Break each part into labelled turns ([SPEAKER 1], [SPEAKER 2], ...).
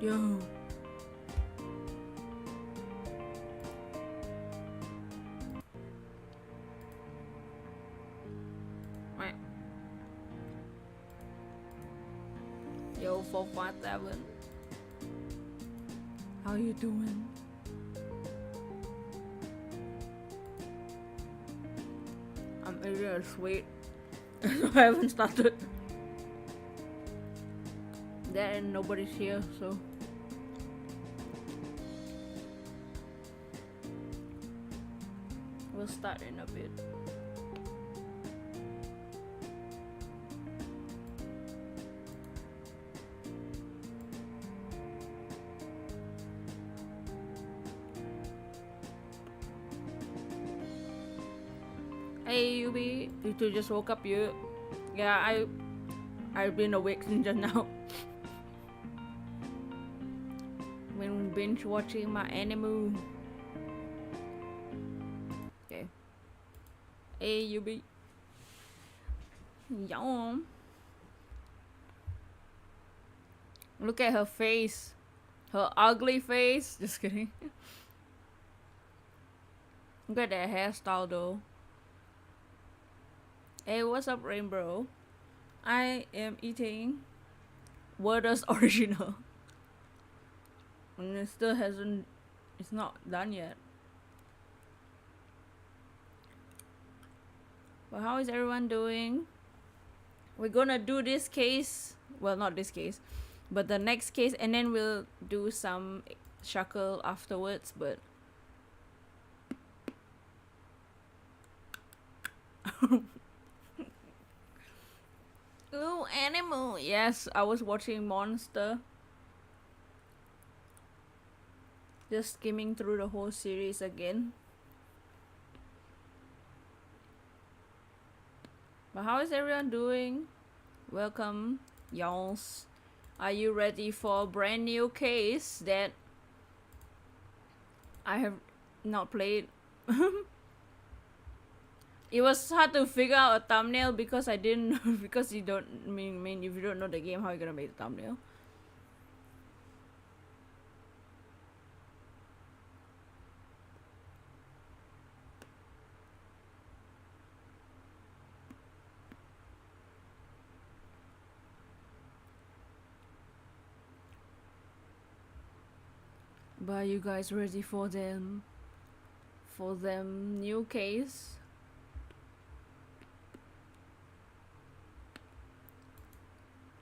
[SPEAKER 1] Yo. Right. Yo, 457. How you doing? I'm really sweet. I haven't started. There and nobody's here, so we'll start in a bit. Hey Yubi, you two just woke up you? Yeah, I've been awake since just now. Been binge watching my anime. Okay. Hey Yubi. Yum. Look at her face. Her ugly face. Just kidding. Look at that hairstyle though. Hey, what's up, Rainbow? I am eating Worders original. And it still hasn't, it's not done yet. But how is everyone doing? We're gonna do this case, well, not this case, but the next case, and then we'll do some shackle afterwards, but ooh, animal. Yes, I was watching Monster. Just skimming through the whole series again. But how is everyone doing? Welcome, y'alls. Are you ready for a brand new case that I have not played? It was hard to figure out a thumbnail because I didn't because you don't mean if you don't know the game, how are you gonna make the thumbnail? But are you guys ready for them? For them new case?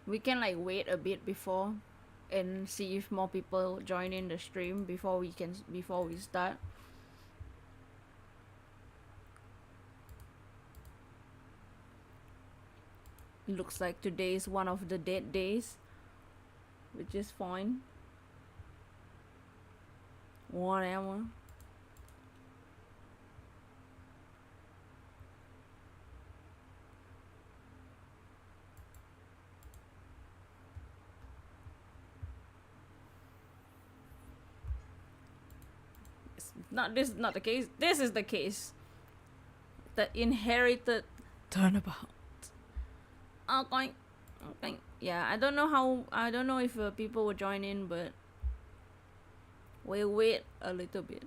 [SPEAKER 1] We can like wait a bit before and see if more people join in the stream before we start. It looks like today is one of the dead days, which is fine. Whatever. This is not the case. This is the case. The inherited turnabout. Okay. Yeah, I don't know if people will join in, but we'll wait a little bit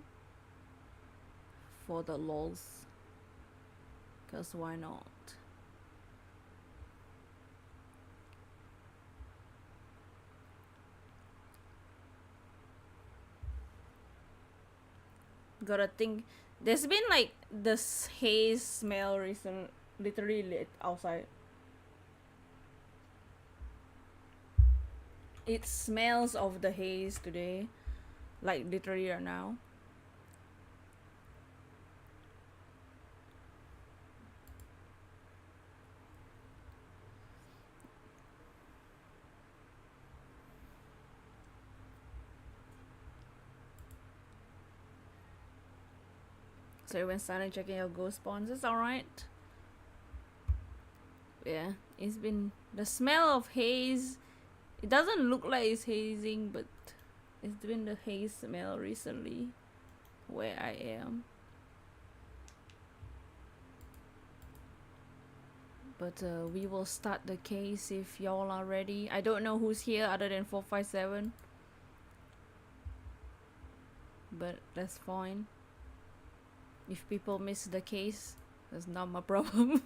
[SPEAKER 1] for the lols. Cause why not? Gotta think. There's been like this haze smell literally lit outside. It smells of the haze today, like literally right now. So everyone started checking your ghost spawns. It's alright. Yeah, it's been the smell of haze. It doesn't look like it's hazing, but it's been the haze smell recently where I am. But we will start the case if y'all are ready. I don't know who's here other than 457. but that's fine. If people miss the case, that's not my problem.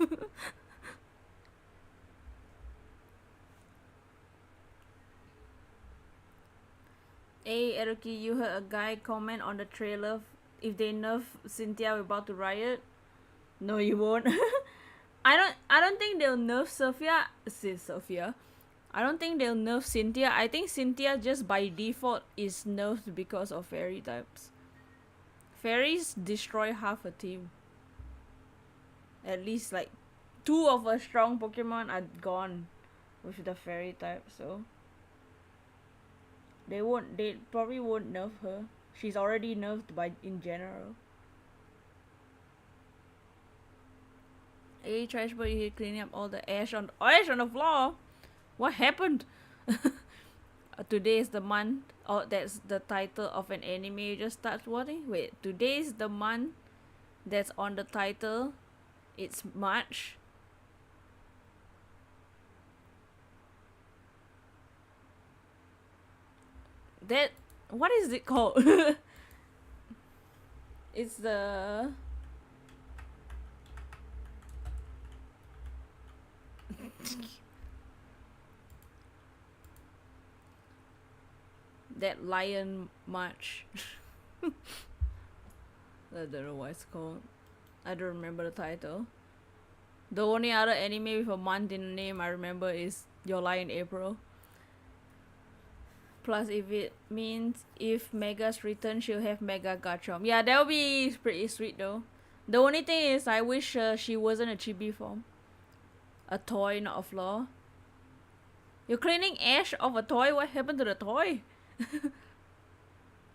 [SPEAKER 1] Hey Eruki, you heard a guy comment on the trailer if they nerf Cynthia we're about to riot? No you won't. I don't think they'll nerf Sophia. I don't think they'll nerf Cynthia. I think Cynthia just by default is nerfed because of fairy types. Fairies destroy half a team. At least like 2 of a strong Pokemon are gone with the fairy type, so they probably won't nerf her. She's already nerfed by in general. Hey trash boy, you here cleaning up all the ash on the floor. What happened? Today is the month. Oh, that's the title of an anime you just started watching. Wait, today is the month that's on the title. It's March. That, what is it called? It's the that lion march. I don't know what it's called. I don't remember the title. The only other anime with a month in the name I remember is Your Lie in April. Plus, if it means if Mega's return, she'll have Mega Garchomp. Yeah, that would be pretty sweet though. The only thing is, I wish she wasn't a chibi form. A toy, not a floor. You're cleaning ash off a toy? What happened to the toy?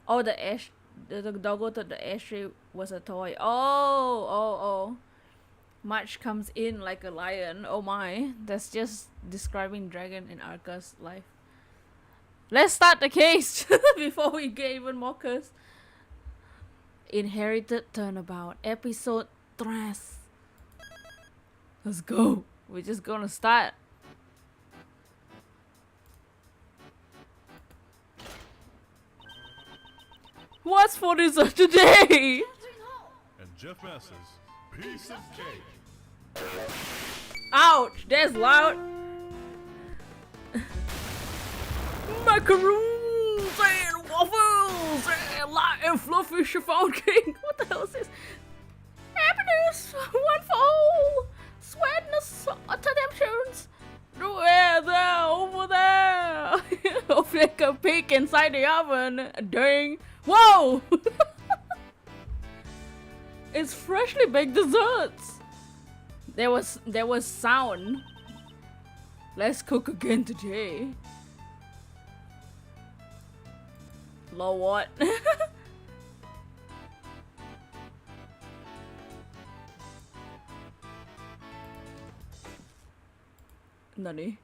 [SPEAKER 1] Oh, the ash. The doggo thought the ashtray was a toy. Oh. March comes in like a lion. Oh my. That's just describing Dragon in Arca's life. Let's start the case before we get even more cursed. Inherited Turnabout, episode 3. Let's go. We're just gonna start. What's for dessert today?
[SPEAKER 2] And Jeff Massa's piece of cake.
[SPEAKER 1] Ouch, that's loud. Macaroons and waffles and light and fluffy chiffon cake. What the hell is this? Happiness, one for all. Sweetness, temptations. Where there, over there. Like a pig inside the oven. Dang. Whoa! It's freshly baked desserts. There was sound. Let's cook again today. Lol, what? Nani?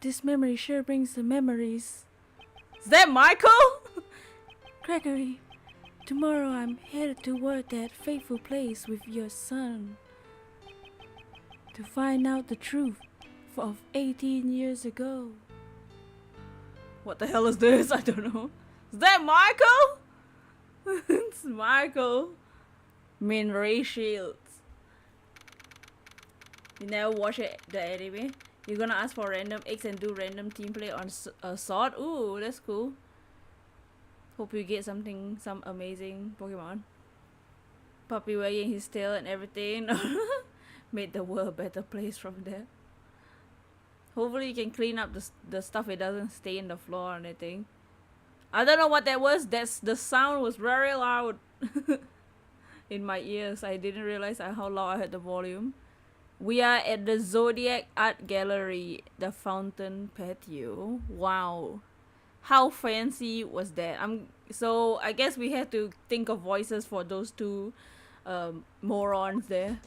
[SPEAKER 1] This memory sure brings the memories. Is that Michael? Gregory, tomorrow I'm headed toward that fateful place with your son to find out the truth of 18 years ago. What the hell is this? I don't know. Is that Michael? It's Michael. Min Ray Shields. You never watch the anime? You're gonna ask for random eggs and do random team play on a sword? Ooh, that's cool. Hope you get some amazing Pokemon. Puppy wagging his tail and everything. Made the world a better place from there. Hopefully you can clean up the stuff, it doesn't stay in the floor or anything. I don't know what that was. The sound was very loud in my ears. I didn't realize how loud I had the volume. We are at the Zodiac Art Gallery, the Fountain Patio. Wow. How fancy was that? So I guess we have to think of voices for those two morons there.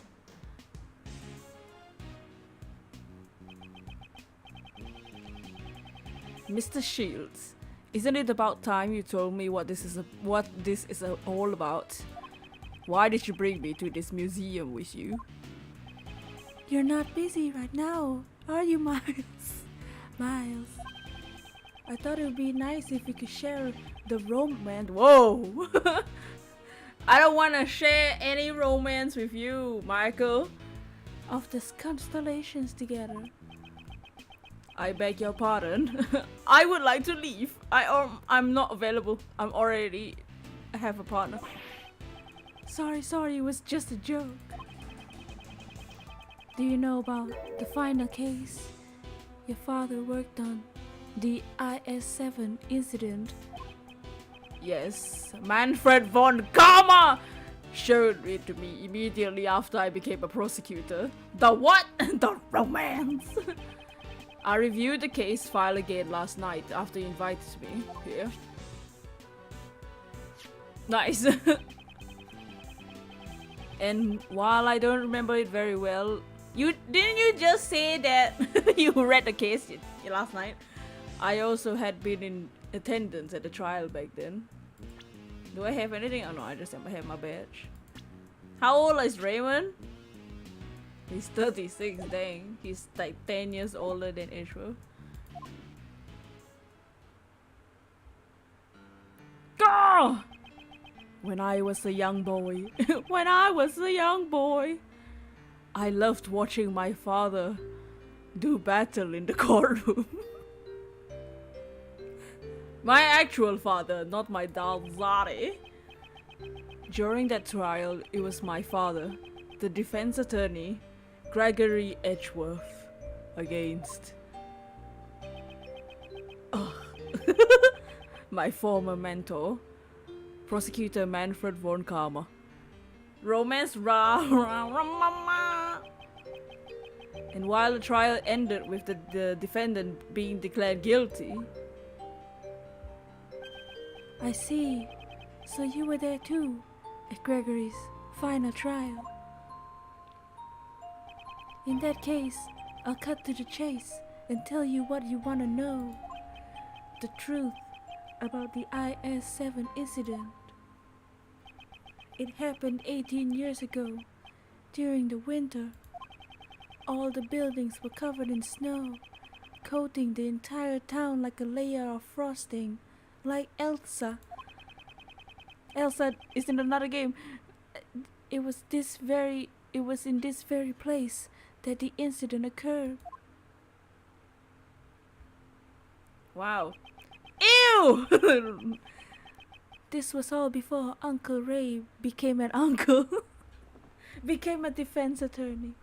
[SPEAKER 1] Mr. Shields, isn't it about time you told me what this is all about? Why did you bring me to this museum with you? You're not busy right now, are you, Miles? Miles. I thought it would be nice if we could share the romance. Whoa! I don't want to share any romance with you, Michael. Of the constellations together. I beg your pardon. I would like to leave. I'm not available. I'm already have a partner. Sorry, it was just a joke. Do you know about the final case your father worked on? The IS-7 incident? Yes, Manfred von Karma showed it to me immediately after I became a prosecutor. The what? The romance! I reviewed the case file again last night after you invited me here. Nice. And while I don't remember it very well, didn't you just say that you read the case last night? I also had been in attendance at the trial back then. Do I have anything? Oh no, I just have my badge. How old is Raymond? He's 36, dang. He's like 10 years older than Edgeworth. Girl! When I was a young boy, I loved watching my father do battle in the courtroom. My actual father, not my dad, Zari. During that trial, it was my father, the defense attorney, Gregory Edgeworth, against my former mentor, Prosecutor Manfred von Karma. Romance And while the trial ended with the defendant being declared guilty. I see. So you were there too, at Gregory's final trial. In that case, I'll cut to the chase and tell you what you want to know. The truth about the IS-7 incident. It happened 18 years ago, during the winter. All the buildings were covered in snow, coating the entire town like a layer of frosting, like Elsa. Elsa is in another game. It was in this very place that the incident occurred. Wow. Ew! This was all before Uncle Ray became an uncle. Became a defense attorney.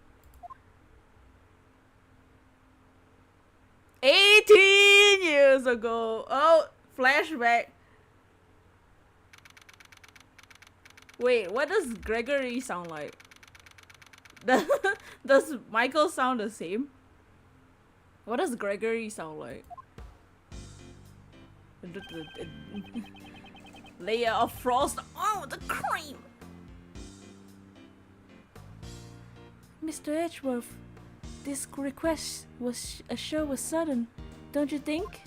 [SPEAKER 1] 18 years ago. Oh, flashback. Wait, what does Gregory sound like? Does Michael sound the same? What does Gregory sound like? Layer of frost. Oh, the cream! Mr. Edgeworth, this request was sudden, don't you think?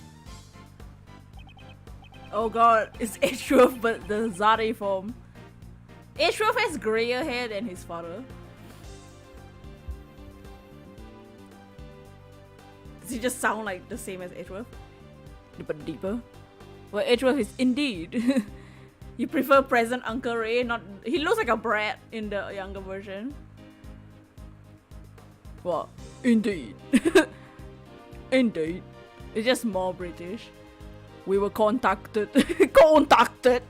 [SPEAKER 1] Oh god, it's Edgeworth but the Zari form. Edgeworth has grayer hair than his father. Does he just sound like the same as Edgeworth? But deeper? Well, Edgeworth is indeed. You prefer present Uncle Ray, not... He looks like a brat in the younger version. Well, indeed. Indeed. It's just more British. We were contacted. Contacted!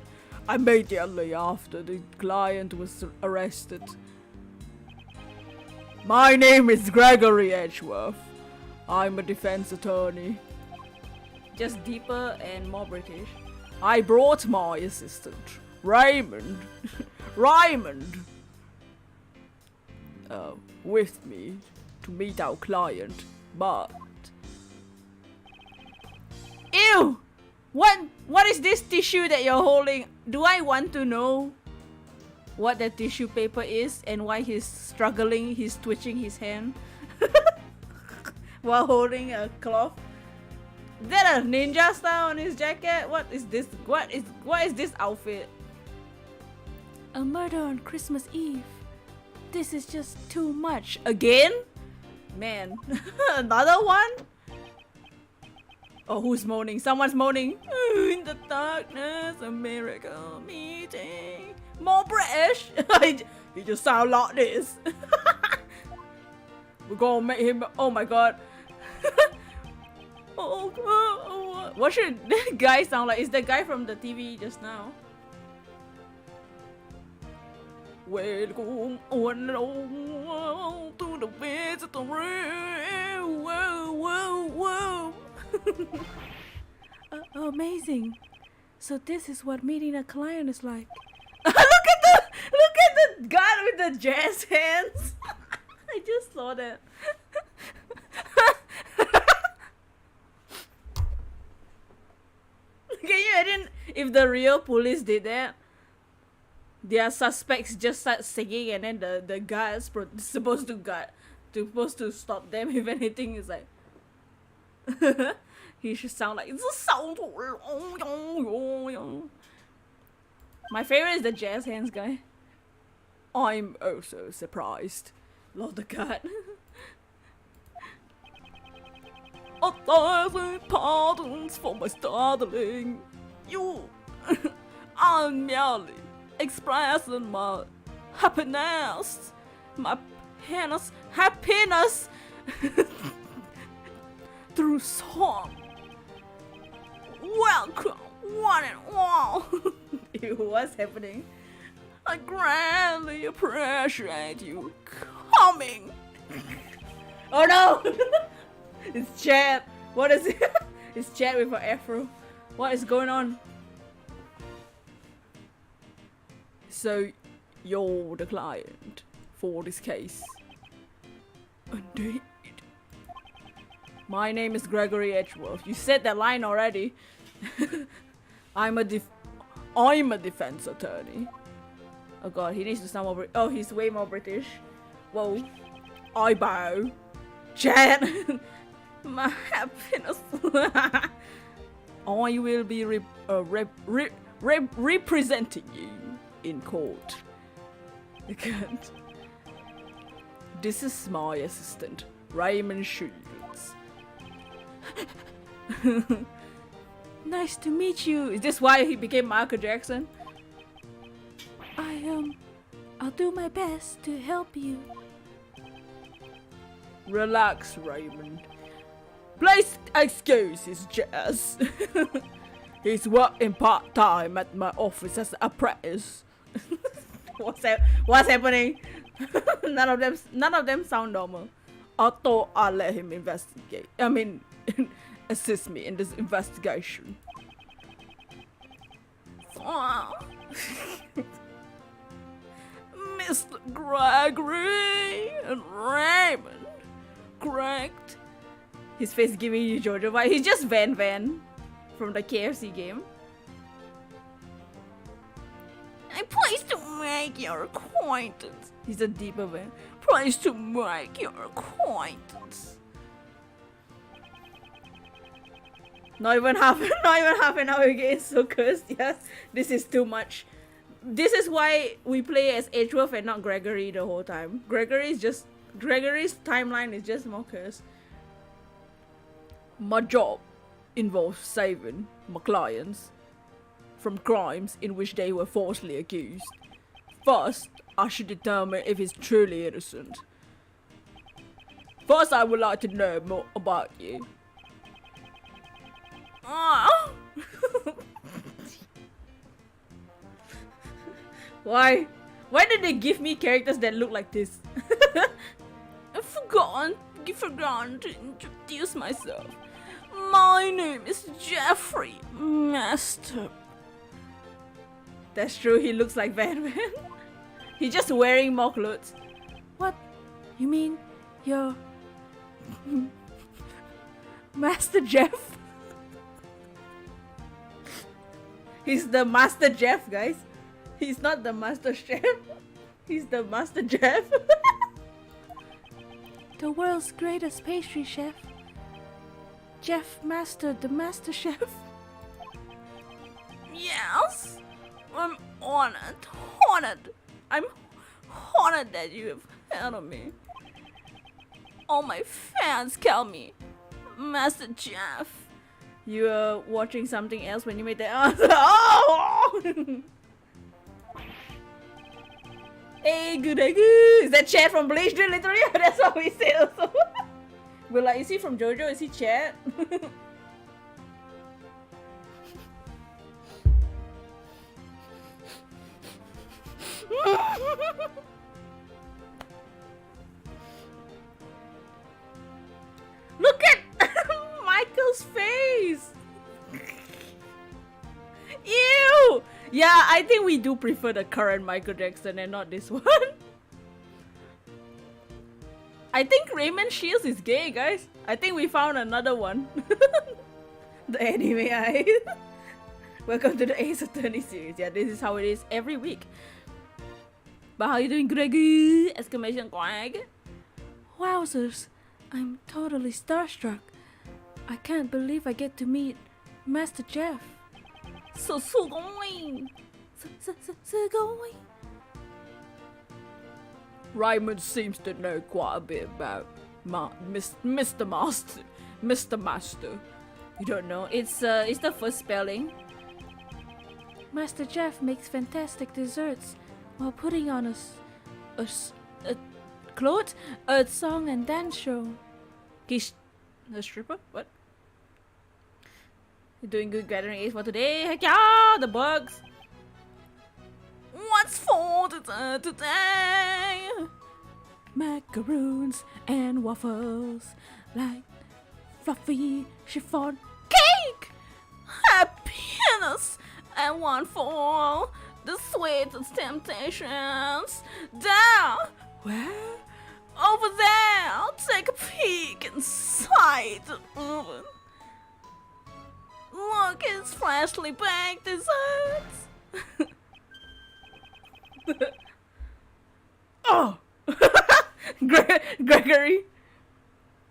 [SPEAKER 1] Immediately after the client was arrested. My name is Gregory Edgeworth. I'm a defense attorney. Just deeper and more British. I brought my assistant, Raymond, with me to meet our client, but... Ew! What is this tissue that you're holding? Do I want to know what that tissue paper is and why he's struggling, he's twitching his hand while holding a cloth? Is that a ninja style on his jacket? What is this? What is this outfit? A murder on Christmas Eve. This is just too much. Again? Man. Another one? Oh, who's moaning? Someone's moaning. Ooh, in the darkness, a miracle meeting. More British. He just sound like this. We're gonna make him. Oh my god. What should that guy sound like? Is the guy from the TV just now? Welcome on to the visitor room. Whoa, whoa, whoa. Amazing. So this is what meeting a client is like. Look at the guy with the jazz hands. I just saw that. Can you imagine if the real police did that? Their suspects just start singing, and then the guards supposed to stop them. If anything, is like he should sound like my favorite is the jazz hands guy. I'm also surprised. Love the guard. 1,000 pardons for my startling. You, I'm merely expressing my happiness. My happiness through song. Welcome, one and all. What's happening? I greatly appreciate you coming. Oh no! It's Chad. What is it? It's Chad with an afro. What is going on? So, you're the client for this case. Indeed. My name is Gregory Edgeworth. You said that line already. I'm a defense attorney. Oh god, he needs to sound more oh, he's way more British. Whoa. I bow. Chad. My happiness. I will be representing you in court. This is my assistant, Raymond Shields. Nice to meet you. Is this why he became Michael Jackson? I'll do my best to help you. Relax, Raymond. Please excuse his jazz. He's working part-time at my office as an apprentice. What's happening? None of them sound normal. I thought I'd let him investigate. I mean, assist me in this investigation. Mr. Gregory and Raymond. Correct. His face giving you Jojo vibe. He's just Van from the KFC game. I'm pleased to make your acquaintance. He's a deeper Van. Pleased to make your acquaintance. Not even half an hour again, so cursed. Yes, this is too much. This is why we play as Edgeworth and not Gregory the whole time. Gregory's timeline is just more cursed. My job involves saving my clients from crimes in which they were falsely accused. First, I should determine if he's truly innocent. First, I would like to know more about you. Why? Why did they give me characters that look like this? I forgot to introduce myself. My name is Jeffrey Master. That's true, he looks like Van. He's just wearing more clothes. What? You mean you're Master Jeff? He's the Master Jeff, guys. He's not the Master Chef. He's the Master Jeff. The world's greatest pastry chef. Jeff Master, the Master Chef. Yes. I'm honored. I'm honored that you have heard of me. All my fans call me Master Jeff. You were watching something else when you made that answer. Oh! Hey, good, is that Chad from Bleach, dude? Literally, that's what we said also. We're like, is he from JoJo? Is he Chad? Look at Michael's face! Ew! Yeah, I think we do prefer the current Michael Jackson and not this one. I think Raymond Shields is gay, guys. I think we found another one. The anime eye. Welcome to the Ace Attorney series. Yeah, this is how it is every week. But how you doing, Greggy? Exclamation point. Wowzers, I'm totally starstruck. I can't believe I get to meet Master Jeff. So going. So going. Raymond seems to know quite a bit about Mr. Master. Mr. Master. You don't know? It's the first spelling. Master Jeff makes fantastic desserts while putting on a song and dance show. He's a stripper? What? You're doing good gathering age for today? Heck yeah! The bugs! What's for today? Macaroons and waffles like fluffy chiffon cake! Happiness and one for all the sweetest temptations. Down! Where? Over there! Take a peek inside the oven. Look, it's freshly baked desserts! Oh! Gregory!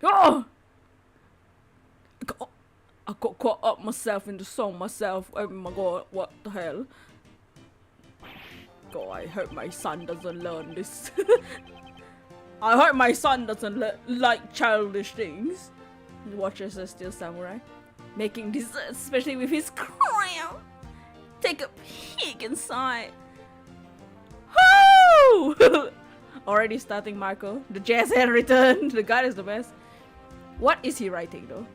[SPEAKER 1] Oh! I got caught up myself in the song myself. Oh my god, what the hell? God, I hope my son doesn't learn this. I hope my son doesn't like childish things. He watches a Steel Samurai making desserts, especially with his crown. Take a peek inside. Woo! Already starting, Michael. The jazz hand returned. The guy is the best. What is he writing though?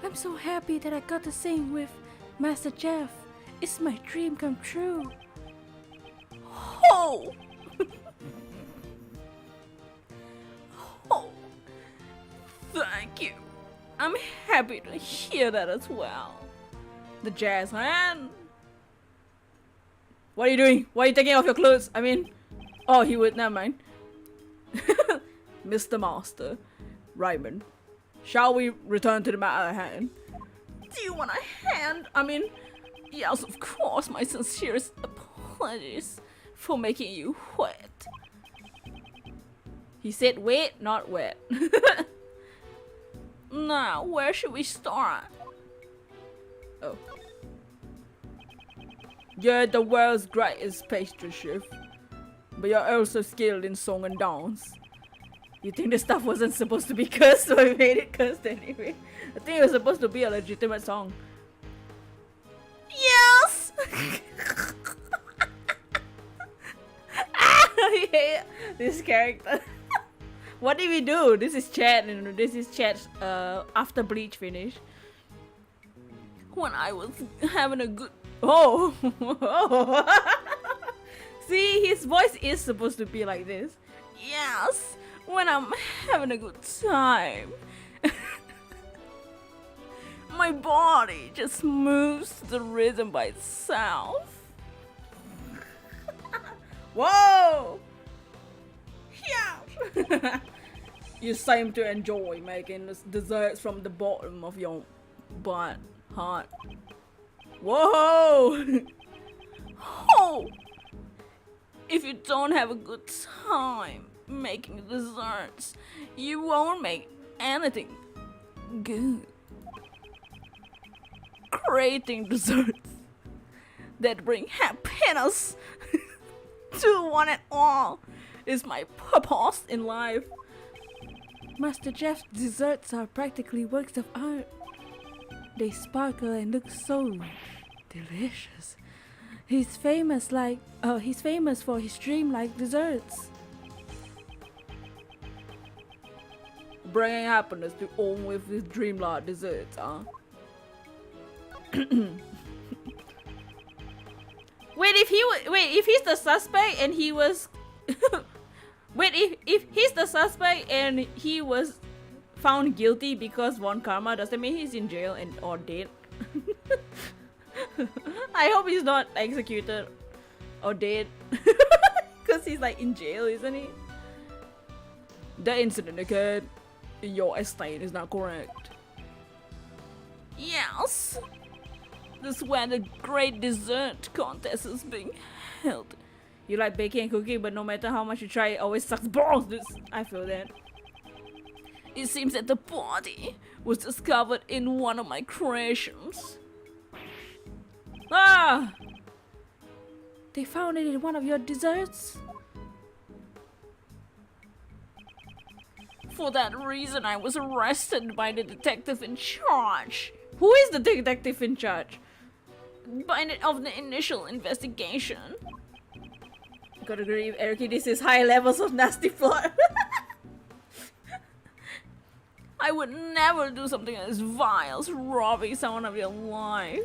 [SPEAKER 1] I'm so happy that I got to sing with Master Jeff. It's my dream come true. Oh! Oh! Thank you. I'm happy to hear that as well. The jazz hand. What are you doing? Why are you taking off your clothes? I mean, oh, he would. Never mind. Mr. Master, Raymond, shall we return to the matter at hand? Do you want a hand? I mean, yes, of course. My sincerest apologies for making you wet. He said wet, not wet. Now, where should we start? Oh. You're the world's greatest pastry chef, but you're also skilled in song and dance. You think the stuff wasn't supposed to be cursed, so we made it cursed anyway? I think it was supposed to be a legitimate song. Yes! I hate this character. What did we do? This is Chad, and this is Chad's after Bleach finish. When I was having a good... Oh! See, his voice is supposed to be like this. Yes! When I'm having a good time. My body just moves to the rhythm by itself. Whoa! Yeah! You seem to enjoy making this desserts from the bottom of your butt, heart. Whoa! Oh! If you don't have a good time making desserts, you won't make anything good. Creating desserts that bring happiness to one and all is my purpose in life. Master Jeff's desserts are practically works of art. They sparkle and look so delicious. He's famous for his dream-like desserts. Bringing happiness to all with his dream-like desserts, huh? If he's the suspect and he was if he's the suspect and he was found guilty because Von Karma, does that mean he's in jail and or dead? I hope he's not executed or dead. Because he's like in jail, isn't he? The incident occurred in your estate, is not correct. Yes. This is where the great dessert contest is being held. You like baking and cooking, but no matter how much you try, it always sucks balls. I feel that. It seems that the body was discovered in one of my creations. Ah! They found it in one of your desserts? For that reason, I was arrested by the detective in charge. Who is the detective in charge? Of the initial investigation. Gotta agree with Eric, this is high levels of nasty plot. I would never do something as vile as robbing someone of your life.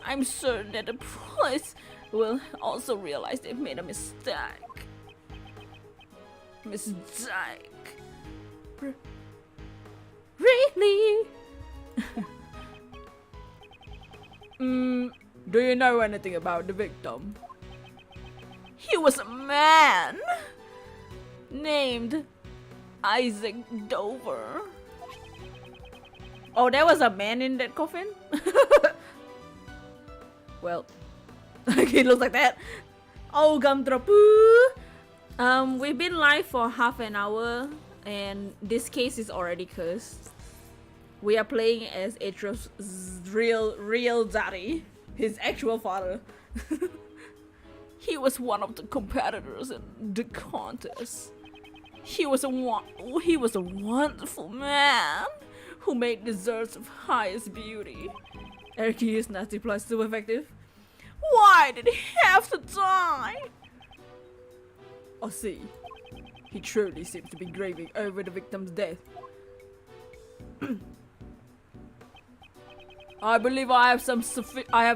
[SPEAKER 1] I'm certain that the police will also realize they've made a mistake. Mistake. Really? Do you know anything about the victim? He was a man named Isaac Dover. Oh, there was a man in that coffin? Well, it looks like that. Oh, Gumtrapu! We've been live for half an hour and this case is already cursed. We are playing as Edgeworth's real daddy, his actual father. He was one of the competitors in the contest. He was a wonderful man who made desserts of highest beauty. Eric is nasty plus super effective. Why did he have to die? I see. He truly seems to be grieving over the victim's death. I believe I have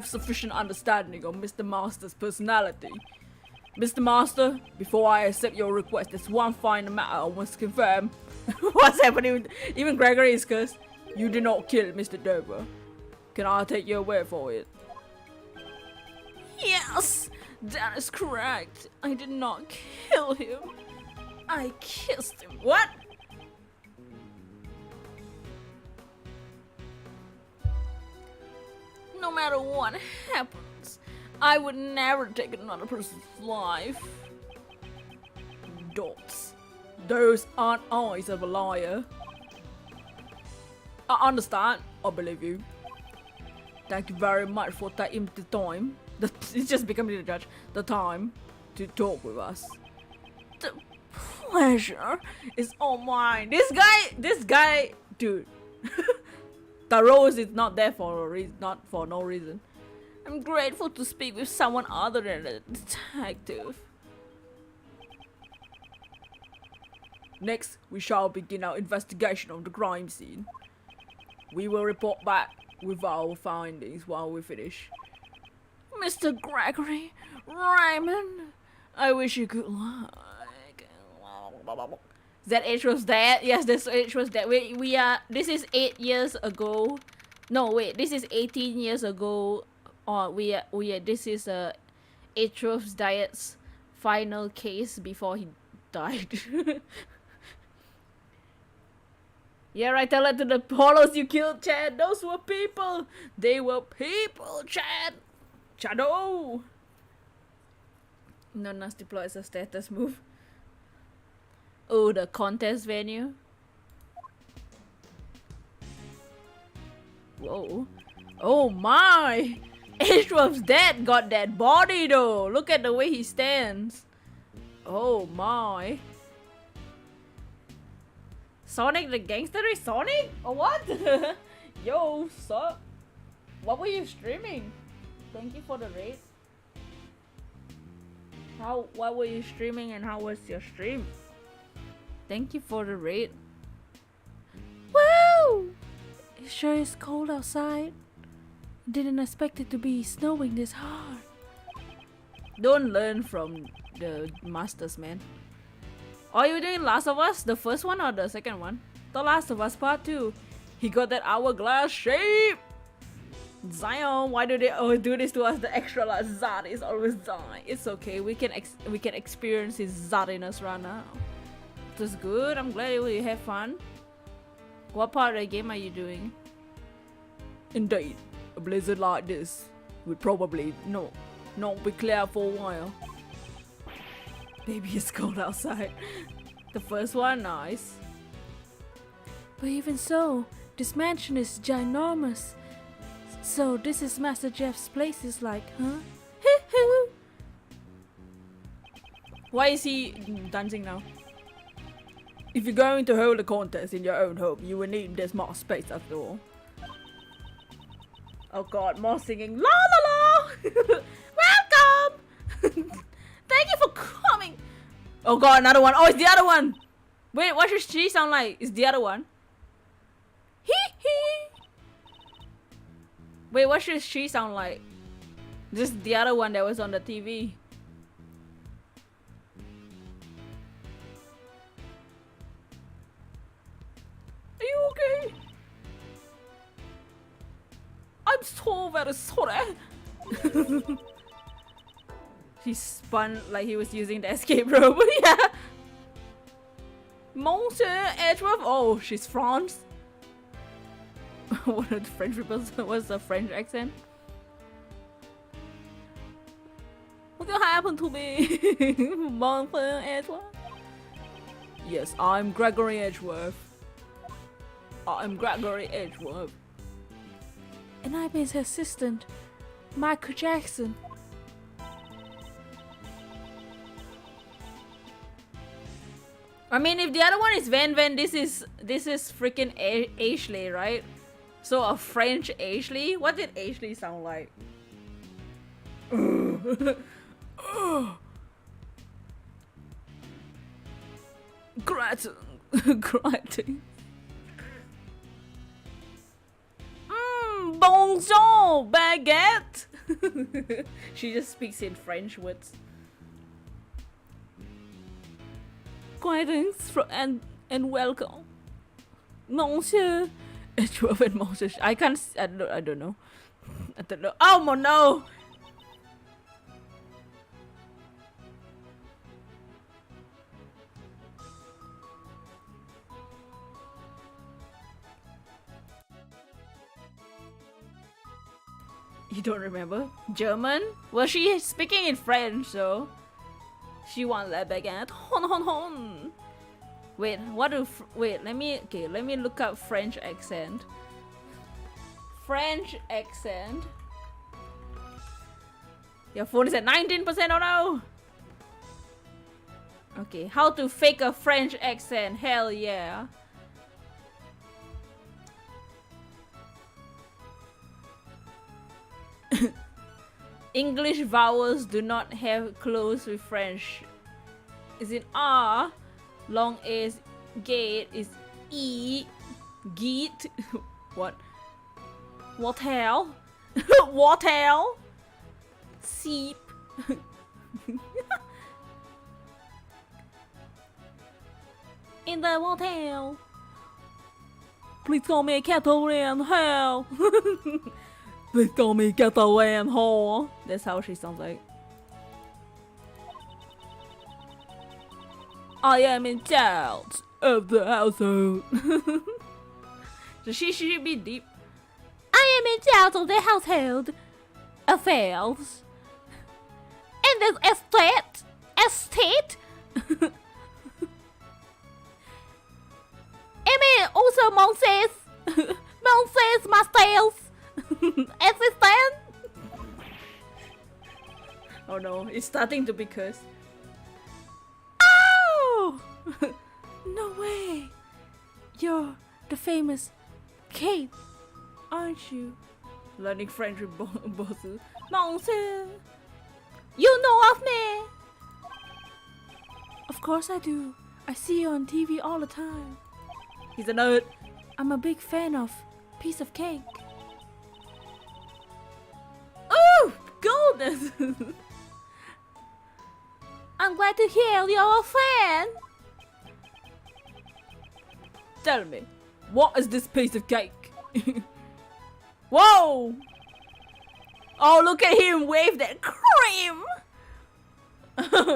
[SPEAKER 1] sufficient understanding of Mr. Master's personality. Mr. Master, before I accept your request, there's one final matter I must confirm. What's happening? Even Gregory is cursed. You did not kill Mr. Dover. Can I take your word for it? Yes, that is correct. I did not kill him. I kissed him. What? No matter what happens, I would never take another person's life. Dots. Those aren't eyes of a liar. I understand. I believe you. Thank you very much for taking the time. It's just becoming the judge. The time to talk with us. The pleasure is all mine. This guy, dude. The rose is not there for a reason, not for no reason. I'm grateful to speak with someone other than a detective. Next, we shall begin our investigation of the crime scene. We will report back with our findings while we finish. Mr. Gregory, Raymond, I wish you good luck. Is that Edgeworth's dad? Yes, that's Edgeworth's dad. We are. This is 8 years ago. No, wait. This is 18 years ago. This is Edgeworth's dad's final case before he died. Yeah, right. Tell it to the hollows you killed, Chad. Those were people. They were people, Chad. Chado. No nasty plot is a status move. Oh, the contest venue. Whoa. Oh my! Edgeworth's dad got that body though. Look at the way he stands. Oh my. Sonic the Gangster is Sonic? Or what? Yo, sup? What were you streaming? Thank you for the raid. What were you streaming and how was your stream? Thank you for the raid. Woo! It sure is cold outside. Didn't expect it to be snowing this hard. Don't learn from the masters, man. Are you doing Last of Us? The first one or the second one? The Last of Us Part 2. He got that hourglass shape! Zion, why do they always do this to us? The extra large Zard is always die. It's okay, we can experience his Zardiness right now. That's good, I'm glad you have fun. What part of the game are you doing? Indeed, a blizzard like this would probably not be clear for a while. Maybe it's cold outside. The first one, nice. But even so, this mansion is ginormous. So this is Master Jeff's place is like, huh? Why is he dancing now? If you're going to hold a contest in your own home, you will need this more space after all. Oh god, more singing. La la la! Welcome! Thank you for coming! Oh god, another one. Oh, it's the other one! Wait, what does she sound like? It's the other one. Hee hee! Wait, what should she sound like? Just the other one that was on the TV. Are you okay? I'm so very sorry. He spun like he was using the escape rope. Yeah. Monsieur Edgeworth. Oh, she's French. What are the French people? What's the French accent? What happened to me? Monsieur Edgeworth? Yes, I'm Gregory Edgeworth. I'm Gregory Edgeworth. And I'm his assistant, Michael Jackson. I mean, if the other one is Van, this is freaking Ashley, right? So a French Ashley? What did Ashley sound like? Gratin. Gratin. Bonjour, baguette! She just speaks in French words. Greetings and welcome, Monsieur Edgeworth and Monsieur. I can't. I don't know. I don't know. Oh no! You don't remember? German? Well, she is speaking in French, so she wants that baguette. Hon hon hon. Wait, what do? Wait, let me look up French accent. French accent. Your phone is at 19%. Oh no. Okay, how to fake a French accent? Hell yeah. English vowels do not have close with French. Is it R? Long as gate is E. Geet. What? What hell? What hell? Seep. In the hotel. Please call me Kettle and Hell. Please call me Kettle and Hall. That's how she sounds like. I am in charge of the household. So she should be deep. I am in charge of the household affairs. And this estate. And also Moses Mastels. Assistant. Oh no, it's starting to be cursed. Oh! No way! You're the famous Kate, aren't you? Learning French with bosses. Monsieur, you know of me? Of course I do. I see you on TV all the time. He's a nerd. I'm a big fan of Piece of Cake. Oh, goodness! I'm glad to hear you're a fan. Tell me, what is this piece of cake? Whoa! Oh, look at him wave that cream!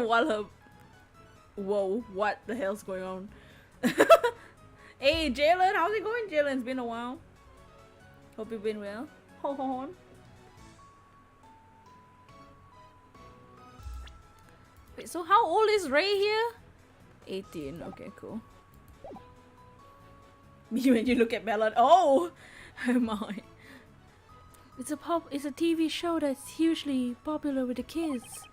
[SPEAKER 1] While her... Whoa, what the hell's going on? Hey, Jalen, how's it going, Jalen? It's been a while. Hope you've been well. Hold on. Wait, so how old is Ray here? 18. Okay, cool. Me when you look at Melon. Oh! Oh my. It's a TV show that's hugely popular with the kids.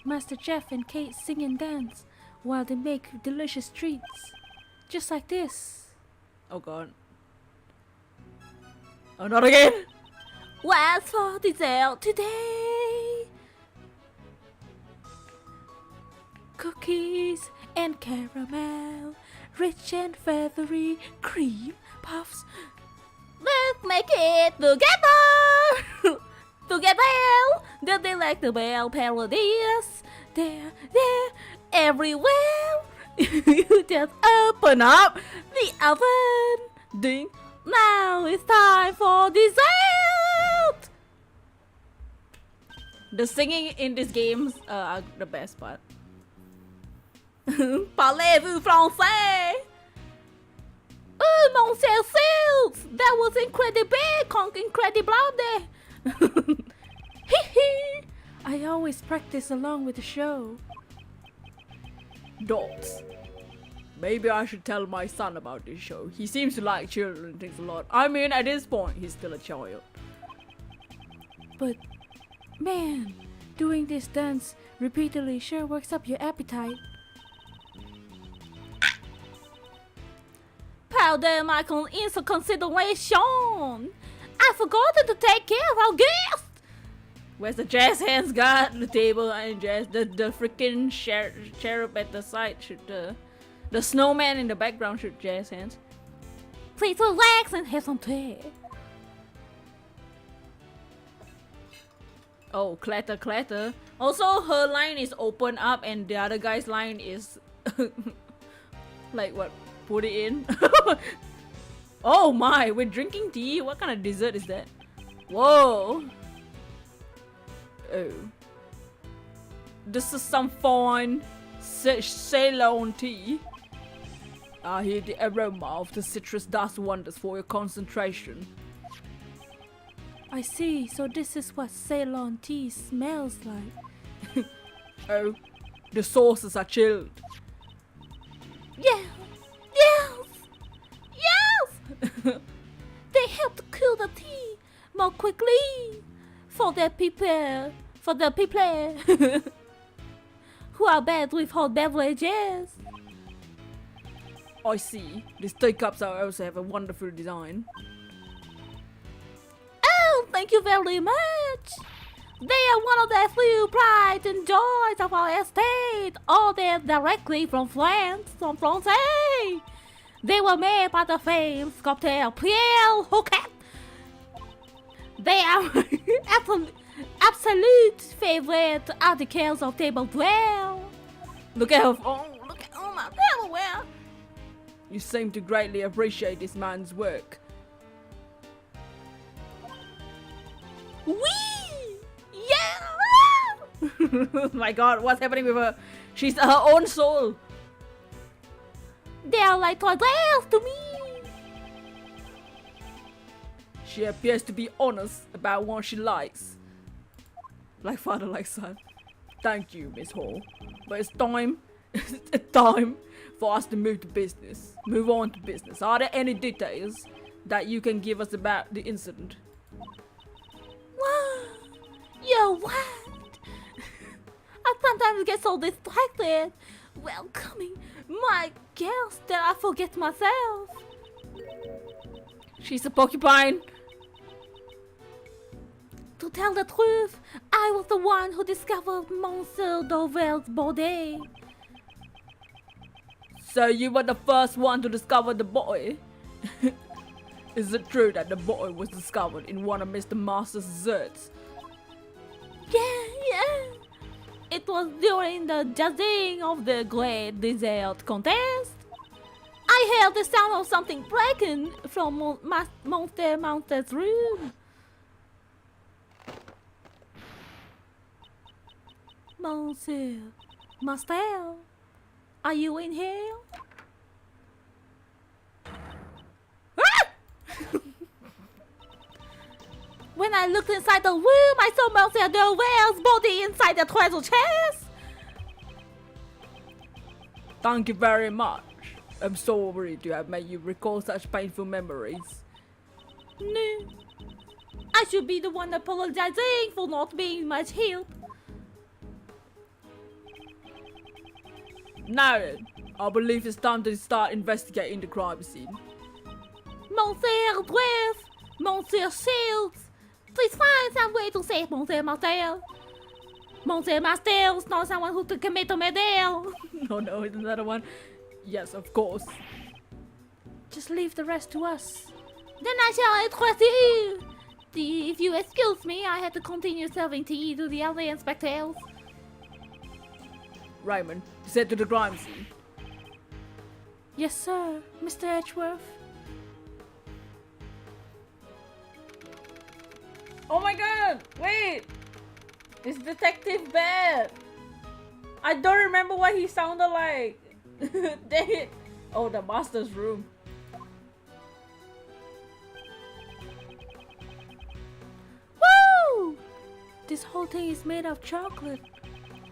[SPEAKER 1] Master Jeff and Kate sing and dance while they make delicious treats. Just like this. Oh god. Oh, not again! What's for dessert today? Cookies and caramel, rich and feathery cream puffs. Let's make it together! Together! Do they like the bell parodies? They're everywhere! You just open up the oven. Ding! Now it's time for dessert! The singing in these games are the best part. Parlez-vous français? Oh, Monsieur Silks! That was incredible! I always practice along with the show. Dots. Maybe I should tell my son about this show. He seems to like children things a lot. I mean, at this point, he's still a child. But, man, doing this dance repeatedly sure works up your appetite. Powder my into consideration. I forgot to take care of our guests. Where's the jazz hands got the table and jazz the freaking cherub at the side should the snowman in the background should jazz hands. Please relax and have some tea. Oh, clatter clatter. Also, her line is open up and the other guy's line is like what? Put it in. Oh my, we're drinking tea? What kind of dessert is that? Whoa. Oh. This is some fine Ceylon tea. I hear the aroma of the citrus does wonders for your concentration. I see, so this is what Ceylon tea smells like. Oh, the sauces are chilled. Yeah. Yes! They help to cool the tea more quickly for the people who are bad with hot beverages. I see. These teacups also have a wonderful design. Oh, thank you very much. They are one of the few pride and joys of our estate, ordered directly from France, They were made by the famed sculptor Pierre Hoquet. They are absolute favorite articles of tableware. Look at her. Look at my tableware. You seem to greatly appreciate this man's work. Wee! Yeah! My god, what's happening with her? She's her own soul. They are like toys to me. She appears to be honest about what she likes. Like father, like son. Thank you, Miss Hall. But it's time for us to move on to business. Are there any details that you can give us about the incident? Wow, you're what? I sometimes get so distracted welcoming my guests that I forget myself. She's a porcupine. To tell the truth, I was the one who discovered Monsieur Dovel's body. So you were the first one to discover the boy? Is it true that the boy was discovered in one of Mr. Master's desserts? Yeah. It was during the judging of the Great Dessert Contest. I heard the sound of something breaking from Monster Mountain's room. Monsieur Master, are you in here? When I looked inside the room, I saw Monsieur Dovel's body inside the treasure chest. Thank you very much. I'm sorry to have made you recall such painful memories. No. I should be the one apologizing for not being much help. Now then, I believe it's time to start investigating the crime scene. Monsieur Edgeworth, Monsieur Shields, please find some way to save Monsieur Martel. Monsieur Martel is not someone who could commit a murder. No, it's another one. Yes, of course. Just leave the rest to us. Then I shall trust you. If you excuse me, I have to continue serving tea to the other inspectors. Raymond, set to the crime scene. Yes, sir, Mr. Edgeworth. Oh my god! Wait! It's Detective Bad! I don't remember what he sounded like! Dang it! Oh, the master's room. Woo! This whole thing is made of chocolate.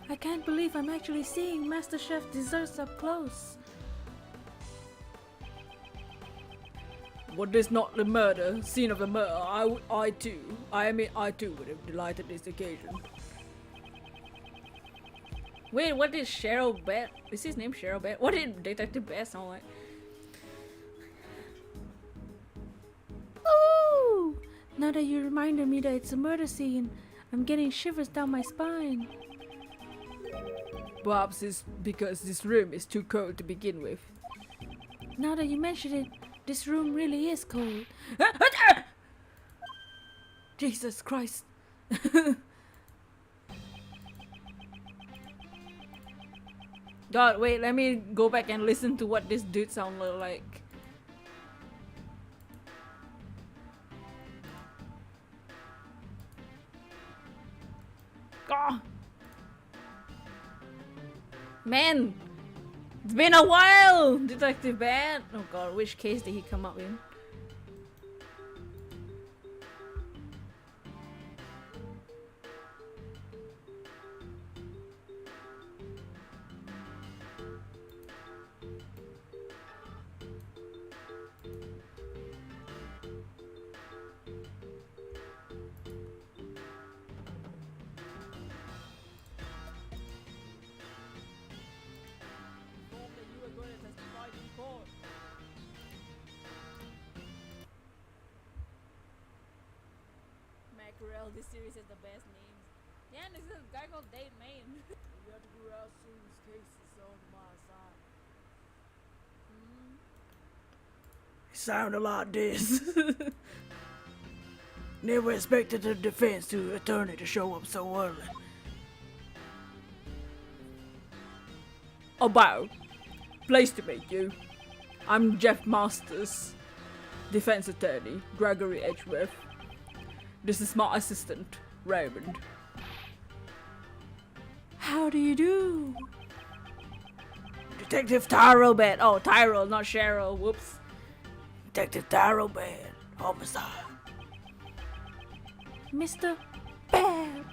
[SPEAKER 1] I can't believe I'm actually seeing MasterChef desserts up close. Was this not the murder, scene of the murder? I too would have delighted this occasion. Wait, what did Cheryl Bet? Is his name Cheryl Bet? What did Detective Bet sound like? Ooh! Now that you reminded me that it's a murder scene, I'm getting shivers down my spine. Perhaps it's because this room is too cold to begin with. Now that you mention it, this room really is cold. Jesus Christ. God, wait, let me go back and listen to what this dude sounded like. God. Man, it's been a while, Detective Bad. Oh god, which case did he come up in? This series has the best names. Yeah, this is a guy called Dave Main. You have to do our serious cases on my side. Sound a lot this. Never expected the defense attorney to show up so early. About. Pleased to meet you. I'm Jeff Masters, defense attorney, Gregory Edgeworth. This is my assistant, Raymond. How do you do? Detective Tyrell Bad. Oh, Tyrell, not Cheryl. Whoops. Detective Tyrell Bad. Homicide. Mr. Bad.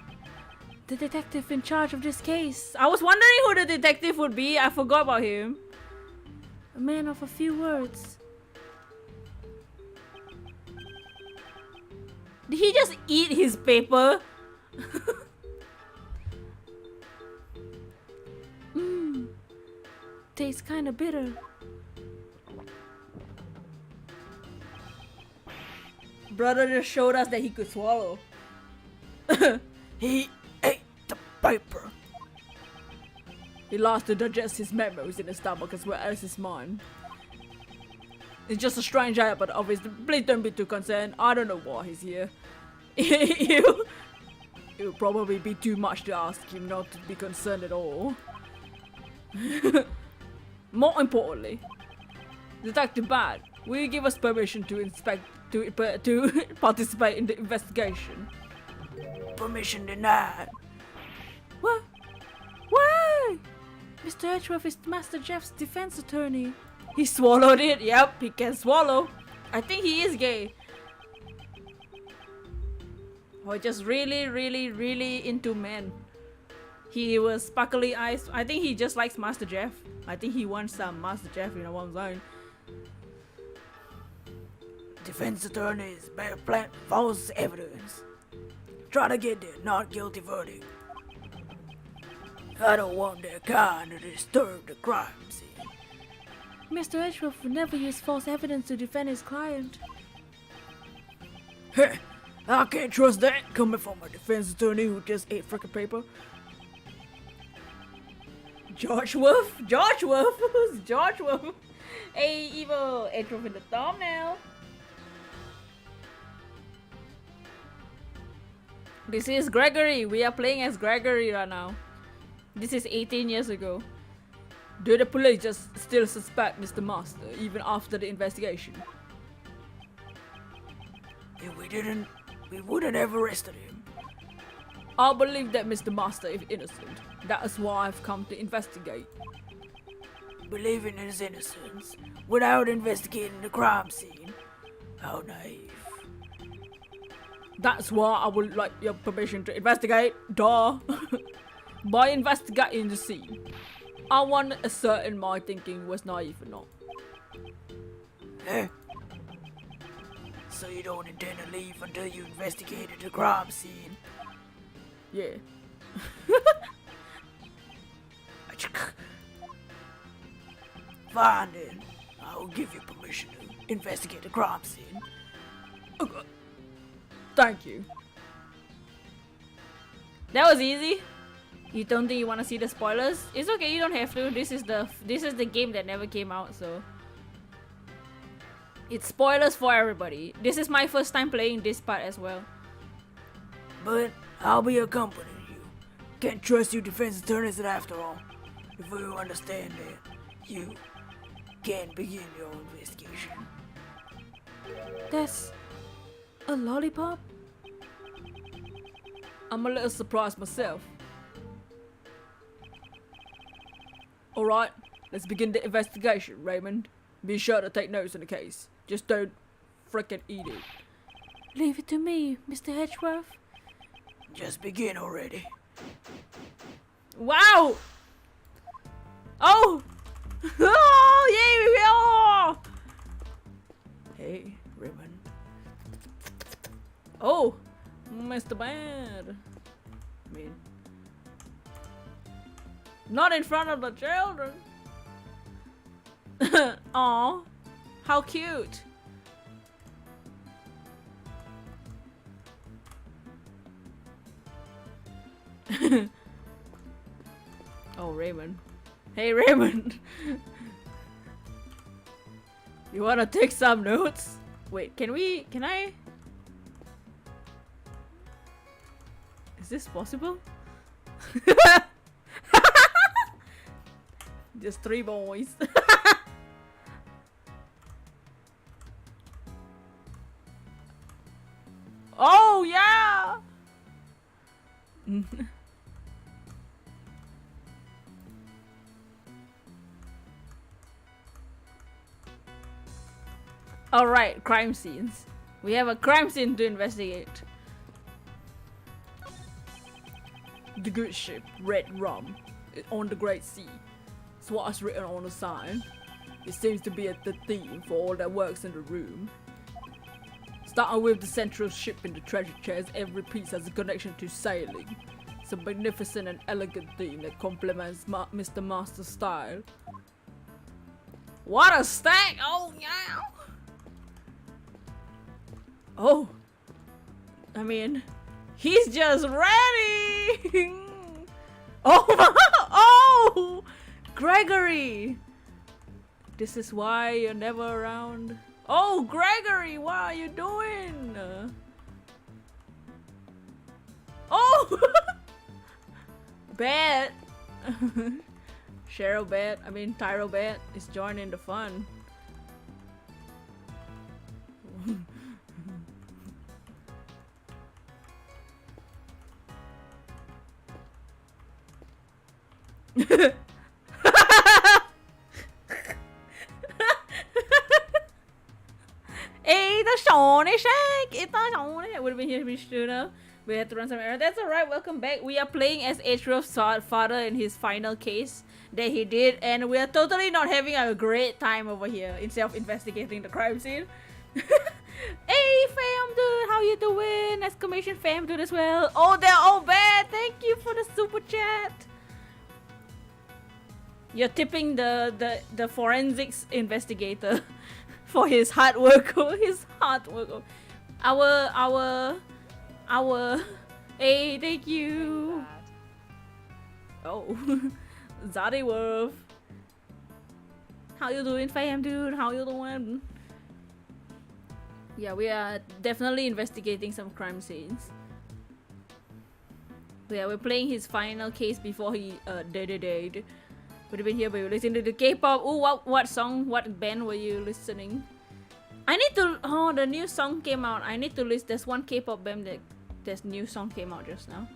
[SPEAKER 1] The detective in charge of this case. I was wondering who the detective would be. I forgot about him. A man of a few words. Did he just eat his paper? Tastes kinda bitter. Brother just showed us that he could swallow.
[SPEAKER 3] He ate the paper.
[SPEAKER 1] He lost to digest his memos in his stomach as well as his mind. It's just a strange eye, but obviously, please don't be too concerned. I don't know why he's here. It would probably be too much to ask him not to be concerned at all. More importantly, Detective Bad, will you give us permission to to participate in the investigation?
[SPEAKER 3] Permission denied.
[SPEAKER 1] What? Why? Mr. Edgeworth is Master Jeff's defense attorney. He swallowed it. Yep, he can swallow. I think he is gay. Or just really, really, really into men. He was sparkly eyes. I think he just likes Master Jeff. I think he wants some Master Jeff, you know what I'm saying?
[SPEAKER 3] Defense attorneys bear plant false evidence. Try to get their not guilty verdict. I don't want their kind to disturb the crime scene.
[SPEAKER 1] Mr. Edgeworth would never use false evidence to defend his client.
[SPEAKER 3] Heh, I can't trust that coming from a defense attorney who just ate frickin' paper.
[SPEAKER 1] George Wolf? George Wolf? Who's George Wolf? Hey, evil Edgeworth in the thumbnail. This is Gregory. We are playing as Gregory right now. This is 18 years ago. Do the police just still suspect Mr. Master even after the investigation?
[SPEAKER 3] If we wouldn't have arrested him.
[SPEAKER 1] I believe that Mr. Master is innocent. That is why I've come to investigate.
[SPEAKER 3] Believing in his innocence without investigating the crime scene. How naive.
[SPEAKER 1] That's why I would like your permission to investigate. Duh. By investigating the scene, I want to ascertain my thinking was naive or not.
[SPEAKER 3] Eh? So you don't intend to leave until you investigated the crime scene?
[SPEAKER 1] Yeah.
[SPEAKER 3] Fine then. I will give you permission to investigate the crime scene.
[SPEAKER 1] Thank you. That was easy. You don't think you want to see the spoilers? It's okay, you don't have to. This is the game that never came out, so it's spoilers for everybody. This is my first time playing this part as well.
[SPEAKER 3] But I'll be accompanying you. Can't trust you defense attorneys after all. If you understand that, you can begin your investigation.
[SPEAKER 1] That's a lollipop? I'm a little surprised myself. Alright, let's begin the investigation, Raymond. Be sure to take notes on the case. Just don't frickin' eat it. Leave it to me, Mr. Edgeworth.
[SPEAKER 3] Just begin already.
[SPEAKER 1] Wow! Oh! Oh, yeah!
[SPEAKER 3] Hey, Raymond.
[SPEAKER 1] Oh, Mr. Bad.
[SPEAKER 3] I mean,
[SPEAKER 1] not in front of the children. Aw, how cute. Oh, Raymond. Hey, Raymond. You wanna take some notes? Wait, can I? Is this possible? Just 3 boys. Oh, yeah! Alright, crime scenes. We have a crime scene to investigate. The good ship, Red Rum, on the Great Sea. It's what's written on the sign. It seems to be the theme for all that works in the room. Starting with the central ship in the treasure chest, every piece has a connection to sailing. It's a magnificent and elegant theme that complements Mr. Master's style. What a stack! Oh yeah! Oh, I mean, he's just ready. Oh, oh, Gregory. This is why you're never around. Oh, Gregory, what are you doing? Oh, Bet. Tyro Bet is joining the fun. Would have been here to be shooter. We had to run some error. That's alright, welcome back. We are playing as Edgeworth's father in his final case that he did, and we are totally not having a great time over here instead of investigating the crime scene. Hey fam dude, how you doing? Exclamation fam dude as well. Oh, they're all bad. Thank you for the super chat. You're tipping the forensics investigator for his hard work. Our hey, thank you. Oh, Edgeworth. How you doing, fam dude? How you doing? Yeah, we are definitely investigating some crime scenes. Yeah, we're playing his final case before he died. Would have been here, but you listening to the K-pop. Oh, what song? What band were you listening? I need to. Oh, the new song came out. I need to list. There's one K-pop band that this new song came out just now.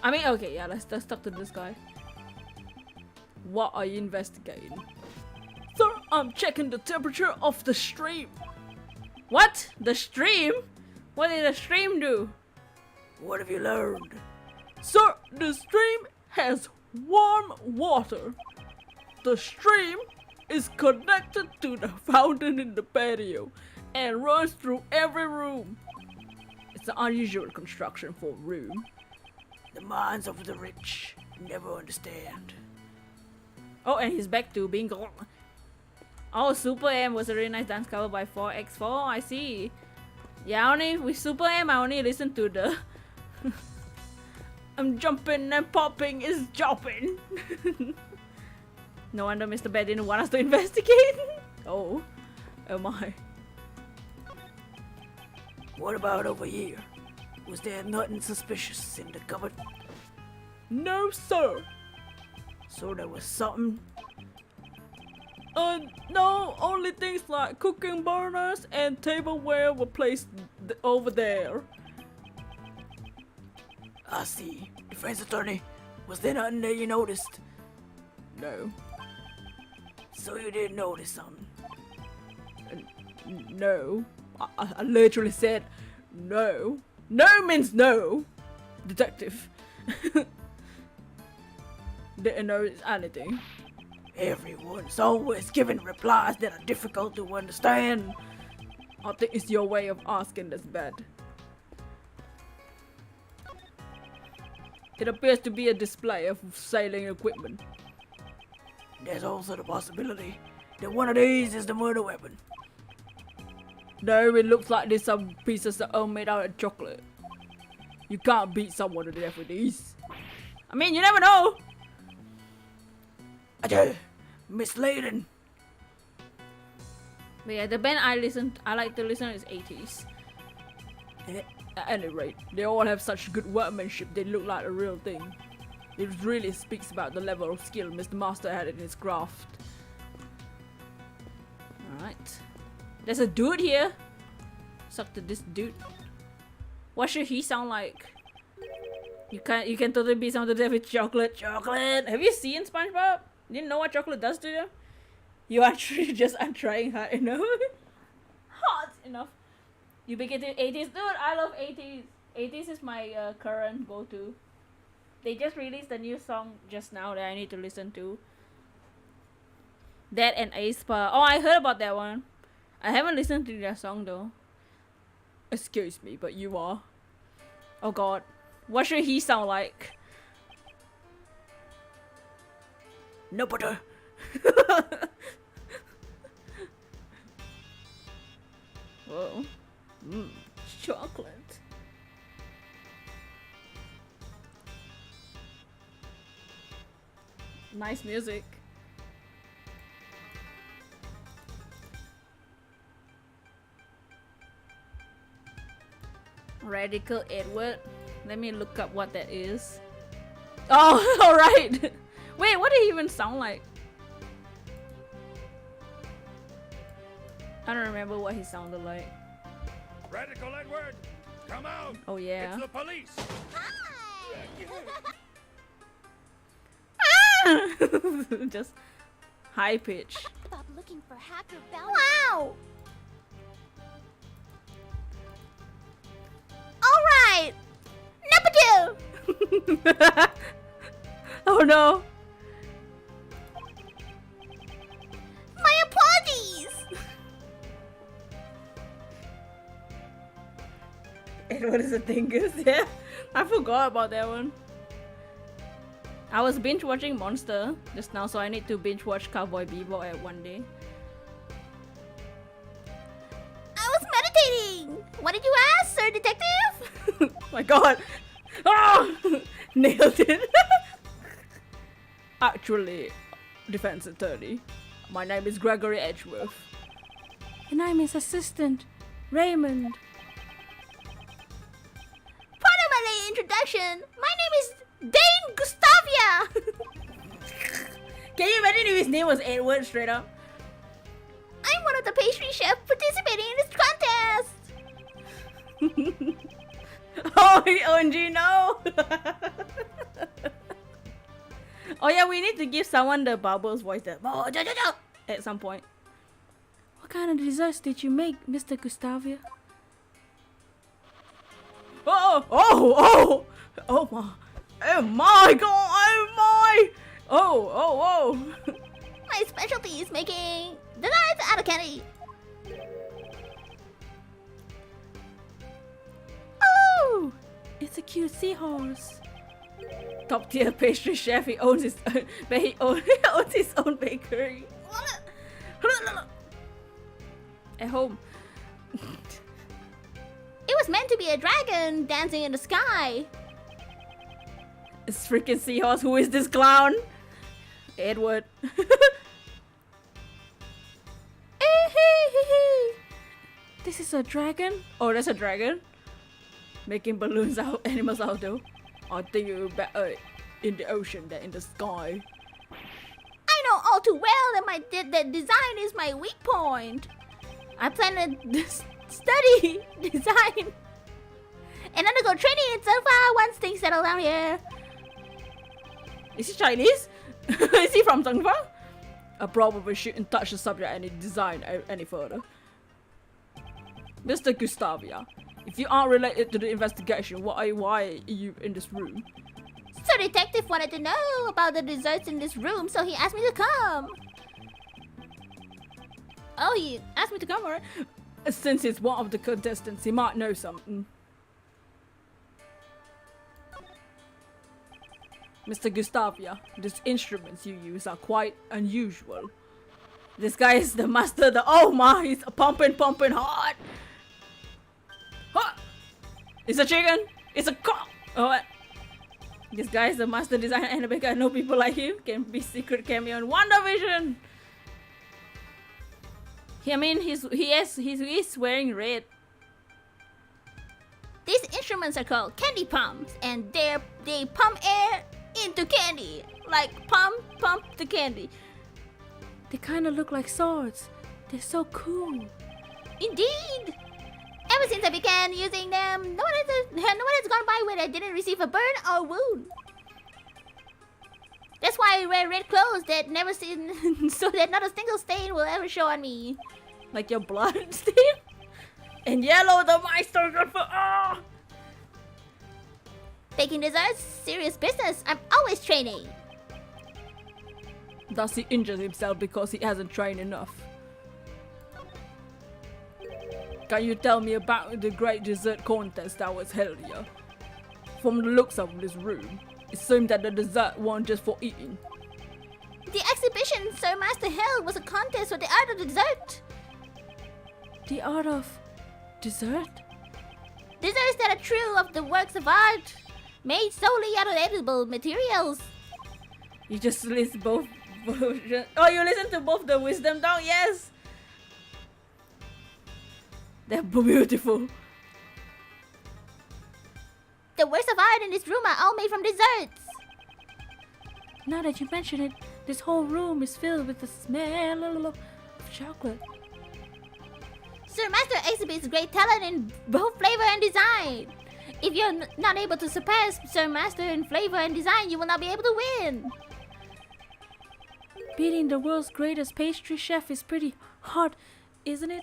[SPEAKER 1] I mean, okay, yeah. Let's talk to this guy. What are you investigating? Sir, I'm checking the temperature of the stream. What? The stream? What did the stream do?
[SPEAKER 3] What have you learned?
[SPEAKER 1] Sir, the stream has warm water. The stream is connected to the fountain in the patio and runs through every room. It's an unusual construction for a room.
[SPEAKER 3] The minds of the rich never understand.
[SPEAKER 1] Oh, and he's back to being gone. Oh, Super M was a really nice dance cover by 4x4. I see. Yeah, with Super M, I only listen to the I'm jumping and popping is jumping. No wonder Mr. Bed didn't want us to investigate. Oh, my.
[SPEAKER 3] What about over here? Was there nothing suspicious in the cupboard?
[SPEAKER 1] No, sir.
[SPEAKER 3] So there was something?
[SPEAKER 1] No, only things like cooking burners and tableware were placed over there.
[SPEAKER 3] I see. Defense attorney, was there nothing that you noticed?
[SPEAKER 1] No.
[SPEAKER 3] So you didn't notice something?
[SPEAKER 1] No. I literally said no. No means no. Detective. Didn't notice anything.
[SPEAKER 3] Everyone's always giving replies that are difficult to understand.
[SPEAKER 1] I think it's your way of asking this bad. It appears to be a display of sailing equipment.
[SPEAKER 3] There's also the possibility that one of these is the murder weapon.
[SPEAKER 1] No, it looks like there's some pieces that are made out of chocolate. You can't beat someone to death with these. I mean, you never know.
[SPEAKER 3] Misleading.
[SPEAKER 1] But yeah, the band I like to listen to is 80s. At any rate, they all have such good workmanship, they look like a real thing. It really speaks about the level of skill Mr. Master had in his craft. Alright. There's a dude here. Suck to this dude. What should he sound like? You can totally be someone to death with chocolate. Chocolate! Have you seen SpongeBob? You didn't know what chocolate does to you? You actually just are trying hard enough. Hot enough. You begin to 80s. Dude, I love 80s. 80s is my current go-to. They just released a new song just now that I need to listen to. That and aespa. Oh, I heard about that one. I haven't listened to their song though. Excuse me, but you are. Oh god. What should he sound like?
[SPEAKER 3] No butter.
[SPEAKER 1] Whoa. chocolate. Nice music. Radical Edward. Let me look up what that is. Oh, alright. Wait, what did he even sound like? I don't remember what he sounded like.
[SPEAKER 2] Radical Edward, come out!
[SPEAKER 1] Oh yeah.
[SPEAKER 2] It's the police!
[SPEAKER 1] Just high pitch.
[SPEAKER 4] Stop looking for hacker bounty.
[SPEAKER 5] Wow! Alright! Number 2!
[SPEAKER 1] Oh no.
[SPEAKER 5] My apologies!
[SPEAKER 1] Edward is a dingus, yeah. I forgot about that one. I was binge watching Monster just now, so I need to binge watch Cowboy Bebop at one day.
[SPEAKER 5] I was meditating! What did you ask, Sir Detective?
[SPEAKER 1] My god! Ah! Nailed it! Actually, defense attorney, my name is Gregory Edgeworth. And I'm his assistant, Raymond.
[SPEAKER 5] Pardon my late introduction. My name is Dane Gustavia!
[SPEAKER 1] Can you imagine if his name was Edward straight up?
[SPEAKER 5] I'm one of the pastry chefs participating in this contest!
[SPEAKER 1] Oh, OMG, no! Oh yeah, we need to give someone the Bubbles voice at some point. What kind of desserts did you make, Mr. Gustavia? Oh, oh, oh! Oh my! Oh my god! Oh my! Oh, oh, oh!
[SPEAKER 5] My specialty is making desserts out of candy.
[SPEAKER 1] Oh! It's a cute seahorse. Top tier pastry chef. He owns his own, but he owns his own bakery. At home.
[SPEAKER 5] It was meant to be a dragon dancing in the sky.
[SPEAKER 1] It's freaking seahorse. Who is this clown? Edward. This is a dragon? Oh, that's a dragon? Making balloons out, animals out though. I think you're better in the ocean than in the sky.
[SPEAKER 5] I know all too well that design is my weak point. I plan to study design and undergo training in Zhengfa once things settle down here.
[SPEAKER 1] Is he Chinese? Is he from Zhengfa? I probably shouldn't touch the subject any design any further. Mr. Gustavia, if you aren't related to the investigation, why are you in this room?
[SPEAKER 5] So detective wanted to know about the desserts in this room, so he asked me to come.
[SPEAKER 1] Oh, he asked me to come, alright? Since he's one of the contestants, he might know something. Mr. Gustavia, these instruments you use are quite unusual. This guy is the master, oh my, he's pumping hard. Huh. It's a chicken, it's a cock. Oh, what? This guy is the master designer and a baker. I know people like him can be secret cameo in WandaVision. I mean, he's wearing red.
[SPEAKER 5] These instruments are called candy pumps, and they pump air into candy, like pump the candy.
[SPEAKER 1] They kind of look like swords. They're so cool.
[SPEAKER 5] Indeed. Ever since I began using them, no one has gone by where I didn't receive a burn or wound. That's why I wear red clothes that never seen, so that not a single stain will ever show on me.
[SPEAKER 1] Like your blood stain? And yellow, the Meister got for
[SPEAKER 5] Baking desserts, serious business. I'm always training.
[SPEAKER 1] Does he injure himself because he hasn't trained enough? Can you tell me about the great dessert contest that was held here? From the looks of this room, it seemed that the dessert wasn't just for eating.
[SPEAKER 5] The exhibition Sir Master held was a contest for the art of the dessert.
[SPEAKER 1] The art of dessert?
[SPEAKER 5] Desserts that are true of the works of art, made solely out of edible materials.
[SPEAKER 1] You just list both versions. Oh, you listen to both the wisdom dog? Yes! They're beautiful.
[SPEAKER 5] The works of art in this room are all made from desserts.
[SPEAKER 1] Now that you mention it, this whole room is filled with the smell of chocolate.
[SPEAKER 5] Sir Master exhibits great talent in both flavor and design. If you're not able to surpass Sir Master in flavor and design, you will not be able to win.
[SPEAKER 1] Beating the world's greatest pastry chef is pretty hard, isn't it?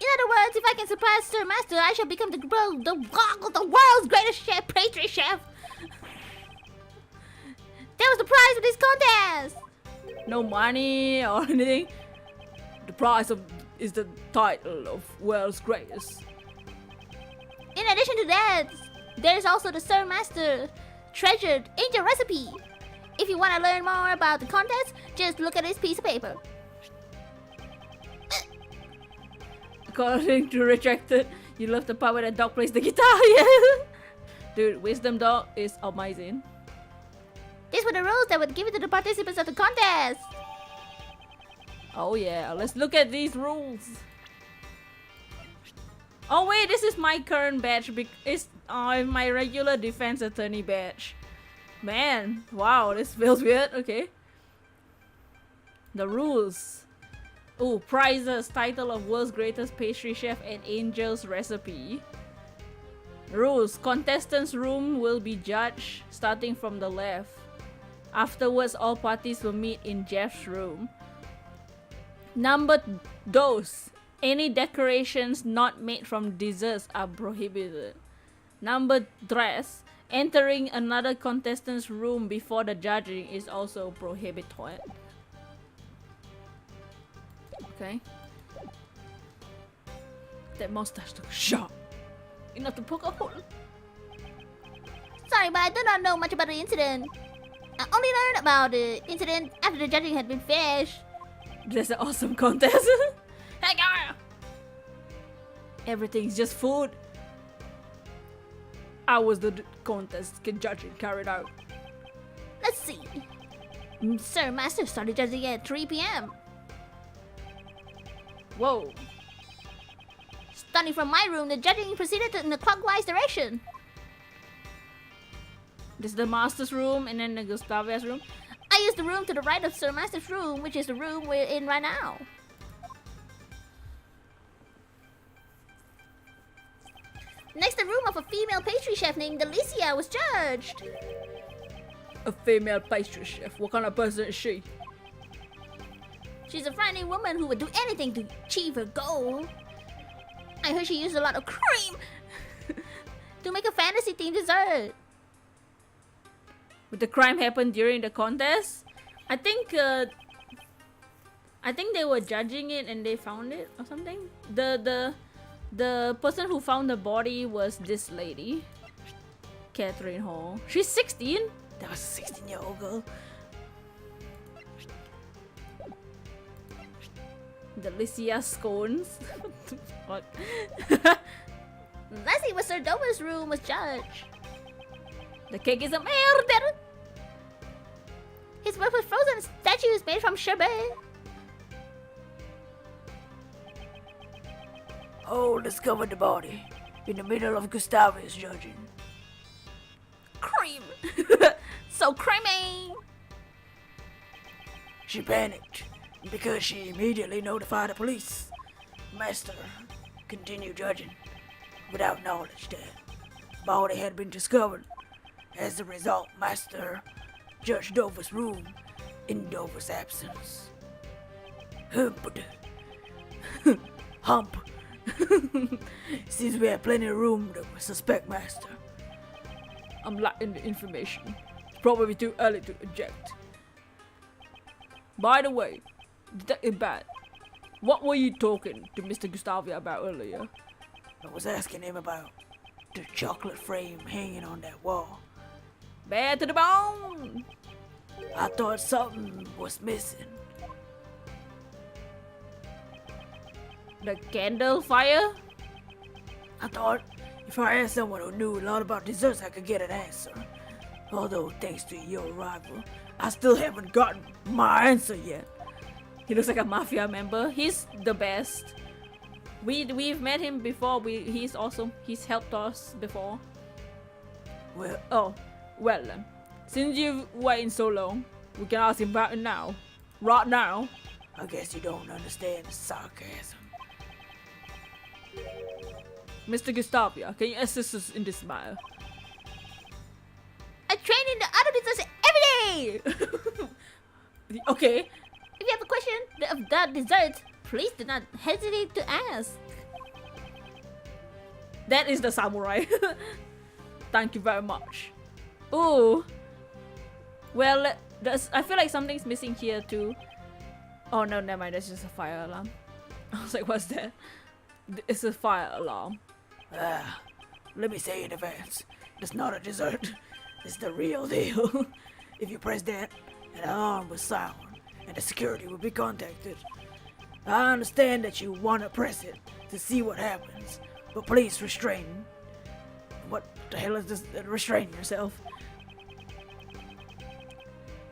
[SPEAKER 5] In other words, if I can surpass Sir Master, I shall become the world's greatest pastry chef. That was the prize of this contest.
[SPEAKER 1] No money or anything. The prize is the title of world's greatest.
[SPEAKER 5] In addition to that, there is also the Sir Master treasured angel recipe. If you want to learn more about the contest, just look at this piece of paper.
[SPEAKER 1] According to Rejected, you love the part where the dog plays the guitar. Yeah. Dude, Wisdom Dog is amazing.
[SPEAKER 5] These were the rules that were given to the participants of the contest.
[SPEAKER 1] Oh yeah, let's look at these rules. Oh wait, this is my current badge. It's my regular defense attorney badge. Man, wow, this feels weird. Okay. The rules. Oh, prizes, title of world's greatest pastry chef and angel's recipe. Rules. Contestants' room will be judged starting from the left. Afterwards, all parties will meet in Jeff's room. Number dos. Any decorations not made from desserts are prohibited. Number tres. Entering another contestant's room before the judging is also prohibited. Okay. That mustache looks sharp. Enough to poke a hole.
[SPEAKER 5] Sorry, but I do not know much about the incident. I only learned about the incident after the judging had been finished.
[SPEAKER 1] That's an awesome contest. Hey, girl! Everything's just food. How was the contest judging carried out?
[SPEAKER 5] Let's see. Sir Master started judging at 3 p.m.
[SPEAKER 1] Whoa.
[SPEAKER 5] Starting from my room, the judging proceeded in a clockwise direction.
[SPEAKER 1] This is the master's room and then the Gustavia's room.
[SPEAKER 5] I used the room to the right of Sir Master's room, which is the room we're in right now. Next, the room of a female pastry chef named Alicia was judged.
[SPEAKER 1] A female pastry chef. What kind of person is she?
[SPEAKER 5] She's a frightening woman who would do anything to achieve her goal. I heard she used a lot of cream to make a fantasy-themed dessert.
[SPEAKER 1] Would the crime happen during the contest? I think they were judging it and they found it or something. The person who found the body was this lady, Catherine Hall. She's 16.
[SPEAKER 3] That was a 16-year-old girl.
[SPEAKER 1] Delicia scones. What?
[SPEAKER 5] Lastly, was Sir Dover's room was judged.
[SPEAKER 1] The cake is a murder.
[SPEAKER 5] His work was frozen statues made from sherbet.
[SPEAKER 3] Hole discovered the body in the middle of Gustavia's judging.
[SPEAKER 5] Cream. So creamy.
[SPEAKER 3] She panicked because she immediately notified the police. Master continued judging without knowledge that body had been discovered. As a result, Master judged Dover's room in Dover's absence. Hump. Since we have plenty of room to suspect Master.
[SPEAKER 1] I'm lacking the information. It's probably too early to eject. By the way, Detective Bat, what were you talking to Mr. Gustavia about earlier?
[SPEAKER 3] I was asking him about the chocolate frame hanging on that wall.
[SPEAKER 1] Bad to the bone!
[SPEAKER 3] I thought something was missing.
[SPEAKER 1] The candle fire?
[SPEAKER 3] I thought If I asked someone who knew a lot about desserts, I could get an answer. Although, thanks to your arrival, I still haven't gotten my answer yet.
[SPEAKER 1] He looks like a mafia member. He's the best. We've met him before. He's awesome. He's helped us before.
[SPEAKER 3] Well,
[SPEAKER 1] Oh, well then. Since you've waited so long, we can ask him about it now. Right now.
[SPEAKER 3] I guess you don't understand the sarcasm.
[SPEAKER 1] Mr. Gustavia, can you assist us in this matter?
[SPEAKER 5] I train in the auto desserts every day!
[SPEAKER 1] Okay.
[SPEAKER 5] If you have a question of that dessert, please do not hesitate to ask.
[SPEAKER 1] That is the samurai. Thank you very much. Ooh. Well, I feel like something's missing here too. Oh no, never mind. That's just a fire alarm. I was like, what's that? It's a fire alarm.
[SPEAKER 3] Let me say in advance, it's not a dessert. It's the real deal. If you press that, an alarm will sound, and the security will be contacted. I understand that you want to press it to see what happens, but please restrain. What the hell is this? Restrain yourself.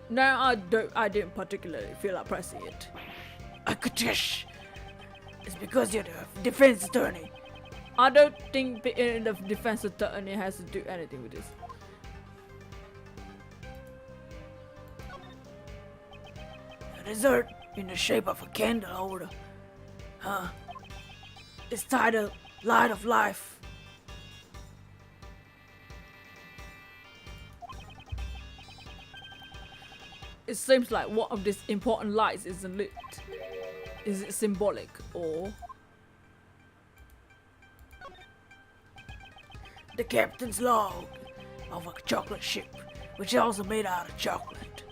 [SPEAKER 1] No, I didn't particularly feel like pressing it.
[SPEAKER 3] Akatish. It's because you're the defense attorney.
[SPEAKER 1] I don't think the defense attorney has to do anything with this.
[SPEAKER 3] A dessert in the shape of a candle holder. It's titled Light of Life.
[SPEAKER 1] It seems like one of these important lights isn't lit. Is it symbolic or...
[SPEAKER 3] The captain's log of a chocolate ship, which is also made out of chocolate.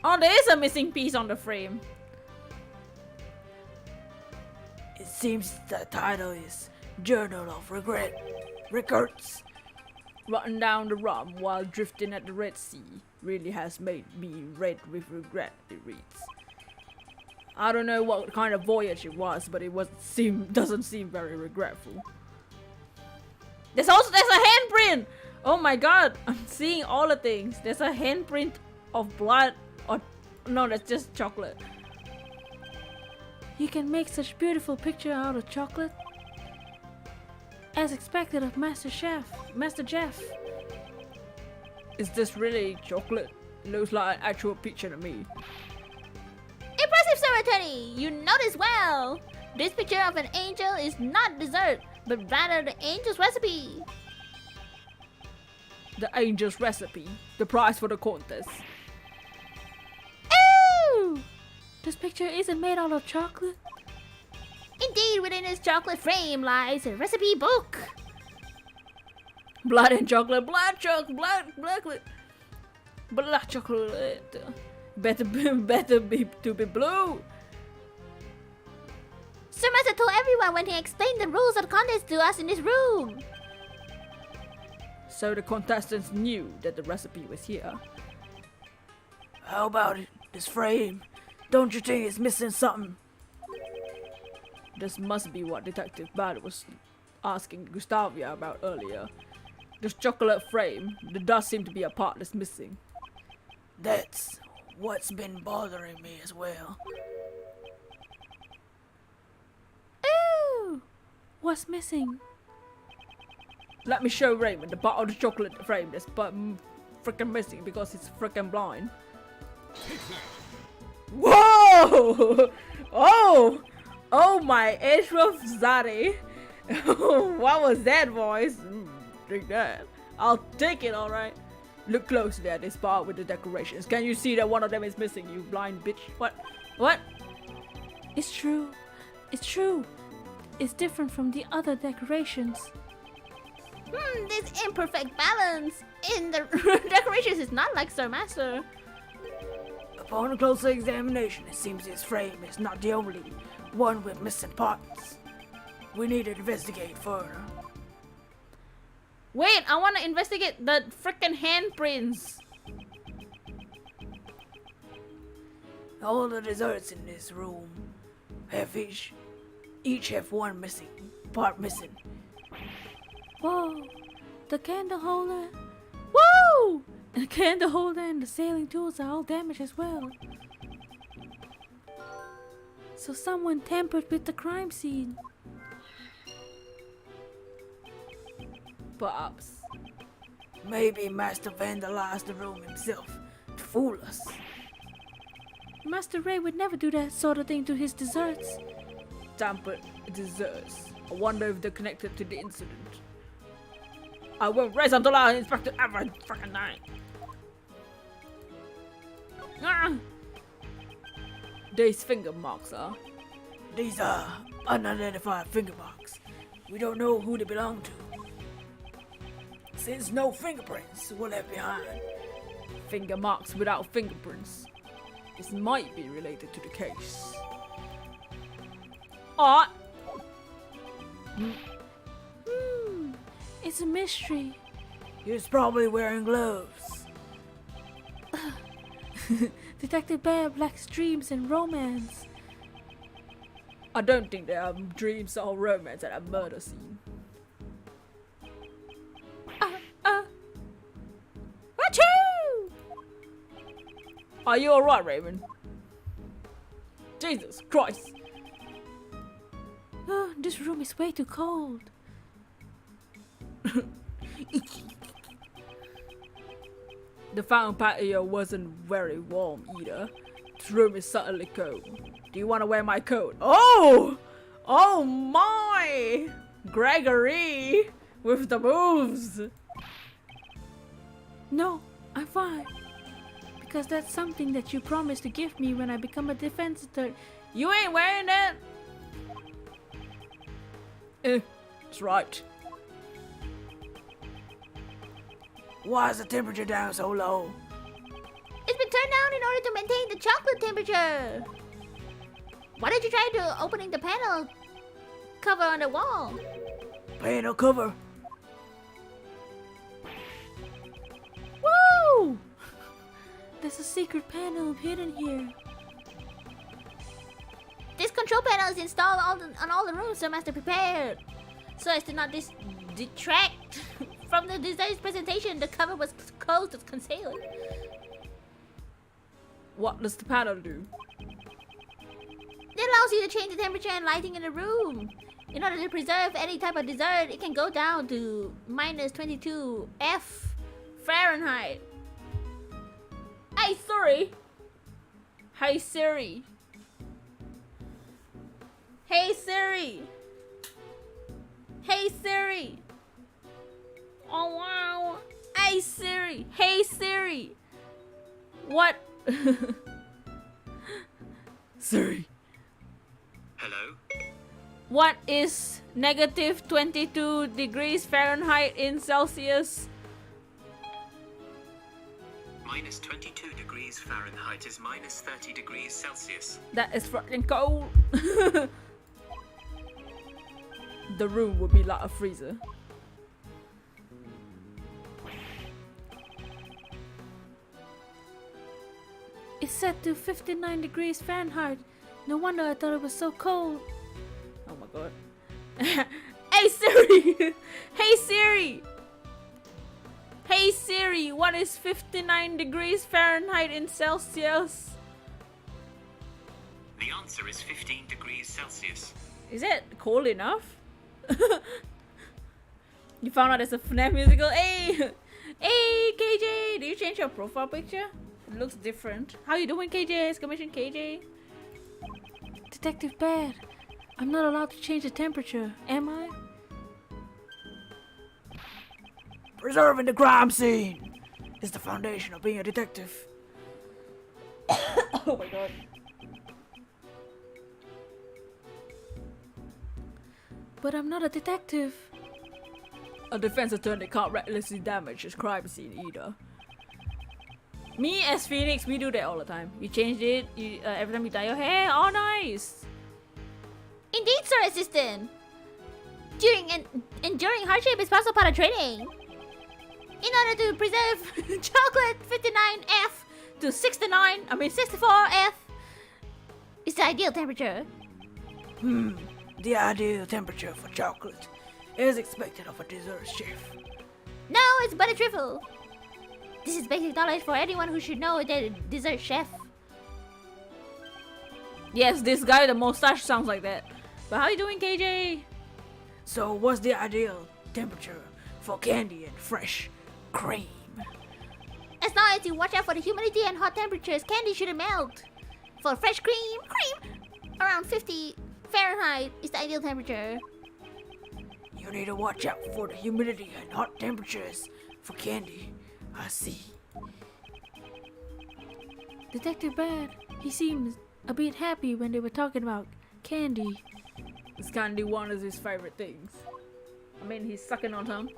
[SPEAKER 1] Oh, there is a missing piece on the frame.
[SPEAKER 3] It seems the title is Journal of Regret. Records.
[SPEAKER 1] Rotten down the rum while drifting at the Red Sea really has made me red with regret, it reads. I don't know what kind of voyage it was, but it doesn't seem very regretful. There's a handprint! Oh my god, I'm seeing all the things. There's a handprint of blood, or no, that's just chocolate. You can make such beautiful picture out of chocolate. As expected of Master Jeff. Is this really chocolate? It looks like an actual picture to me.
[SPEAKER 5] Impressive, Sir Attorney! You notice well! This picture of an angel is not dessert, but rather the angel's recipe.
[SPEAKER 1] The angel's recipe. The prize for the contest.
[SPEAKER 5] Ooh!
[SPEAKER 1] This picture isn't made out of chocolate.
[SPEAKER 5] Indeed, within this chocolate frame lies a recipe book.
[SPEAKER 1] Blood and chocolate. Blood chocolate. Better be to be blue.
[SPEAKER 5] Sir Master told everyone when he explained the rules of the contest to us in this room.
[SPEAKER 1] So the contestants knew that the recipe was here.
[SPEAKER 3] How about it? This frame? Don't you think it's missing something?
[SPEAKER 1] This must be what Detective Bad was asking Gustavia about earlier. This chocolate frame, there does seem to be a part that's missing.
[SPEAKER 3] That's what's been bothering me as well.
[SPEAKER 5] Ooh!
[SPEAKER 1] What's missing? Let me show Raymond the part of the chocolate frame that's freaking missing because he's freaking blind. Whoa! Oh! Oh my Edgeworth Zaddy! What was that voice? Take that. I'll take it, alright. Look closely at this part with the decorations. Can you see that one of them is missing, you blind bitch? What? What? It's true. It's true. It's different from the other decorations.
[SPEAKER 5] This imperfect balance in the decorations is not like Sir Master.
[SPEAKER 3] Upon a closer examination, it seems this frame is not the only one with missing parts. We need to investigate further.
[SPEAKER 1] Wait, I want to investigate the freaking handprints.
[SPEAKER 3] All the desserts in this room have each have one part missing.
[SPEAKER 1] Whoa! The candle holder. Woo! The candle holder and the sailing tools are all damaged as well. So someone tampered with the crime scene. Perhaps.
[SPEAKER 3] Maybe Master vandalized the room himself to fool us.
[SPEAKER 1] Master Ray would never do that sort of thing to his desserts. Tampered desserts. I wonder if they're connected to the incident. I won't rest until I inspect it every fucking night. Ah! These finger marks are.
[SPEAKER 3] These are unidentified finger marks. We don't know who they belong to. Since no fingerprints were left behind.
[SPEAKER 1] Finger marks without fingerprints. This might be related to the case. Ah! It's a mystery.
[SPEAKER 3] He was probably wearing gloves.
[SPEAKER 1] Detective Bear lacks dreams and romance. I don't think there are dreams or romance at a murder scene. Achoo! Are you alright, Raymond? Jesus Christ! Oh, this room is way too cold. The fountain patio wasn't very warm either. This room is certainly cold. Do you want to wear my coat? Oh! Oh my! Gregory! With the moves! No, I'm fine. Because that's something that you promised to give me when I become a defense attorney. You ain't wearing that? That's right.
[SPEAKER 3] Why is the temperature down so low?
[SPEAKER 5] It's been turned down in order to maintain the chocolate temperature. Why did you try to opening the panel cover on the wall?
[SPEAKER 3] Panel cover.
[SPEAKER 1] Woo! There's a secret panel hidden here.
[SPEAKER 5] This control panel is installed on all the rooms, so Master prepared. So as to not detract from the design's presentation, the cover was closed to conceal it.
[SPEAKER 1] What does the panel do?
[SPEAKER 5] It allows you to change the temperature and lighting in the room. In order to preserve any type of dessert, it can go down to -22 F Fahrenheit. Hey Siri!
[SPEAKER 1] Hey Siri! Hey Siri! Hey Siri! Oh wow! Hey Siri! Hey Siri! What? Siri.
[SPEAKER 6] Hello?
[SPEAKER 1] What is -22 degrees Fahrenheit in Celsius?
[SPEAKER 6] -22 degrees Fahrenheit is -30 degrees Celsius.
[SPEAKER 1] That is fucking cold. The room would be like a freezer. It's set to 59 degrees Fahrenheit. No wonder I thought it was so cold. Oh my god. Hey Siri! Hey Siri! Hey Siri, what is 59 degrees Fahrenheit in Celsius?
[SPEAKER 6] The answer is 15 degrees Celsius.
[SPEAKER 1] Is it cold enough? You found out it's a FNAF musical? Hey! Hey KJ! Did you change your profile picture? It looks different. How you doing KJ? Exclamation KJ. Detective Bad. I'm not allowed to change the temperature, am I?
[SPEAKER 3] Preserving the crime scene is the foundation of being a detective.
[SPEAKER 1] Oh my god. But I'm not a detective. A defense attorney can't recklessly damage his crime scene either. Me as Phoenix, we do that all the time. You change it, every time you dye your hair, oh nice!
[SPEAKER 5] Indeed, Sir Assistant. Enduring hardship is also part of training. In order to preserve chocolate 59F to 64F is the ideal temperature.
[SPEAKER 3] The ideal temperature for chocolate as expected of a dessert chef.
[SPEAKER 5] No, it's butter trifle. This is basic knowledge for anyone who should know that dessert chef.
[SPEAKER 1] Yes, this guy with the mustache sounds like that. But how you doing, KJ?
[SPEAKER 3] So what's the ideal temperature for candy and fresh cream?
[SPEAKER 5] As long as you watch out for the humidity and hot temperatures, candy shouldn't melt. For fresh cream, around 50 Fahrenheit is the ideal temperature.
[SPEAKER 3] You need to watch out for the humidity and hot temperatures for candy. I see.
[SPEAKER 1] Detective Bad, he seems a bit happy when they were talking about candy. This candy one is his favorite things. I mean, he's sucking on some.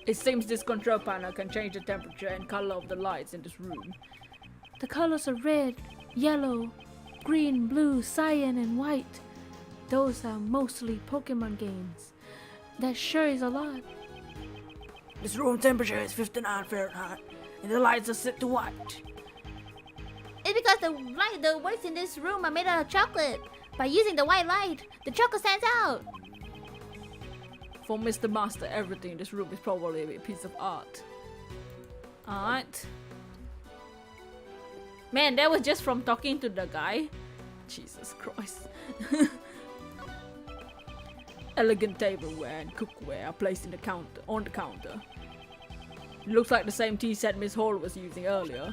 [SPEAKER 1] It seems this control panel can change the temperature and color of the lights in this room. The colors are red, yellow, green, blue, cyan, and white. Those are mostly Pokemon games. That sure is a lot.
[SPEAKER 3] This room temperature is 59 Fahrenheit, and the lights are set to white.
[SPEAKER 5] It's because the words in this room are made out of chocolate. By using the white light, the chocolate stands out.
[SPEAKER 1] For Mr. Master, everything in this room is probably a piece of art. Alright. Man, that was just from talking to the guy. Jesus Christ. Elegant tableware and cookware are placed on the counter. Looks like the same tea set Miss Hall was using earlier.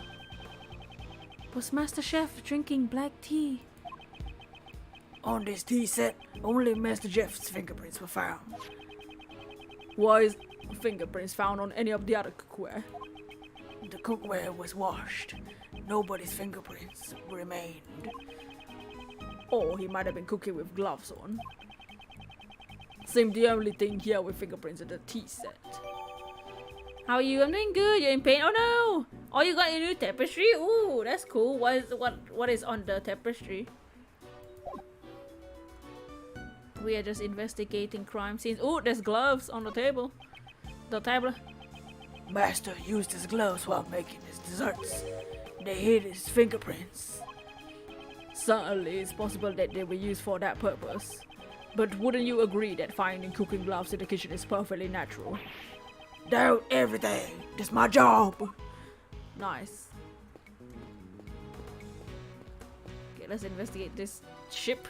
[SPEAKER 1] Was Master Chef drinking black tea?
[SPEAKER 3] On this tea set, only Master Jeff's fingerprints were found.
[SPEAKER 1] Why is fingerprints found on any of the other cookware?
[SPEAKER 3] The cookware was washed. Nobody's fingerprints remained.
[SPEAKER 1] Or he might have been cooking with gloves on. Seems the only thing here with fingerprints is the tea set. How are you? I'm doing good. You're in pain? Oh no! Oh, you got a new tapestry? Ooh, that's cool. What is on the tapestry? We are just investigating crime scenes. Ooh, there's gloves on the table. The table.
[SPEAKER 3] Master used his gloves while making his desserts. They hid his fingerprints.
[SPEAKER 1] Certainly, it's possible that they were used for that purpose. But wouldn't you agree that finding cooking gloves in the kitchen is perfectly natural?
[SPEAKER 3] Doubt everything. That's my job.
[SPEAKER 1] Nice. Okay, let's investigate this ship.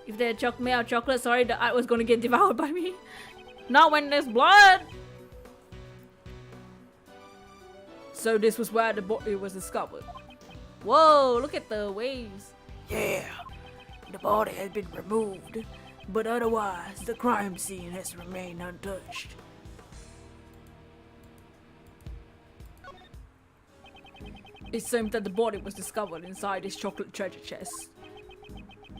[SPEAKER 1] If they had made out chocolate, sorry, the art was gonna get devoured by me. Not when there's blood! So this was where the body was discovered. Whoa, look at the waves.
[SPEAKER 3] Yeah, the body has been removed, but otherwise the crime scene has remained untouched.
[SPEAKER 1] It seems that the body was discovered inside this chocolate treasure chest.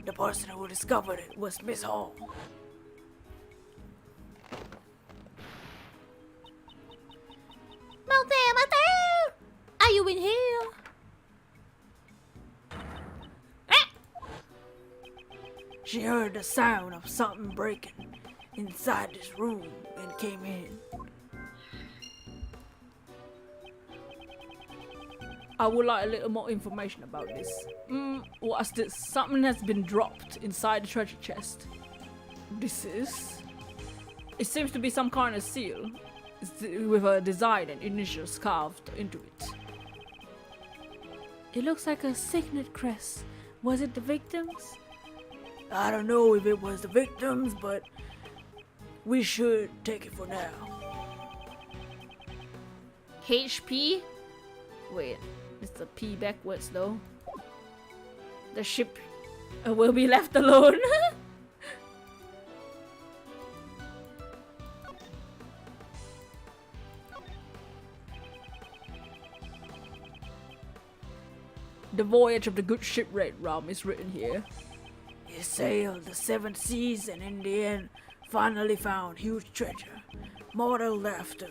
[SPEAKER 3] The person who discovered it was Miss Hall.
[SPEAKER 5] Mother, are you in here?
[SPEAKER 3] She heard the sound of something breaking inside this room and came in.
[SPEAKER 1] I would like a little more information about this. What's this? Something has been dropped inside the treasure chest. This is... It seems to be some kind of seal with a design and initials carved into it. It looks like a signet crest. Was it the victims?
[SPEAKER 3] I don't know if it was the victims, but we should take it for now.
[SPEAKER 1] HP? Wait, it's the P backwards though. The ship will be left alone. The voyage of the good ship Red Rum is written here.
[SPEAKER 3] He sailed the 7 seas and in the end finally found huge treasure, modeled after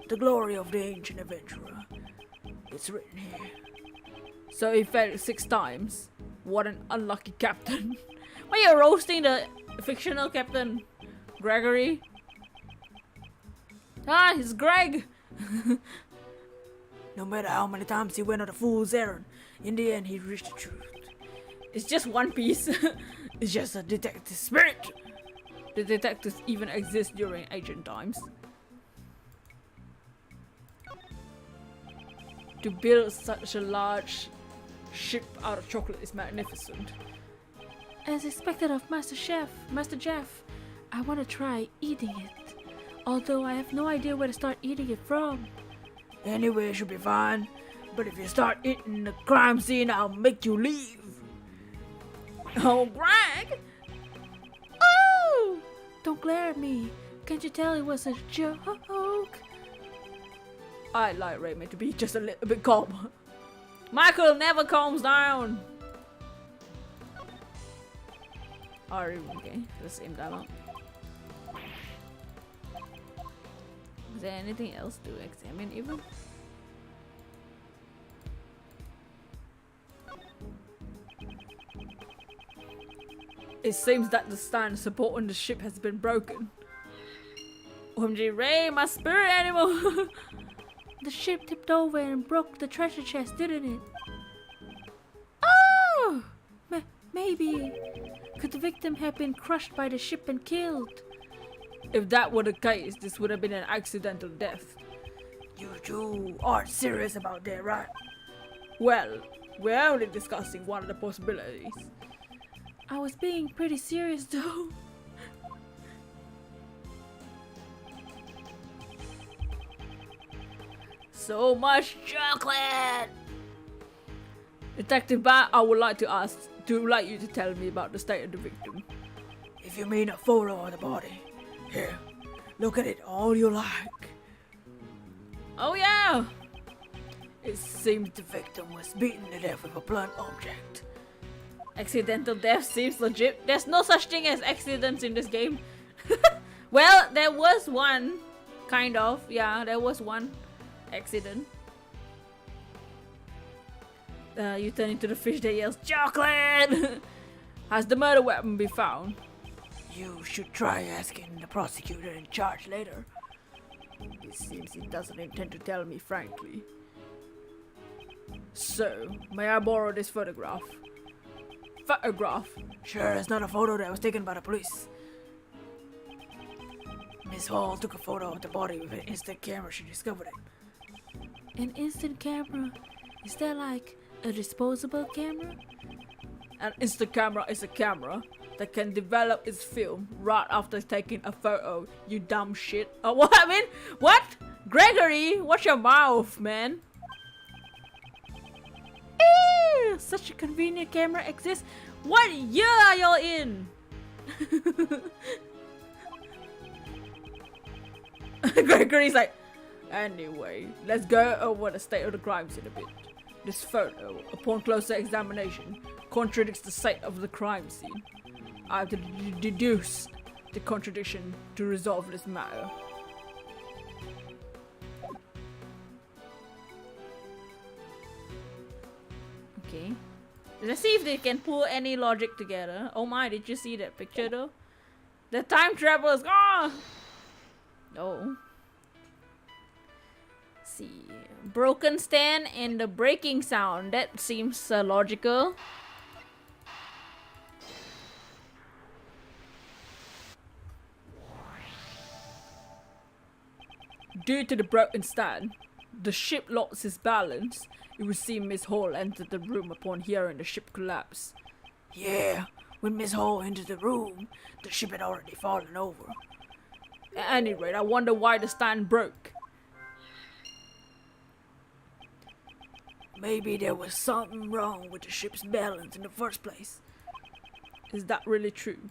[SPEAKER 3] the glory of the ancient adventurer. It's written here.
[SPEAKER 1] So he failed 6 times. What an unlucky captain. Why are you roasting the fictional captain? Gregory? Ah, it's Greg!
[SPEAKER 3] No matter how many times he went on a fool's errand, in the end he reached the truth.
[SPEAKER 1] It's just one piece.
[SPEAKER 3] It's just a detective spirit.
[SPEAKER 1] The detectives even exist during ancient times. To build such a large ship out of chocolate is magnificent. As expected of Master Jeff, I want to try eating it. Although I have no idea where to start eating it from.
[SPEAKER 3] Anyway, it should be fine. But if you start eating the crime scene, I'll make you leave.
[SPEAKER 1] Oh, Greg!
[SPEAKER 5] Oh!
[SPEAKER 1] Don't glare at me. Can't you tell it was a joke? I'd like Raymond to be just a little bit calm. Michael never calms down. Okay, the same dialogue. Is there anything else to examine even? It seems that the stand supporting the ship has been broken. OMG Ray, my spirit animal! The ship tipped over and broke the treasure chest, didn't it? Oh! Maybe. Could the victim have been crushed by the ship and killed? If that were the case, this would have been an accidental death.
[SPEAKER 3] You two aren't serious about that, right?
[SPEAKER 1] Well, we're only discussing one of the possibilities. I was being pretty serious though. So much chocolate! Detective Bat, I would like you to tell me about the state of the victim.
[SPEAKER 3] If you mean a photo of the body, here, look at it all you like.
[SPEAKER 1] Oh yeah!
[SPEAKER 3] It seems the victim was beaten to death with a blunt object.
[SPEAKER 1] Accidental death seems legit. There's no such thing as accidents in this game. Well, there was one. Kind of. Yeah, there was one accident. You turn into the fish that yells, "Chocolate!" Has the murder weapon been found?
[SPEAKER 3] You should try asking the prosecutor in charge later.
[SPEAKER 1] It seems he doesn't intend to tell me frankly. So, may I borrow this photograph? Photograph?
[SPEAKER 3] Sure, it's not a photo that was taken by the police. Miss Hall took a photo of the body with an instant camera she discovered it.
[SPEAKER 1] An instant camera? Is that like a disposable camera? An instant camera is a camera that can develop its film right after taking a photo, you dumb shit. Oh, what? I mean, what? Gregory, watch your mouth, man. Ew, such a convenient camera exists. What year are y'all in? Gregory's like, anyway, let's go over the state of the crime scene a bit. This photo, upon closer examination, contradicts the state of the crime scene. I have to deduce the contradiction to resolve this matter. Okay. Let's see if they can pull any logic together. Oh my, did you see that picture though? The time travelers! Ah! Oh. See. Broken stand and the breaking sound. That seems logical. Due to the broken stand, the ship lost its balance. It would seem Miss Hall entered the room upon hearing the ship collapse.
[SPEAKER 3] Yeah, when Miss Hall entered the room, the ship had already fallen over.
[SPEAKER 1] At any rate, I wonder why the stand broke.
[SPEAKER 3] Maybe there was something wrong with the ship's balance in the first place.
[SPEAKER 1] Is that really true?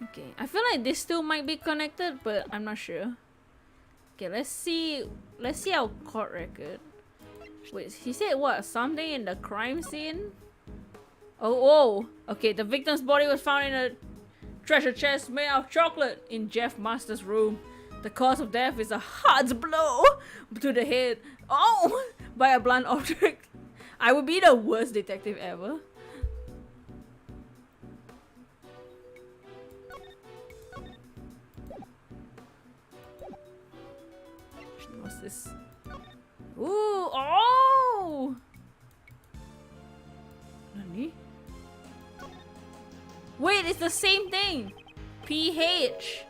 [SPEAKER 1] Okay, I feel like this two might be connected, but I'm not sure. Okay, let's see our court record. Wait, he said what? Something in the crime scene? Oh, okay, the victim's body was found in a treasure chest made of chocolate in Jeff Master's room. The cause of death is a hard blow to the head. Oh, by a blunt object. I would be the worst detective ever. this? Ooh, oh! Nani? Wait, it's the same thing! PH!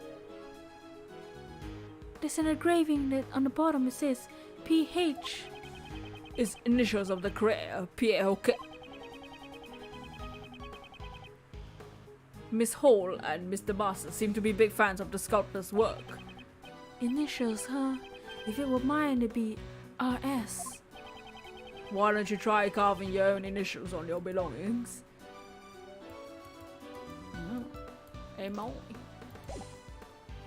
[SPEAKER 1] There's an engraving that on the bottom it says PH. It's initials of the creator, PH. Miss Hall and Mr. Master seem to be big fans of the sculptor's work. Initials, huh? If it were mine, it'd be RS. Why don't you try carving your own initials on your belongings? No. Emo.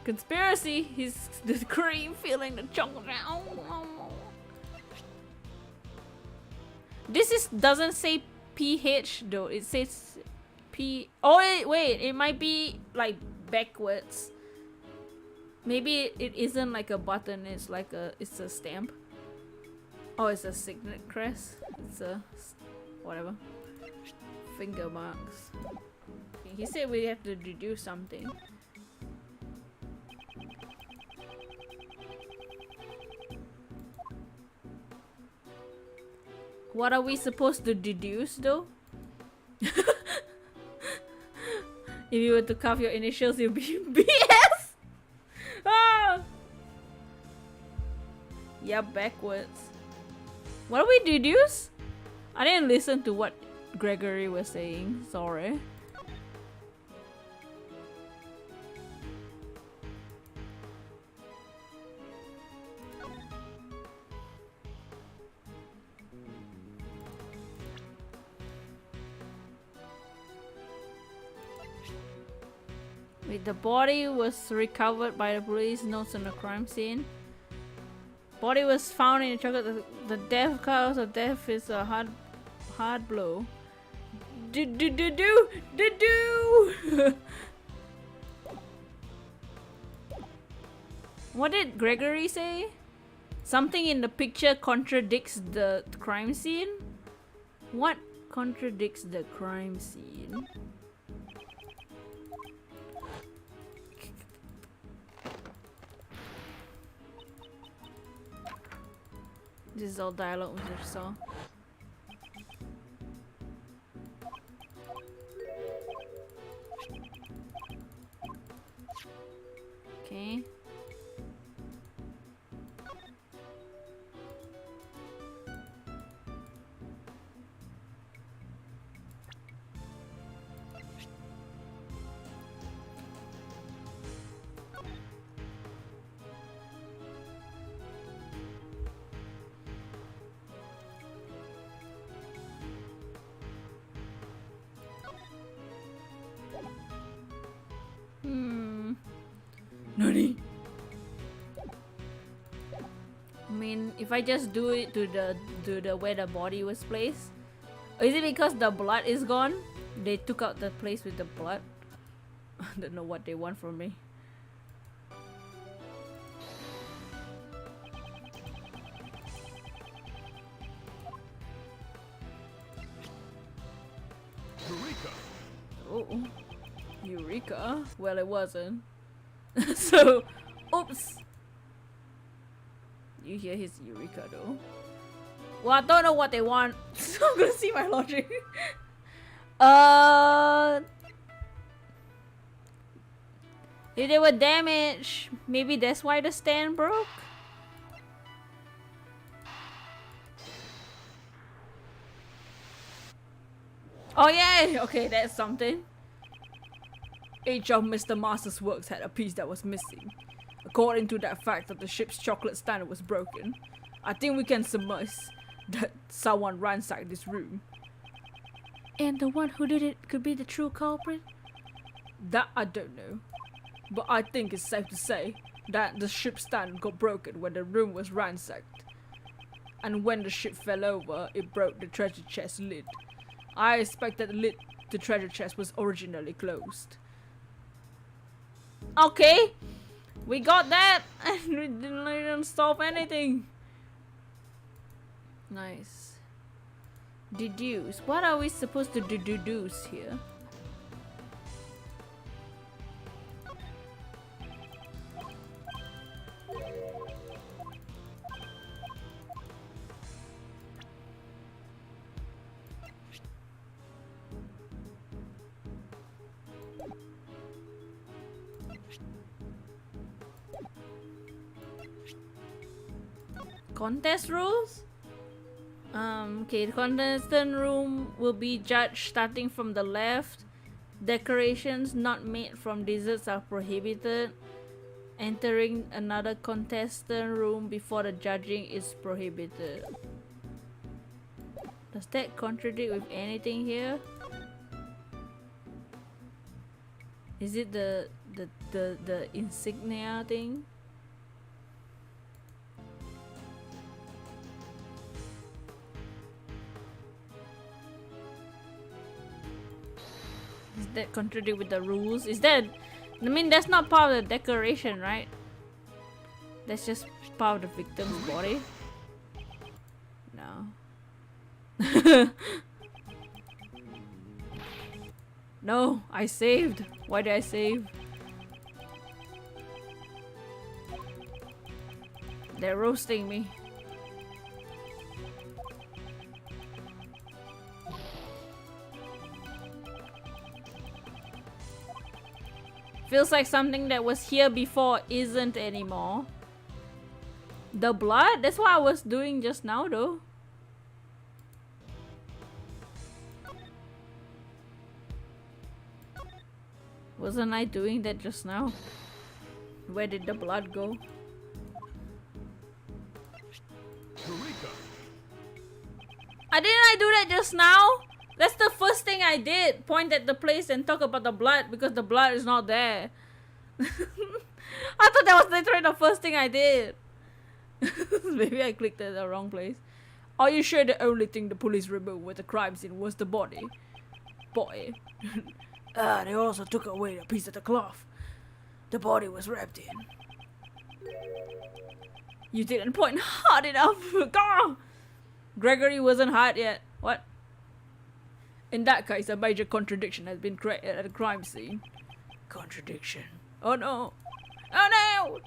[SPEAKER 1] Conspiracy! He's the cream feeling the chocolate. This doesn't say PH though, it says P. Oh wait, it might be like backwards. Maybe it isn't like a button, it's like it's a stamp. Oh, it's a signet crest. It's a whatever. Finger marks. Okay, he said we have to do something. What are we supposed to deduce though? If you were to carve your initials, it would be BS! Ah! Yeah, backwards. What do we deduce? I didn't listen to what Gregory was saying, sorry. Wait, the body was recovered by the police, notes on the crime scene. Body was found in a chocolate. The death cause of death is a hard blow. Do. What did Gregory say? Something in the picture contradicts the crime scene? What contradicts the crime scene? This is all dialogue we just saw. Okay. Nani? I mean, if I just do it to the where the body was placed, or is it because the blood is gone? They took out the place with the blood. I don't know what they want from me.
[SPEAKER 2] Eureka!
[SPEAKER 1] Oh, Eureka? Well, it wasn't. So, oops. You hear his Eureka though. Well, I don't know what they want, so I'm gonna see my logic. If they were damaged, maybe that's why the stand broke? Oh yeah! Okay, that's something. Each of Mr. Master's works had a piece that was missing. According to that fact that the ship's chocolate stand was broken, I think we can surmise that someone ransacked this room. And the one who did it could be the true culprit? That I don't know. But I think it's safe to say that the ship's stand got broken when the room was ransacked. And when the ship fell over, it broke the treasure chest lid. I expect that the lid to the treasure chest was originally closed. Okay, we got that, and we didn't solve anything. Nice. Deduce. What are we supposed to deduce here? Contest rules? Okay, the contestant room will be judged starting from the left. Decorations not made from desserts are prohibited. Entering another contestant room before the judging is prohibited. Does that contradict with anything here? Is it the insignia thing? Does that contradict with the rules? Is that... I mean, that's not part of the decoration, right? That's just part of the victim's body? No. No, I saved. Why did I save? They're roasting me. Feels like something that was here before isn't anymore. The blood? That's what I was doing just now though. Wasn't I doing that just now? Where did the blood go?
[SPEAKER 2] Eureka!
[SPEAKER 1] Didn't I do that just now? That's the first thing I did. Point at the place and talk about the blood because the blood is not there. I thought that was literally the first thing I did. Maybe I clicked at the wrong place. Are you sure the only thing the police removed with the crime scene was the body? Boy.
[SPEAKER 3] They also took away a piece of the cloth the body was wrapped in.
[SPEAKER 1] You didn't point hard enough. Gah! Gregory wasn't hard yet. What? In that case, a major contradiction has been created at the crime scene.
[SPEAKER 3] Contradiction.
[SPEAKER 1] Oh no! Oh no!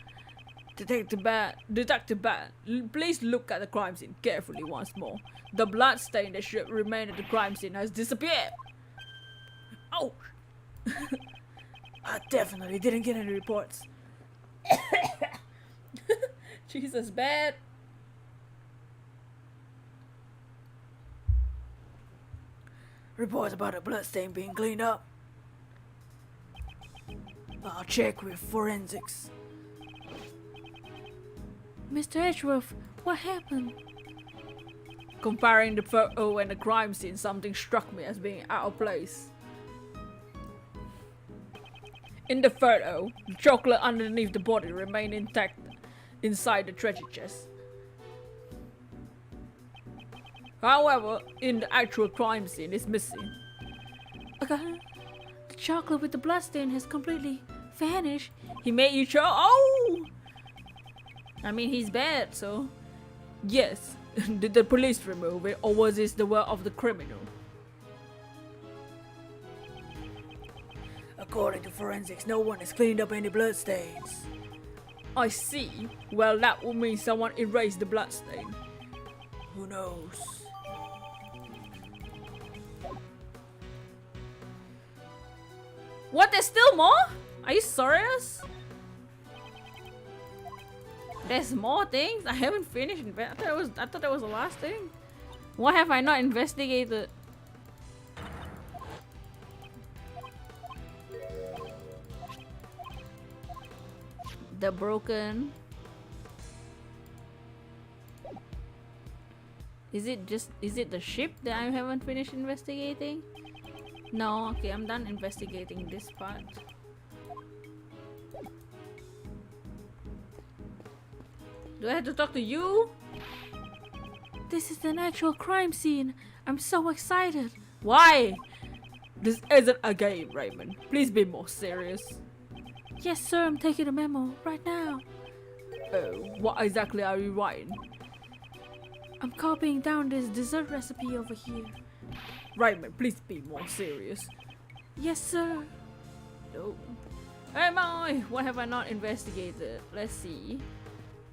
[SPEAKER 1] Detective Bat, please look at the crime scene carefully once more. The blood stain that should remain at the crime scene has disappeared. Oh!
[SPEAKER 3] I definitely didn't get any reports.
[SPEAKER 1] Jesus, Bat.
[SPEAKER 3] Reports about a bloodstain being cleaned up. I'll check with forensics.
[SPEAKER 1] Mr. Edgeworth, what happened? Comparing the photo and the crime scene, something struck me as being out of place. In the photo, the chocolate underneath the body remained intact inside the treasure chest. However, in the actual crime scene, it's missing. Okay. The chocolate with the bloodstain has completely vanished. He made you show. Oh! I mean, he's bad, so. Yes. Did the police remove it, or was this the work of the criminal?
[SPEAKER 3] According to forensics, no one has cleaned up any bloodstains.
[SPEAKER 1] I see. Well, that would mean someone erased the bloodstain.
[SPEAKER 3] Who knows?
[SPEAKER 1] What? There's still more? Are you serious? There's more things? I haven't finished. I thought that was the last thing. Why have I not investigated? The broken. Is it the ship that I haven't finished investigating? No, okay, I'm done investigating this part. Do I have to talk to you? This is an actual crime scene. I'm so excited. Why? This isn't a game, Raymond. Please be more serious. Yes, sir, I'm taking a memo right now. Oh, what exactly are you writing? I'm copying down this dessert recipe over here. Raymond, please be more serious. Yes, sir. No. Hey, my! What have I not investigated? Let's see.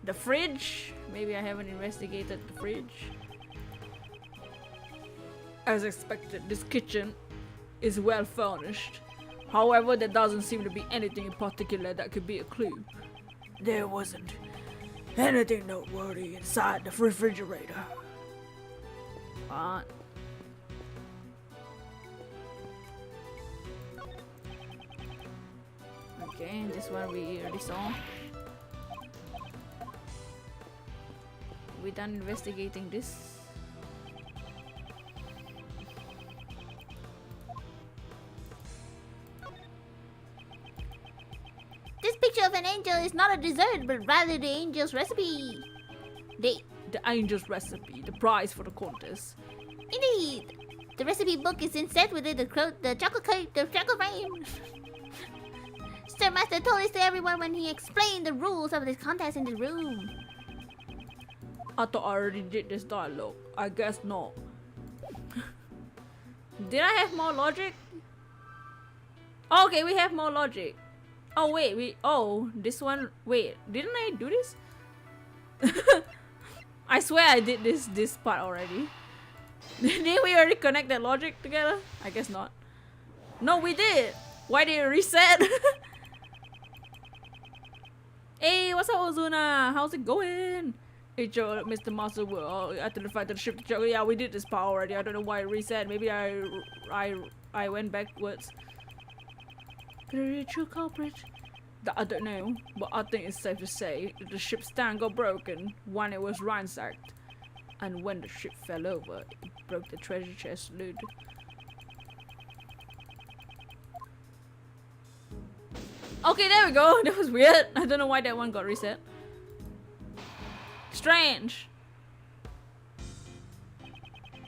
[SPEAKER 1] The fridge? Maybe I haven't investigated the fridge. As expected, this kitchen is well furnished. However, there doesn't seem to be anything in particular that could be a clue.
[SPEAKER 3] There wasn't. Anything noteworthy inside the refrigerator?
[SPEAKER 1] What? Okay, this one we already saw. We done investigating this.
[SPEAKER 5] This picture of an angel is not a dessert, but rather the angel's recipe.
[SPEAKER 1] The angel's recipe, the prize for the contest.
[SPEAKER 5] Indeed. The recipe book is inset within the chocolate cake, the chocolate frame. Sir Master told this to everyone when he explained the rules of this contest in the room.
[SPEAKER 1] I thought I already did this dialogue. I guess not. Did I have more logic? Okay, we have more logic. Oh wait, this one. Wait, didn't I do this? I swear I did this part already. Didn't we already connect that logic together? I guess not. No, we did. Why did it reset? Hey, what's up, Ozuna? How's it going? Hey, Joe, Mr. Master will identify the ship. Yeah, we did this part already. I don't know why it reset. Maybe I went backwards. Could it be a true culprit? I don't know, but I think it's safe to say that the ship's stand got broken when it was ransacked, and when the ship fell over, it broke the treasure chest lid. Okay, there we go. That was weird. I don't know why that one got reset. Strange.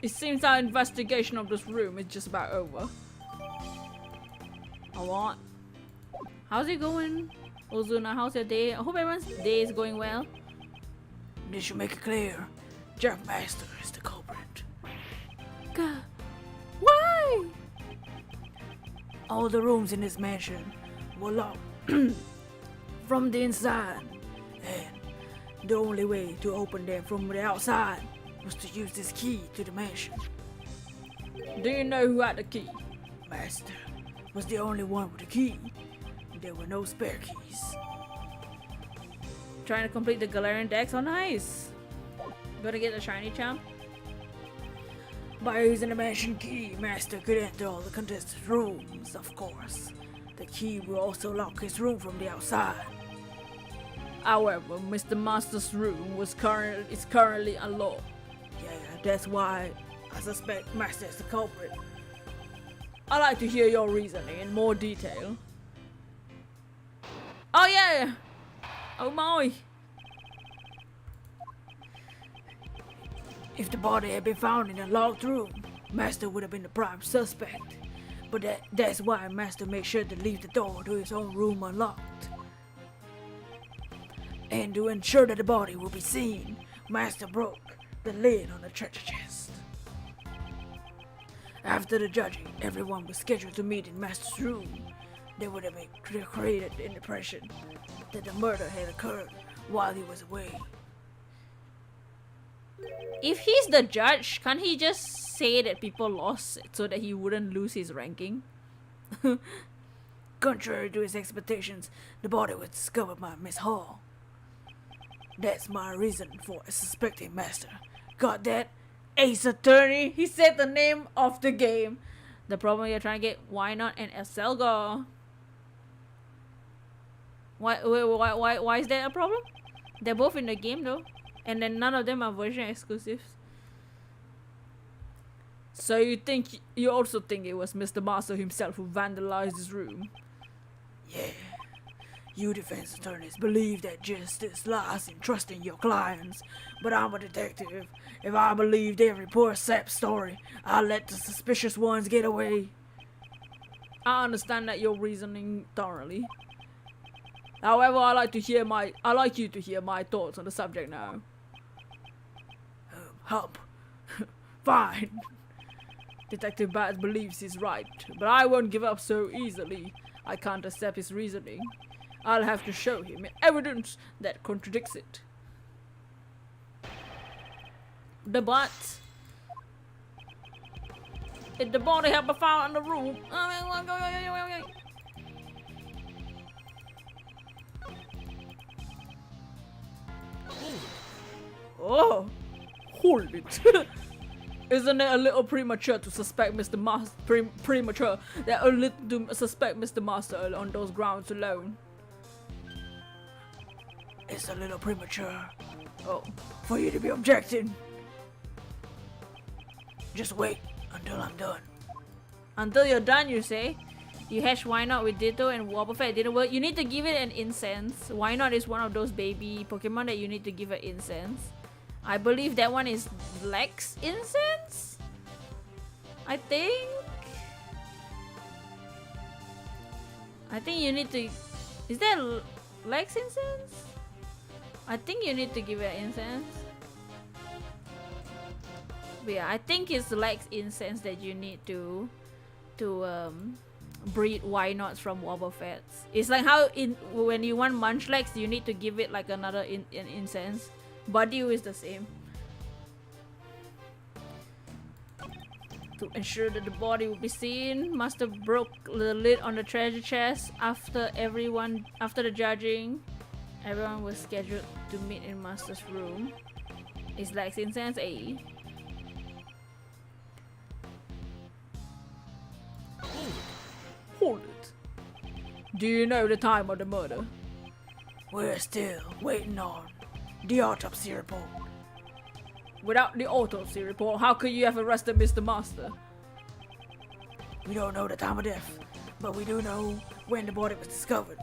[SPEAKER 1] It seems our investigation of this room is just about over. I want. How's it going? Ozuna, how's your day? I hope everyone's day is going well.
[SPEAKER 3] This should make it clear. Jeff Master is the culprit.
[SPEAKER 1] God. Why?
[SPEAKER 3] All the rooms in this mansion were locked from the inside, and the only way to open them from the outside was to use this key to the mansion.
[SPEAKER 1] Do you know who had the key?
[SPEAKER 3] Master was the only one with the key. There were no spare keys.
[SPEAKER 1] Trying to complete the Galarian Dex? Oh, nice. Gonna get the shiny champ?
[SPEAKER 3] By using the mansion key, Master could enter all the contested rooms, of course. The key will also lock his room from the outside.
[SPEAKER 1] However, Mr. Master's room is currently unlocked.
[SPEAKER 3] Yeah, that's why I suspect Master is the culprit.
[SPEAKER 1] I'd like to hear your reasoning in more detail. Oh yeah! Oh my!
[SPEAKER 3] If the body had been found in a locked room, Master would have been the prime suspect. But that's why Master made sure to leave the door to his own room unlocked. And to ensure that the body would be seen, Master broke the lid on the treasure chest. After the judging, everyone was scheduled to meet in Master's room. They would have created the impression that the murder had occurred while he was away.
[SPEAKER 1] If he's the judge, can't he just say that people lost it so that he wouldn't lose his ranking?
[SPEAKER 3] Contrary to his expectations, the body was discovered by Miss Hall. That's my reason for suspecting Master. Got that?
[SPEAKER 1] Ace Attorney! He said the name of the game. The problem you're trying to get, why not an Selgar? Why is that a problem? They're both in the game though. And then none of them are version exclusives. So you also think it was Mr. Master himself who vandalized his room?
[SPEAKER 3] Yeah. You defense attorneys believe that justice lies in trusting your clients. But I'm a detective. If I believed every poor sap's story, I'd let the suspicious ones get away.
[SPEAKER 1] I understand that you're reasoning thoroughly. However, I like you to hear my thoughts on the subject now.
[SPEAKER 3] Hump.
[SPEAKER 1] Fine. Detective Bats believes he's right, but I won't give up so easily. I can't accept his reasoning. I'll have to show him evidence that contradicts it. The butt. If the body had been found in the room. Oh, hold it. Isn't it a little premature to suspect Mr. Master? Premature that a little to suspect Mr. Master on those grounds alone.
[SPEAKER 3] It's a little premature
[SPEAKER 1] Oh,
[SPEAKER 3] for you to be objecting. Just wait until I'm done.
[SPEAKER 1] until you're done, you say. You hatch Why Not with Ditto and Wobbuffet didn't work. You need to give it an incense. Why Not is one of those baby Pokemon that you need to give an incense. I believe that one is Lex incense? I think you need to... Is that Lex incense? I think you need to give it incense. But yeah, I think it's Lex incense that you need to breed Why Nots from Wobbuffets. It's like how when you want Munchlax, you need to give it like another an incense. Buddy is the same. To ensure that the body will be seen, Master broke the lid on the treasure chest. After the judging, everyone was scheduled to meet in Master's room. It's like incense A. Hold it. Do you know the time of the murder?
[SPEAKER 3] We're still waiting on the autopsy report.
[SPEAKER 1] Without the autopsy report, how could you have arrested Mr. Master?
[SPEAKER 3] We don't know the time of death, but we do know when the body was discovered.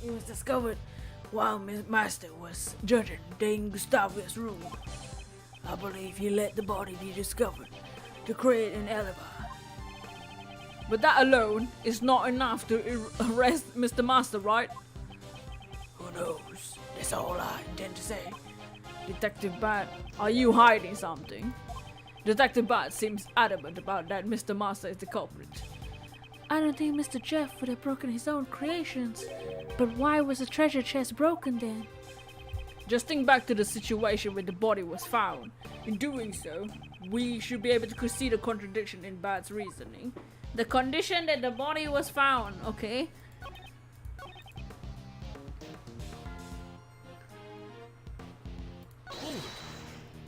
[SPEAKER 3] It was discovered while Master was judging Dane Gustavius' room. I believe he let the body be discovered to create an alibi.
[SPEAKER 1] But that alone is not enough to arrest Mr. Master, right?
[SPEAKER 3] Who knows? That's all I intend to say.
[SPEAKER 1] Detective Bat, are you hiding something? Detective Bat seems adamant about that Mr. Master is the culprit. I don't think Mr. Jeff would have broken his own creations. But why was the treasure chest broken then? Just think back to the situation where the body was found. In doing so, we should be able to see the contradiction in Bat's reasoning. The condition that the body was found, okay?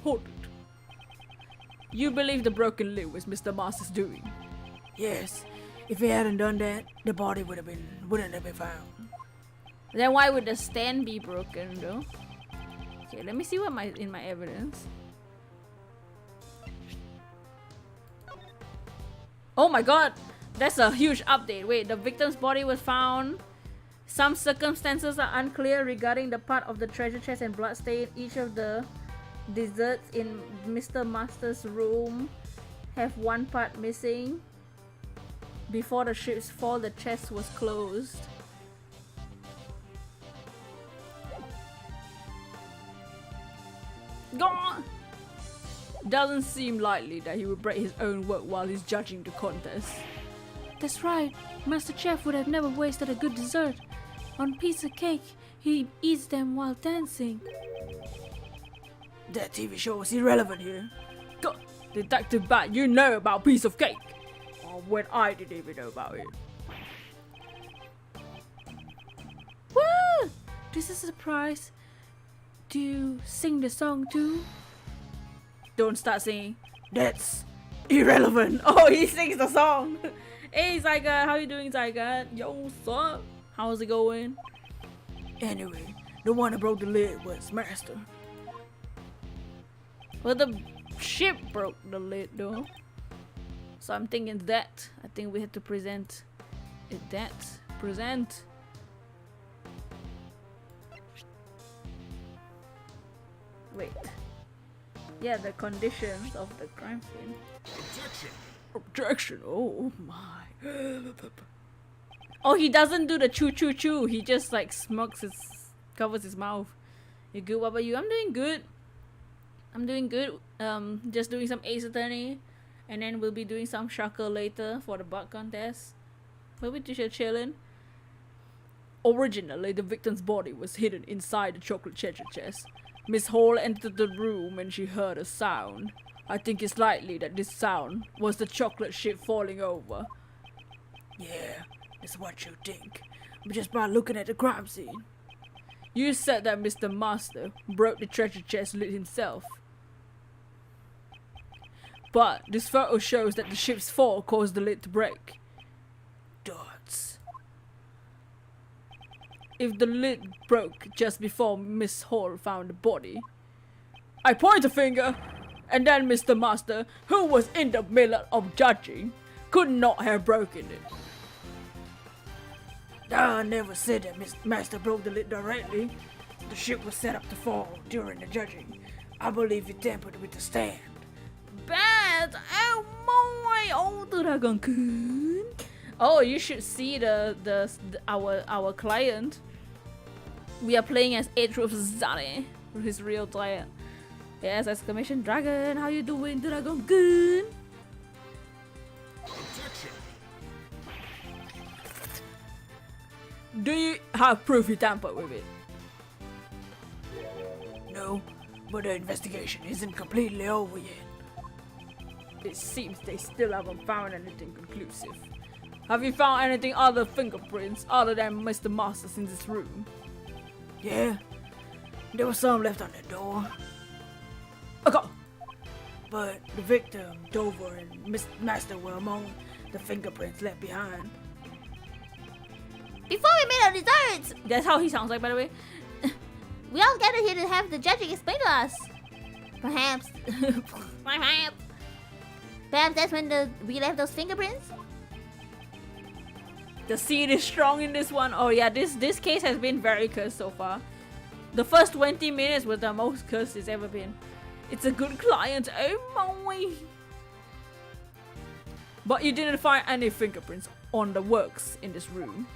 [SPEAKER 1] Hold it. You believe the broken lid was Mr. Master's doing?
[SPEAKER 3] Yes, if he hadn't done that, the body wouldn't have been found.
[SPEAKER 1] Then why would the stand be broken though? Okay, let me see what in my evidence. Oh my god! That's a huge update. Wait, the victim's body was found. Some circumstances are unclear regarding the part of the treasure chest and bloodstain. Each of the desserts in Mr. Master's room have one part missing. Before the ship's fall, the chest was closed. Gone! Doesn't seem likely that he would break his own work while he's judging the contest. That's right. Master Chef would have never wasted a good dessert. On piece of cake, he eats them while dancing.
[SPEAKER 3] That TV show is irrelevant here.
[SPEAKER 1] God, Detective Bat, you know about piece of cake. Oh, when I didn't even know about it. Woo! This is a surprise. Do you sing the song too? Don't start singing.
[SPEAKER 3] That's irrelevant.
[SPEAKER 1] Oh, he sings the song. Hey, Zygot, how you doing, Zygot? Yo, what's up? How's it going?
[SPEAKER 3] Anyway, the one that broke the lid was Master.
[SPEAKER 1] Well, the ship broke the lid though. So I'm thinking that. I think we had to present it that. Present. Wait. Yeah, the conditions of the crime scene.
[SPEAKER 2] Objection!
[SPEAKER 1] Objection! Oh my. Oh, he doesn't do the choo choo choo. He just like covers his mouth. You good? What about you? I'm doing good. I'm doing good. Just doing some Ace Attorney. And then we'll be doing some Shuckle later for the bug contest. We'll be just chilling. Originally, the victim's body was hidden inside the chocolate treasure chest. Miss Hall entered the room when she heard a sound. I think it's likely that this sound was the chocolate ship falling over.
[SPEAKER 3] Yeah, that's what you think. But just by looking at the crime scene.
[SPEAKER 1] You said that Mr. Master broke the treasure chest lid himself. But this photo shows that the ship's fall caused the lid to break.
[SPEAKER 3] Dots.
[SPEAKER 1] If the lid broke just before Miss Hall found the body, I point a finger, and then Mr. Master, who was in the middle of judging, could not have broken it.
[SPEAKER 3] I never said that Mr. Master broke the lid directly. The ship was set up to fall during the judging. I believe he tampered with the stand.
[SPEAKER 1] Bad! Oh my! Oh, Dragon Kun! Oh, you should see our client. We are playing as Edgeworth Zane, his real client. Yes, exclamation dragon! How you doing, Dragon Kun?
[SPEAKER 2] Objection.
[SPEAKER 1] Do you have proof you tampered with it?
[SPEAKER 3] No, but the investigation isn't completely over yet.
[SPEAKER 1] It seems they still haven't found anything conclusive. Have you found anything other fingerprints other than Mr. Master's in this room?
[SPEAKER 3] Yeah, there was some left on the door.
[SPEAKER 1] Okay.
[SPEAKER 3] But the victim, Dover, and Mr. Master were among the fingerprints left behind.
[SPEAKER 5] Before we meet our desserts,
[SPEAKER 1] That's how he sounds like, by the way.
[SPEAKER 5] we all gathered here to have the judging explain to us. Perhaps, perhaps that's when we left those fingerprints.
[SPEAKER 1] The seed is strong in this one. Oh yeah, this case has been very cursed so far. The first 20 minutes was the most cursed it's ever been. It's a good client. Oh my! But you didn't find any fingerprints on the works in this room.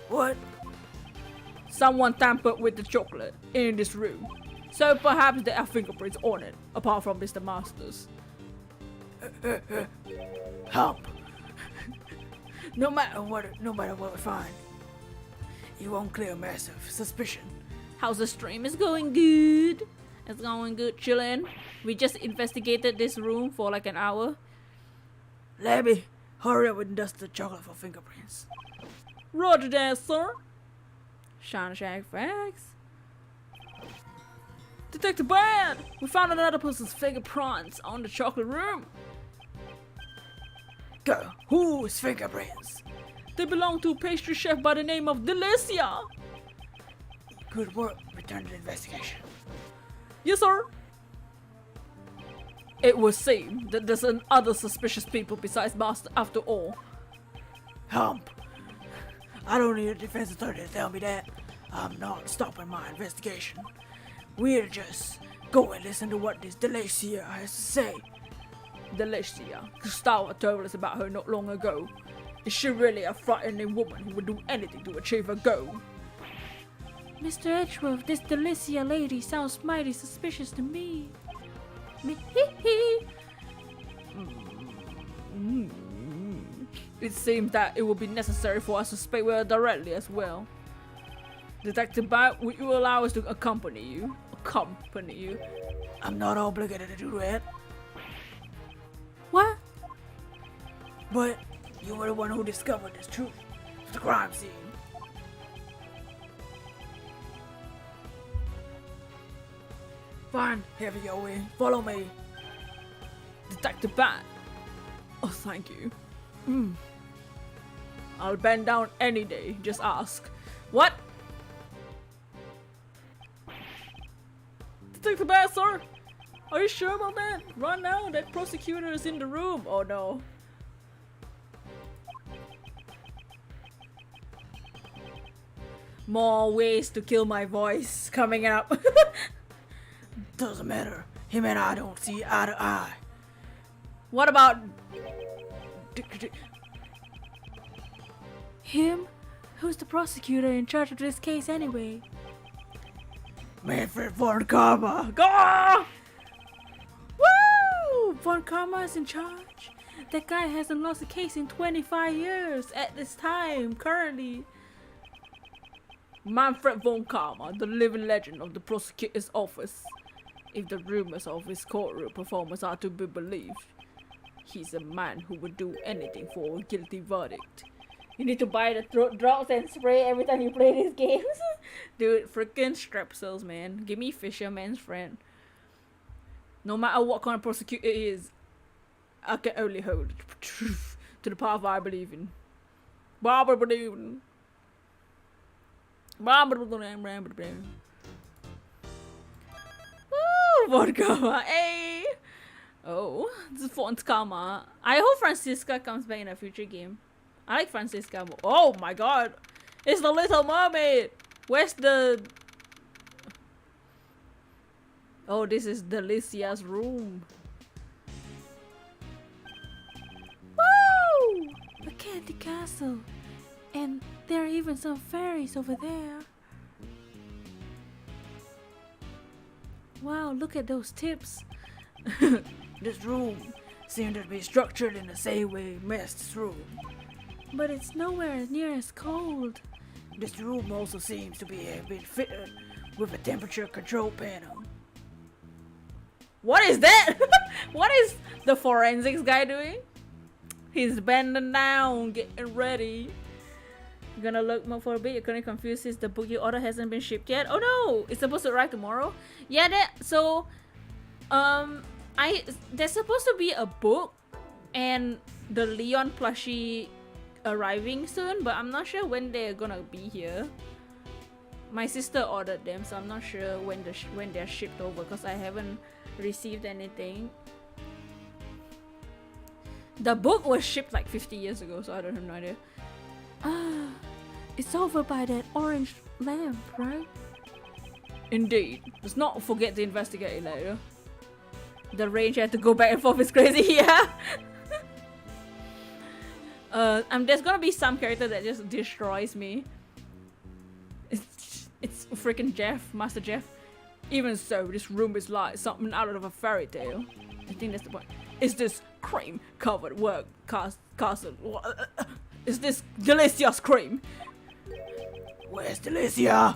[SPEAKER 3] What?
[SPEAKER 1] Someone tampered with the chocolate in this room. So perhaps there are fingerprints on it, apart from Mr. Master's.
[SPEAKER 3] Hump. No matter what we find, it won't clear massive suspicion.
[SPEAKER 1] How's the stream? It's going good. It's going good, chillin'. We just investigated this room for like an hour.
[SPEAKER 3] Labby, hurry up and dust the chocolate for fingerprints.
[SPEAKER 1] Roger that, sir. Shine Shack facts. Detective Bad! We found another person's fingerprints on the chocolate room.
[SPEAKER 3] Go. Whose fingerprints?
[SPEAKER 1] They belong to a pastry chef by the name of Delicia.
[SPEAKER 3] Good work. Return to the investigation.
[SPEAKER 1] Yes, sir. It would seem that there's other suspicious people besides Master after all.
[SPEAKER 3] Hump. I don't need a defense attorney to tell me that. I'm not stopping my investigation. We'll just go and listen to what this Delicia has to say.
[SPEAKER 1] Delicia. Gustavo told us about her not long ago. Is she really a frightening woman who would do anything to achieve her goal? Mr. Edgeworth, this Delicia lady sounds mighty suspicious to me. It seems that it will be necessary for us to speak with her directly as well. Detective Bat, will you allow us to accompany you?
[SPEAKER 3] I'm not obligated to do that.
[SPEAKER 1] What?
[SPEAKER 3] But you were the one who discovered this truth of the crime scene. Fine, have your way. Follow me.
[SPEAKER 1] Detective Bat. Oh, thank you. I'll bend down any day. Just ask. What? Detective Bat, sir? Are you sure about that? Right now, that prosecutor is in the room. Oh no. More ways to kill my voice coming up.
[SPEAKER 3] Doesn't matter. Him and I don't see eye to eye.
[SPEAKER 1] What about him? Who's the prosecutor in charge of this case anyway?
[SPEAKER 3] Manfred von Karma.
[SPEAKER 1] Go! Woo! Von Karma is in charge. That guy hasn't lost a case in 25 years at this time, currently. Manfred von Karma, the living legend of the prosecutor's office. If the rumors of his courtroom performance are to be believed, he's a man who would do anything for a guilty verdict. You need to buy the throat drops and spray every time you play these games. Dude, freaking strepsils, man. Give me Fisherman's Friend. No matter what kind of prosecutor it is, I can only hold truth to the path I believe in. Barbara believe in. Barbara believe in. Woo! Vodka, hey! Oh, this is Font's Karma. I hope Francisca comes back in a future game. I like Francisca more. Oh my god! It's the Little Mermaid! Where's the... Oh, this is Delicia's room. Woo! A candy castle. And there are even some fairies over there. Wow, look at those tips.
[SPEAKER 3] This room seemed to be structured in the same way Mest's room.
[SPEAKER 1] But it's nowhere near as cold.
[SPEAKER 3] This room also seems to have been fitted with a temperature control panel.
[SPEAKER 1] What is that? What is the forensics guy doing? He's bending down, getting ready. You're gonna look more for a bit. You're gonna confuse since the book you order hasn't been shipped yet. Oh no! It's supposed to arrive tomorrow. Yeah, there's supposed to be a book and the Leon plushie arriving soon, but I'm not sure when they're gonna be here. My sister ordered them, so I'm not sure when they're shipped over because I haven't received anything. The book was shipped like 50 years ago, so I don't have no idea. Ah, it's over by that orange lamp, right? Indeed. Let's not forget to investigate it later. The range had to go back and forth is crazy, yeah. There's gonna be some character that just destroys me. It's freaking Jeff, Master Jeff. Even so, this room is like something out of a fairy tale. I think that's the point. Is this cream-covered work castle? Is this delicious cream?
[SPEAKER 3] Where's Delicia?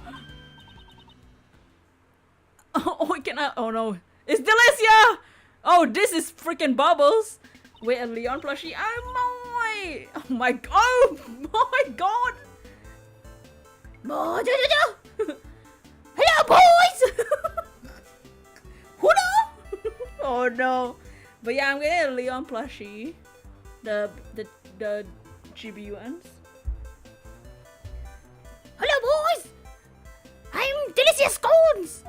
[SPEAKER 1] Oh, oh no. It's Delicia! Oh, this is freaking Bubbles. Wait, a Leon plushie? Oh my god! Oh my god!
[SPEAKER 5] Hello, boys!
[SPEAKER 1] Hello! Oh no. But yeah, I'm getting a Leon plushie. The chibi ones.
[SPEAKER 5] Hello, boys! I'm Delicious Scones!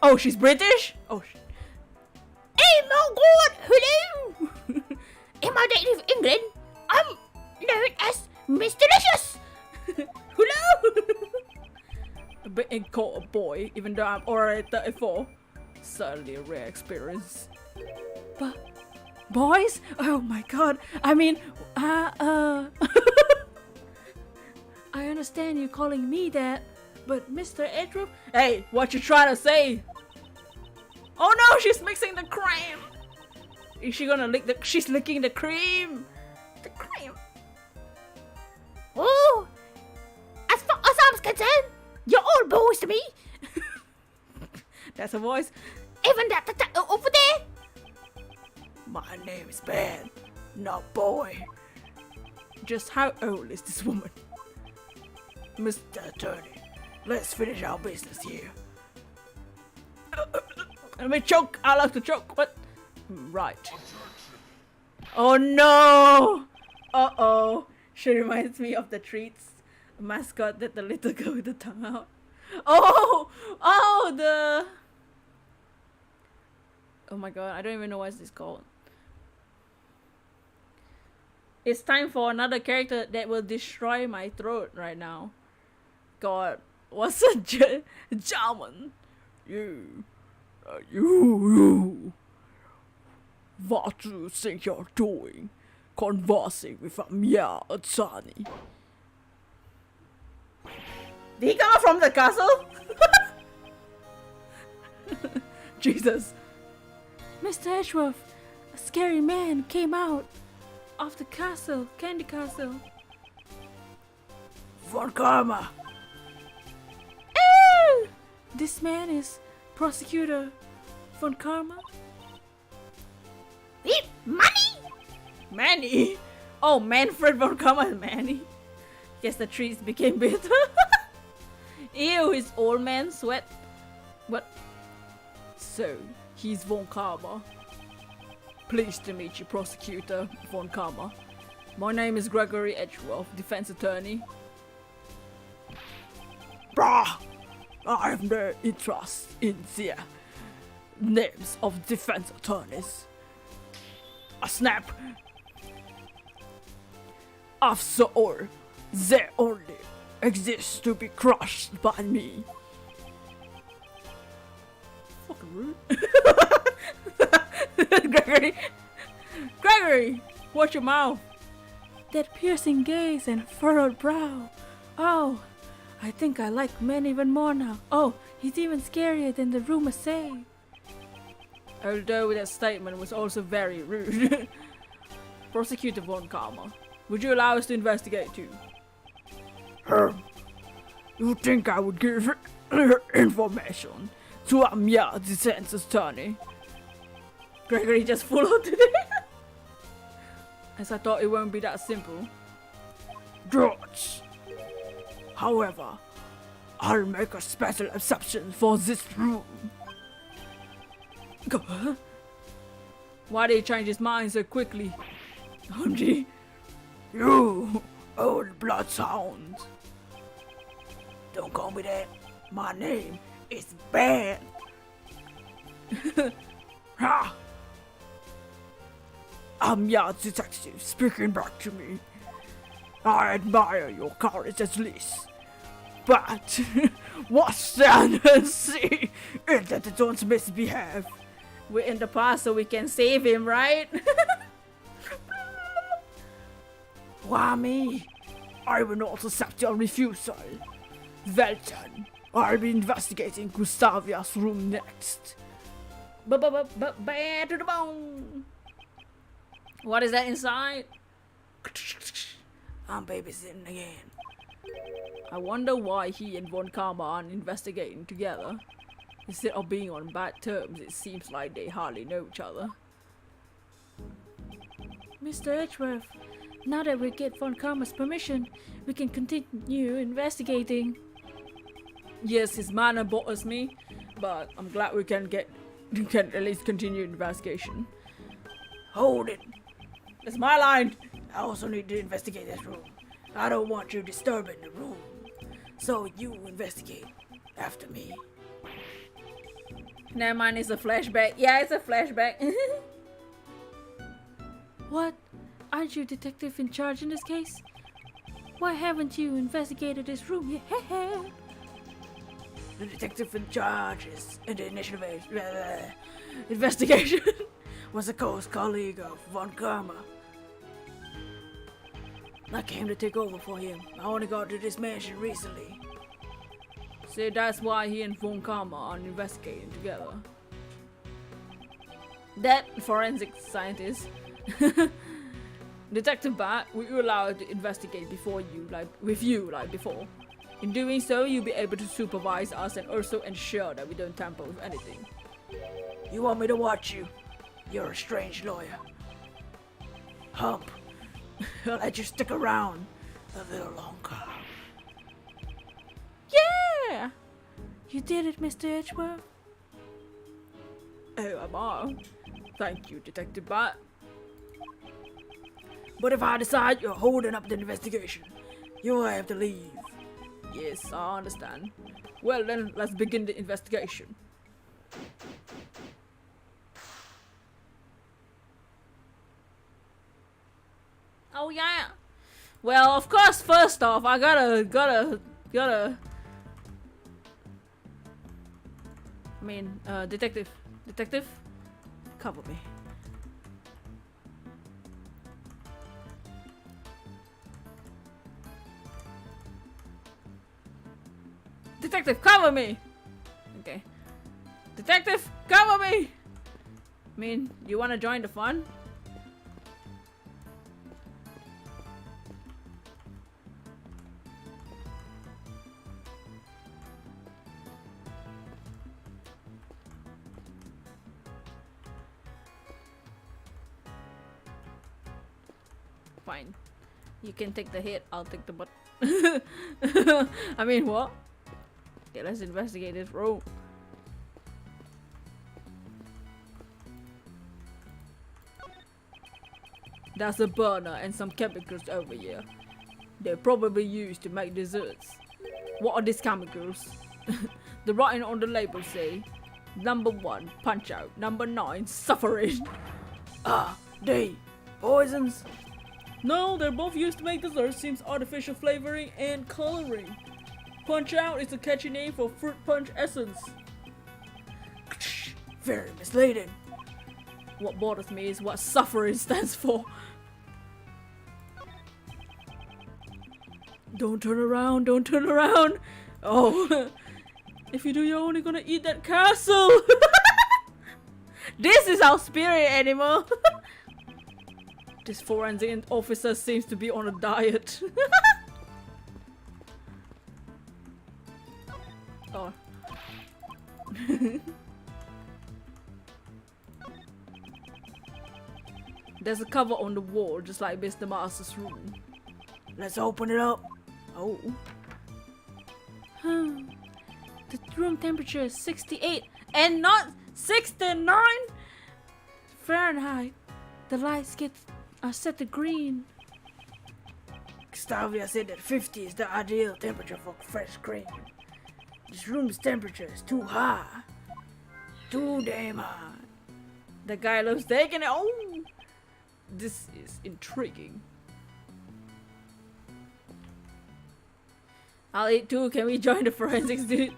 [SPEAKER 1] Oh, she's British? Oh,
[SPEAKER 5] Hey, my god! Hello! In my native England, I'm known as Miss Delicious!
[SPEAKER 1] hello! A bit in court, boy, even though I'm already 34. Certainly a rare experience. But, boys? Oh my god. I mean, I understand you calling me that, but Mr. Edgeworth? Hey, what you trying to say? Oh no, she's mixing the cream! Is she gonna lick she's licking the cream! The cream!
[SPEAKER 5] Oh! As far as I'm concerned, you're all boys to me!
[SPEAKER 1] That's her voice.
[SPEAKER 5] Even that over there!
[SPEAKER 3] My name is Ben, not Boy.
[SPEAKER 1] Just how old is this woman?
[SPEAKER 3] Mr. Attorney, let's finish our business here.
[SPEAKER 1] Let me choke. I like to choke. What? Right. Oh no! Uh-oh. She reminds me of the treats mascot that the little girl with the tongue out. Oh! Oh, the... Oh my god, I don't even know what this called. It's time for another character that will destroy my throat right now. God, what's a German? You. What do you think you're doing? Conversing with a mere attorney. Did he come out from the castle? Jesus. Mr. Edgeworth, a scary man came out of the castle, candy castle.
[SPEAKER 3] Von Karma,
[SPEAKER 1] Ew! This man is Prosecutor von Karma?
[SPEAKER 5] Money?
[SPEAKER 1] Manny? Oh, Manfred von Karma is Manny. Guess the trees became bitter. Ew, his old man sweat. What? So, he's von Karma. Pleased to meet you, Prosecutor von Karma. My name is Gregory Edgeworth, defense attorney. Brah! I have no interest in the names of defense attorneys. A snap! After all, they only exist to be crushed by me. Fucking rude. Gregory! Watch your mouth! That piercing gaze and furrowed brow. Oh, I think I like men even more now. Oh, he's even scarier than the rumors say. Although that statement was also very rude. Prosecutor von Karma, would you allow us to investigate too? You think I would give information to a mere defense attorney? Gregory just followed today. As I thought it won't be that simple. George. However, I'll make a special exception for this room. Why did he change his mind so quickly? OMG. You old bloodhound.
[SPEAKER 3] Don't call me that. My name is Bad.
[SPEAKER 1] Ha! I'm your detective speaking back to me. I admire your courage at least. But what stand and see is that they don't misbehave. We're in the past so we can save him, right?
[SPEAKER 3] Why me?
[SPEAKER 1] I will not accept your refusal. Well then, I'll be investigating Gustavia's room next. Bad to the bone. What is that inside?
[SPEAKER 3] I'm babysitting again.
[SPEAKER 1] I wonder why he and Von Karma aren't investigating together. Instead of being on bad terms, it seems like they hardly know each other. Mr. Edgeworth, now that we get Von Karma's permission, we can continue investigating. Yes, his manner bothers me, but I'm glad we can at least continue investigation.
[SPEAKER 3] Hold it.
[SPEAKER 1] That's my line!
[SPEAKER 3] I also need to investigate this room. I don't want you disturbing the room. So you investigate after me.
[SPEAKER 1] Never mind, it's a flashback. Yeah, it's a flashback. What? Aren't you detective in charge in this case? Why haven't you investigated this room yet?
[SPEAKER 3] The detective in charge is in the initial
[SPEAKER 1] Investigation.
[SPEAKER 3] was a close colleague of Von Karma. I came to take over for him. I only got to this mansion recently.
[SPEAKER 1] So that's why he and Von Karma are investigating together. That forensic scientist. Detective Bat, were you allowed to investigate with you like before? In doing so, you'll be able to supervise us and also ensure that we don't tamper with anything.
[SPEAKER 3] You want me to watch you? You're a strange lawyer. Hump. I'll let you stick around a little longer.
[SPEAKER 1] Yeah! You did it, Mr. Edgeworth. Oh, am I? Thank you, Detective Bat.
[SPEAKER 3] But if I decide you're holding up the investigation, you'll have to leave.
[SPEAKER 1] Yes, I understand. Well then, let's begin the investigation. Oh yeah. Well, of course, first off, I gotta. I mean, detective, cover me. Detective, cover me! Okay. Detective, cover me! I mean, you wanna join the fun? Fine. You can take the head, I'll take the butt. I mean, what? Okay, let's investigate this room. There's a burner and some chemicals over here. They're probably used to make desserts. What are these chemicals? The writing on the label say, number 1, punch out. Number 9, suffering.
[SPEAKER 3] Ah, they poisons?
[SPEAKER 1] No, they're both used to make desserts. Seems artificial flavoring and coloring. Punch out is a catchy name for fruit punch essence.
[SPEAKER 3] Very misleading.
[SPEAKER 1] What bothers me is what suffering stands for. Don't turn around, don't turn around. Oh, if you do, you're only gonna eat that castle. This is our spirit animal. This forensic officer seems to be on a diet. Oh. There's a cover on the wall, just like Mr. Master's room.
[SPEAKER 3] Let's open it up.
[SPEAKER 1] Oh. The room temperature is 68 and not 69 Fahrenheit. The lights are set to green.
[SPEAKER 3] Gustavia said that 50 is the ideal temperature for fresh cream. This room's temperature is too high. Too damn high.
[SPEAKER 1] The guy loves taking it. Oh, this is intriguing. I'll eat too. Can we join the forensics, dude?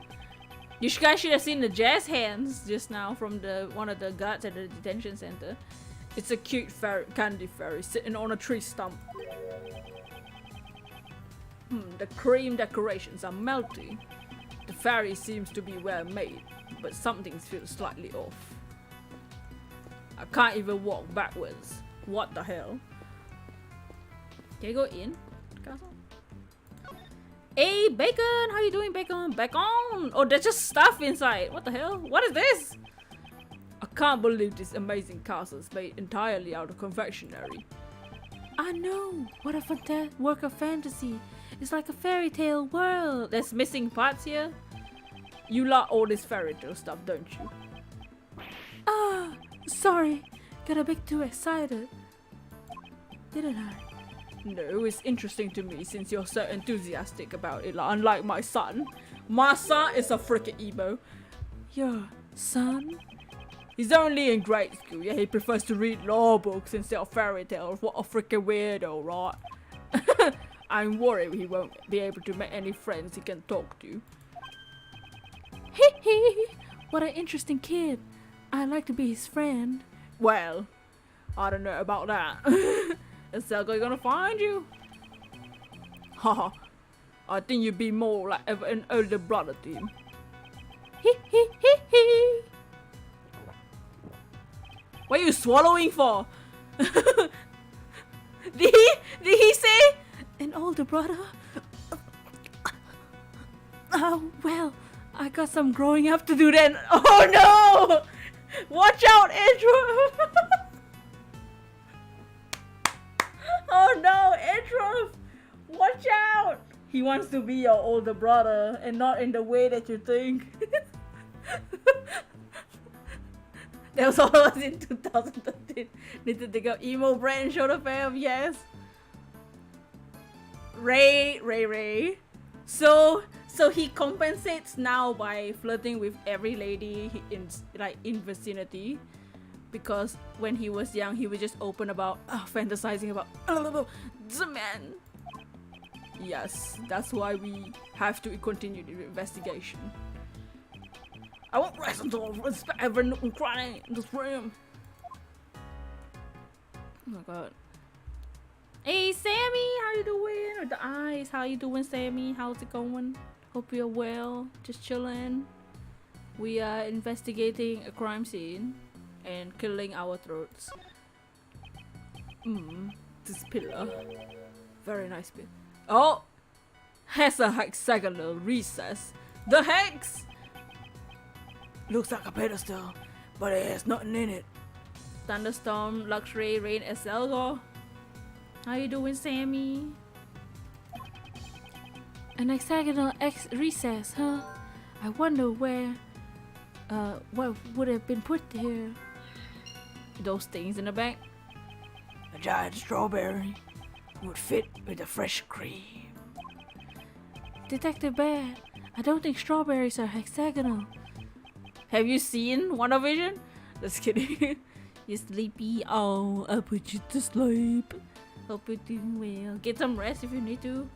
[SPEAKER 1] You guys should have seen the jazz hands just now from one of the guards at the detention center. It's a cute candy fairy sitting on a tree stump. The cream decorations are melty. The fairy seems to be well made, but something feels slightly off. I can't even walk backwards. What the hell? Can you go in? Castle? Hey, Bacon! How you doing, Bacon? Back on! Oh, there's just stuff inside. What the hell? What is this? I can't believe this amazing castle is made entirely out of confectionery. I know! What a work of fantasy. It's like a fairy tale world. There's missing parts here. You like all this fairy tale stuff, don't you? Ah, sorry. Got a bit too excited. Didn't I? No, it's interesting to me since you're so enthusiastic about it, like, unlike my son. My son is a freaking emo. Your son? He's only in grade school, yeah, he prefers to read law books instead of fairy tales. What a freaking weirdo, right? I'm worried he won't be able to make any friends he can talk to. Hee hee! What an interesting kid. I'd like to be his friend. Well, I don't know about that. Is Selgo gonna find you? Haha, I think you'd be more like an older brother to him. Hee hee hee hee! What are you swallowing for? Did he say an older brother? Oh well, I got some growing up to do then. Oh no! Watch out, Edgeworth! Oh no, Edgeworth! Watch out! He wants to be your older brother and not in the way that you think. That was all I was in 2013. Need to think of emo brand show the fam, yes. Ray. So he compensates now by flirting with every lady in vicinity, because when he was young he was just open about fantasizing about the man. Yes, that's why we have to continue the investigation. I won't rest until I respect every nook and cranny in this room. Oh my god. Hey Sammy, how you doing? With the eyes, how you doing, Sammy? How's it going? Hope you're well. Just chilling. We are investigating a crime scene and killing our throats. This pillar. Very nice pillar. Oh! Has a hexagonal recess. The hex!
[SPEAKER 3] Looks like a pedestal, but it has nothing in it.
[SPEAKER 1] Thunderstorm, luxury, rain, Selgo. How you doing, Sammy?
[SPEAKER 5] An hexagonal recess, huh? I wonder where, what would have been put here.
[SPEAKER 1] Those things in the back.
[SPEAKER 3] A giant strawberry would fit with the fresh cream.
[SPEAKER 5] Detective Bear, I don't think strawberries are hexagonal.
[SPEAKER 1] Have you seen WandaVision? Just kidding. You sleepy? Oh, I'll put you to sleep. Hope you're doing well. Get some rest if you need to.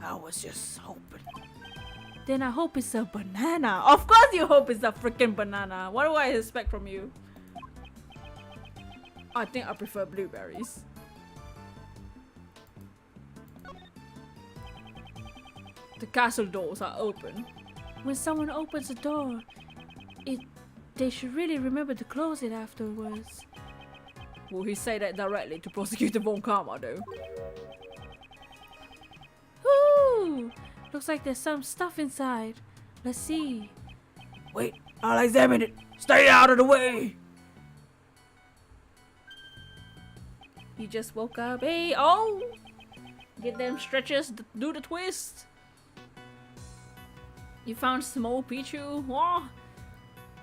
[SPEAKER 3] I was just hoping.
[SPEAKER 1] Then I hope it's a banana. Of course you hope it's a freaking banana. What do I expect from you? I think I prefer blueberries. The castle doors are open.
[SPEAKER 5] When someone opens a door, they should really remember to close it afterwards.
[SPEAKER 1] Will he say that directly to Prosecutor Von Karma though?
[SPEAKER 5] Whoo! Looks like there's some stuff inside. Let's see.
[SPEAKER 3] Wait, I'll examine it. Stay out of the way.
[SPEAKER 1] You just woke up. Hey, oh! Get them stretches, do the twist. You found small Pichu? Whoa!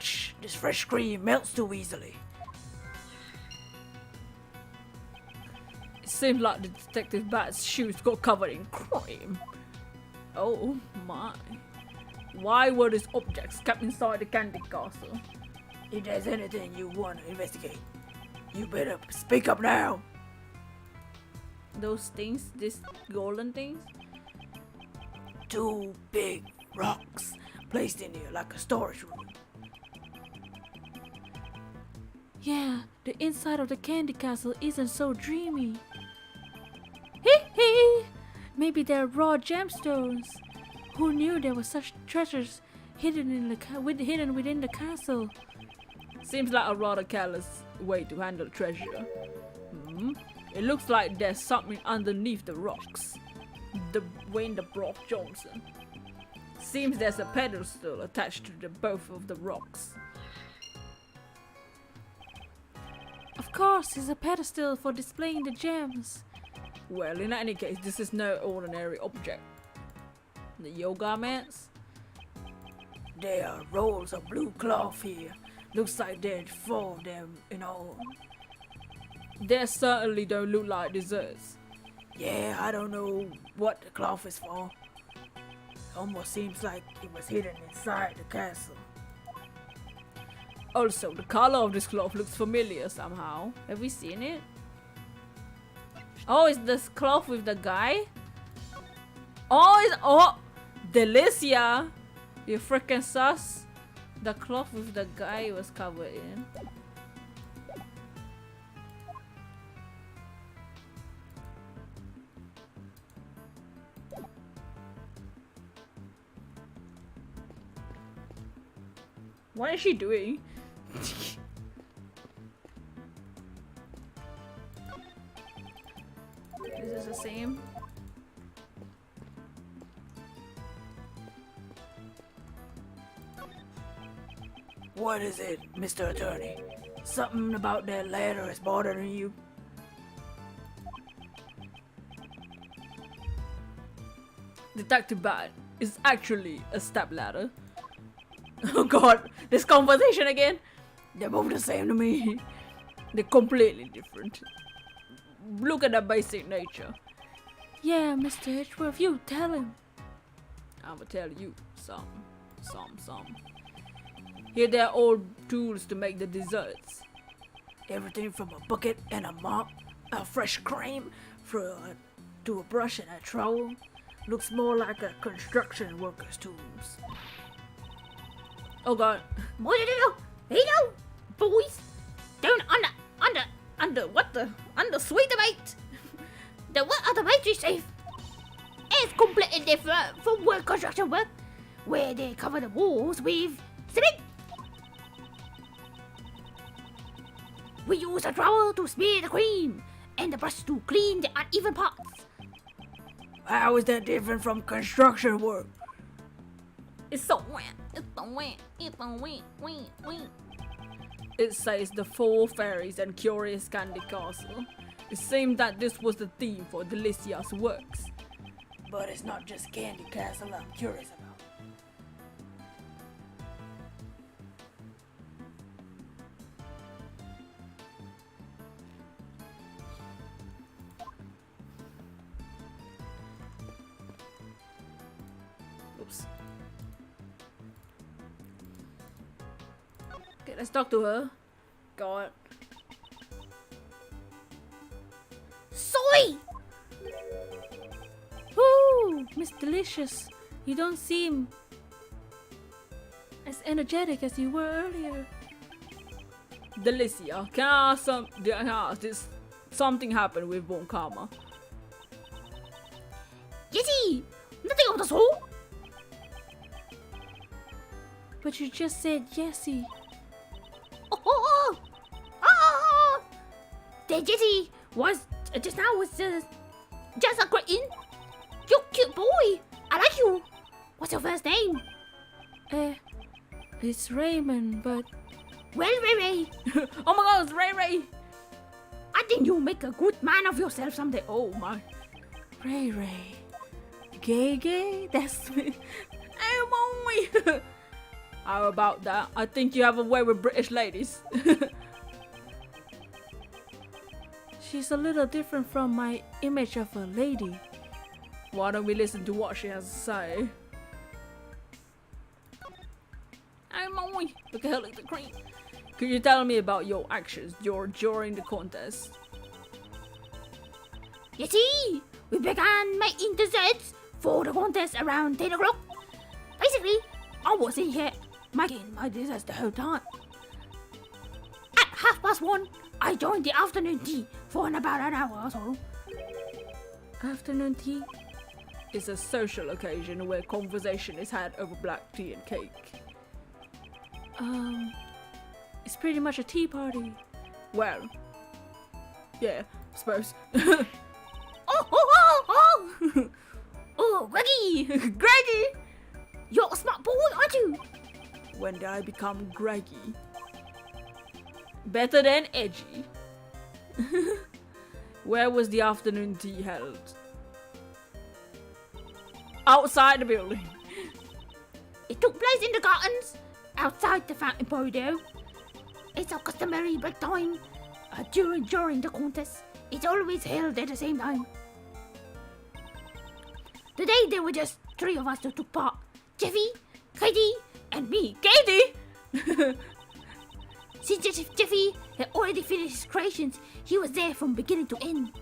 [SPEAKER 3] Shh, this fresh cream melts too easily.
[SPEAKER 1] It seems like the Detective Bat's shoes got covered in cream. Oh my. Why were these objects kept inside the candy castle?
[SPEAKER 3] If there's anything you want to investigate, you better speak up now.
[SPEAKER 1] Those things, these golden things?
[SPEAKER 3] 2 big rocks placed in here like a storage room.
[SPEAKER 5] Yeah, the inside of the candy castle isn't so dreamy. Hee hee! Maybe they're raw gemstones. Who knew there were such treasures hidden within the castle?
[SPEAKER 1] Seems like a rather careless way to handle treasure. It looks like there's something underneath the rocks. The Wayne the Brock Johnson. Seems there's a pedestal attached to both of the rocks.
[SPEAKER 5] Of course, it's a pedestal for displaying the gems.
[SPEAKER 1] Well, in any case, this is no ordinary object. The yoga mats?
[SPEAKER 3] There are rolls of blue cloth here. Looks like there's 4 of them in all.
[SPEAKER 1] They certainly don't look like desserts.
[SPEAKER 3] Yeah, I don't know what the cloth is for. Almost seems like it was hidden inside the castle.
[SPEAKER 1] Also, the color of this cloth looks familiar somehow. Have we seen it? Oh, it's this cloth with the guy? Oh, Delicia! You freaking sus. The cloth with the guy was covered in. What is she doing? This is the same.
[SPEAKER 3] What is it, Mr. Attorney? Something about that ladder is bothering you?
[SPEAKER 1] Detective Bat is actually a stepladder. Oh god, this conversation again?
[SPEAKER 3] They're both the same to me.
[SPEAKER 1] They're completely different. Look at the basic nature.
[SPEAKER 5] Yeah, Mr. Edgeworth, you tell him.
[SPEAKER 1] I'ma tell you some. Here they're all tools to make the desserts.
[SPEAKER 3] Everything from a bucket and a mop, a fresh cream, to a brush and a trowel. Looks more like a construction worker's tools.
[SPEAKER 1] Oh god.
[SPEAKER 5] What did you do? You know, boys, down under sweet debate. The what are the matrix safe? It's completely different from work construction work, where they cover the walls with cement. We use a trowel to smear the cream and the brush to clean the uneven parts.
[SPEAKER 3] How is that different from construction work?
[SPEAKER 1] It's so wet. It's so wet. It's so wet. It says the 4 fairies and curious candy castle. It seemed that this was the theme for Delicia's works.
[SPEAKER 3] But it's not just Candy Castle I'm curious about.
[SPEAKER 1] Oops. Okay, let's talk to her. God.
[SPEAKER 5] Soy!
[SPEAKER 1] Ooh, Miss Delicious. You don't seem as energetic as you were earlier. Delicia, can I ask this? Something happened with Von Karma.
[SPEAKER 5] Yeti! Nothing of the sort!
[SPEAKER 1] But you just said yesy.
[SPEAKER 5] Oh! The Yeti was just now was just a great in. You cute boy. I like you. What's your first name?
[SPEAKER 1] It's Raymond, but
[SPEAKER 5] Well, Ray Ray,
[SPEAKER 1] oh my God, it's Ray Ray.
[SPEAKER 5] I think you'll make a good man of yourself someday.
[SPEAKER 1] Oh my, Ray Ray, gay, that's me. Hey, mommy. How about that? I think you have a way with British ladies. She's a little different from my image of a lady. Why don't we listen to what she has to say? Hey, mommy, look at her like the cream. Could you tell me about your actions during the contest?
[SPEAKER 5] Yeti, we began making desserts for the contest around 10 o'clock. Basically, I was in here making my desserts the whole time. At 1:30, I joined the afternoon tea for about an hour or so.
[SPEAKER 1] Afternoon tea is a social occasion where conversation is had over black tea and cake. It's pretty much a tea party. Well, yeah, I suppose.
[SPEAKER 5] Oh, Greggy!
[SPEAKER 1] Greggy!
[SPEAKER 5] You're a smart boy, aren't you?
[SPEAKER 1] When did I become Greggy? Better than edgy. Where was the afternoon tea held? Outside the building.
[SPEAKER 5] It took place in the gardens, outside the fountain corridor. It's a customary break time during the contest. It's always held at the same time. Today there were just 3 of us who took part. Jeffy, Katie, and me.
[SPEAKER 1] Katie!
[SPEAKER 5] Since Jeffy had already finished his creations, he was there from beginning to end.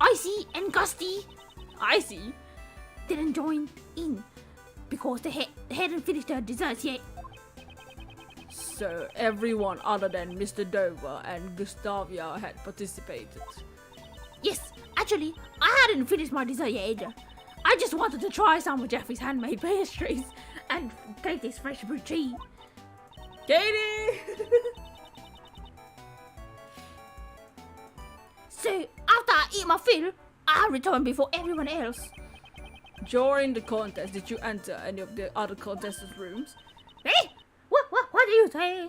[SPEAKER 5] Icy and Gusty
[SPEAKER 1] Icy?
[SPEAKER 5] didn't join in because they hadn't finished their desserts yet.
[SPEAKER 1] So everyone other than Mr. Dover and Gustavia had participated.
[SPEAKER 5] Yes, actually, I hadn't finished my dessert yet either. I just wanted to try some of Jeffy's handmade pastries and Katie's fresh brewed tea.
[SPEAKER 1] Katie!
[SPEAKER 5] So, after I eat my fill, I returned before everyone else.
[SPEAKER 1] During the contest, did you enter any of the other contestants' rooms?
[SPEAKER 5] Eh? What do you say?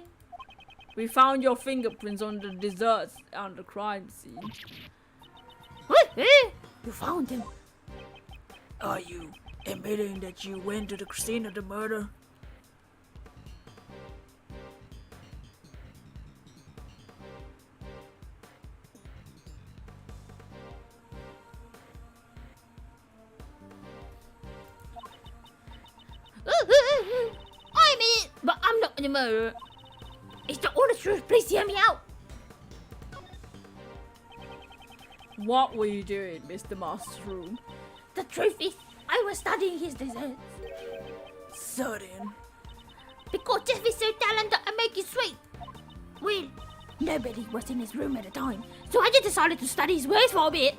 [SPEAKER 1] We found your fingerprints on the desserts on the crime scene.
[SPEAKER 5] What? Eh? You found them.
[SPEAKER 3] Are you admitting that you went to the scene of the murder?
[SPEAKER 5] I mean, but I'm not the murderer. It's the honest truth. Please hear me out.
[SPEAKER 1] What were you doing, Mr. Mushroom?
[SPEAKER 5] The truth is, I was studying his desserts.
[SPEAKER 3] Sudden.
[SPEAKER 5] Because Jeff is so talented at making sweet. Well, nobody was in his room at the time, so I just decided to study his ways for a bit.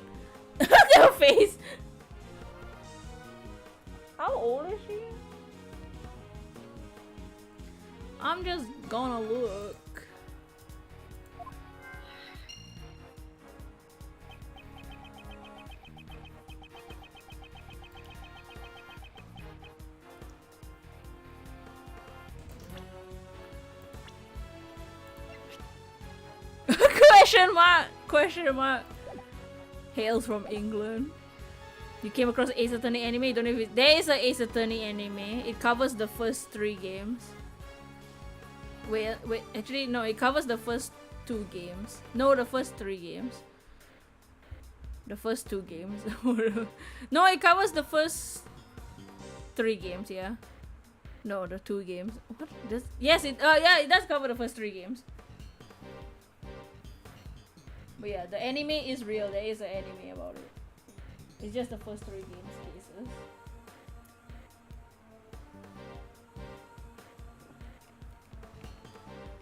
[SPEAKER 1] Look at her face! How old is she? I'm just gonna look. Question mark! Question mark! hails from England. You came across Ace Attorney anime? You don't know if it, there is an Ace Attorney anime. It covers the first 3 games. Wait, actually no, it covers the first 2 games. No, the first 3 games. The first 2 games. No, it covers the first 3 games, yeah. No, the 2 games. What? Yes, it does cover the first 3 games. But yeah, the anime is real. There is an anime about it. It's just the first 3 games cases.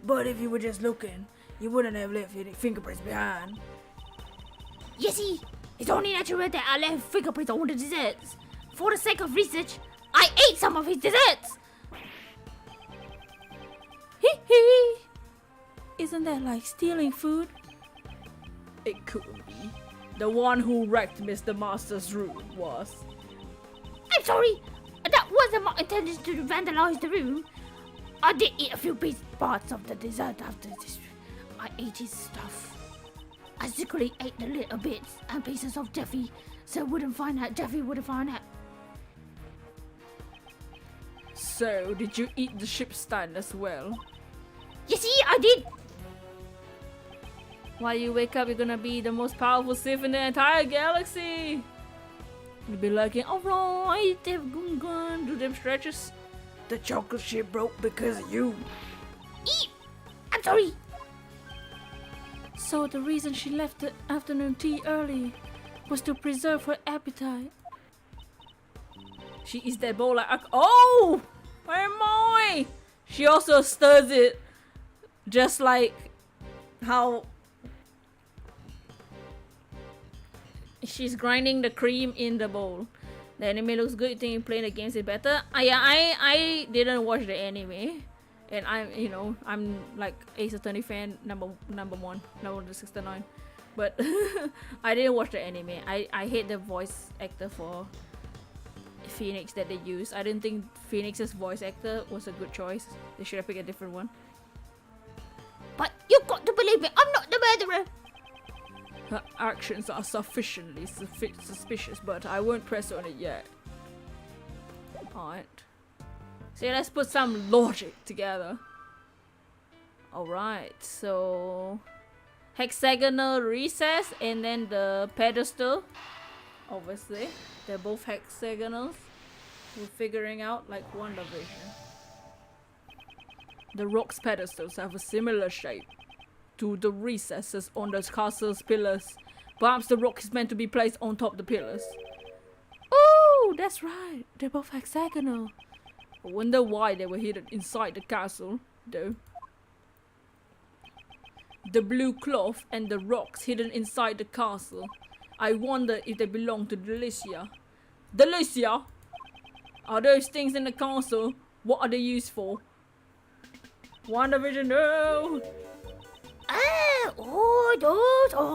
[SPEAKER 3] But if you were just looking, you wouldn't have left any fingerprints behind.
[SPEAKER 5] You see, it's only natural that I left fingerprints on the desserts. For the sake of research, I ate some of his desserts.
[SPEAKER 1] Hee hee! Isn't that like stealing food? It couldn't be. The one who wrecked Mr. Master's room was.
[SPEAKER 5] I'm sorry, that wasn't my intention to vandalize the room. I did eat a few parts of the dessert after this. I ate his stuff. I secretly ate the little bits and pieces of Jeffy, so Jeffy wouldn't find out.
[SPEAKER 1] So, did you eat the ship stand as well?
[SPEAKER 5] You see, I did.
[SPEAKER 1] While you wake up, you're gonna be the most powerful Sith in the entire galaxy. You'll be like, alright, they've gone, do them stretches.
[SPEAKER 3] The chocolate ship broke because of you.
[SPEAKER 5] Eat. I'm sorry.
[SPEAKER 1] So the reason she left the afternoon tea early was to preserve her appetite. She eats that bowl like, oh, where am I? She also stirs it, just like how she's grinding the cream in the bowl. The anime looks good. You think you playing the games is better? I didn't watch the anime, and I'm like Ace Attorney fan number 69, but I didn't watch the anime. I hate the voice actor for Phoenix that they used. I didn't think Phoenix's voice actor was a good choice. They should have picked a different one.
[SPEAKER 5] But you got to believe me, I'm not the murderer.
[SPEAKER 1] Her actions are sufficiently suspicious, but I won't press on it yet. Alright. So let's put some logic together. Alright, so hexagonal recess and then the pedestal. Obviously, they're both hexagonals. We're figuring out like WandaVision. The rock's pedestals have a similar shape to the recesses on the castle's pillars. Perhaps the rock is meant to be placed on top of the pillars. Oh, that's right. They're both hexagonal. I wonder why they were hidden inside the castle, though. The blue cloth and the rocks hidden inside the castle. I wonder if they belong to Delicia. Delicia? Are those things in the castle? What are they used for? WandaVision, no!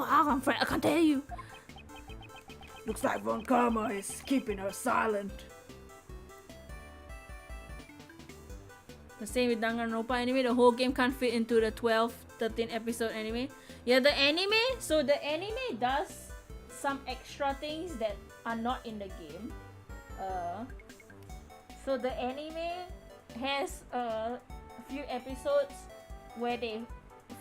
[SPEAKER 5] I'm afraid I can't tell you.
[SPEAKER 3] Looks like Von Karma is keeping her silent.
[SPEAKER 1] The same with Danganronpa anime. The whole game can't fit into the 13 episode anime. Yeah, the anime. So the anime does some extra things that are not in the game. So the anime has a few episodes where they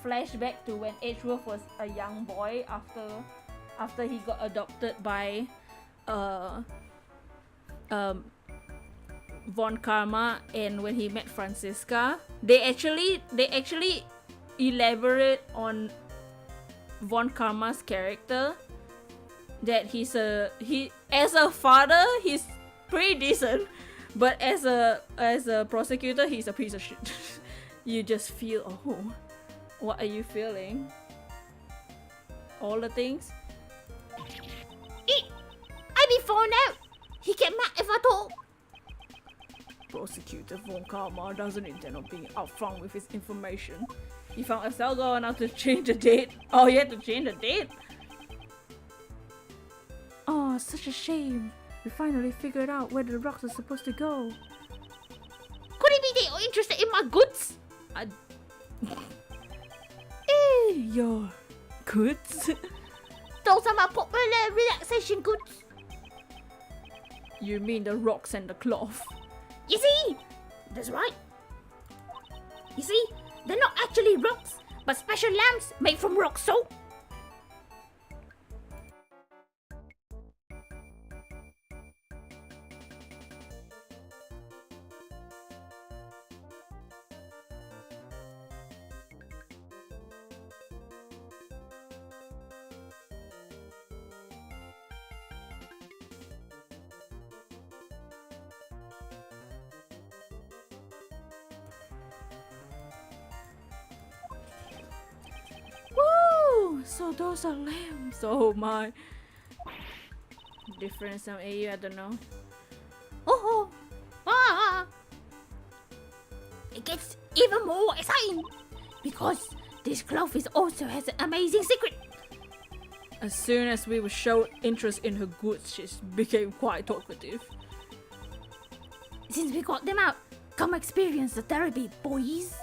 [SPEAKER 1] flash back to when Edgeworth was a young boy after he got adopted by Von Karma, and when he met Franziska. They actually elaborate on Von Karma's character, that he as a father he's pretty decent, but as a prosecutor he's a piece of shit. You just feel, oh, what are you feeling? All the things?
[SPEAKER 5] I be found out. He get mad if I talk.
[SPEAKER 1] Prosecutor Von Karma doesn't intend on being upfront with his information. He found Estelgo and had to change the date. Oh, he had to change the date? Oh, such a shame. We finally figured out where the rocks are supposed to go.
[SPEAKER 5] Could it be they are interested in my goods?
[SPEAKER 1] Your goods?
[SPEAKER 5] stole some of popular relaxation goods.
[SPEAKER 1] You mean the rocks and the cloth?
[SPEAKER 5] You see? That's right. You see, they're not actually rocks, but special lamps made from rock salt.
[SPEAKER 1] Woo! So those are lamps. Oh my. Difference from AU, I don't know.
[SPEAKER 5] Oh, ah! It gets even more exciting because this cloth is also has an amazing secret.
[SPEAKER 1] As soon as we were showed interest in her goods, she became quite talkative.
[SPEAKER 5] Since we got them out, come experience the therapy, boys.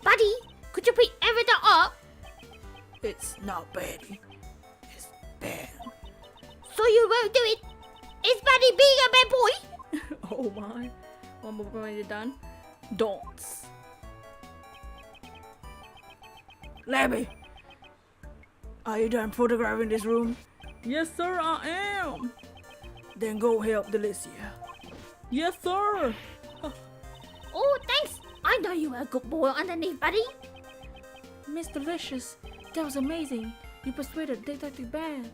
[SPEAKER 5] Buddy, could you pick everything up?
[SPEAKER 3] It's not Betty. It's Ben.
[SPEAKER 5] So you won't do it? Is Buddy being a bad boy?
[SPEAKER 1] Oh my. One more when you're done. Don'ts.
[SPEAKER 3] Labby, are you done photographing this room?
[SPEAKER 1] Yes, sir, I am.
[SPEAKER 3] Then go help Delicia.
[SPEAKER 1] Yes, sir.
[SPEAKER 5] Oh, thanks. I know you were a good boy underneath, Buddy.
[SPEAKER 1] Miss Delicious, that was amazing. You persuaded Detective Ben.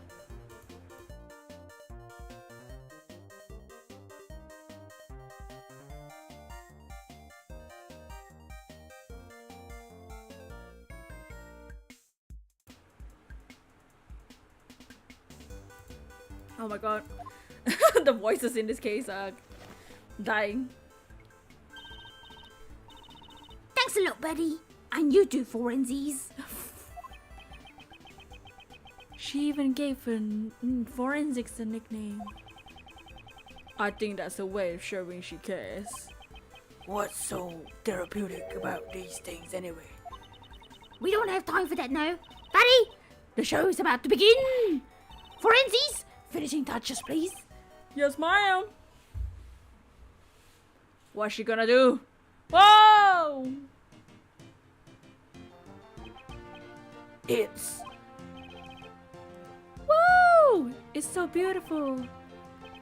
[SPEAKER 1] Oh my god. The voices in this case are dying.
[SPEAKER 5] Thanks a lot, Buddy. And you do forensics.
[SPEAKER 1] She even gave forensics a nickname. I think that's a way of showing she cares.
[SPEAKER 3] What's so therapeutic about these things anyway?
[SPEAKER 5] We don't have time for that now. Buddy, the show is about to begin. Forensics, finishing touches, please.
[SPEAKER 1] Yes, ma'am. What's she gonna do? Whoa!
[SPEAKER 3] It's
[SPEAKER 1] Woo! It's so beautiful.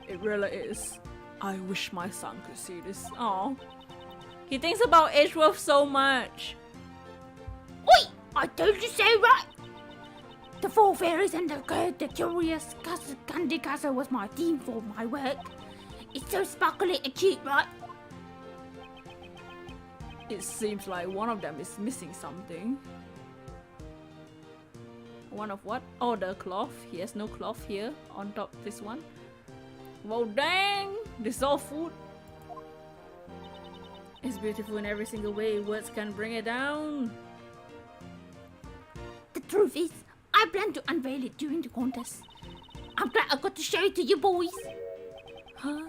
[SPEAKER 1] It really is. I wish my son could see this. Oh, he thinks about Edgeworth so much.
[SPEAKER 5] Oi! I told you so, right? The four fairies and the curious candy castle was my theme for my work. It's so sparkly and cute, right?
[SPEAKER 1] It seems like one of them is missing something. One of what? Oh, the cloth. He has no cloth here on top of this one. Well, dang! This is all food. It's beautiful in every single way. Words can't bring it down.
[SPEAKER 5] The truth is, I plan to unveil it during the contest. I'm glad I got to show it to you boys.
[SPEAKER 1] Huh?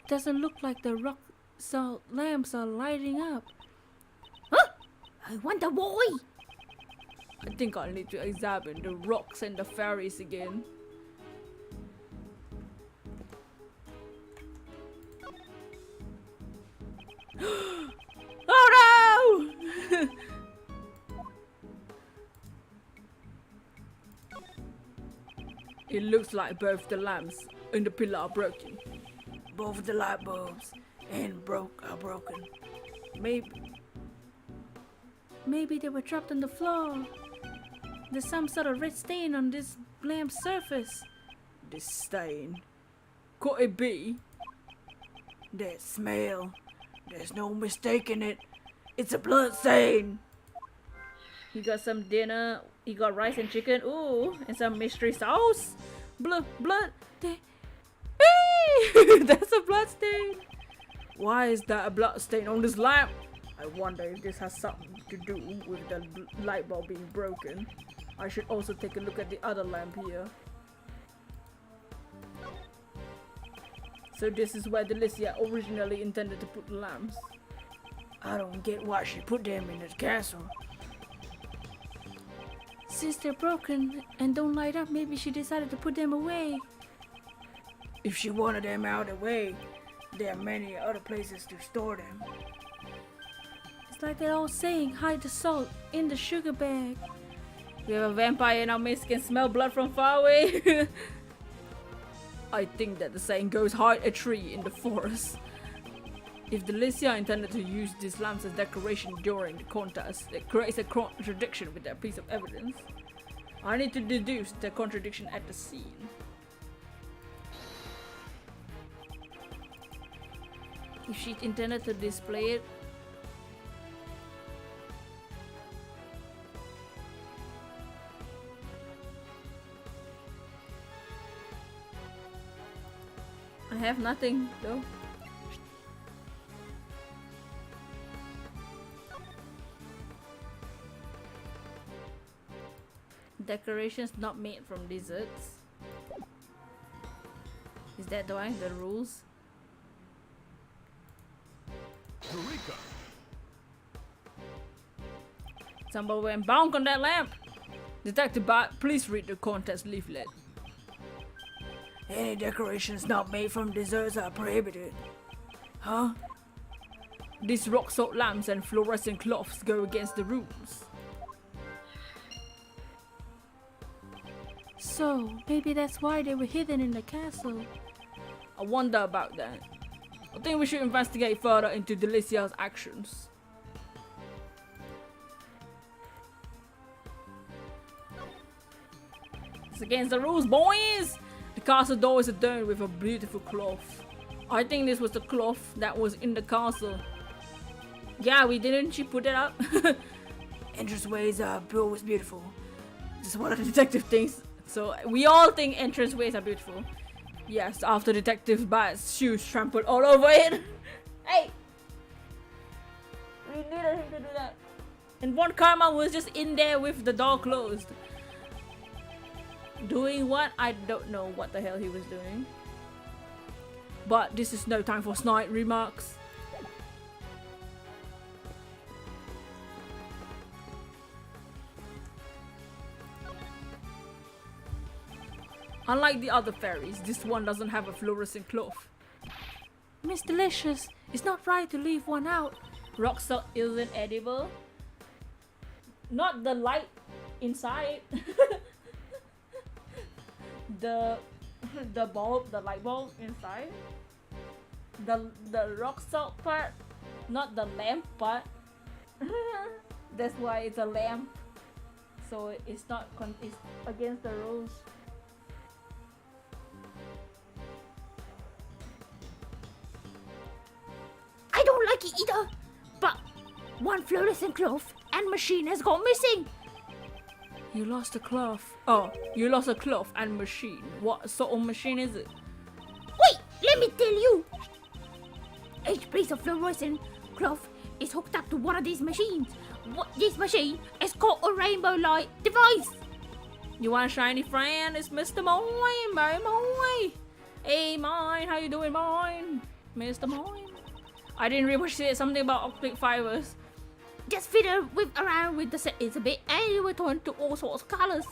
[SPEAKER 1] Doesn't look like the rock salt lamps are lighting up.
[SPEAKER 5] Huh? I wonder why.
[SPEAKER 1] I think I'll need to examine the rocks and the fairies again. Oh no! It looks like both the lamps and the pillar are broken.
[SPEAKER 3] both the light bulbs and are broken.
[SPEAKER 1] Maybe they were trapped on the floor. There's some sort of red stain on this lamp's surface. This stain. Could it be?
[SPEAKER 3] That smell. There's no mistaking it. It's a blood stain.
[SPEAKER 1] He got some dinner. He got rice and chicken. Ooh, and some mystery sauce. Blood. Hey! That's a blood stain. Why is that a blood stain on this lamp? I wonder if this has something to do with the light bulb being broken. I should also take a look at the other lamp here. So this is where Delicia originally intended to put the lamps.
[SPEAKER 3] I don't get why she put them in the castle.
[SPEAKER 1] Since they're broken and don't light up, maybe she decided to put them away.
[SPEAKER 3] If she wanted them out of the way, there are many other places to store them.
[SPEAKER 1] It's like they're all saying, hide the salt in the sugar bag. We have a vampire in our midst, can smell blood from far away. I think that the saying goes, hide a tree in the forest. If Delicia intended to use these lamps as decoration during the contest, it creates a contradiction with that piece of evidence. I need to deduce the contradiction at the scene. If she intended to display it, I have nothing though. Decorations not made from desserts. Is that the one? The rules?
[SPEAKER 2] Eureka!
[SPEAKER 1] Somebody went bonk on that lamp! Detective Bart, please read the contest leaflet.
[SPEAKER 3] Any decorations not made from desserts are prohibited. Huh?
[SPEAKER 1] These rock salt lamps and fluorescent cloths go against the rules. So, maybe that's why they were hidden in the castle. I wonder about that. I think we should investigate further into Delicia's actions. It's against the rules, boys! The castle door is adorned with a beautiful cloth. I think this was the cloth that was in the castle. Yeah, didn't she put it up?
[SPEAKER 3] Entranceways are always beautiful.
[SPEAKER 1] Just one of the detective things. So we all think entranceways are beautiful. Yes, after Detective Bat's shoes trampled all over it. Hey! We needed him to do that. And Von Karma was just in there with the door closed. Doing what? I don't know what the hell he was doing. But this is no time for snide remarks. Unlike the other fairies, this one doesn't have a fluorescent cloth. Miss Delicious, it's not right to leave one out. Rock salt isn't edible. Not the light inside. the bulb, the light bulb inside. The rock salt part, not the lamp part. That's why it's a lamp. So it's not it's against the rules.
[SPEAKER 5] I don't like it either, but one fluorescent cloth and machine has gone missing.
[SPEAKER 1] You lost a cloth. Oh, you lost a cloth and machine. What sort of machine is it?
[SPEAKER 5] Wait, let me tell you. Each piece of fluorescent cloth is hooked up to one of these machines. This machine is called a rainbow light device.
[SPEAKER 1] You want a shiny friend? It's Mr. Moin, my Moin. Hey, Moin, how you doing, Moin? Mr. Moin. I didn't read what she said, something about optic fibers.
[SPEAKER 5] Just fiddle around with the settings a bit and it will turn to all sorts of colours.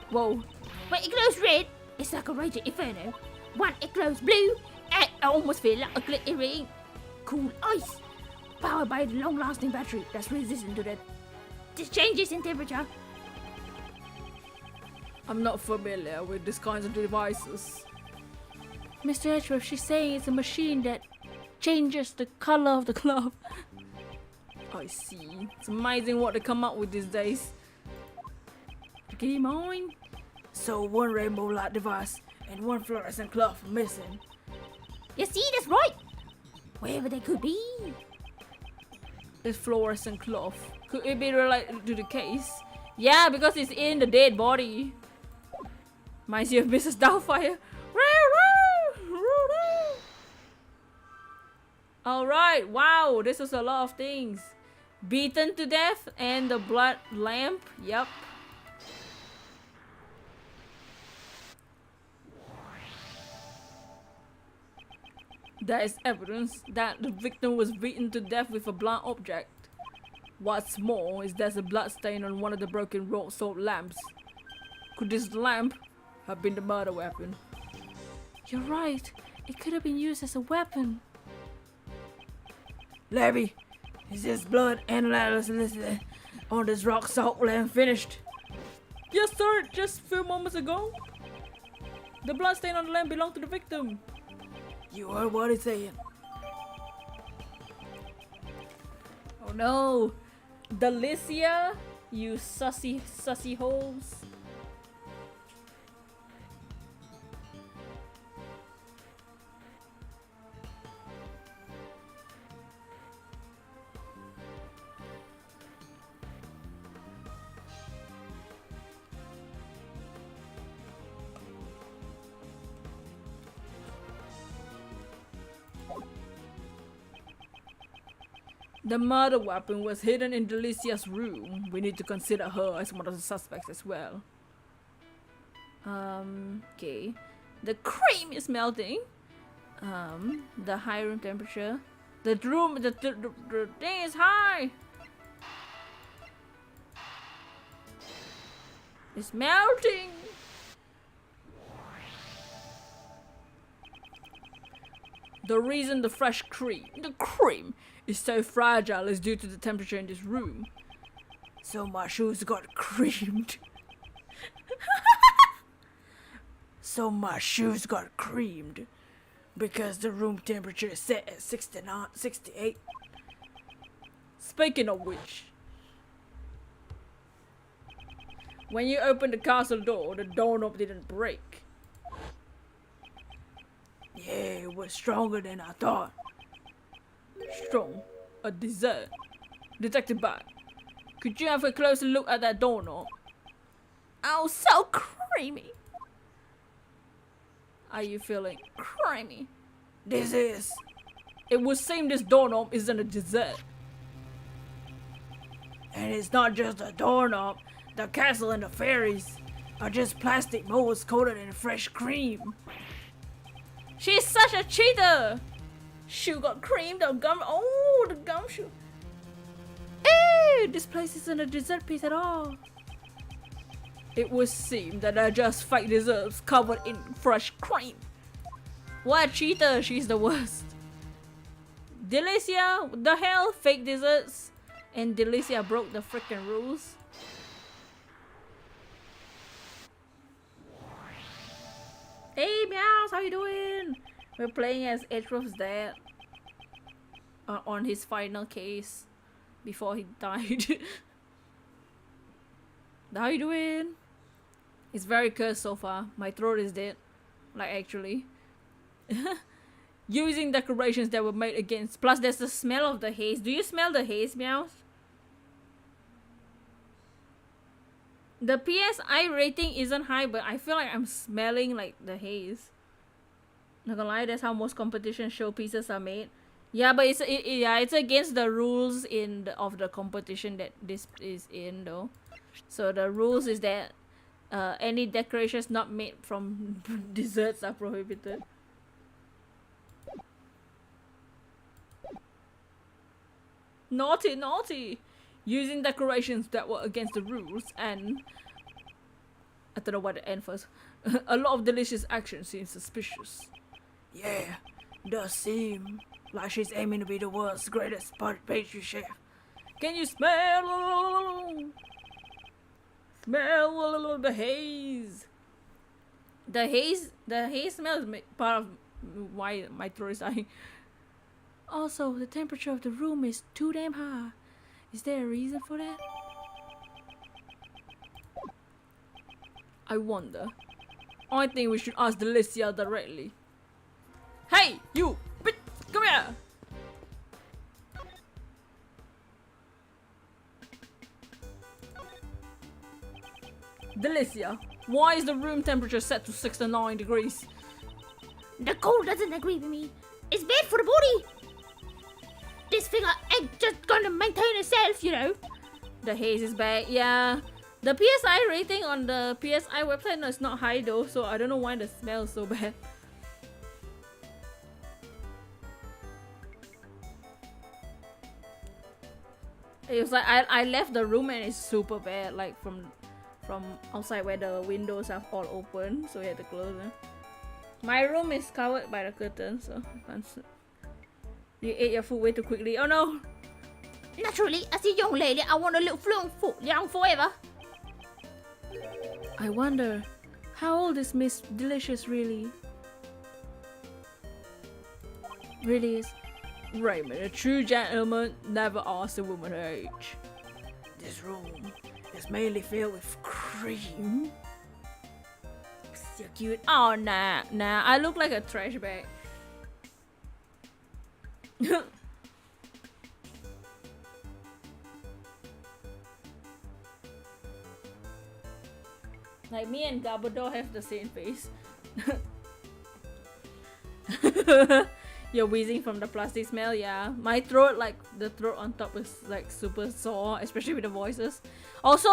[SPEAKER 1] Whoa.
[SPEAKER 5] When it glows red, it's like a raging inferno. When it glows blue, it almost feels like a glittering cool ice. Powered by the long-lasting battery that's resistant to the changes in temperature.
[SPEAKER 1] I'm not familiar with these kinds of devices. Mr. Edgeworth, she's saying it's a machine that changes the color of the cloth. I see. It's amazing what they come up with these days. Okay, mine.
[SPEAKER 3] So one rainbow light device and one fluorescent cloth are missing.
[SPEAKER 5] You see, that's right. Wherever they could be.
[SPEAKER 1] This fluorescent cloth. Could it be related to the case? Yeah, because it's in the dead body. Reminds you of Mrs. Doubtfire. Alright, wow, this is a lot of things. Beaten to death and the blood lamp, yep. There is evidence that the victim was beaten to death with a blunt object. What's more is there's a blood stain on one of the broken rock salt lamps. Could this lamp have been the murder weapon? You're right. It could have been used as a weapon.
[SPEAKER 3] Levy, is this blood analysis on this rock salt lamp finished?
[SPEAKER 1] Yes, sir. Just a few moments ago. The blood stain on the lamp belonged to the victim.
[SPEAKER 3] You heard what he's saying.
[SPEAKER 1] Oh no. Delicia, you sussy holes. The murder weapon was hidden in Delicia's room. We need to consider her as one of the suspects as well. Okay. The cream is melting. The high room temperature. The thing is high. It's melting. The reason the cream is so fragile is due to the temperature in this room.
[SPEAKER 3] So my shoes got creamed. So my shoes got creamed. Because the room temperature is set at 68.
[SPEAKER 1] Speaking of which, when you opened the castle door, the doorknob didn't break.
[SPEAKER 3] Yeah, it was stronger than I thought.
[SPEAKER 1] Strong. A dessert. Detective Bat, could you have a closer look at that doorknob? Oh, so creamy. Are you feeling creamy?
[SPEAKER 3] This is.
[SPEAKER 1] It would seem this doorknob isn't a dessert.
[SPEAKER 3] And it's not just a doorknob. The castle and the fairies are just plastic molds coated in fresh cream.
[SPEAKER 1] She's such a cheater! Shoe got creamed, the gum. Oh, the gumshoe. Ew, this place isn't a dessert piece at all. It would seem that they're just fake desserts covered in fresh cream. What a cheater, she's the worst. Delicia, what the hell? Fake desserts? And Delicia broke the freaking rules. Hey Meows, how you doing? We're playing as Edgeworth's dad on his final case before he died. How you doing? It's very cursed so far. My throat is dead. Like actually. Using decorations that were made against. Plus there's the smell of the haze. Do you smell the haze, Meows? The PSI rating isn't high, but I feel like I'm smelling like the haze. Not gonna lie, that's how most competition showpieces are made. Yeah, but it's against the rules of the competition that this is in though. So the rules is that any decorations not made from desserts are prohibited. Naughty, naughty! Using decorations that were against the rules and I don't know what to end first. A lot of delicious action seems suspicious.
[SPEAKER 3] Yeah, does seem like she's aiming to be the world's greatest pastry chef.
[SPEAKER 1] Can you smell the haze? The haze smell is part of why my throat is dying. Also, the temperature of the room is too damn high. Is there a reason for that? I wonder. I think we should ask Delicia directly. Hey, you! Bitch, come here! Delicia, why is the room temperature set to 69 degrees?
[SPEAKER 5] The cold doesn't agree with me. It's bad for the body. This figure ain't just gonna maintain itself, you know.
[SPEAKER 1] The haze is bad, yeah. The PSI rating on the PSI website is not high though, so I don't know why the smell is so bad. It was like I left the room and it's super bad, like from outside where the windows are all open, so we had to close them. My room is covered by the curtain, so I can't see. You ate your food way too quickly. Oh no!
[SPEAKER 5] Naturally, as a young lady, I want to live young forever.
[SPEAKER 1] I wonder, how old is Miss Delicious really? Really is. Raymond, a true gentleman, never asks a woman her age.
[SPEAKER 3] This room is mainly filled with cream.
[SPEAKER 1] So cute. Oh nah, I look like a trash bag. Like me and Gabador have the same face. You're wheezing from the plastic smell, yeah. My throat, like the throat on top is like super sore, especially with the voices. Also,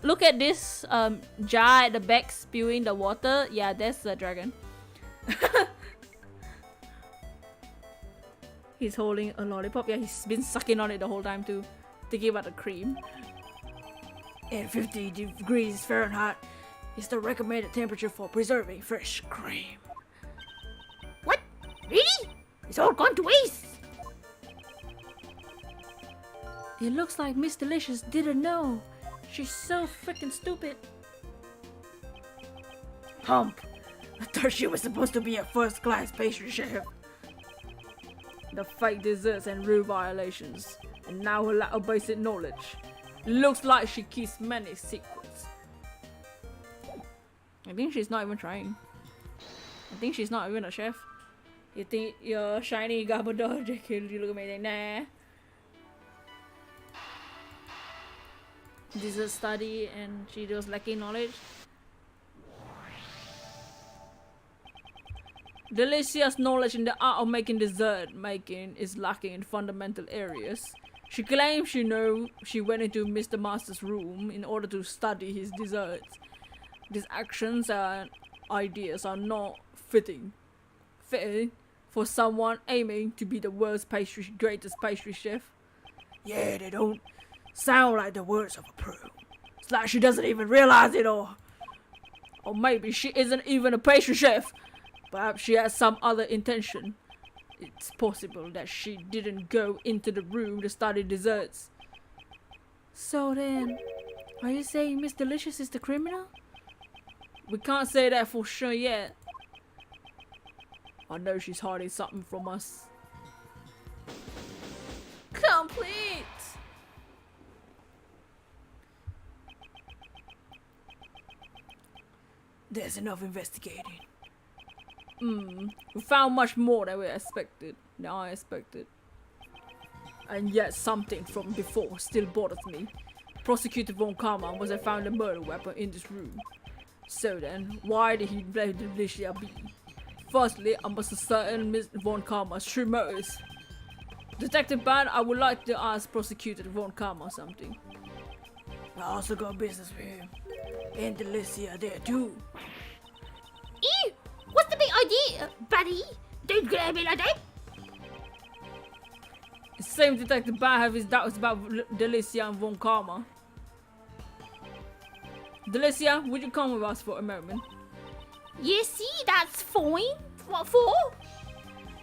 [SPEAKER 1] look at this jar at the back spewing the water. Yeah, that's the dragon. He's holding a lollipop. Yeah, he's been sucking on it the whole time too, thinking about the cream.
[SPEAKER 3] And 50 degrees Fahrenheit is the recommended temperature for preserving fresh cream.
[SPEAKER 5] What? Really? It's all gone to waste.
[SPEAKER 1] It looks like Miss Delicious didn't know. She's so freaking stupid.
[SPEAKER 3] Hump. I thought she was supposed to be a first-class pastry chef.
[SPEAKER 1] The fake desserts and rule violations, and now her lack of basic knowledge. Looks like she keeps many secrets. I think she's not even trying. I think she's not even a chef. You think you're shiny Gabador jacket? You look amazing. Nah. This is a study and she was lacking knowledge. Delicia's knowledge in the art of making dessert making is lacking in fundamental areas. She claims she went into Mr. Master's room in order to study his desserts. These actions and ideas are not fitting for someone aiming to be the world's greatest pastry chef.
[SPEAKER 3] Yeah, they don't sound like the words of a pro. It's like she doesn't even realize it all.
[SPEAKER 1] Or maybe she isn't even a pastry chef. Perhaps she has some other intention. It's possible that she didn't go into the room to study desserts. So then, are you saying Miss Delicious is the criminal? We can't say that for sure yet. I know she's hiding something from us. Complete!
[SPEAKER 3] There's enough investigating.
[SPEAKER 1] We found much more than I expected. And yet something from before still bothers me. Prosecutor Von Karma was found a murder weapon in this room. So then, why did he blame Delicia B? Firstly, I must ascertain Ms. Von Karma's true motives. Detective Ban, I would like to ask Prosecutor Von Karma something.
[SPEAKER 3] I also got business with him. And Delicia there too.
[SPEAKER 5] Ew! What's the big idea, buddy? Don't grab me like that.
[SPEAKER 1] The same Detective Ban have his doubts about Delicia and Von Karma. Delicia, would you come with us for a moment?
[SPEAKER 5] You see, that's fine. What for?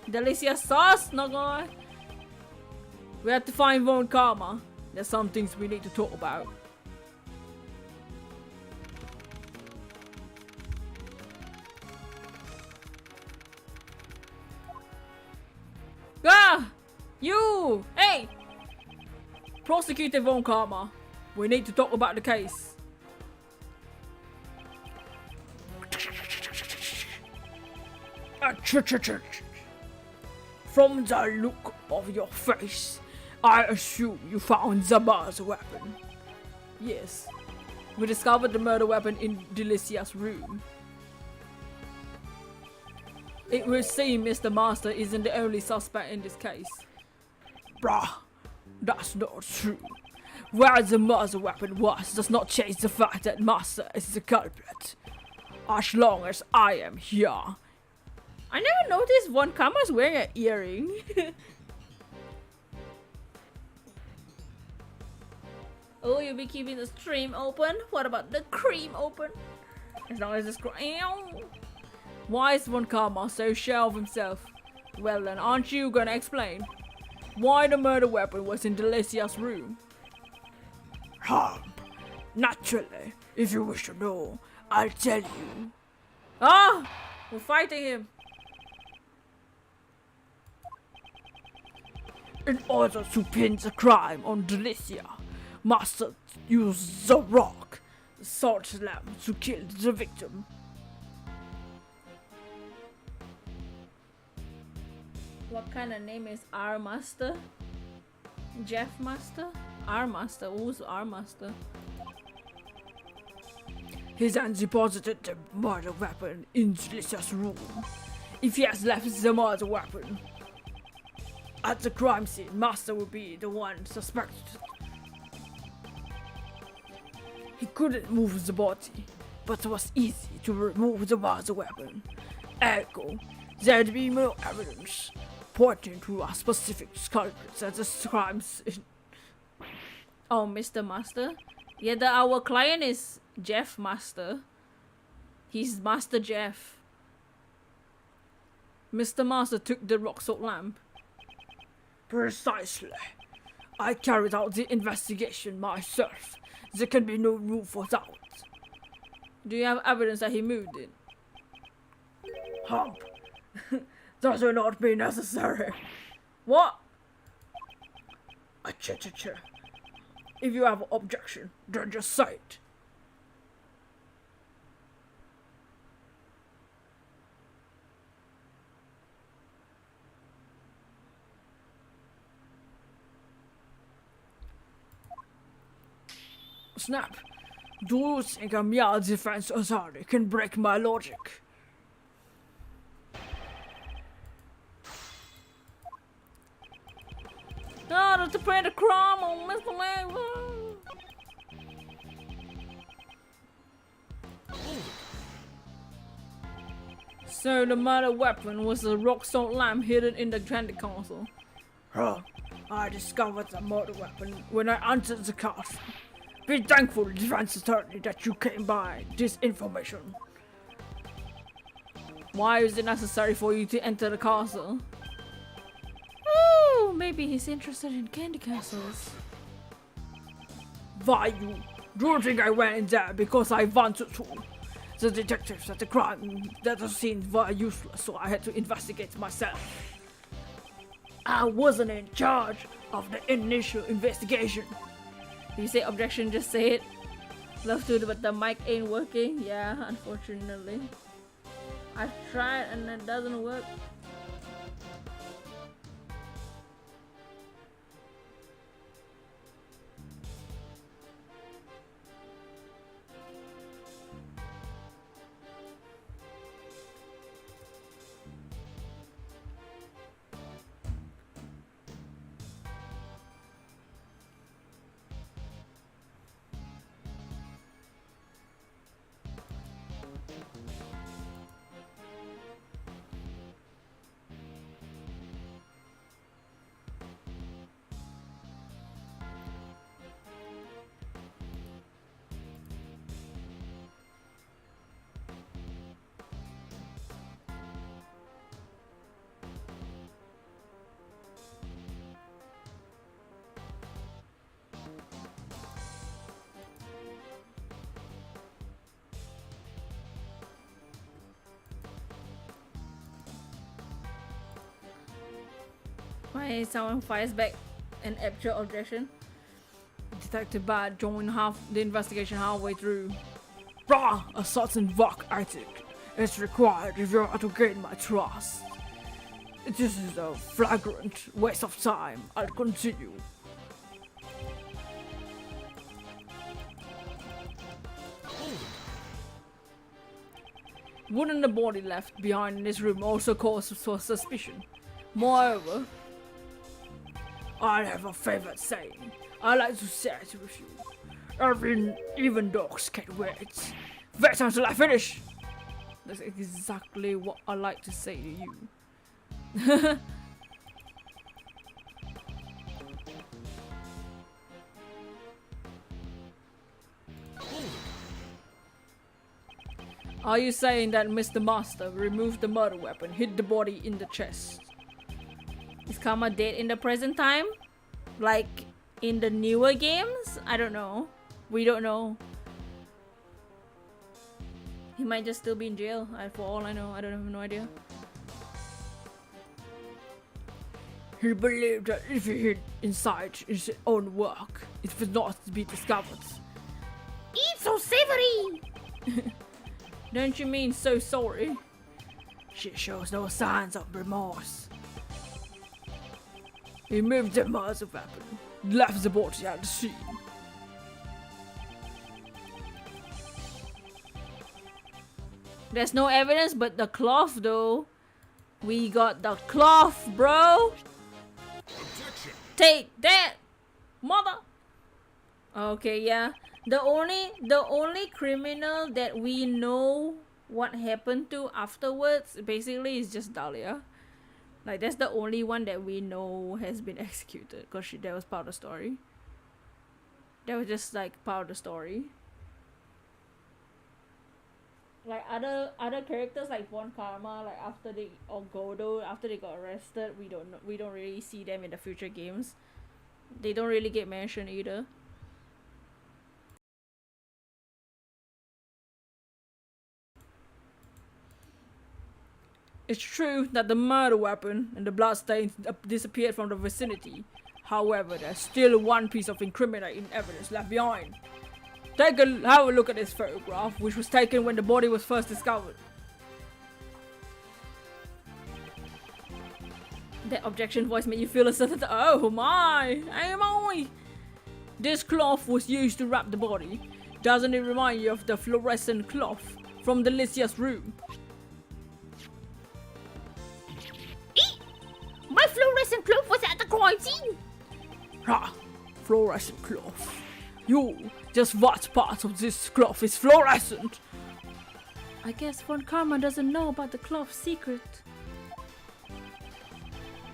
[SPEAKER 1] Delicia sauce, not gonna lie. We have to find Von Karma. There's some things we need to talk about. Ah! You! Hey! Prosecutor Von Karma. We need to talk about the case.
[SPEAKER 3] From the look of your face, I assume you found the murder weapon.
[SPEAKER 1] Yes. We discovered the murder weapon in Delicia's room. It will seem Mr. Master isn't the only suspect in this case.
[SPEAKER 3] Bruh, that's not true. Where the murder weapon was does not change the fact that Master is the culprit. As long as I am here.
[SPEAKER 1] I never noticed Von Karma's wearing an earring. Oh, you'll be keeping the stream open? What about the cream open? As long as it's Why is Von Karma so sure of himself? Well then, aren't you gonna explain why the murder weapon was in Delicia's room?
[SPEAKER 3] Naturally, if you wish to know, I'll tell you.
[SPEAKER 1] Ah! We're fighting him.
[SPEAKER 3] In order to pin the crime on Delicia, Master used the rock, the salt slam, to kill the victim.
[SPEAKER 1] What kind of name is R Master? Jeff Master? R Master? Who's R Master?
[SPEAKER 3] He then deposited the murder weapon in Delicia's room. If he has left the murder weapon at the crime scene, Master will be the one suspected. He couldn't move the body, but it was easy to remove the murder weapon. Ergo, there'd be no evidence pointing to a specific culprit at the crime scene.
[SPEAKER 1] Oh, Mr. Master? Yeah, our client is Jeff Master. He's Master Jeff. Mr. Master took the rock salt lamp.
[SPEAKER 3] Precisely. I carried out the investigation myself. There can be no room for doubt.
[SPEAKER 1] Do you have evidence that he moved it?
[SPEAKER 3] Hump. That will not be necessary.
[SPEAKER 1] What?
[SPEAKER 3] Cha-cha-cha. If you have an objection, then just say it. Snap. Do you think a mere defense attorney can break my logic?
[SPEAKER 1] No, to put the crime on Mr. Lang. So the murder weapon was a rock salt lamp hidden in the granite console.
[SPEAKER 3] I discovered the murder weapon when I entered the castle. Be thankful, defense attorney, that you came by this information.
[SPEAKER 1] Why is it necessary for you to enter the castle? Oh, maybe he's interested in candy castles.
[SPEAKER 3] Why you? Do you think I went in there because I wanted to? The detectives at the crime scene were useless, so I had to investigate myself. I wasn't in charge of the initial investigation.
[SPEAKER 1] You say objection, just say it. Love to, but the mic ain't working. Yeah, unfortunately. I've tried and it doesn't work. Why someone fires back an actual objection? Detective Bad joined the investigation halfway through.
[SPEAKER 3] A certain work ethic is required if you are to gain my trust. This is a flagrant waste of time. I'll continue.
[SPEAKER 1] Wouldn't the body left behind in this room also cause for suspicion? Moreover,
[SPEAKER 3] I have a favorite saying. I like to say it with you. Even dogs can wait. Wait until I finish.
[SPEAKER 1] That's exactly what I like to say to you. Are you saying that Mr. Master removed the murder weapon, hit the body in the chest? Is Karma dead in the present time? Like in the newer games? I don't know. We don't know. He might just still be in jail, for all I know. I don't have no idea. He believed that if he hid inside his own work, it would not be discovered.
[SPEAKER 5] It's so savory!
[SPEAKER 1] Don't you mean so sorry?
[SPEAKER 3] She shows no signs of remorse.
[SPEAKER 1] He moved the murder weapon, left the body at the scene. There's no evidence but the cloth though. We got the cloth, bro.
[SPEAKER 2] Objection.
[SPEAKER 1] Take that, mother. Okay, yeah. The only criminal that we know what happened to afterwards basically is just Dahlia. Like that's the only one that we know has been executed because that was part of the story. That was just like part of the story. Like other characters like Von Karma, like after they or Godo, after they got arrested, we don't really see them in the future games. They don't really get mentioned either. It's true that the murder weapon and the bloodstains disappeared from the vicinity. However, there's still one piece of incriminating evidence left behind. Have a look at this photograph, which was taken when the body was first discovered. That objection voice made you feel a certain... Oh my! Hey my! This cloth was used to wrap the body. Doesn't it remind you of the fluorescent cloth from Delicia's room?
[SPEAKER 5] My fluorescent cloth was at the crime scene!
[SPEAKER 1] Ha! Fluorescent cloth. You, just what part of this cloth is fluorescent? I guess Von Karma doesn't know about the cloth's secret.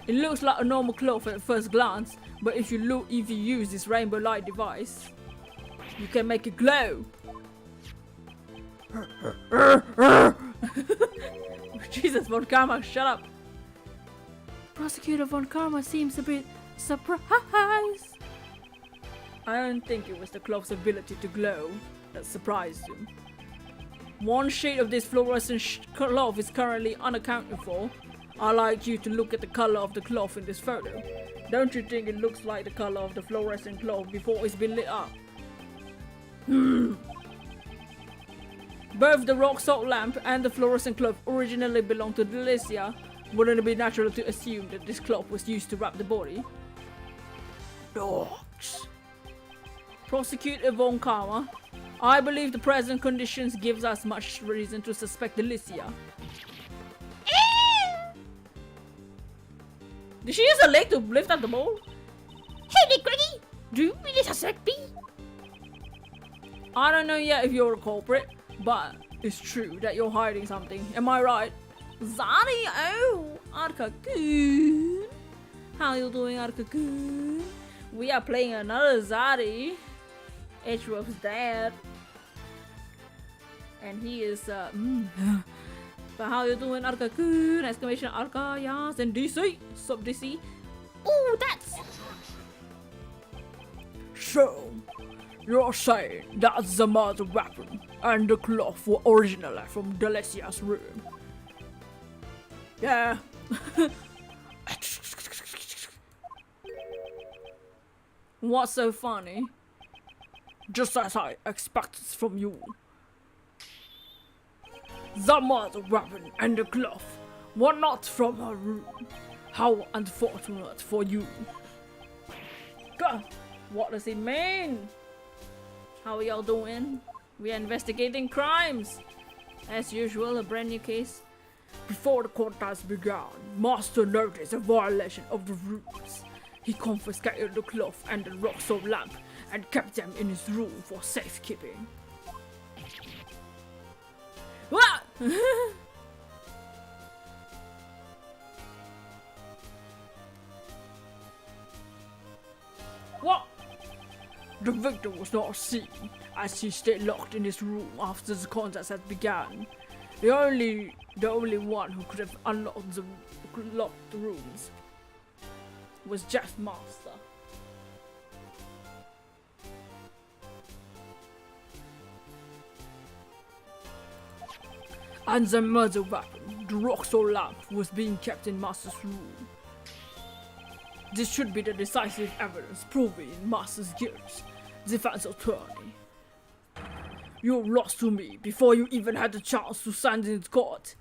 [SPEAKER 1] It looks like a normal cloth at first glance, but if you use this rainbow light device, you can make it glow. Jesus, Von Karma, shut up. Prosecutor Von Karma seems a bit surprised. I don't think it was the cloth's ability to glow that surprised him. One shade of this fluorescent cloth is currently unaccounted for. I'd like you to look at the color of the cloth in this photo. Don't you think it looks like the color of the fluorescent cloth before it's been lit up? Both the rock salt lamp and the fluorescent cloth originally belonged to Delicia. Wouldn't it be natural to assume that this cloth was used to wrap the body?
[SPEAKER 3] Dogs.
[SPEAKER 1] Prosecutor Von Karma, I believe the present conditions gives us much reason to suspect Delicia. Did she use her leg to lift up the bowl?
[SPEAKER 5] Hey, Greggy! Do you really suspect me?
[SPEAKER 1] I don't know yet if you're a culprit, but it's true that you're hiding something. Am I right? Zari, oh, Arka-kun. How you doing, Arka-kun? We are playing another Zari. Edgeworth's dad. And he is, But how you doing, Arka-kun? Exclamation Arka, yes, and DC. Sup, DC?
[SPEAKER 5] Ooh, that's...
[SPEAKER 1] So, you're saying that's the murder weapon and the cloth were originally from Delicia's room? Yeah. What's so funny? Just as I expected from you. The murder weapon and the cloth were not from her room. How unfortunate for you. God, what does it mean? How are y'all doing? We are investigating crimes. As usual, a brand new case. Before the contest began, Master noticed a violation of the rules. He confiscated the cloth and the rock salt lamp and kept them in his room for safekeeping. What? What? The victim was not seen, as he stayed locked in his room after the contest had begun. The only one who could have unlocked the locked rooms was Jeff Master. And the murder weapon, the Roxor lamp, was being kept in Master's room. This should be the decisive evidence proving Master's guilt. Defense attorney. You lost to me before you even had the chance to stand in court.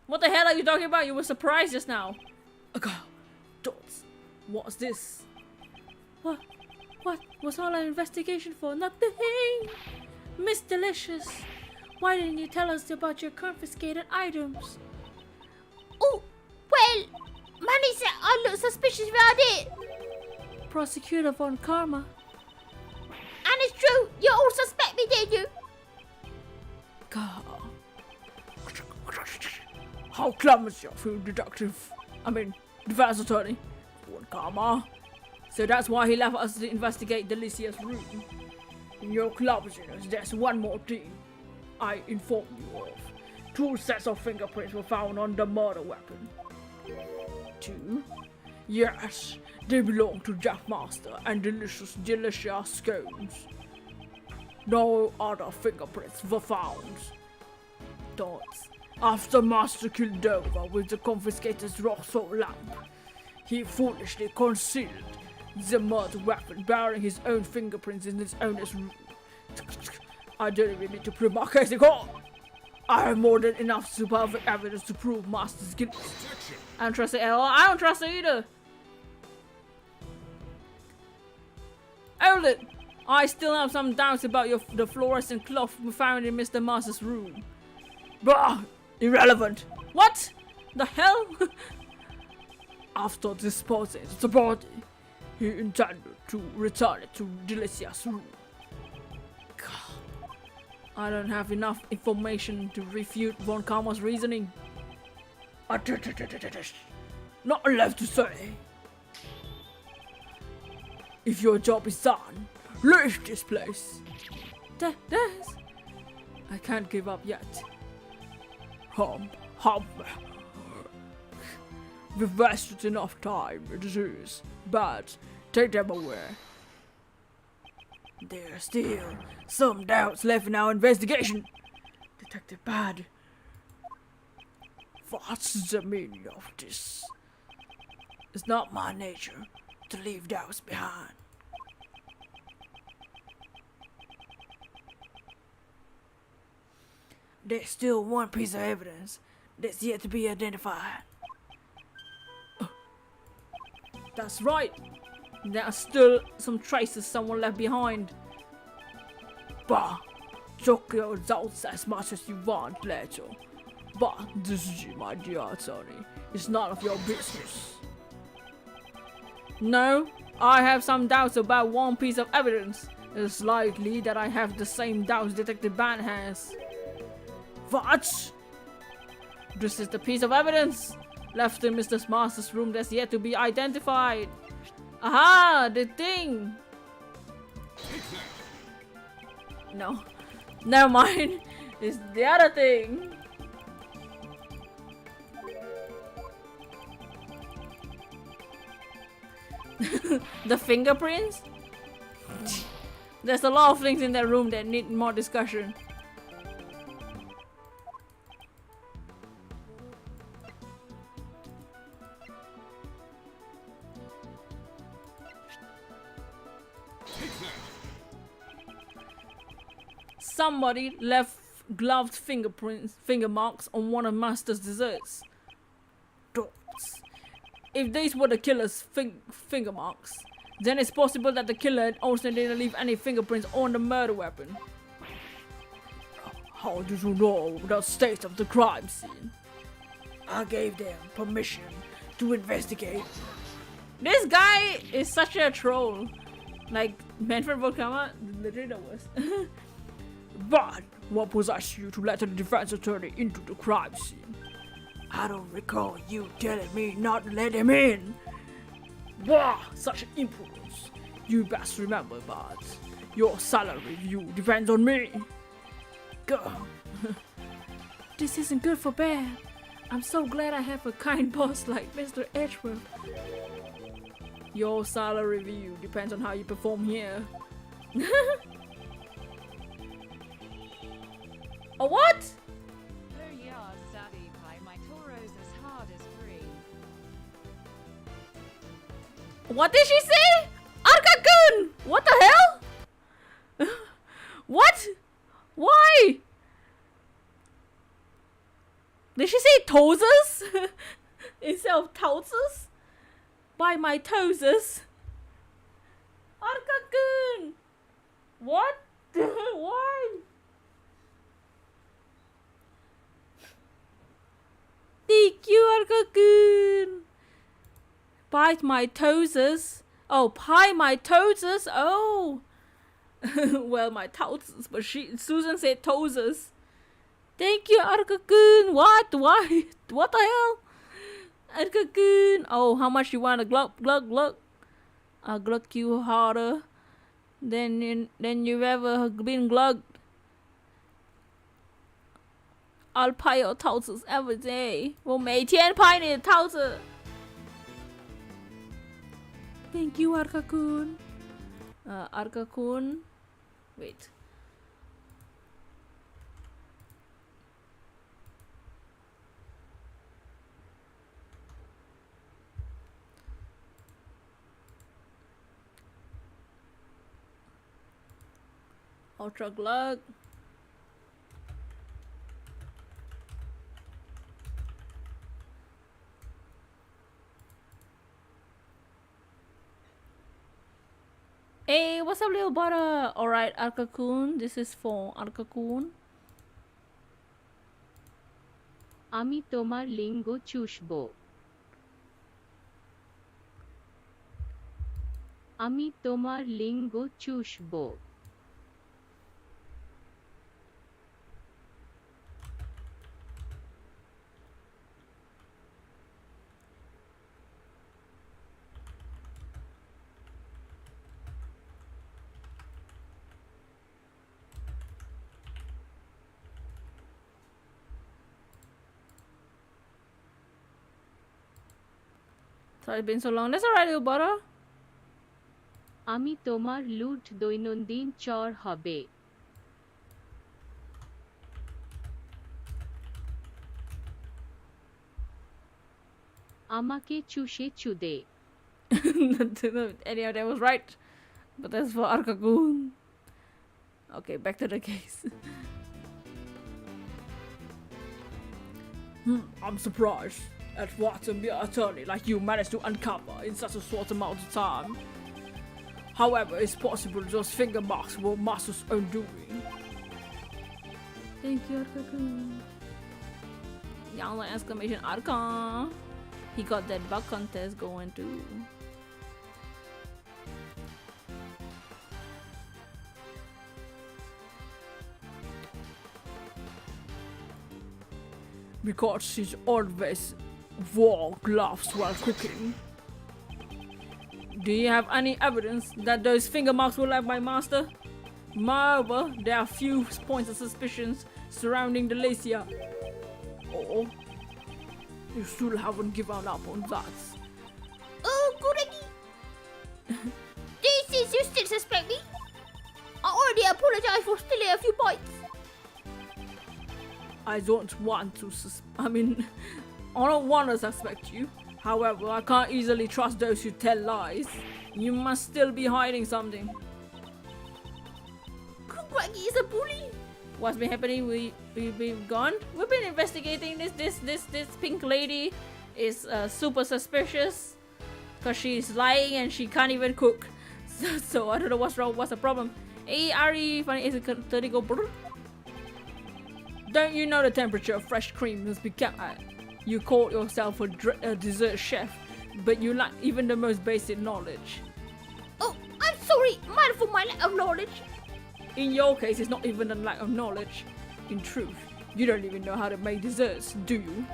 [SPEAKER 1] What the hell are you talking about? You were surprised just now. Dots. What's this? What was all our investigation for? Nothing. Miss Delicious. Why didn't you tell us about your confiscated items?
[SPEAKER 5] Oh, well, Manny said I look suspicious about it.
[SPEAKER 1] Prosecutor von Karma.
[SPEAKER 5] And it's true, you all suspect me, did you?
[SPEAKER 1] God. How clumsy of you, defense attorney. Von Karma. So that's why he left us to investigate Delicia's room. In your clumsiness, there's one more thing I informed you of. 2 sets of fingerprints were found on the murder weapon. 2? Yes, they belong to Jack Master and Delicia Scones. No other fingerprints were found. Dots. After Master killed Dover with the confiscated Roxor lamp, he foolishly concealed the murder weapon bearing his own fingerprints in its owner's room. I don't even need to prove my case in court. I have more than enough superfluous evidence to prove Master's guilt. I don't trust it at all. I don't trust it either. Hold it. I still have some doubts about the fluorescent cloth we found in Mr. Master's room. Bah! Irrelevant. What? The hell? After disposing of the body, he intended to return it to Delicia's room. I don't have enough information to refute Von Karma's reasoning. Not left to say. If your job is done, leave this place. Des. I can't give up yet. Hum. We've wasted enough time, it is. But take them away. There are still some doubts left in our investigation. Detective Bad. What's the meaning of this? It's not my nature to leave doubts behind. There's still one piece of evidence that's yet to be identified. That's right. There are still some traces someone left behind. Bah, check your results as much as you want later. But this, my dear attorney, is none of your business. No, I have some doubts about one piece of evidence. It's likely that I have the same doubts Detective Ban has. What? This is the piece of evidence left in Mr. Master's room that's yet to be identified. Aha! The thing! No. Never mind. It's the other thing. The fingerprints? There's a lot of things in that room that need more discussion. Somebody left gloved finger marks on one of Master's desserts. Dots. If these were the killer's finger marks, then it's possible that the killer also didn't leave any fingerprints on the murder weapon. How did you know the state of the crime scene? I gave them permission to investigate. This guy is such a troll. Like, Manfred Volkama, literally the worst. But what possessed you to let the defense attorney into the crime scene? I don't recall you telling me not to let him in. Wow, such an impudence. You best remember, Bart. Your salary review depends on me. Go. This isn't good for bad. I'm so glad I have a kind boss like Mr. Edgeworth. Your salary review depends on how you perform here. Oh, what? What did she say? Arka-kun! What the hell? What? Why? Did she say toeses? Instead of toeses? By my toeses? Arka-kun! What? Why? Thank you, Arka-kun! Bite my toeses. Oh, pie my toeses. Oh. Well, my toeses, but Susan said toeses. Thank you, Arka-kun. What? Why? What the hell? Arka-kun. Oh, how much you want to glug, glug, glug? I'll glug you harder than you've ever been glugged. I'll 拍 your 套子 every day. 我每天拍你的套子。Thank you, Arka-kun. Arka-kun. Wait. Ultra glug. Hey, what's up, little butter? Alright, Arka-kun. This is for Arka-kun.
[SPEAKER 7] আমি তোমার লিঙ্গ চুষবো। আমি তোমার লিঙ্গ চুষবো।
[SPEAKER 1] Sorry, it's been so long. That's alright, little butter.
[SPEAKER 7] আমি তোমার লুট দৈনন্দিন চর হবে। আমাকে চুষে চুদে।
[SPEAKER 1] Anyhow, that was right. But that's for Arka-kun. Okay, back to the case. I'm surprised at what a mere attorney like you managed to uncover in such a short amount of time. However, it's possible those finger marks were Master's own doing. Thank you, Arka-kun. Yalla exclamation Arka. He got that bug contest going too. Because she's always wore gloves while cooking. Do you have any evidence that those finger marks were left by Master? Moreover, there are few points of suspicions surrounding the Lacia. Oh, you still haven't given up on that.
[SPEAKER 5] Oh, Kuragi! This is you still suspect me? I already apologized for stealing a few points.
[SPEAKER 1] I don't want to I don't want to suspect you. However, I can't easily trust those who tell lies. You must still be hiding something.
[SPEAKER 5] Kuragi is a bully.
[SPEAKER 1] What's been happening? We've gone. We've been investigating this pink lady is super suspicious because she's lying and she can't even cook. So I don't know what's wrong. What's the problem? Hey, Ari, funny is it 30 go brr? Don't you know the temperature of fresh cream has become? You call yourself a dessert chef, but you lack even the most basic knowledge.
[SPEAKER 5] Oh, I'm sorry, man, for my lack of knowledge.
[SPEAKER 1] In your case, it's not even a lack of knowledge. In truth, you don't even know how to make desserts, do you?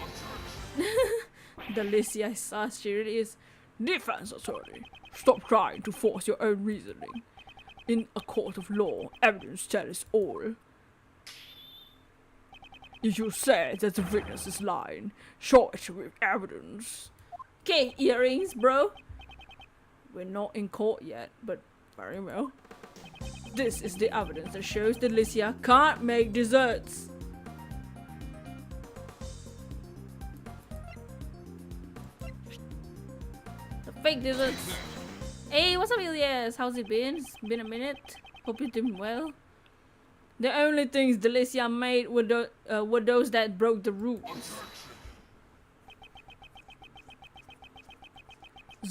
[SPEAKER 1] Delicious as she really is. Defense attorney, stop trying to force your own reasoning. In a court of law, evidence tells all. If you say that the witness is lying, show it with evidence. Okay, earrings, bro. We're not in court yet, but very well. This is the evidence that shows that Alicia can't make desserts. The fake desserts. Hey, what's up, Elias? How's it been? It's been a minute. Hope you're doing well. The only things Delicia made were those that broke the rules.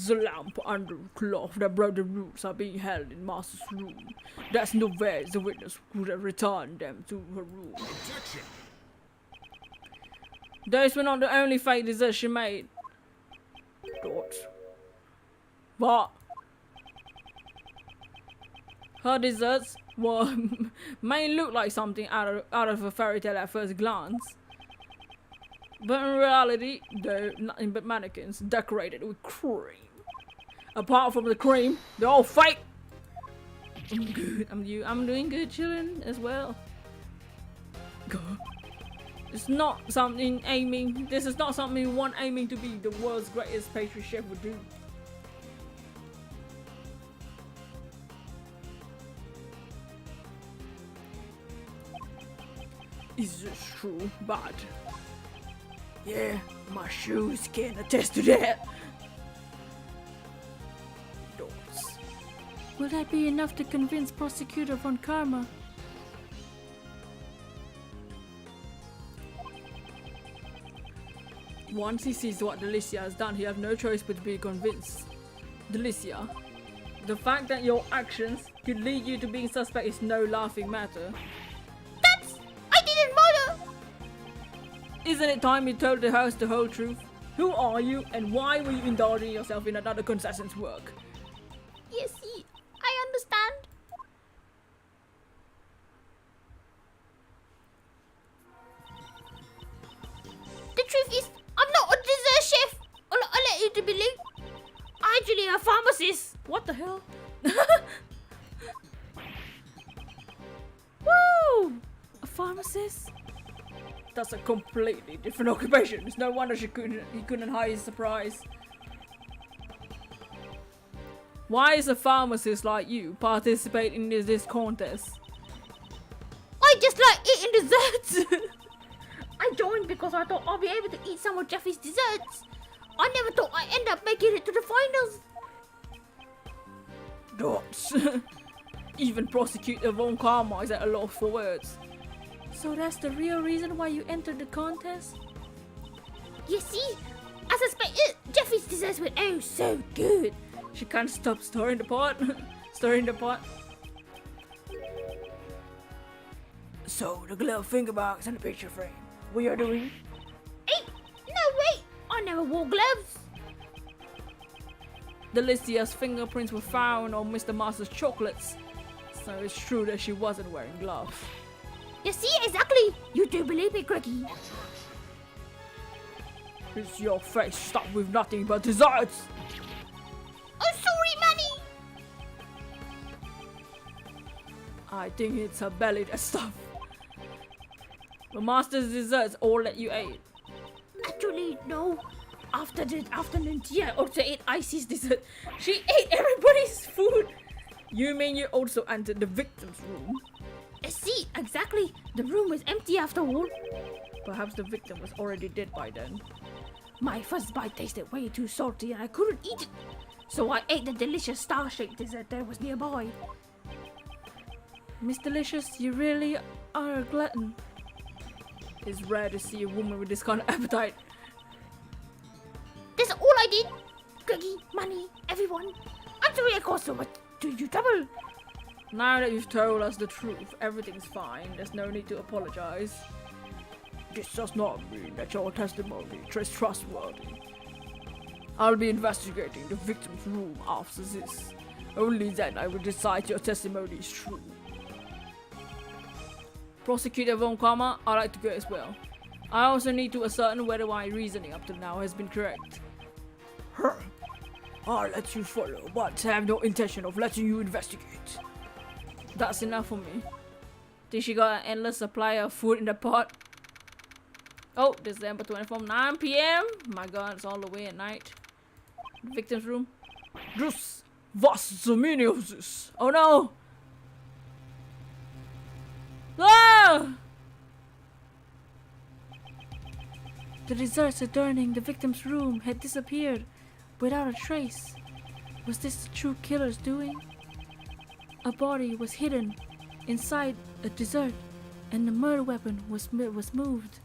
[SPEAKER 1] The lamp under the cloth that broke the rules are being held in Master's room. There's no way the witness could have returned them to her room.
[SPEAKER 2] Objection.
[SPEAKER 1] Those were not the only fake desserts she made. What? Her desserts may look like something out of a fairy tale at first glance, but in reality, they're nothing but mannequins decorated with cream. Apart from the cream, they're all fake. I'm good. I'm doing good, chilling as well. It's not something aiming. This is not something one aiming to be the world's greatest pastry chef would do. Is this true, Bud?
[SPEAKER 3] Yeah, my shoes can attest to that.
[SPEAKER 1] Doors. Will that be enough to convince Prosecutor von Karma? Once he sees what Delicia has done, he has no choice but to be convinced. Delicia, the fact that your actions could lead you to being suspect is no laughing matter.
[SPEAKER 5] I didn't bother!
[SPEAKER 1] Isn't it time you told the house the whole truth? Who are you and why were you indulging yourself in another contestant's work?
[SPEAKER 5] You see, I understand. The truth is, I'm not a dessert chef. I'll let you to believe. I'm actually a pharmacist.
[SPEAKER 1] What the hell? Woo! A pharmacist? That's a completely different occupation. It's no wonder he couldn't hide his surprise. Why is a pharmacist like you participating in this contest?
[SPEAKER 5] I just like eating desserts. I joined because I thought I'll be able to eat some of Jeffy's desserts. I never thought I'd end up making it to the finals.
[SPEAKER 1] Dots. Even Prosecutor von Karma is at a loss for words. So that's the real reason why you entered the contest?
[SPEAKER 5] You see, I suspected Jeffy's desserts were oh so good.
[SPEAKER 1] She can't stop stirring the pot. Stirring the pot.
[SPEAKER 3] So, the glove finger box and the picture frame. What you're doing?
[SPEAKER 5] Hey, no wait, I never wore gloves.
[SPEAKER 1] Delicia's fingerprints were found on Mr. Master's chocolates, so it's true that she wasn't wearing gloves.
[SPEAKER 5] You see, exactly. You do believe me, Greggy.
[SPEAKER 1] Is your face stuffed with nothing but desserts?
[SPEAKER 5] Oh, sorry, Manny.
[SPEAKER 1] I think it's her belly that's stuffed. The Master's desserts all that you ate.
[SPEAKER 5] Actually, no. After the afternoon tea, I also ate Icy's dessert. She ate everybody's food.
[SPEAKER 1] You mean you also entered the victim's room?
[SPEAKER 5] See, exactly. The room was empty after all.
[SPEAKER 1] Perhaps the victim was already dead by then.
[SPEAKER 5] My first bite tasted way too salty and I couldn't eat it. So I ate the delicious star-shaped dessert that was nearby.
[SPEAKER 1] Miss Delicious, you really are a glutton. It's rare to see a woman with this kind of appetite.
[SPEAKER 5] That's all I did. Greggy, Manny, everyone. I'm sorry I caused so much to you trouble.
[SPEAKER 1] Now that you've told us the truth, everything's fine. There's no need to apologize. This does not mean that your testimony is trustworthy. I'll be investigating the victim's room after this. Only then I will decide your testimony is true. Prosecutor von Karma, I'd like to go as well. I also need to ascertain whether my reasoning up to now has been correct.
[SPEAKER 3] I'll let you follow, but I have no intention of letting you investigate.
[SPEAKER 1] That's enough for me. Think she got an endless supply of food in the pot. Oh, December 24, 9 p.m. My god, it's all the way at night. Victim's room. This was the meaning of this. Oh no! Ah! The desserts adorning the victim's room had disappeared without a trace. Was this the true killer's doing? A body was hidden inside a dessert, and the murder weapon was moved.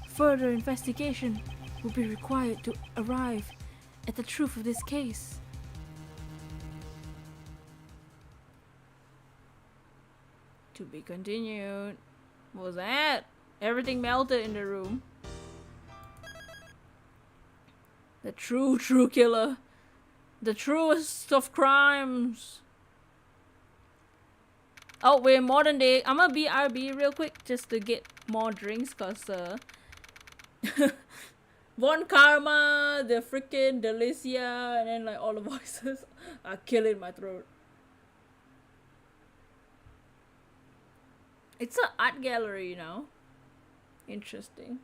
[SPEAKER 1] Further investigation will be required to arrive at the truth of this case. To be continued. What was that? Everything melted in the room. The true killer. The truest of crimes. Oh, we're in modern day. I'm gonna BRB real quick just to get more drinks, cause Von Karma, the freaking Delicia, and then like all the voices are killing my throat. It's an art gallery, you know. Interesting.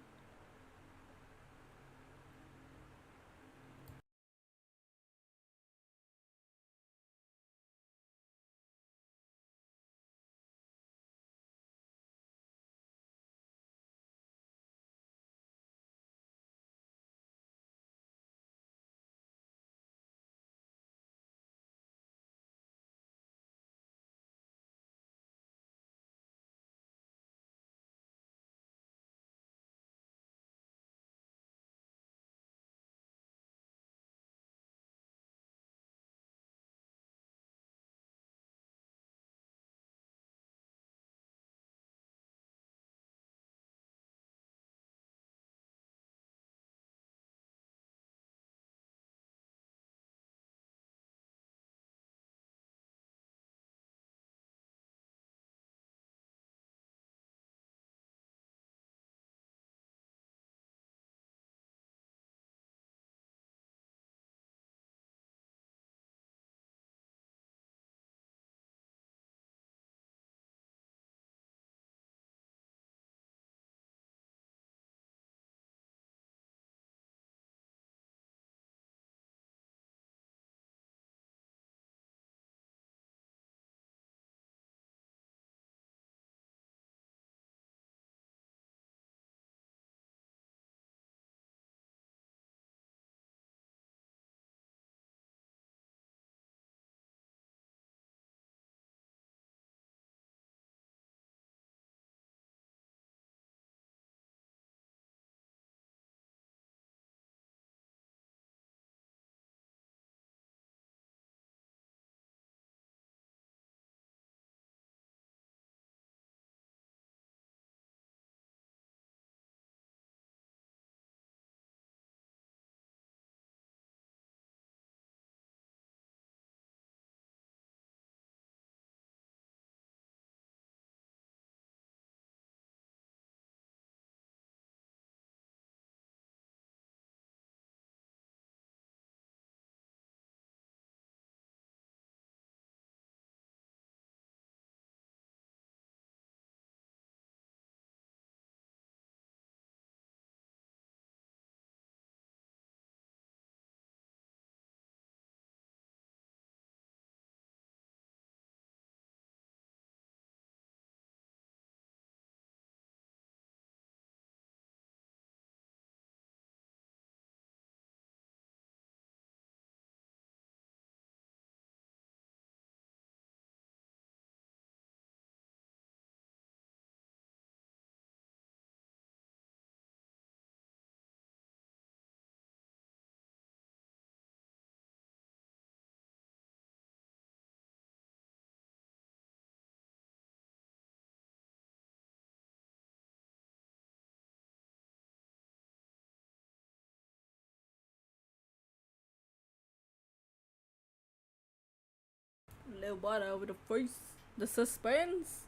[SPEAKER 1] Little butter with the face. The suspense.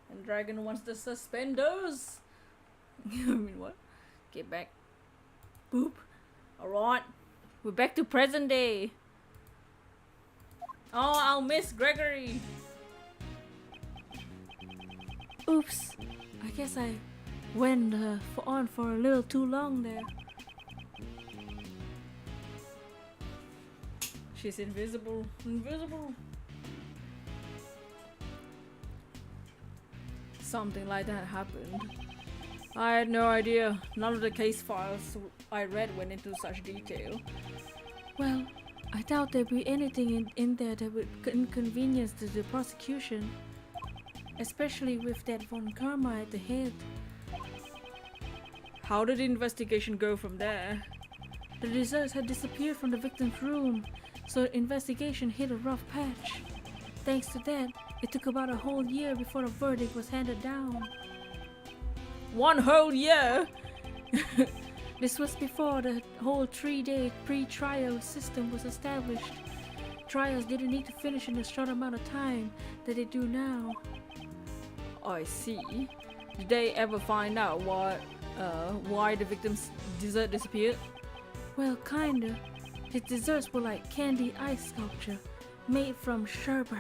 [SPEAKER 1] And Dragon wants the suspenders. I mean, what? Get back. Boop. Alright. We're back to present day. Oh, I'll miss Gregory. Oops. I guess I went on for a little too long there. She's invisible. Invisible. Something like that happened. I had no idea. None of the case files I read went into such detail. Well, I doubt there'd be anything in there that would inconvenience the prosecution. Especially with that Von Karma at the head. How did the investigation go from there? The desserts had disappeared from the victim's room, so the investigation hit a rough patch. Thanks to that, it took about a whole year before the verdict was handed down. 1 whole year? This was before the whole 3-day pre-trial system was established. Trials didn't need to finish in the short amount of time that they do now. I see. Did they ever find out why the victim's dessert disappeared? Well, kinda. His desserts were like candy ice sculpture, made from sherbet.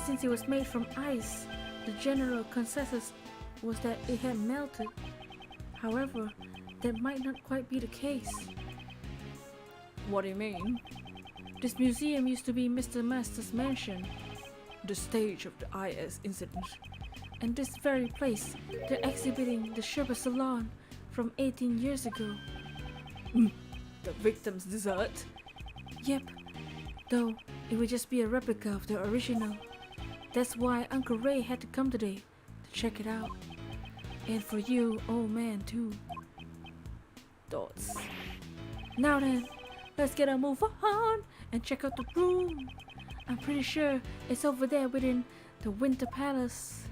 [SPEAKER 1] Since it was made from ice, the general consensus was that it had melted. However, that might not quite be the case. What do you mean? This museum used to be Mr. Master's mansion, the stage of the IS incident. And this very place, they're exhibiting the sherbet salon from 18 years ago. The victim's dessert? Yep, though it would just be a replica of the original. That's why Uncle Ray had to come today to check it out. And for you, old man, too. Thoughts. Now then, let's get a move on and check out the room. I'm pretty sure it's over there within the Winter Palace.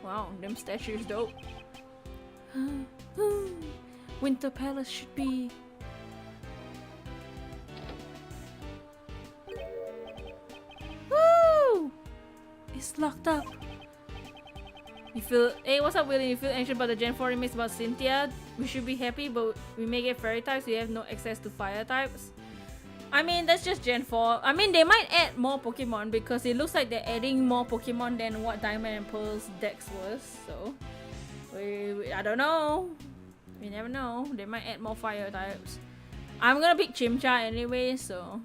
[SPEAKER 1] Wow, them statues dope. Winter Palace should be... Woo! It's locked up. You feel... Hey, what's up, William? You feel anxious about the Gen 4 remakes about Cynthia? We should be happy, but we may get fairy types, so you have no access to fire types. I mean, that's just Gen 4. I mean, they might add more Pokemon because it looks like they're adding more Pokemon than what Diamond and Pearl's Dex was. So, I don't know. We never know. They might add more fire types. I'm gonna pick Chimchar anyway, so...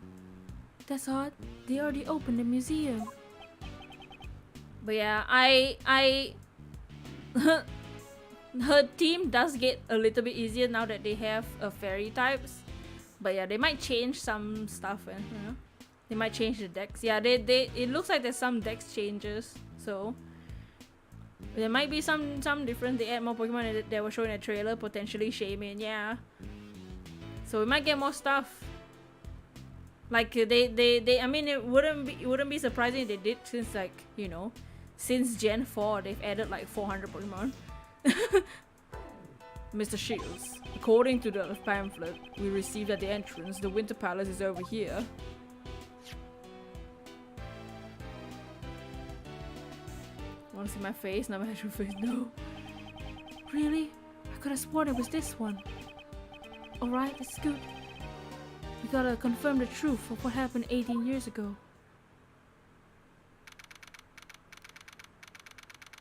[SPEAKER 1] That's odd. They already opened the museum. But yeah, her team does get a little bit easier now that they have fairy types. But yeah, they might change some stuff, and you know, they might change the decks. Yeah, it looks like there's some dex changes, so there might be some difference. They add more Pokemon that were shown in a trailer, potentially Shaymin, yeah. So we might get more stuff. Like they I mean, it wouldn't be surprising if they did, since, like, you know, since Gen 4 they've added like 400 Pokemon. Mr. Shields, according to the pamphlet we received at the entrance, the Winter Palace is over here. Wanna see my face? Not my actual face, no. Really? I could have sworn it was this one. Alright, it's good. We gotta confirm the truth of what happened 18 years ago.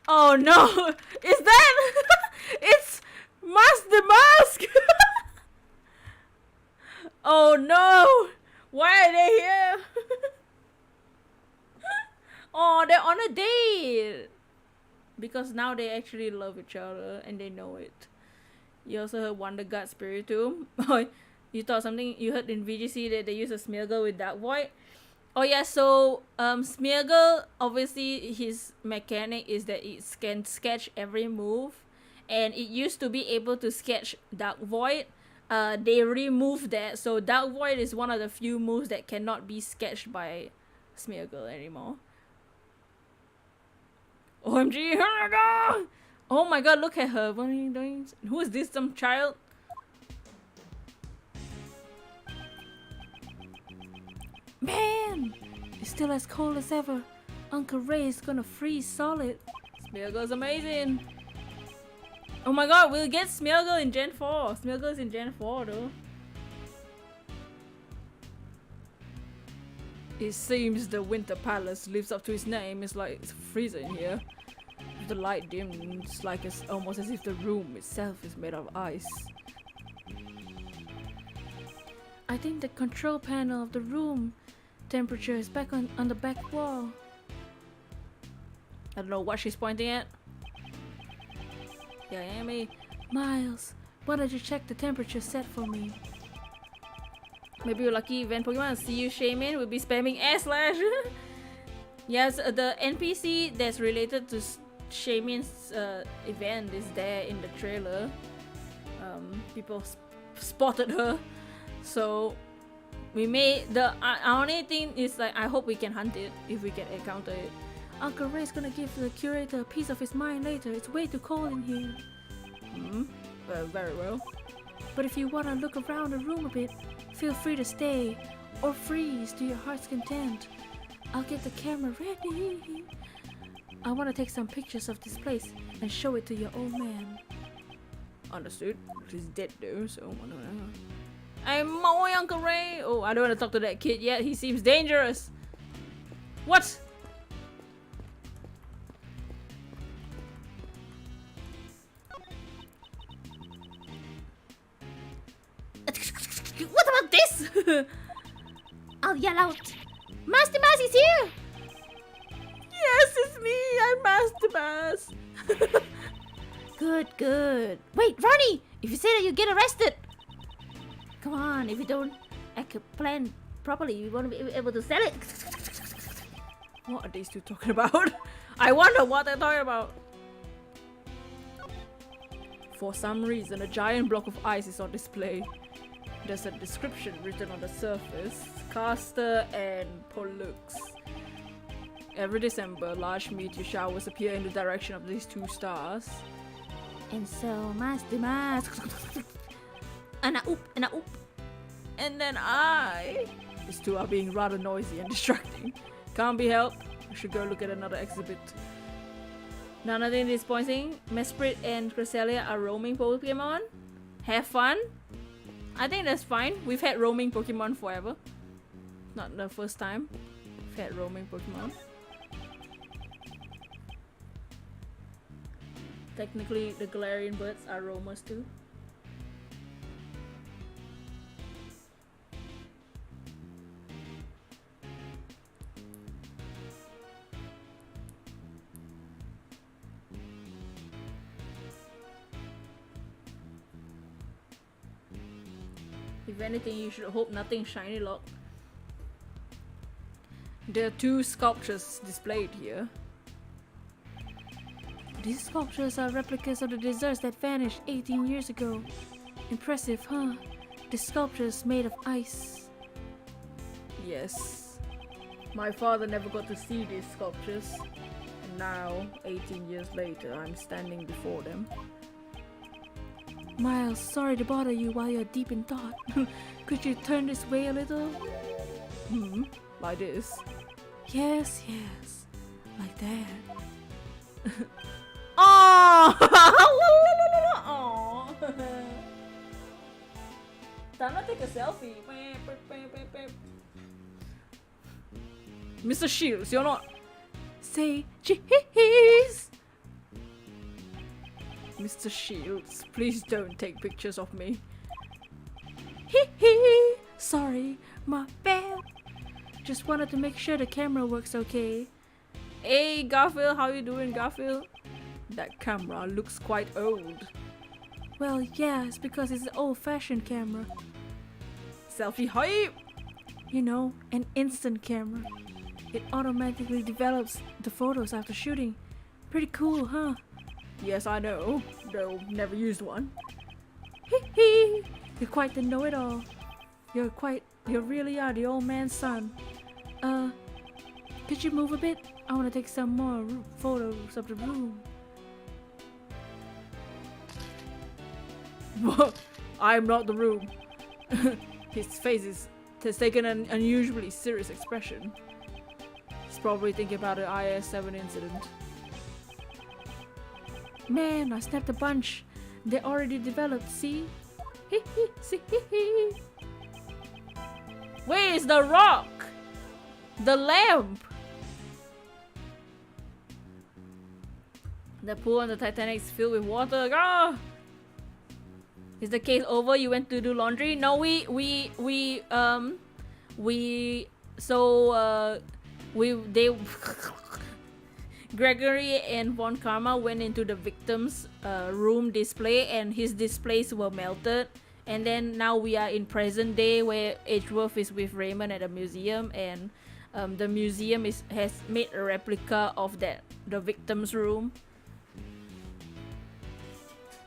[SPEAKER 1] Oh no! Is that... It's... the mask! Oh no! Why are they here? Oh, they're on a date! Because now they actually love each other and they know it. You also heard Wonder God Spiritomb. Oh, you thought something you heard in VGC that they use a Smeargle with Dark Void? Oh yeah, so Smeargle, obviously his mechanic is that it can sketch every move. And it used to be able to sketch Dark Void. They removed that, so Dark Void is one of the few moves that cannot be sketched by Smeargle anymore. OMG, oh my god! Oh my god, look at her. What are you doing? Who is this, some child? Man! It's still as cold as ever. Uncle Ray is gonna freeze solid. Smeargle's amazing. Oh my god, we'll get Smeargle in Gen 4. Smeargle's in Gen 4 though. It seems the Winter Palace lives up to its name. It's like it's freezing here. With the light dim, it's like it's almost as if the room itself is made of ice. I think the control panel of the room temperature is back on the back wall. I don't know what she's pointing at. Yeah, Amy. Miles, why don't you check the temperature set for me? Maybe you're lucky event Pokemon. See you, Shaman. We'll be spamming S/. Yes, the NPC that's related to Shaman's event is there in the trailer. People spotted her, so we made the only thing is like I hope we can hunt it if we can encounter it. Uncle Ray's gonna give the curator a piece of his mind later. It's way too cold in here. Very well. But if you wanna look around the room a bit, feel free to stay or freeze to your heart's content. I'll get the camera ready. I wanna take some pictures of this place and show it to your old man. Understood. He's dead though, so I'm my Uncle Ray. Oh, I don't wanna talk to that kid yet. He seems dangerous. What?
[SPEAKER 5] What about this? I'll yell out. Master Mass is here!
[SPEAKER 1] Yes, it's me. I'm Master Bass.
[SPEAKER 5] Good, good. Wait, Ronnie! If you say that, you get arrested. Come on, if you don't act a plan properly, you won't be able to sell it.
[SPEAKER 1] What are these two talking about? I wonder what they're talking about. For some reason, a giant block of ice is on display. There's a description written on the surface. Caster and Pollux. Every December, large meteor showers appear in the direction of these two stars.
[SPEAKER 5] And so, Master Mass. And a oop, and a oop.
[SPEAKER 1] And then these two are being rather noisy and distracting. Can't be helped. We should go look at another exhibit. Now, nothing disappointing. Mesprit and Cresselia are roaming Pokemon. Have fun. I think that's fine. We've had roaming Pokemon forever. Not the first time we've had roaming Pokemon. Technically, the Galarian birds are roamers too. If anything, you should hope nothing shiny lock. There are two sculptures displayed here. These sculptures are replicas of the deserts that vanished 18 years ago. Impressive, huh? The sculptures made of ice. Yes. My father never got to see these sculptures. And now, 18 years later, I'm standing before them. Miles, sorry to bother you while you're deep in thought. Could you turn this way a little? Like this? Yes, yes. Like that. Oh! Oh! Time to take a selfie. Mr. Shields, you're not. Say cheese! Mr. Shields, please don't take pictures of me. Hee hee! Sorry, my bad. Just wanted to make sure the camera works okay. Hey Garfield, how you doing, Garfield? That camera looks quite old. Well, yeah, it's because it's an old-fashioned camera. Selfie hype! You know, an instant camera. It automatically develops the photos after shooting. Pretty cool, huh? Yes, I know, though never used one. Hee hee! You're quite the know-it-all. You really are the old man's son. Could you move a bit? I want to take some more photos of the room. I'm not the room. His face has taken an unusually serious expression. He's probably thinking about the IS-7 incident. Man, I snapped a bunch. They already developed, see? Hee hee, see hee hee. Where's the rock? The lamp! The pool on the Titanic is filled with water. Ah! Is the case over? You went to do laundry? No, they Gregory and Von Karma went into the victim's room display, and his displays were melted. And then now we are in present day where Edgeworth is with Raymond at a museum, and the museum has made a replica of the victim's room.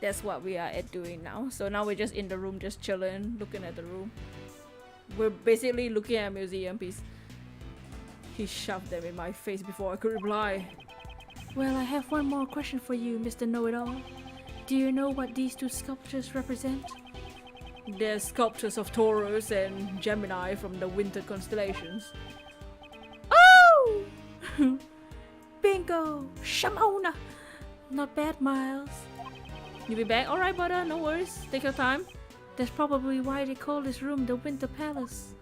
[SPEAKER 1] That's what we are doing now. So now we're just in the room, just chilling, looking at the room. We're basically looking at a museum piece. He shoved them in my face before I could reply. Well, I have one more question for you, Mr. Know-It-All. Do you know what these two sculptures represent? They're sculptures of Taurus and Gemini from the winter constellations. Oh! Bingo! Shamona! Not bad, Miles. You be back? Alright, brother, no worries. Take your time. That's probably why they call this room the Winter Palace.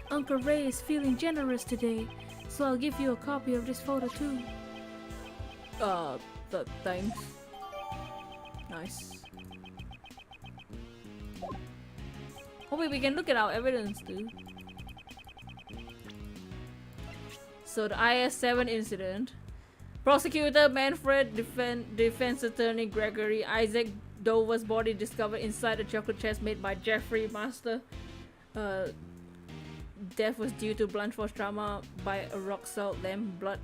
[SPEAKER 1] Uncle Ray is feeling generous today, so I'll give you a copy of this photo too. Thanks. Nice. Oh wait, we can look at our evidence too. So the IS-7 incident. Prosecutor Manfred, defense attorney Gregory, Isaac Dover's body discovered inside a chocolate chest made by Jeffrey Master. Death was due to blunt force trauma by a rock salt lamp. Blood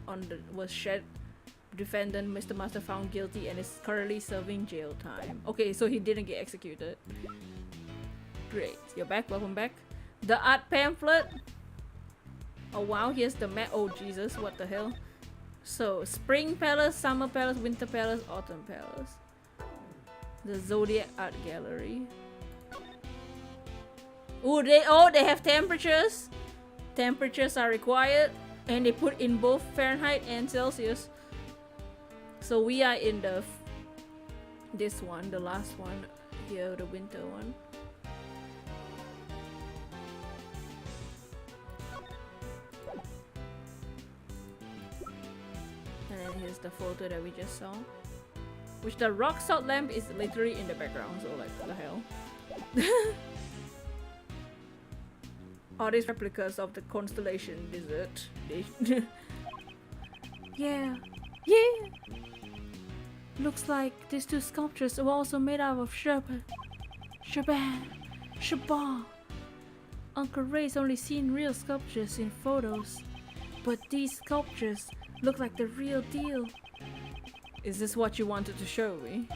[SPEAKER 1] was shed. Defendant Mr. Master found guilty and is currently serving jail time. Okay, so he didn't get executed. Great, you're back. Welcome back. The art pamphlet. Oh wow, here's the map. Oh Jesus, what the hell? So, Spring Palace, Summer Palace, Winter Palace, Autumn Palace. The Zodiac Art Gallery. Ooh, they have temperatures. Temperatures are required, and they put in both Fahrenheit and Celsius. So we are in this one, the last one here, the winter one. And then here's the photo that we just saw. Which the rock salt lamp is literally in the background, so like, what the hell? Are these replicas of the constellation desert? Yeah. Looks like these two sculptures were also made out of Shaban. Uncle Ray's only seen real sculptures in photos, but these sculptures look like the real deal. Is this what you wanted to show me?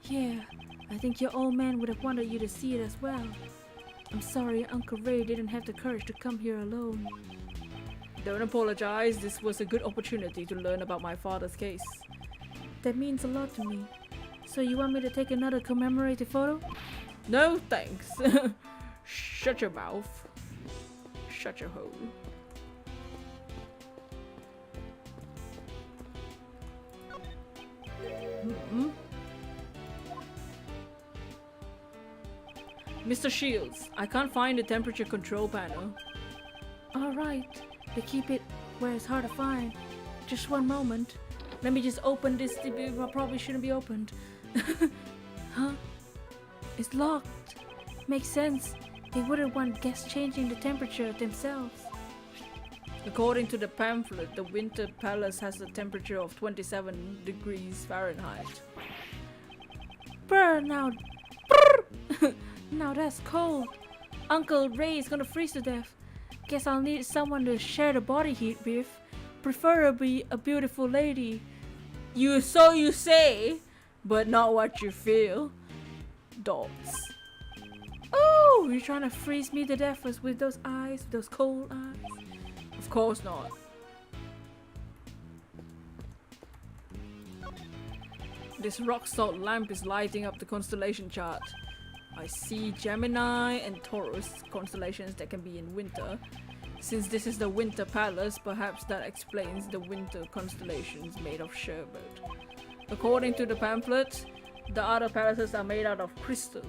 [SPEAKER 1] Yeah, I think your old man would have wanted you to see it as well. I'm sorry Uncle Ray didn't have the courage to come here alone. Don't apologize, this was a good opportunity to learn about my father's case. That means a lot to me. So you want me to take another commemorative photo? No thanks. Shut your mouth. Shut your hole. Mr. Shields, I can't find the temperature control panel. Alright, they keep it where it's hard to find. Just one moment. Let me just open this. It probably shouldn't be opened. Huh? It's locked. Makes sense. They wouldn't want guests changing the temperature themselves. According to the pamphlet, the Winter Palace has a temperature of 27 degrees Fahrenheit. Brr, now. Brr. Now that's cold. Uncle Ray is gonna freeze to death. Guess I'll need someone to share the body heat with. Preferably a beautiful lady. You say, but not what you feel. Dots. Oh, you're trying to freeze me to death with those eyes, those cold eyes? Of course not. This rock salt lamp is lighting up the constellation chart. I see Gemini and Taurus constellations that can be in winter. Since this is the Winter Palace, perhaps that explains the winter constellations made of sherbet. According to the pamphlet, the other palaces are made out of crystal.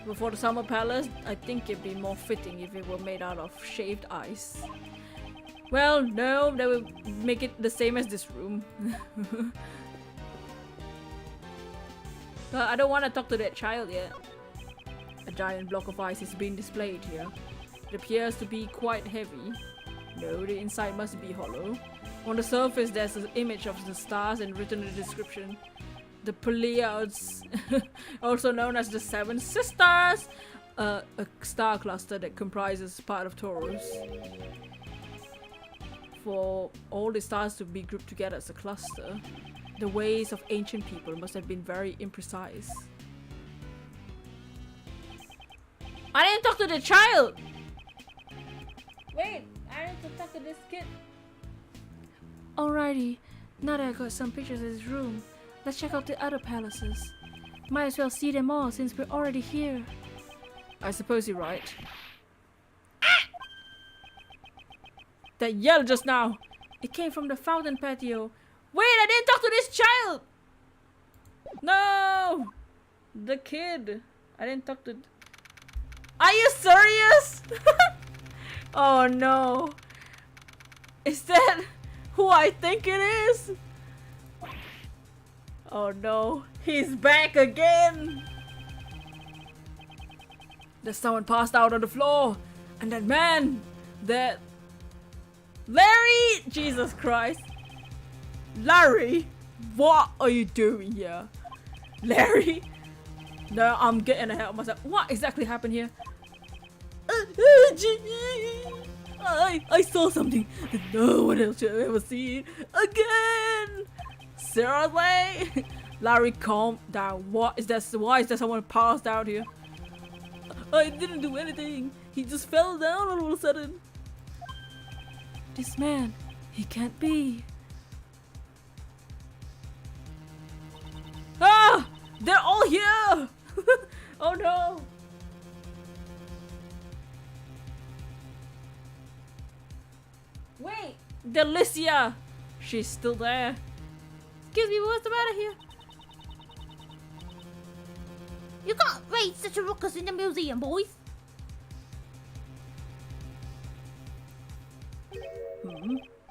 [SPEAKER 1] Before the summer palace, I think it'd be more fitting if it were made out of shaved ice. Well, no, that would make it the same as this room. But I don't want to talk to that child yet. A giant block of ice is being displayed here. It appears to be quite heavy. No, the inside must be hollow. On the surface, there's an image of the stars and written in the description. The Pleiades, also known as the Seven Sisters, a star cluster that comprises part of Taurus. For all the stars to be grouped together as a cluster, the ways of ancient people must have been very imprecise. I didn't talk to the child! Wait, I need to talk to this kid. Alrighty, now that I got some pictures of this room, let's check out the other palaces. Might as well see them all since we're already here. I suppose you're right. That yell just now! It came from the fountain patio. Wait, I didn't talk to this child! No! The kid. I didn't talk to... Are you serious? Oh no. Is that who I think it is? Oh no. He's back again! There's someone passed out on the floor. And that man, that... Larry! Jesus Christ. Larry? What are you doing here? Larry? No, I'm getting ahead of myself. What exactly happened here? I saw something that no one else should have ever seen. Again! Seriously? Larry, calm down. What is that? Why is there someone passed out here? I didn't do anything. He just fell down all of a sudden. This man, he can't be. Ah! They're all here! Oh no! Wait! Delicia! She's still there. Excuse me, what's the matter here?
[SPEAKER 5] You can't raise such a ruckus in the museum, boys.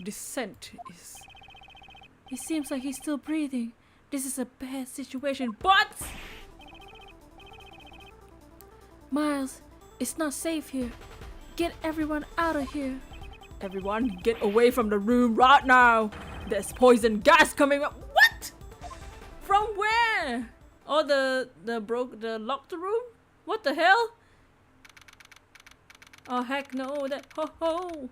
[SPEAKER 1] The scent is... It seems like he's still breathing. This is a bad situation, but... Miles, it's not safe here. Get everyone out of here. Everyone, get away from the room right now. There's poison gas coming up. What? From where? Oh, the locked room? What the hell? Oh heck no, that ho ho.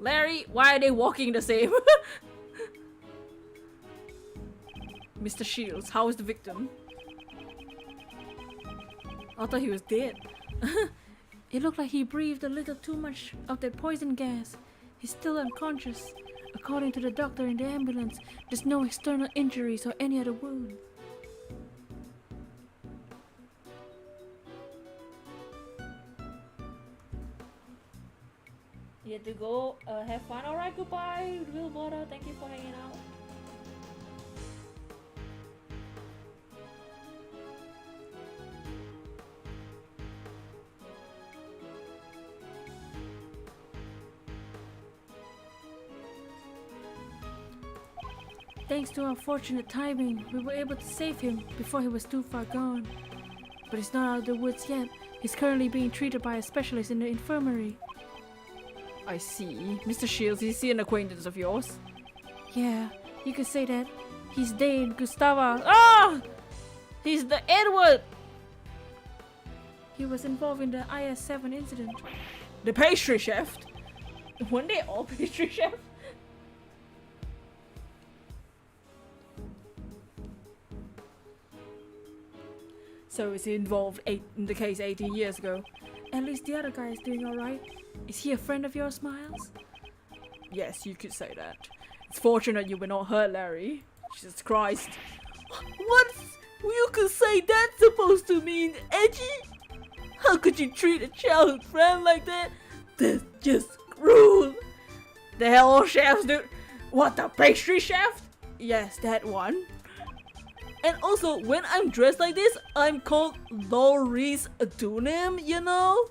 [SPEAKER 1] Larry, why are they walking the same? Mr. Shields, how is the victim? I thought he was dead. It looked like he breathed a little too much of that poison gas. He's still unconscious. According to the doctor in the ambulance, there's no external injuries or any other wound. You have to go have fun. Alright, goodbye, Will Butter. Thank you for hanging out. Thanks to our fortunate timing, we were able to save him before he was too far gone. But he's not out of the woods yet. He's currently being treated by a specialist in the infirmary. I see. Mr. Shields, is he an acquaintance of yours? Yeah, you could say that. He's Dane Gustava. Ah! He's the Edgeworth! He was involved in the IS-7 incident. The pastry chef? Weren't they all pastry chefs? So is he involved in the case 18 years ago? At least the other guy is doing alright. Is he a friend of yours, Miles? Yes, you could say that. It's fortunate you were not hurt, Larry. Jesus Christ. What's you could say that's supposed to mean, edgy? How could you treat a childhood friend like that? That's just cruel. The hell, chefs, dude. What, the pastry chef? Yes, that one. And also, when I'm dressed like this, I'm called Loris Adunim, you know?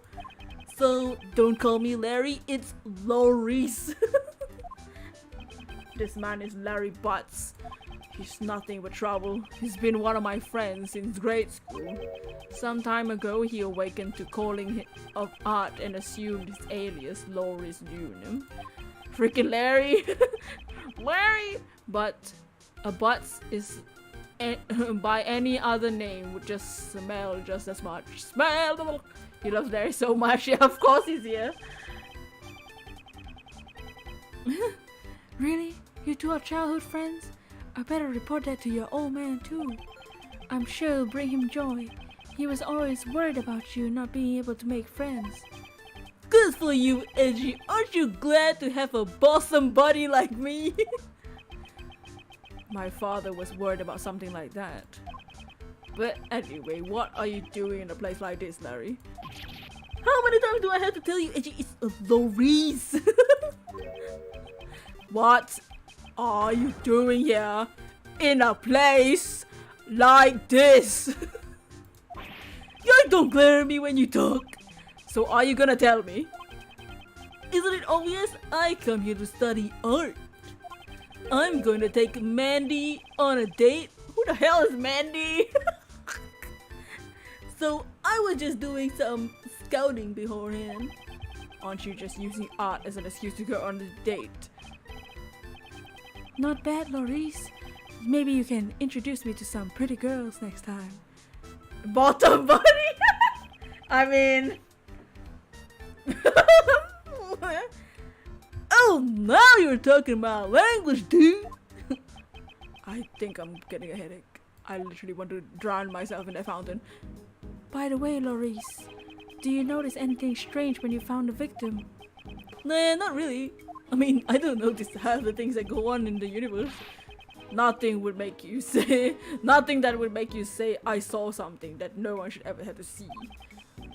[SPEAKER 1] So, don't call me Larry, it's Loris. This man is Larry Butts. He's nothing but trouble. He's been one of my friends since grade school. Some time ago, he awakened to calling of art and assumed his alias Loris Adunim. Freaking Larry. Larry! But a Butts is by any other name would just smell just as much. Smell! He loves Larry so much. Yeah, of course he's here. Really? You two are childhood friends? I better report that to your old man too. I'm sure it'll bring him joy. He was always worried about you not being able to make friends. Good for you, Edgy. Aren't you glad to have a bosom buddy like me? My father was worried about something like that. But anyway, what are you doing in a place like this, Larry? How many times do I have to tell you, Edgy? It's a Loris. What are you doing here in a place like this? You don't glare at me when you talk. So are you gonna tell me? Isn't it obvious? I come here to study art. I'm going to take Mandy on a date. Who the hell is Mandy? So I was just doing some scouting beforehand. Aren't you just using art as an excuse to go on a date? Not bad, Loris. Maybe you can introduce me to some pretty girls next time. Bottom buddy? I mean... Oh, now you're talking about language, dude! I think I'm getting a headache. I literally want to drown myself in that fountain. By the way, Loris, do you notice anything strange when you found the victim? Nah, not really. I mean, I don't notice half the things that go on in the universe. Nothing would make you say... Nothing that would make you say, I saw something that no one should ever have to see.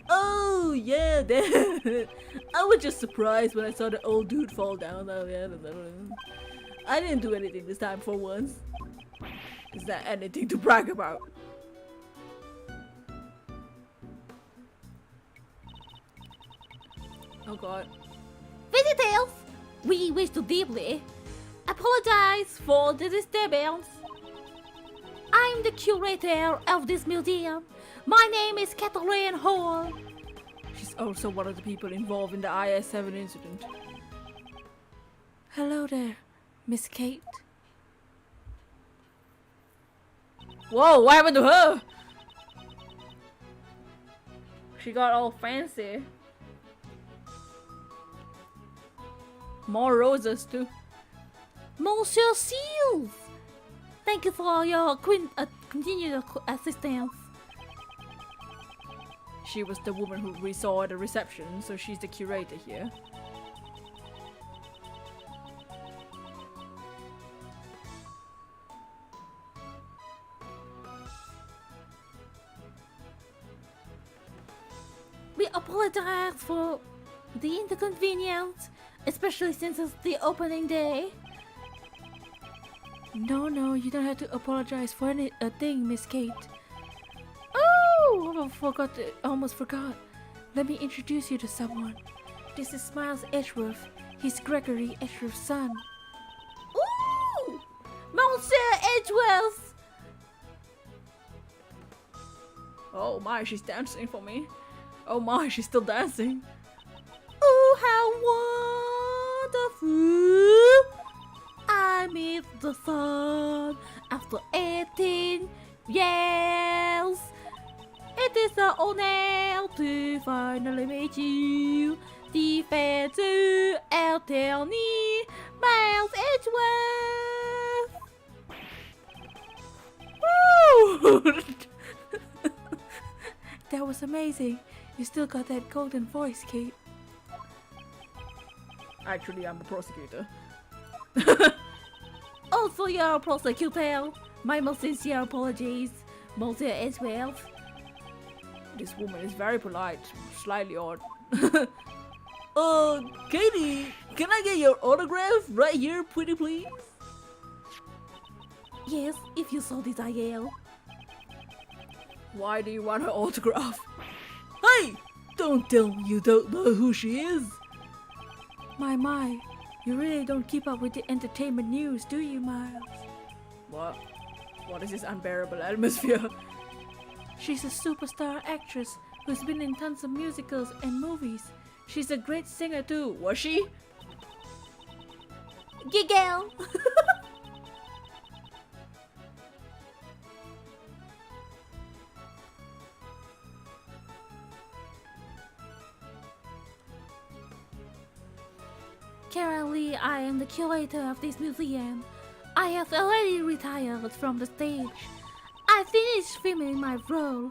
[SPEAKER 1] Oh, yeah, that. I was just surprised when I saw the old dude fall down. I didn't do anything this time for once. Is that anything to brag about? Oh god.
[SPEAKER 5] Visitors, we wish to deeply apologize for the disturbance. I'm the curator of this museum. My name is Catherine Hall.
[SPEAKER 1] She's also one of the people involved in the IS-7 incident. Hello there, Miss Kate. Whoa, what happened to her? She got all fancy. More roses too.
[SPEAKER 5] Monsieur Seals, thank you for your continued assistance.
[SPEAKER 1] She was the woman who we saw at the reception, so she's the curator here.
[SPEAKER 5] We apologize for the inconvenience, especially since it's the opening day.
[SPEAKER 1] No, you don't have to apologize for a thing, Miss Kate. Oh, I almost forgot. Let me introduce you to someone. This is Miles Edgeworth. He's Gregory Edgeworth's son.
[SPEAKER 5] Ooh! Monsieur Edgeworth!
[SPEAKER 1] Oh my, she's dancing for me. Oh my, she's still dancing.
[SPEAKER 5] Oh, how wonderful! I meet the sun after 18 years. It is an honor to finally meet you. The fair to Eltony, Miles Edgeworth.
[SPEAKER 1] Woo! That was amazing. You still got that golden voice, Kate. Actually, I'm a prosecutor.
[SPEAKER 5] Also, your prosecutor, my most sincere apologies, Monsieur Edgeworth.
[SPEAKER 1] This woman is very polite, slightly odd. Katie, Can I get your autograph right here, pretty please?
[SPEAKER 5] Yes, if you so desire.
[SPEAKER 1] Why do you want her autograph? Hey! Don't tell me you don't know who she is.
[SPEAKER 5] My, you really don't keep up with the entertainment news, do you, Miles?
[SPEAKER 1] What? What is this unbearable atmosphere?
[SPEAKER 5] She's a superstar actress who's been in tons of musicals and movies. She's a great singer too.
[SPEAKER 1] Was she?
[SPEAKER 5] Giggle! Currently, I am the curator of this museum. I have already retired from the stage. I finished filming my role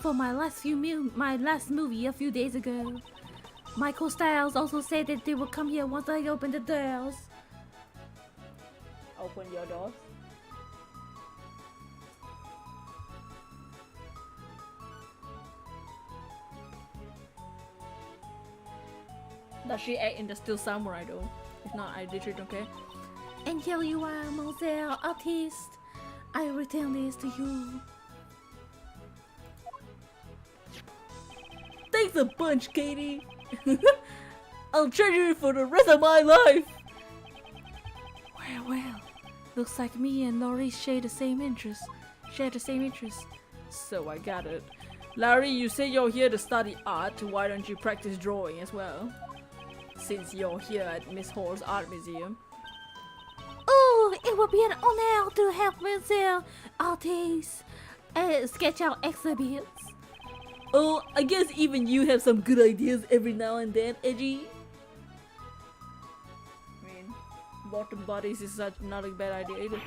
[SPEAKER 5] for my last movie a few days ago. My co-stars also said that they will come here once I open the doors.
[SPEAKER 1] Open your doors. Does she act in the Still Samurai though? If not, I literally don't care.
[SPEAKER 5] And here you are, Mademoiselle Artiste. I return this to you.
[SPEAKER 1] Thanks a bunch, Katie. I'll treasure it for the rest of my life.
[SPEAKER 5] Well. Looks like me and Laurie share the same interests.
[SPEAKER 1] So I got it. Larry, you say you're here to study art. Why don't you practice drawing as well? Since you're here at Miss Hall's art museum.
[SPEAKER 5] Oh, it would be an honor to help Mademoiselle Artiste sketch out exhibits.
[SPEAKER 1] Oh, I guess even you have some good ideas every now and then, Edgy. I mean, bottom bodies is not a bad idea either.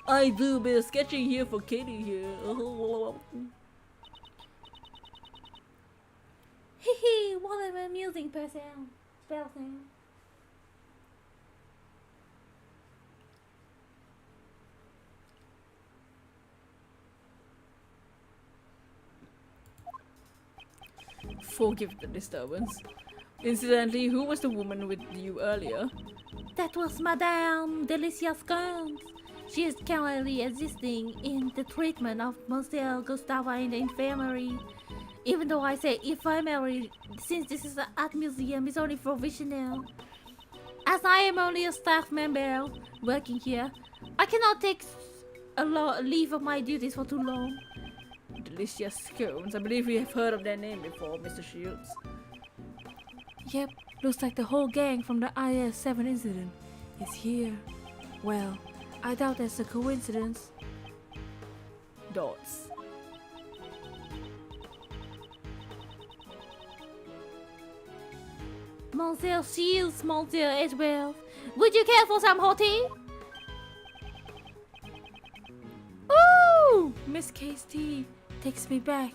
[SPEAKER 1] I do a bit of sketching here for Katie here.
[SPEAKER 5] Hehe, what an amusing person.
[SPEAKER 1] Forgive the disturbance. Incidentally, who was the woman with you earlier?
[SPEAKER 5] That was Madame Delicious Scones. She is currently assisting in the treatment of Monsieur Gustava in the infirmary. Even though I say infirmary, since this is an art museum, it's only provisional. As I am only a staff member working here, I cannot take a leave of my duties for too long.
[SPEAKER 1] Delicious Scones. I believe we have heard of their name before, Mr. Shields.
[SPEAKER 5] Yep, looks like the whole gang from the IS-7 incident is here. Well, I doubt that's a coincidence.
[SPEAKER 1] Dots.
[SPEAKER 5] Monsieur Shields, Monsieur Edgeworth, would you care for some hot tea? Ooh, Miss Casey takes me back.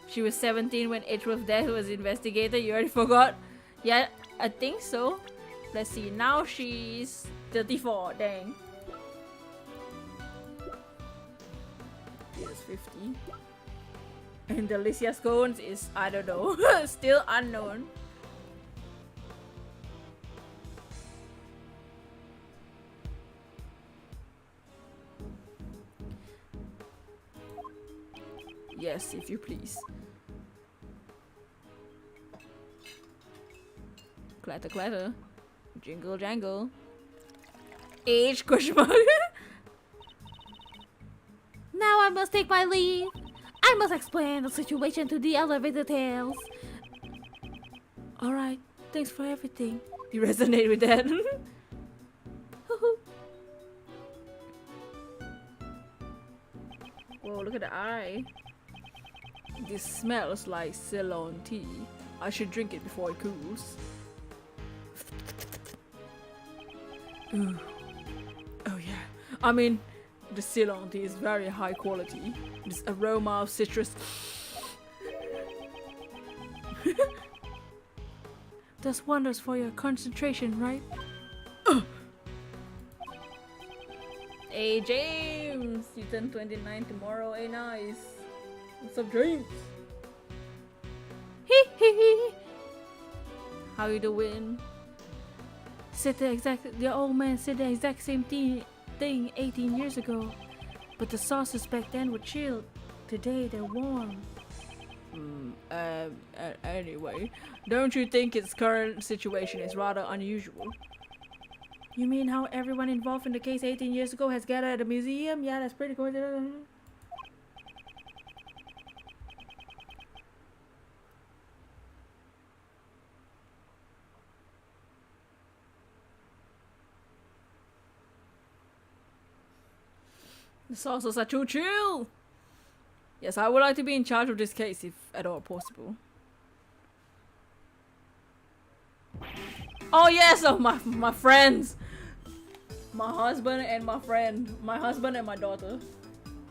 [SPEAKER 1] She was 17 when Edgeworth's death was investigated. You already forgot? Yeah, I think so. Let's see. Now she's 34. Dang. Yes, 50. And Delicious Scones is, I don't know, still unknown. Yes, if you please. Clatter, clatter. Jingle, jangle. Age question mark.
[SPEAKER 5] Now I must take my leave. I must explain the situation to the elevator tails.
[SPEAKER 1] Alright, thanks for everything. You resonate with that? Whoa, look at the eye. This smells like Ceylon tea. I should drink it before it cools. Ooh. Oh yeah. I mean, the Ceylon tea is very high quality. This aroma of citrus.
[SPEAKER 5] Does wonders for your concentration, right?
[SPEAKER 1] Hey James, you turn 29 tomorrow. Hey nice. What's up, James?
[SPEAKER 5] Hee hee hee.
[SPEAKER 1] How you doing? The old man said the exact same thing 18 years ago. But the sauces back then were chilled. Today they're warm. Anyway, don't you think its current situation is rather unusual? You mean how everyone involved in the case 18 years ago has gathered at the museum? Yeah, that's pretty cool. The sauces are too chill. Yes, I would like to be in charge of this case if at all possible. Oh yes, oh my friends. My husband and my friend. My husband and my daughter.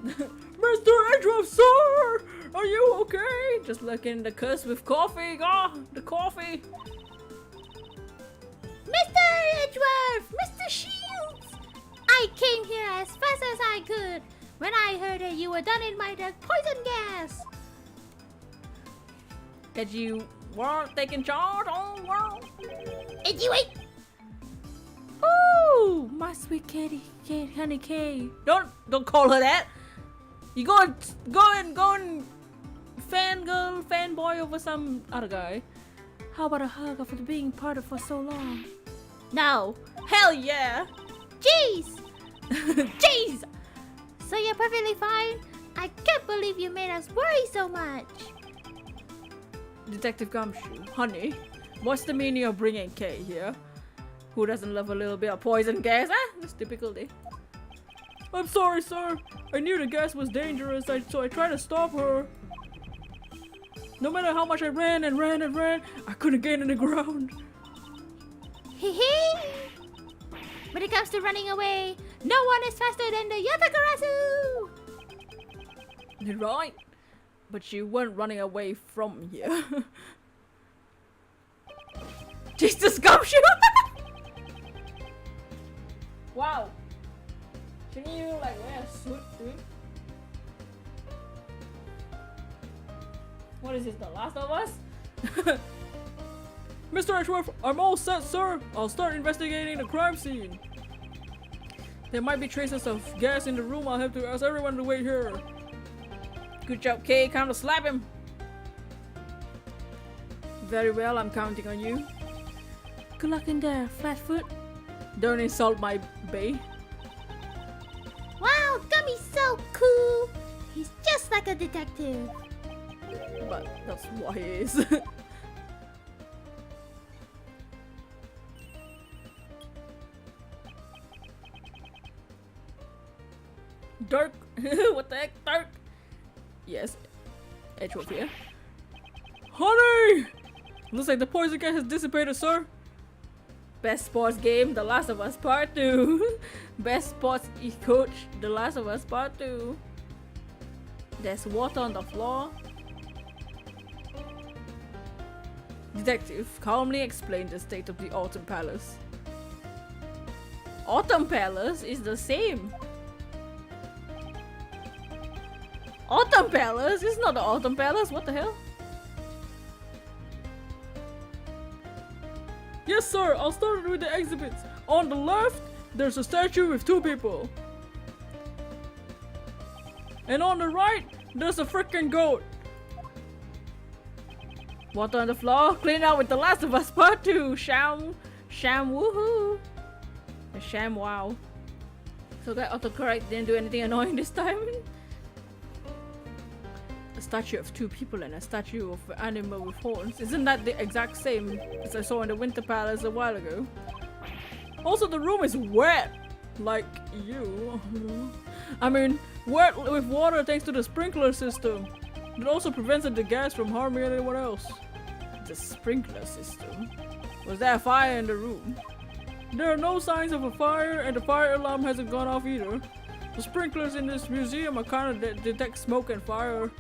[SPEAKER 1] Mr. Edgeworth, sir! Are you okay? Just looking the curse with coffee. Ah, the coffee.
[SPEAKER 5] Mr. Edgeworth! Mr. Shields! I came here as fast as I could when I heard that you were done in my poison gas.
[SPEAKER 1] That you weren't taking charge? Oh, wow.
[SPEAKER 5] Edgy, wait!
[SPEAKER 1] Ooh, my sweet kitty, honey K. Don't call her that. You go and fangirl, fanboy over some other guy. How about a hug after being parted for so long?
[SPEAKER 5] No.
[SPEAKER 1] Hell yeah.
[SPEAKER 5] Jeez!
[SPEAKER 1] Jeez.
[SPEAKER 5] So you're perfectly fine? I can't believe you made us worry so much.
[SPEAKER 1] Detective Gumshoe, honey, what's the meaning of bringing Kay here? Who doesn't love a little bit of poison gas? That's typical day. I'm sorry, sir. I knew the gas was dangerous, so I tried to stop her. No matter how much I ran and ran and ran, I couldn't get in the ground.
[SPEAKER 5] Hee. When it comes to running away, no one is faster than the Yatakarasu!
[SPEAKER 1] You're right. But you weren't running away from here. Jesus, Gumshoe! Wow. Shouldn't you like wear a suit, dude? What is this, The Last of Us? Mr. Edgeworth, I'm all set, sir. I'll start investigating the crime scene. There might be traces of gas in the room. I'll have to ask everyone to wait here. Good job, Kay. Time to slap him. Very well, I'm counting on you. Good luck in there, Flatfoot. Don't insult my bae.
[SPEAKER 5] Wow, Gummy's so cool. He's just like a detective.
[SPEAKER 1] But that's what he is. Dark. What the heck, Dark? Yes, Edgeworth here. Honey! Looks like the poison gas has dissipated, sir. Best sports game, The Last of Us Part 2. Best sports coach, The Last of Us Part 2. There's water on the floor. Detective calmly explained the state of the Autumn Palace. Autumn Palace is the same. Autumn Palace? It's not the Autumn Palace, what the hell? Yes, sir, I'll start with the exhibits. On the left, there's a statue with two people. And on the right, there's a freaking goat. Water on the floor, clean out with The Last of Us Part 2. Sham woohoo. A sham wow. So that autocorrect didn't do anything annoying this time. A statue of two people and a statue of an animal with horns. Isn't that the exact same as I saw in the Winter Palace a while ago? Also, the room is wet. Like you. I mean, wet with water thanks to the sprinkler system. It also prevents the gas from harming anyone else. The sprinkler system? Was there a fire in the room? There are no signs of a fire, and the fire alarm hasn't gone off either. The sprinklers in this museum are kind of detect smoke and fire.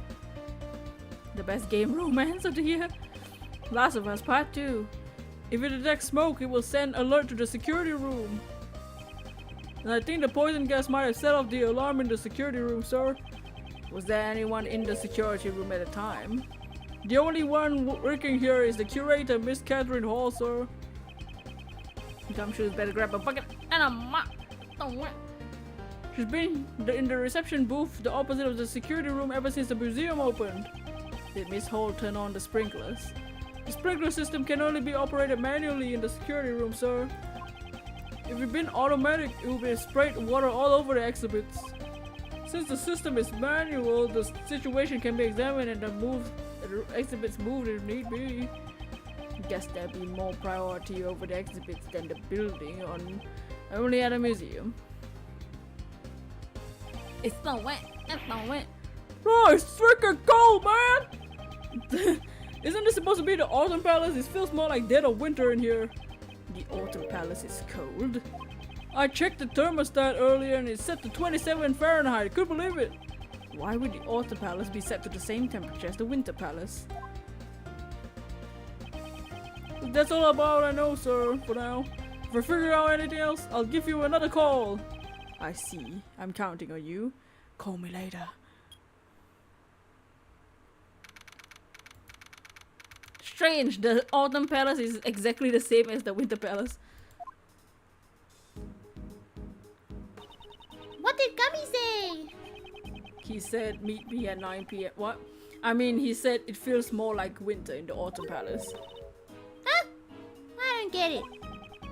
[SPEAKER 1] The best game romance of the year? Last of Us Part 2. If it detects smoke, it will send alert to the security room. And I think the poison gas might have set off the alarm in the security room, sir. Was there anyone in the security room at the time? The only one working here is the curator, Miss Catherine Hall, sir. Gumshoes better grab a bucket and a mop. She's been in the reception booth, the opposite of the security room, ever since the museum opened. Did Miss Hall turn on the sprinklers? The sprinkler system can only be operated manually in the security room, sir. If it been automatic, it would be sprayed water all over the exhibits. Since the system is manual, the situation can be examined and the exhibits moved if need be. Guess there'd be more priority over the exhibits than the building only at a museum. It's so wet. It's so wet. Oh, it's freaking cold, man! Isn't this supposed to be the Autumn Palace? It feels more like dead of winter in here. The Autumn Palace is cold. I checked the thermostat earlier and it's set to 27 Fahrenheit. Couldn't believe it. Why would the Autumn Palace be set to the same temperature as the Winter Palace? That's all about I know, sir, for now. If I figure out anything else, I'll give you another call. I see. I'm counting on you. Call me later. Strange, the Autumn Palace is exactly the same as the Winter Palace.
[SPEAKER 5] What did Gummy say?
[SPEAKER 1] He said meet me at 9 p.m. What? I mean, he said it feels more like winter in the Autumn Palace.
[SPEAKER 5] Huh? I don't get it.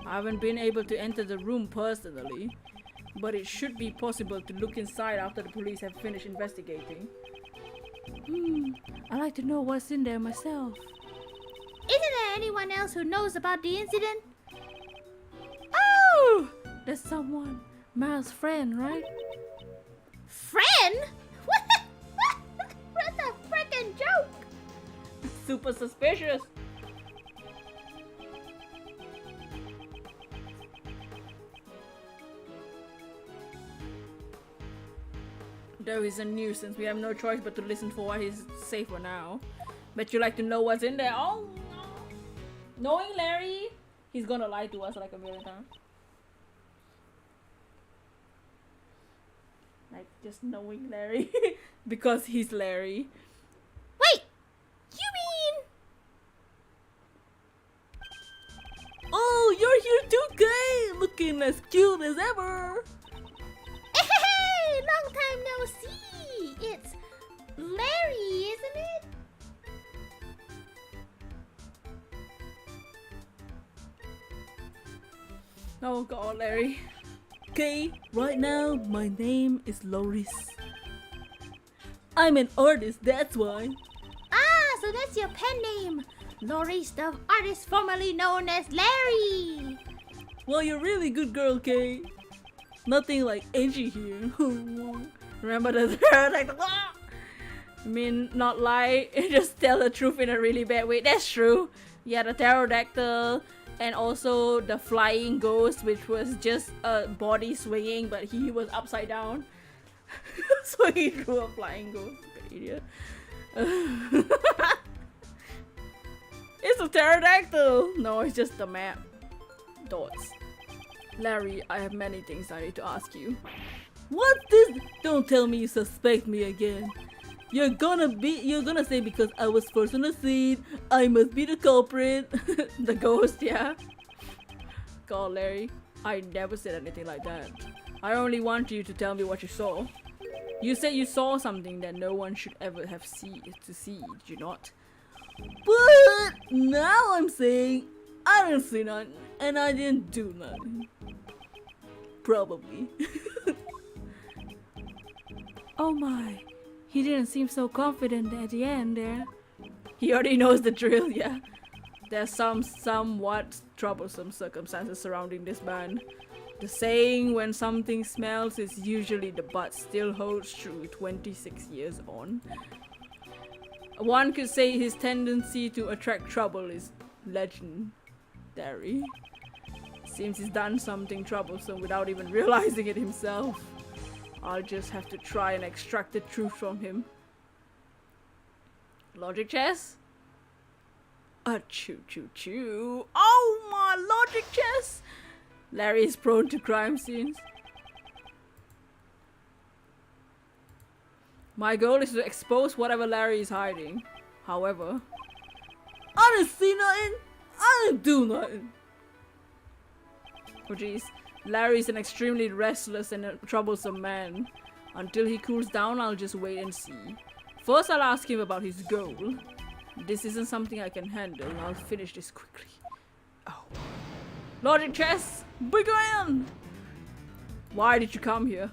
[SPEAKER 1] I haven't been able to enter the room personally, but it should be possible to look inside after the police have finished investigating. I'd like to know what's in there myself.
[SPEAKER 5] Isn't there anyone else who knows about the incident?
[SPEAKER 1] Oh! There's someone. Miles' friend, right?
[SPEAKER 5] Friend? What a freaking joke!
[SPEAKER 1] Super suspicious. Though he's a nuisance, we have no choice but to listen for what he's safe for now. Bet you like to know what's in there. Oh no! Knowing Larry, he's gonna lie to us like a million times. Like just knowing Larry because he's Larry.
[SPEAKER 5] Wait! You mean...
[SPEAKER 1] Oh, you're here too, Kay! Looking as cute as ever!
[SPEAKER 5] Hey! Long time no see! It's Larry, isn't it?
[SPEAKER 1] Oh god, Larry. Okay, right now my name is Loris. I'm an artist, that's why.
[SPEAKER 5] Ah, so that's your pen name. Loris, the artist formerly known as Larry.
[SPEAKER 1] Well, you're a really good girl, Kay. Nothing like edgy here. Remember the like I mean, not lie, just tell the truth in a really bad way. That's true. Yeah, the pterodactyl and also the flying ghost, which was just a body swinging, but he was upside down. So he drew a flying ghost. Like an idiot. It's a pterodactyl! No, it's just the map. Dots. Larry, I have many things I need to ask you. What's this? Don't tell me you suspect me again. You're gonna say because I was first on the scene, I must be the culprit. The ghost, yeah. God, Larry, I never said anything like that. I only want you to tell me what you saw. You said you saw something that no one should ever have seen, did you not? But now I'm saying I didn't see nothing and I didn't do nothing. Probably. Oh my. He didn't seem so confident at the end there. He already knows the drill, yeah. There's some somewhat troublesome circumstances surrounding this man. The saying when something smells is usually the butt still holds true 26 years on. One could say his tendency to attract trouble is legendary. Seems he's done something troublesome without even realizing it himself. I'll just have to try and extract the truth from him. Logic chess? Choo. Oh my logic chess! Larry is prone to crime scenes. My goal is to expose whatever Larry is hiding. However, I didn't see nothing. I didn't do nothing. Oh jeez. Larry's an extremely restless and troublesome man. Until he cools down, I'll just wait and see. First, I'll ask him about his goal. This isn't something I can handle. I'll finish this quickly. Oh. Logic chess! Begin! Why did you come here?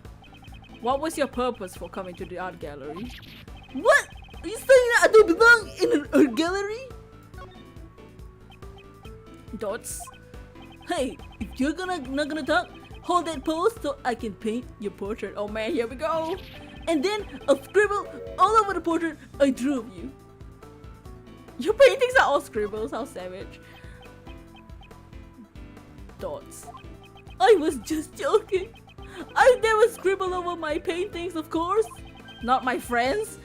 [SPEAKER 1] What was your purpose for coming to the art gallery?
[SPEAKER 3] What? Are you saying that I don't belong in an art gallery?
[SPEAKER 1] Dots.
[SPEAKER 3] Hey, if you're not gonna talk, hold that pose so I can paint your portrait.
[SPEAKER 1] Oh man, here we go.
[SPEAKER 3] And then I'll scribble all over the portrait I drew of you.
[SPEAKER 1] Your paintings are all scribbles. How savage. Dots.
[SPEAKER 3] I was just joking. I never scribble over my paintings, of course.
[SPEAKER 1] Not my friends.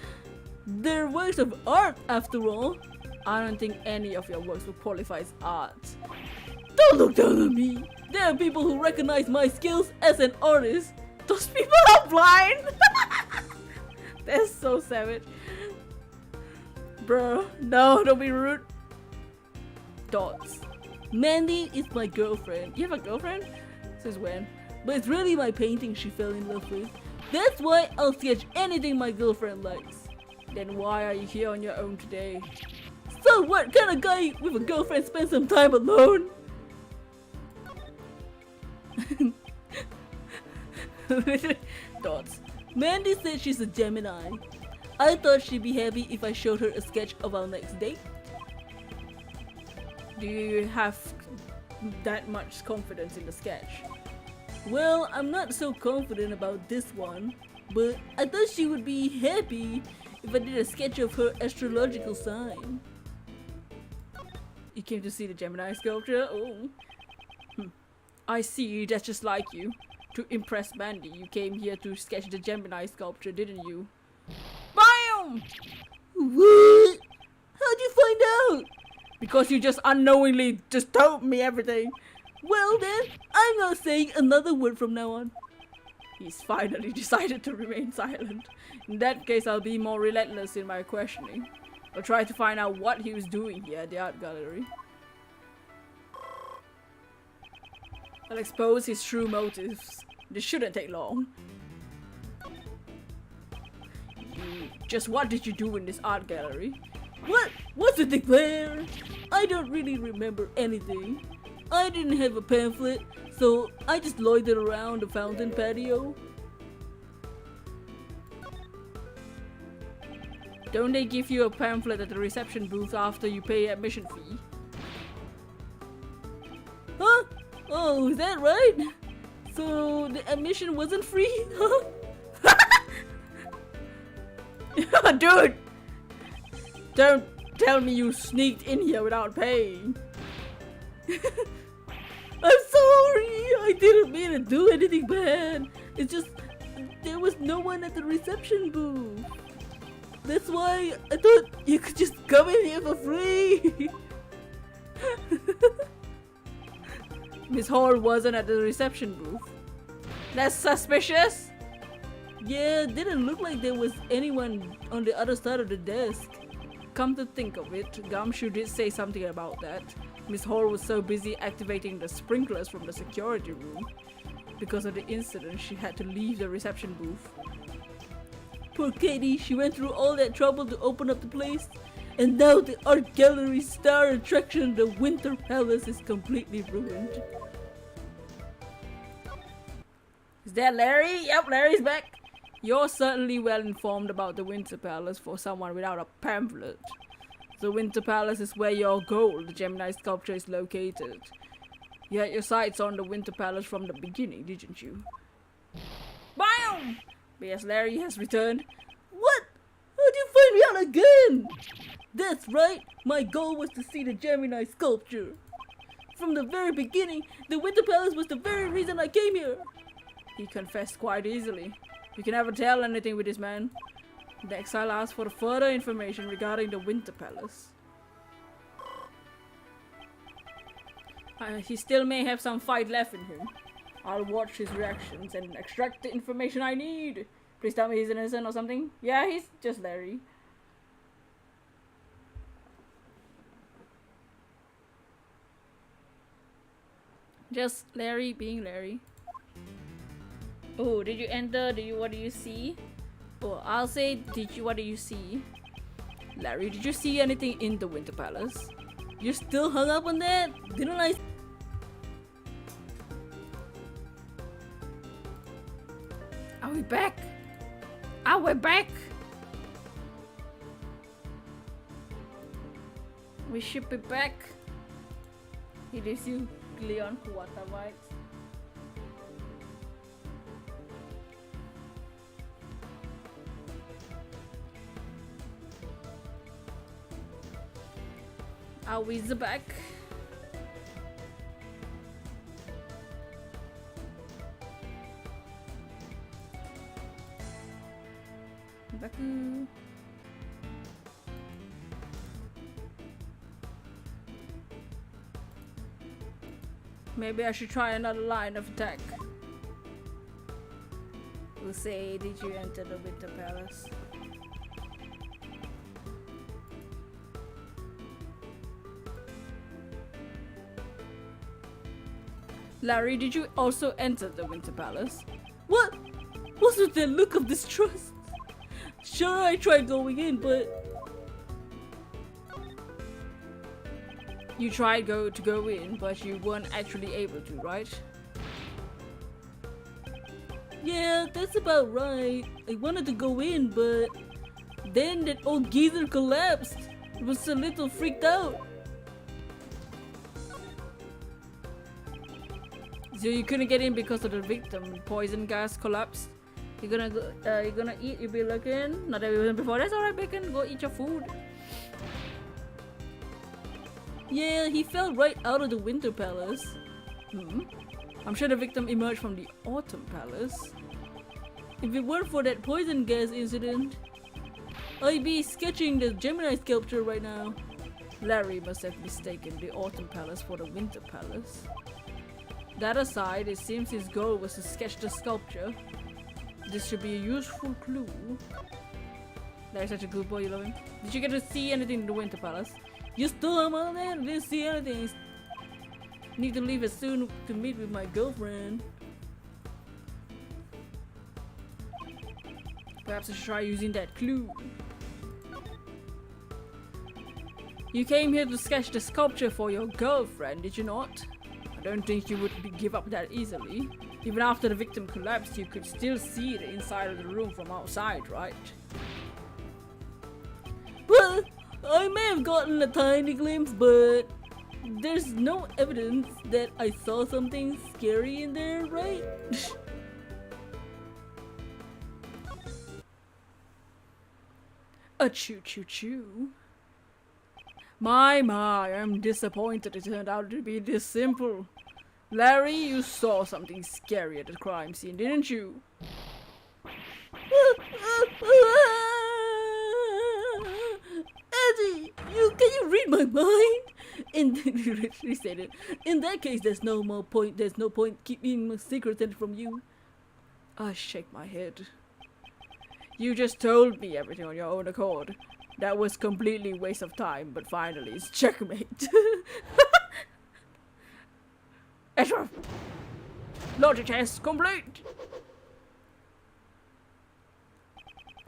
[SPEAKER 3] They're works of art, after all.
[SPEAKER 1] I don't think any of your works will qualify as art.
[SPEAKER 3] Don't look down on me. There are people who recognize my skills as an artist.
[SPEAKER 1] Those people are blind. They're so savage. Bro, no, don't be rude. Dots.
[SPEAKER 3] Mandy is my girlfriend.
[SPEAKER 1] You have a girlfriend? Since when?
[SPEAKER 3] But it's really my painting she fell in love with. That's why I'll sketch anything my girlfriend likes.
[SPEAKER 1] Then why are you here on your own today?
[SPEAKER 3] So what kind of guy with a girlfriend spends some time alone?
[SPEAKER 1] Dots.
[SPEAKER 3] Mandy said she's a Gemini. I thought she'd be happy if I showed her a sketch of our next date.
[SPEAKER 1] Do you have that much confidence in the sketch?
[SPEAKER 3] Well, I'm not so confident about this one, but I thought she would be happy if I did a sketch of her astrological sign.
[SPEAKER 1] You came to see the Gemini sculpture? Oh. I see, that's just like you. To impress Mandy, you came here to sketch the Gemini sculpture, didn't you? BAM!
[SPEAKER 3] What? How'd you find out?
[SPEAKER 1] Because you just unknowingly just told me everything.
[SPEAKER 3] Well then, I'm not saying another word from now on.
[SPEAKER 1] He's finally decided to remain silent. In that case, I'll be more relentless in my questioning. I'll try to find out what he was doing here at the art gallery. I'll expose his true motives. This shouldn't take long. Just what did you do in this art gallery?
[SPEAKER 3] What's to declare? I don't really remember anything. I didn't have a pamphlet, so I just loitered around the fountain patio.
[SPEAKER 1] Don't they give you a pamphlet at the reception booth after you pay admission fee?
[SPEAKER 3] Huh? Oh, is that right? So the admission wasn't free?
[SPEAKER 1] Dude! Don't tell me you sneaked in here without paying.
[SPEAKER 3] I'm sorry! I didn't mean to do anything bad. It's just there was no one at the reception booth. That's why I thought you could just come in here for free.
[SPEAKER 1] Miss Hall wasn't at the reception booth. That's suspicious.
[SPEAKER 3] Yeah, it didn't look like there was anyone on the other side of the desk.
[SPEAKER 1] Come to think of it, Gumshoe did say something about that. Miss Hall was so busy activating the sprinklers from the security room. Because of the incident, she had to leave the reception booth.
[SPEAKER 3] Poor Katie, she went through all that trouble to open up the place. And now the art gallery's star attraction, the Winter Palace, is completely ruined.
[SPEAKER 1] Is that Larry? Yep, Larry's back. You're certainly well informed about the Winter Palace for someone without a pamphlet. The Winter Palace is where your goal, the Gemini sculpture, is located. You had your sights on the Winter Palace from the beginning, didn't you? BAM! Yes, Larry has returned.
[SPEAKER 3] What? How'd you find me out again? That's right, my goal was to see the Gemini sculpture. From the very beginning, the Winter Palace was the very reason I came here.
[SPEAKER 1] He confessed quite easily. You can never tell anything with this man. Next, I'll ask for further information regarding the Winter Palace. He still may have some fight left in him. I'll watch his reactions and extract the information I need. Please tell me he's innocent or something. Yeah, he's just Larry. Just Larry being Larry. Oh, did you enter? What do you see? Oh, I'll say, what do you see? Larry, did you see anything in the Winter Palace? You're still hung up on that? Didn't I? Are we back? Are we back? We should be back. It is you, Leon Kuwata vibes. Are we back? Back. Maybe I should try another line of attack. We'll say, did you enter the Winter Palace? Larry, did you also enter the Winter Palace? What? What's with that look of distrust? Sure, I tried going in, but... You tried to go in, but you weren't actually able to, right? Yeah, that's about right. I wanted to go in, but... Then that old geezer collapsed. I was a little freaked out. So you couldn't get in because of the victim poison gas collapse. You're gonna eat. You'll be looking. Not everyone before. That's alright, Bacon. Go eat your food. Yeah, he fell right out of the Winter Palace. I'm sure the victim emerged from the Autumn Palace. If it weren't for that poison gas incident, I'd be sketching the Gemini sculpture right now. Larry must have mistaken the Autumn Palace for the Winter Palace. That aside, it seems his goal was to sketch the sculpture. This should be a useful clue. Larry's such a good boy, you love him. Did you get to see anything in the Winter Palace? You still am on there? Didn't see anything. Need to leave as soon to meet with my girlfriend. Perhaps I should try using that clue. You came here to sketch the sculpture for your girlfriend, did you not? I don't think you would give up that easily. Even after the victim collapsed, you could still see the inside of the room from outside, right? Well, I may have gotten a tiny glimpse, but there's no evidence that I saw something scary in there, right? A choo-choo-choo. My, I'm disappointed it turned out to be this simple. Larry, you saw something scary at the crime scene, didn't you? Edgy, can you read my mind? He said it. In that case, there's no point keeping my secret from you. I shake my head. You just told me everything on your own accord. That was completely waste of time, but finally it's checkmate. Edgeworth! Logic test complete!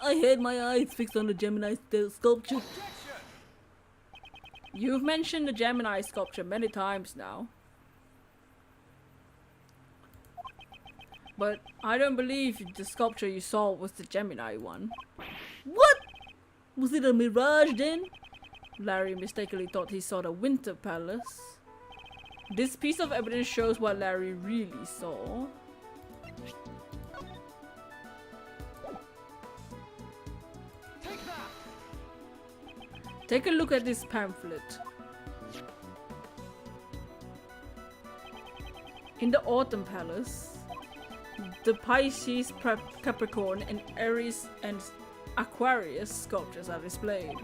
[SPEAKER 1] I had my eyes fixed on the Gemini sculpture. You've mentioned the Gemini sculpture many times now. But I don't believe the sculpture you saw was the Gemini one. What? Was it a mirage then? Larry mistakenly thought he saw the Winter Palace. This piece of evidence shows what Larry really saw. Take a look at this pamphlet. In the Autumn Palace, the Pisces, Capricorn, and Aries and Aquarius sculptures are displayed.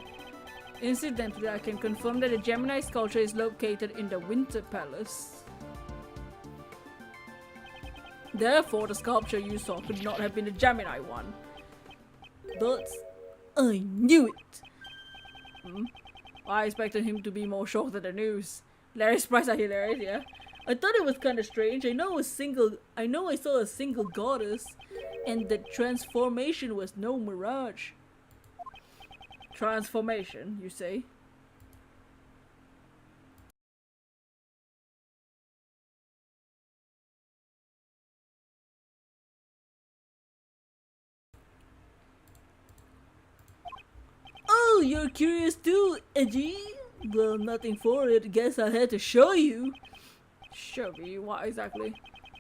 [SPEAKER 1] Incidentally, I can confirm that the Gemini sculpture is located in the Winter Palace. Therefore, the sculpture you saw could not have been the Gemini one. But I knew it! I expected him to be more shocked at the news. Larry's surprised are hilarious, yeah? I thought it was kind of strange. I know I saw a single goddess, and the transformation was no mirage. Transformation, you say? Oh, you're curious too, Edgy? Well, nothing for it. Guess I had to show you. Show me what exactly?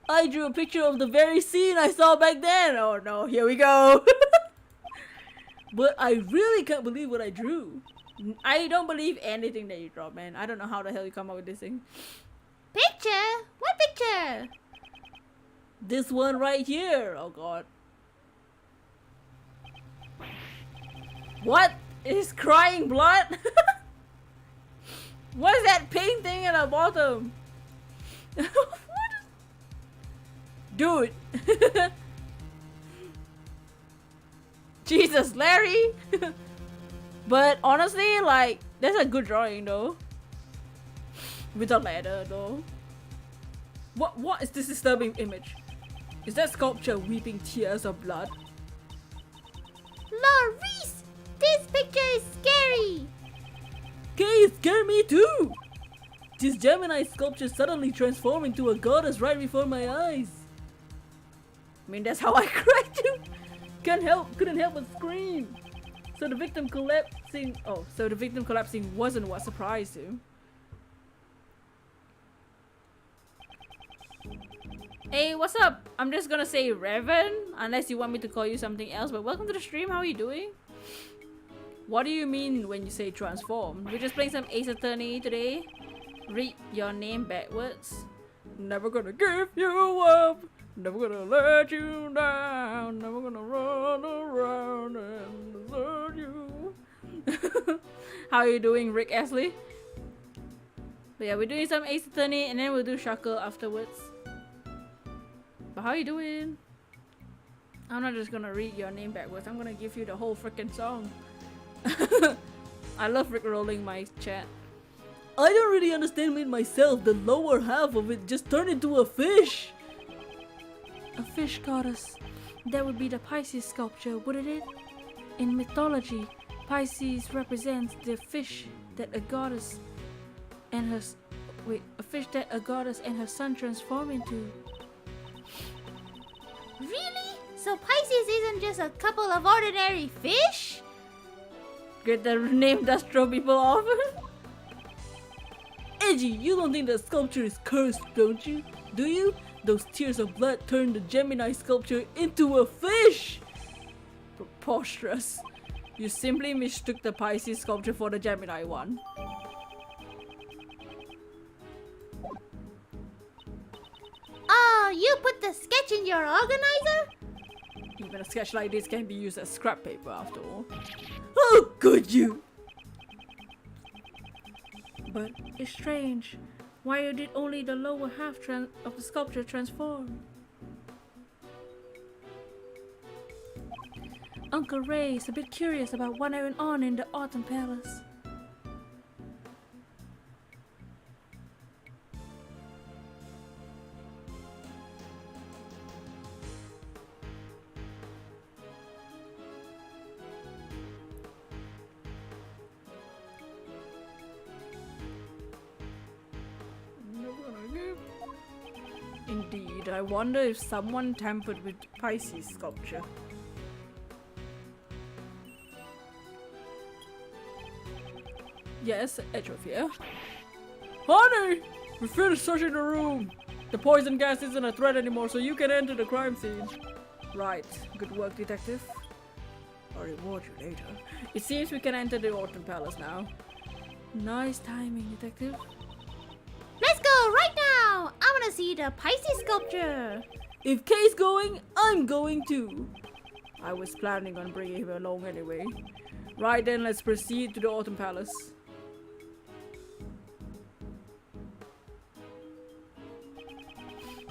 [SPEAKER 1] I drew a picture of the very scene I saw back then. Oh no, here we go. But I really can't believe what I drew. I don't believe anything that you draw, man. I don't know how the hell you come up with this thing.
[SPEAKER 5] Picture? What picture?
[SPEAKER 1] This one right here. Oh god. What is crying blood? What is that pink thing at the bottom? Dude. Jesus, Larry. But honestly, like, that's a good drawing though. With a ladder though. What is this disturbing image? Is that sculpture weeping tears of blood?
[SPEAKER 5] Laurice! This picture is scary!
[SPEAKER 1] Okay, it scared me too! This Gemini sculpture suddenly transformed into a goddess right before my eyes. I mean, that's how I cried too. Couldn't help but scream. So the victim collapsing wasn't what surprised him. Hey, what's up? I'm just gonna say Revan, unless you want me to call you something else, but welcome to the stream. How are you doing? What do you mean when you say transform? We're just playing some Ace Attorney today. Read your name backwards. Never gonna give you up. Never gonna let you down. Never gonna run around and desert you. How are you doing, Rick Astley? But yeah, we're doing some Ace Attorney and then we'll do Shackle afterwards. But how are you doing? I'm not just gonna read your name backwards. I'm gonna give you the whole freaking song. I love rickrolling my chat. I don't really understand it myself. The lower half of it just turned into a fish. A fish goddess. That would be the Pisces sculpture, wouldn't it? In mythology, Pisces represents the fish that a goddess and her son transform into.
[SPEAKER 5] Really? So Pisces isn't just a couple of ordinary fish?
[SPEAKER 1] Good, the name does throw people off. Edgy, you don't think the sculpture is cursed, don't you? Do you? Those tears of blood turned the Gemini sculpture into a fish! Preposterous. You simply mistook the Pisces sculpture for the Gemini one.
[SPEAKER 5] Oh, you put the sketch in your organizer?
[SPEAKER 1] Even a sketch like this can be used as scrap paper after all. How could you? But it's strange. Why did only the lower half of the sculpture transform? Uncle Ray is a bit curious about what went on in the Autumn Palace. Indeed, I wonder if someone tampered with Pisces sculpture. Yes, Edgeworth here. Honey! We finished searching the room! The poison gas isn't a threat anymore, so you can enter the crime scene. Right. Good work, detective. I'll reward you later. It seems we can enter the Autumn Palace now. Nice timing, detective.
[SPEAKER 5] Let's go right now! I wanna see the Pisces sculpture!
[SPEAKER 1] If Kay's going, I'm going too. I was planning on bringing him along anyway. Right then, let's proceed to the Autumn Palace.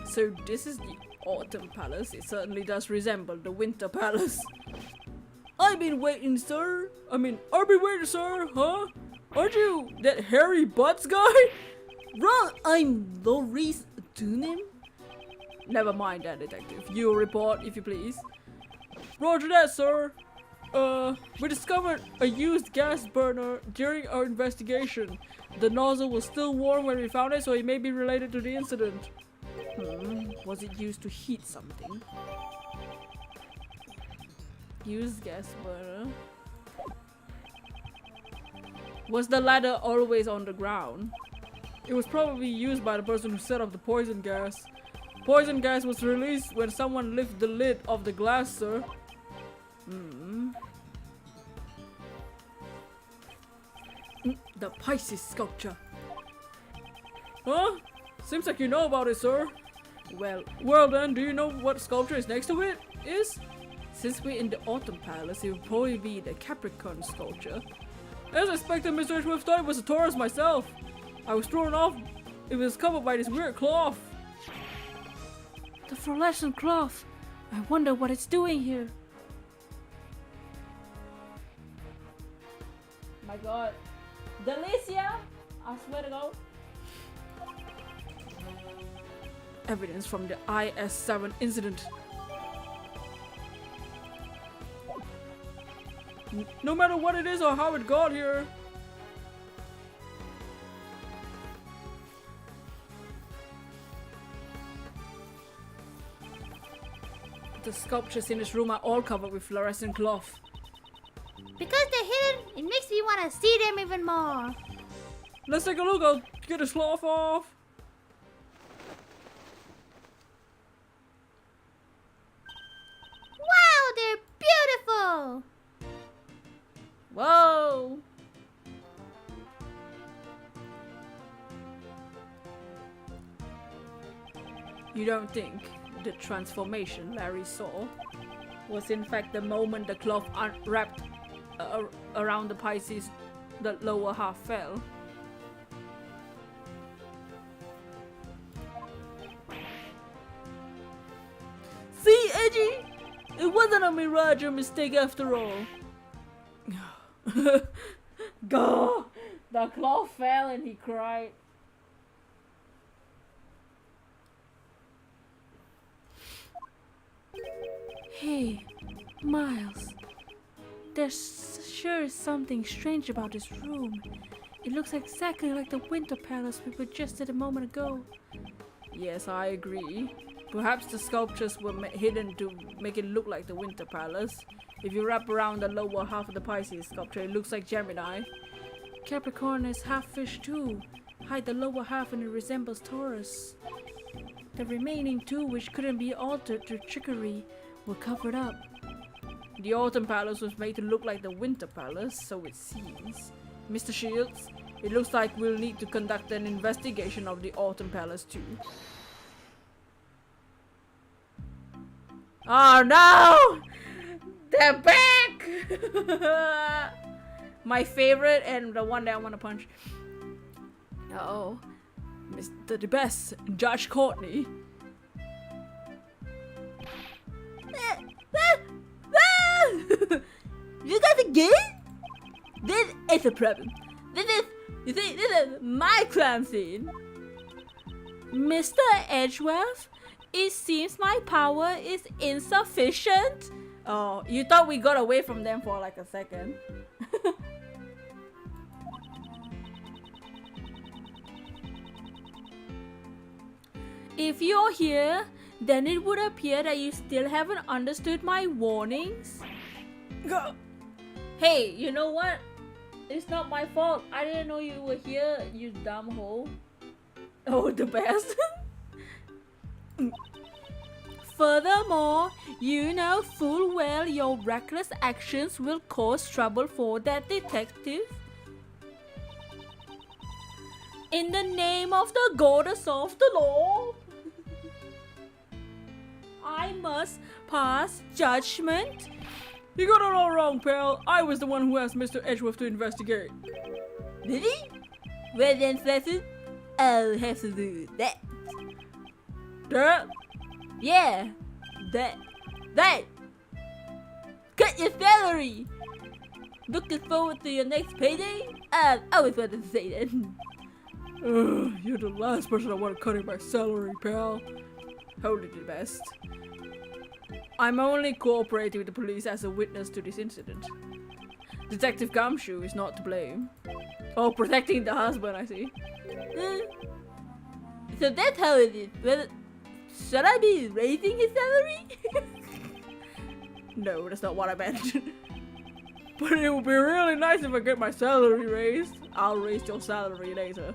[SPEAKER 1] So this is the Autumn Palace. It certainly does resemble the Winter Palace. I've been waiting, sir. I've been waiting, sir, huh? Aren't you that hairy butts guy? Wrong! I'm Loris Dunim? Never mind that, detective. You report, if you please. Roger that, sir. We discovered a used gas burner during our investigation. The nozzle was still warm when we found it, so it may be related to the incident. Was it used to heat something? Used gas burner. Was the ladder always on the ground? It was probably used by the person who set off the poison gas. Poison gas was released when someone lifted the lid of the glass, sir. The Pisces sculpture. Huh? Seems like you know about it, sir. Well then, do you know what sculpture is next to it? Since we're in the Autumn Palace, it will probably be the Capricorn sculpture. As expected, Mr. Edgeworth thought it was a Taurus myself. I was thrown off. It was covered by this weird cloth. The fluorescent cloth. I wonder what it's doing here. My god. Delicia! I swear to God. Evidence from the IS-7 incident. No matter what it is or how it got here. The sculptures in this room are all covered with fluorescent cloth.
[SPEAKER 5] Because they're hidden, it makes me want to see them even more.
[SPEAKER 1] Let's take a look. I'll get this cloth off.
[SPEAKER 5] Wow, they're beautiful.
[SPEAKER 1] Whoa! You don't think the transformation Larry saw was in fact the moment the cloth unwrapped around the Pisces, the lower half fell? See, Edgy? It wasn't a mirage or mistake after all. Go! The cloth fell and he cried. Hey, Miles. There sure is something strange about this room. It looks exactly like the Winter Palace we were just at a moment ago. Yes, I agree. Perhaps the sculptures were hidden to make it look like the Winter Palace. If you wrap around the lower half of the Pisces sculpture, it looks like Gemini. Capricorn is half fish too. Hide the lower half and it resembles Taurus. The remaining two, which couldn't be altered through trickery, were covered up. The Autumn Palace was made to look like the Winter Palace, so it seems. Mr. Shields, it looks like we'll need to conduct an investigation of the Autumn Palace too. Oh no! They're back! My favorite and the one that I want to punch. Uh-oh. Mr. the best, Judge Courtney. You guys again? This is a problem. This is my crime scene. Mr. Edgeworth, it seems my power is insufficient. Oh, you thought we got away from them for like a second. If you're here, then it would appear that you still haven't understood my warnings. Hey, you know what? It's not my fault. I didn't know you were here, you dumb hole. Oh, the best. Furthermore, you know full well your reckless actions will cause trouble for that detective. In the name of the goddess of the law, I must pass judgment. You got it all wrong, pal. I was the one who asked Mr. Edgeworth to investigate. Did he? Well then, Cecil, I'll have to do that. That? Yeah, that. Cut your salary. Looking forward to your next payday? I always wanted to say that. You're the last person I want cutting my salary, pal. Hold it, best. I'm only cooperating with the police as a witness to this incident. Detective Gumshoe is not to blame. Oh, protecting the husband, I see. So that's how it is. Well, should I be raising his salary? No, that's not what I meant. But it would be really nice if I get my salary raised. I'll raise your salary later.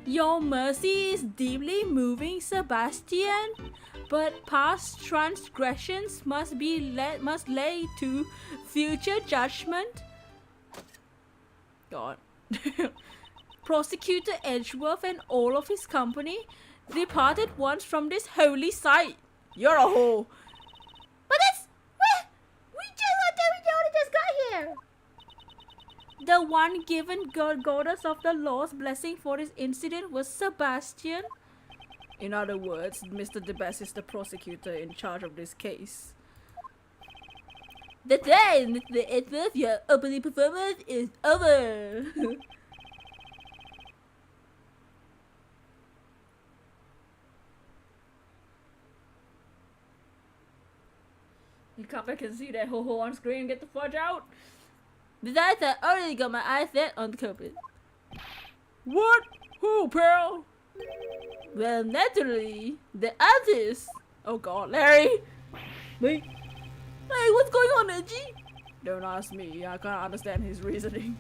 [SPEAKER 1] Your mercy is deeply moving, Sebastian, but past transgressions must lay to future judgment. God. Prosecutor Edgeworth and all of his company departed once from this holy site. You're a whore.
[SPEAKER 5] But that's... We just got here!
[SPEAKER 1] The one given goddess of the law's blessing for this incident was Sebastian. In other words, Mr. DeBest is the prosecutor in charge of this case. The time, Mr. Edgeworth, your opening performance is over. You come back and see that ho-ho on screen, get the fudge out. Besides, I already got my eyes set on the culprit. What? Who, pal? Well, naturally, the artist. Oh god, Larry! Me? Hey, what's going on, Edgy? Don't ask me, I can't understand his reasoning.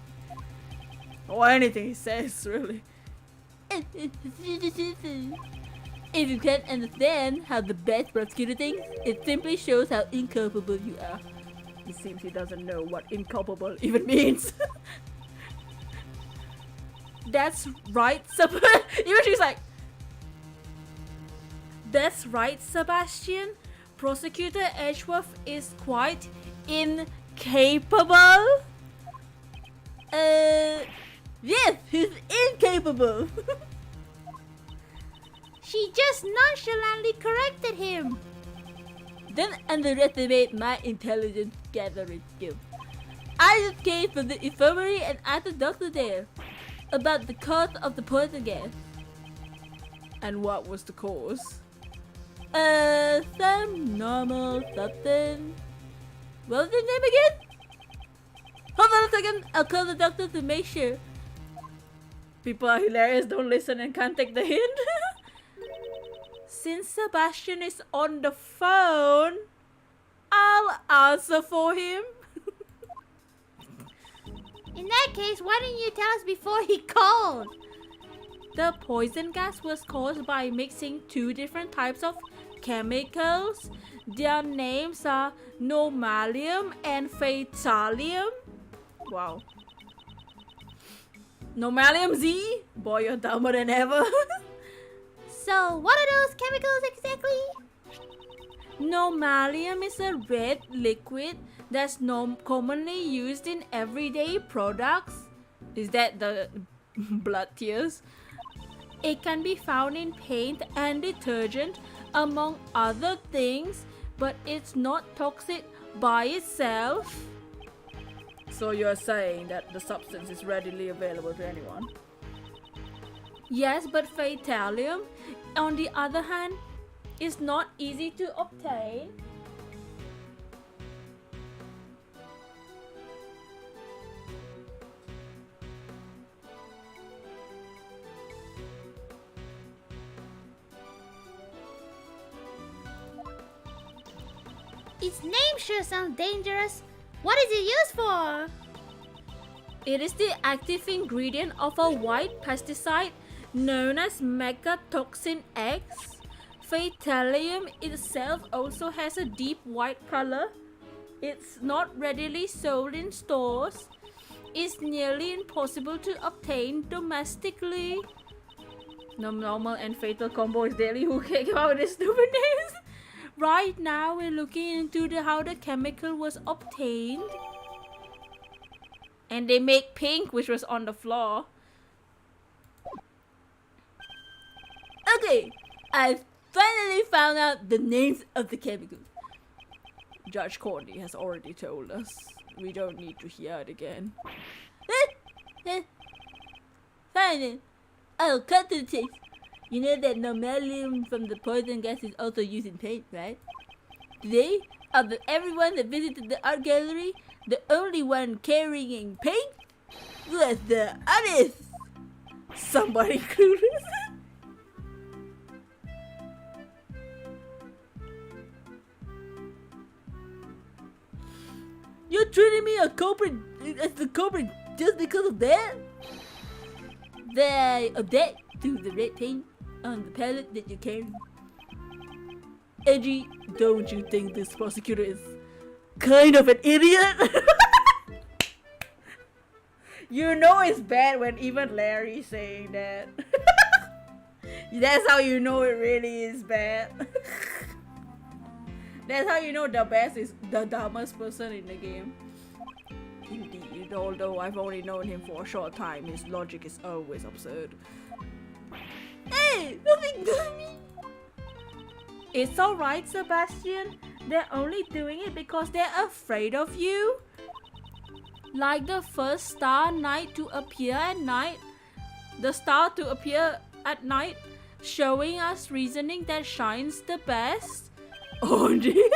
[SPEAKER 1] Or anything he says, really. If you can't understand how the best prosecutor thinks, it simply shows how inculpable you are. It seems he doesn't know what inculpable even means. That's right, even she's like, that's right, Sebastian. Prosecutor Edgeworth is quite incapable. Yes, he's incapable.
[SPEAKER 5] She just nonchalantly corrected him.
[SPEAKER 1] Don't underestimate my intelligence gathering skill. I just came from the infirmary and asked the doctor there about the cause of the poison gas. And what was the cause? Some normal substance. What was his name again? Hold on a second, I'll call the doctor to make sure. People are hilarious, don't listen and can't take the hint. Since Sebastian is on the phone, I'll answer for him.
[SPEAKER 5] In that case, why didn't you tell us before he called?
[SPEAKER 1] The poison gas was caused by mixing two different types of chemicals. Their names are normalium and phthallium. Wow. Normalium Z? Boy, you're dumber than ever.
[SPEAKER 5] So, what are those chemicals exactly?
[SPEAKER 1] Normalium is a red liquid that's commonly used in everyday products. Is that the blood tears? It can be found in paint and detergent, among other things, but it's not toxic by itself. So you're saying that the substance is readily available to anyone? Yes, but phthallium, on the other hand, is not easy to obtain.
[SPEAKER 5] Its name sure sounds dangerous. What is it used for?
[SPEAKER 1] It is the active ingredient of a white pesticide known as megatoxin X. Phthallium itself also has a deep white color. It's not readily sold in stores. It's nearly impossible to obtain domestically. Normal and fatal combo is daily. Who came out with this stupid names? Right now we're looking into how the chemical was obtained. And they make pink, which was on the floor. Okay, I finally found out the names of the chemicals. Judge Courtney has already told us. We don't need to hear it again.
[SPEAKER 5] fine then. I'll cut to the chase. You know that normalium from the poison gas is also used in paint, right? Today, of everyone that visited the art gallery, the only one carrying paint was the artist. Somebody clueless. You're treating me a culprit as the culprit just because of that? They object to the red paint on the palette that you carry. Edgy, don't you think this prosecutor is kind of an idiot? You know it's bad when even Larry's saying that. That's how you know it really is bad. That's how you know the best is the dumbest person in the game. Indeed, although I've only known him for a short time, his logic is always absurd. Hey, nothing to me. It's alright, Sebastian. They're only doing it because they're afraid of you. Like the first star knight to appear at night. The star to appear at night, showing us reasoning that shines the best. Oh dear.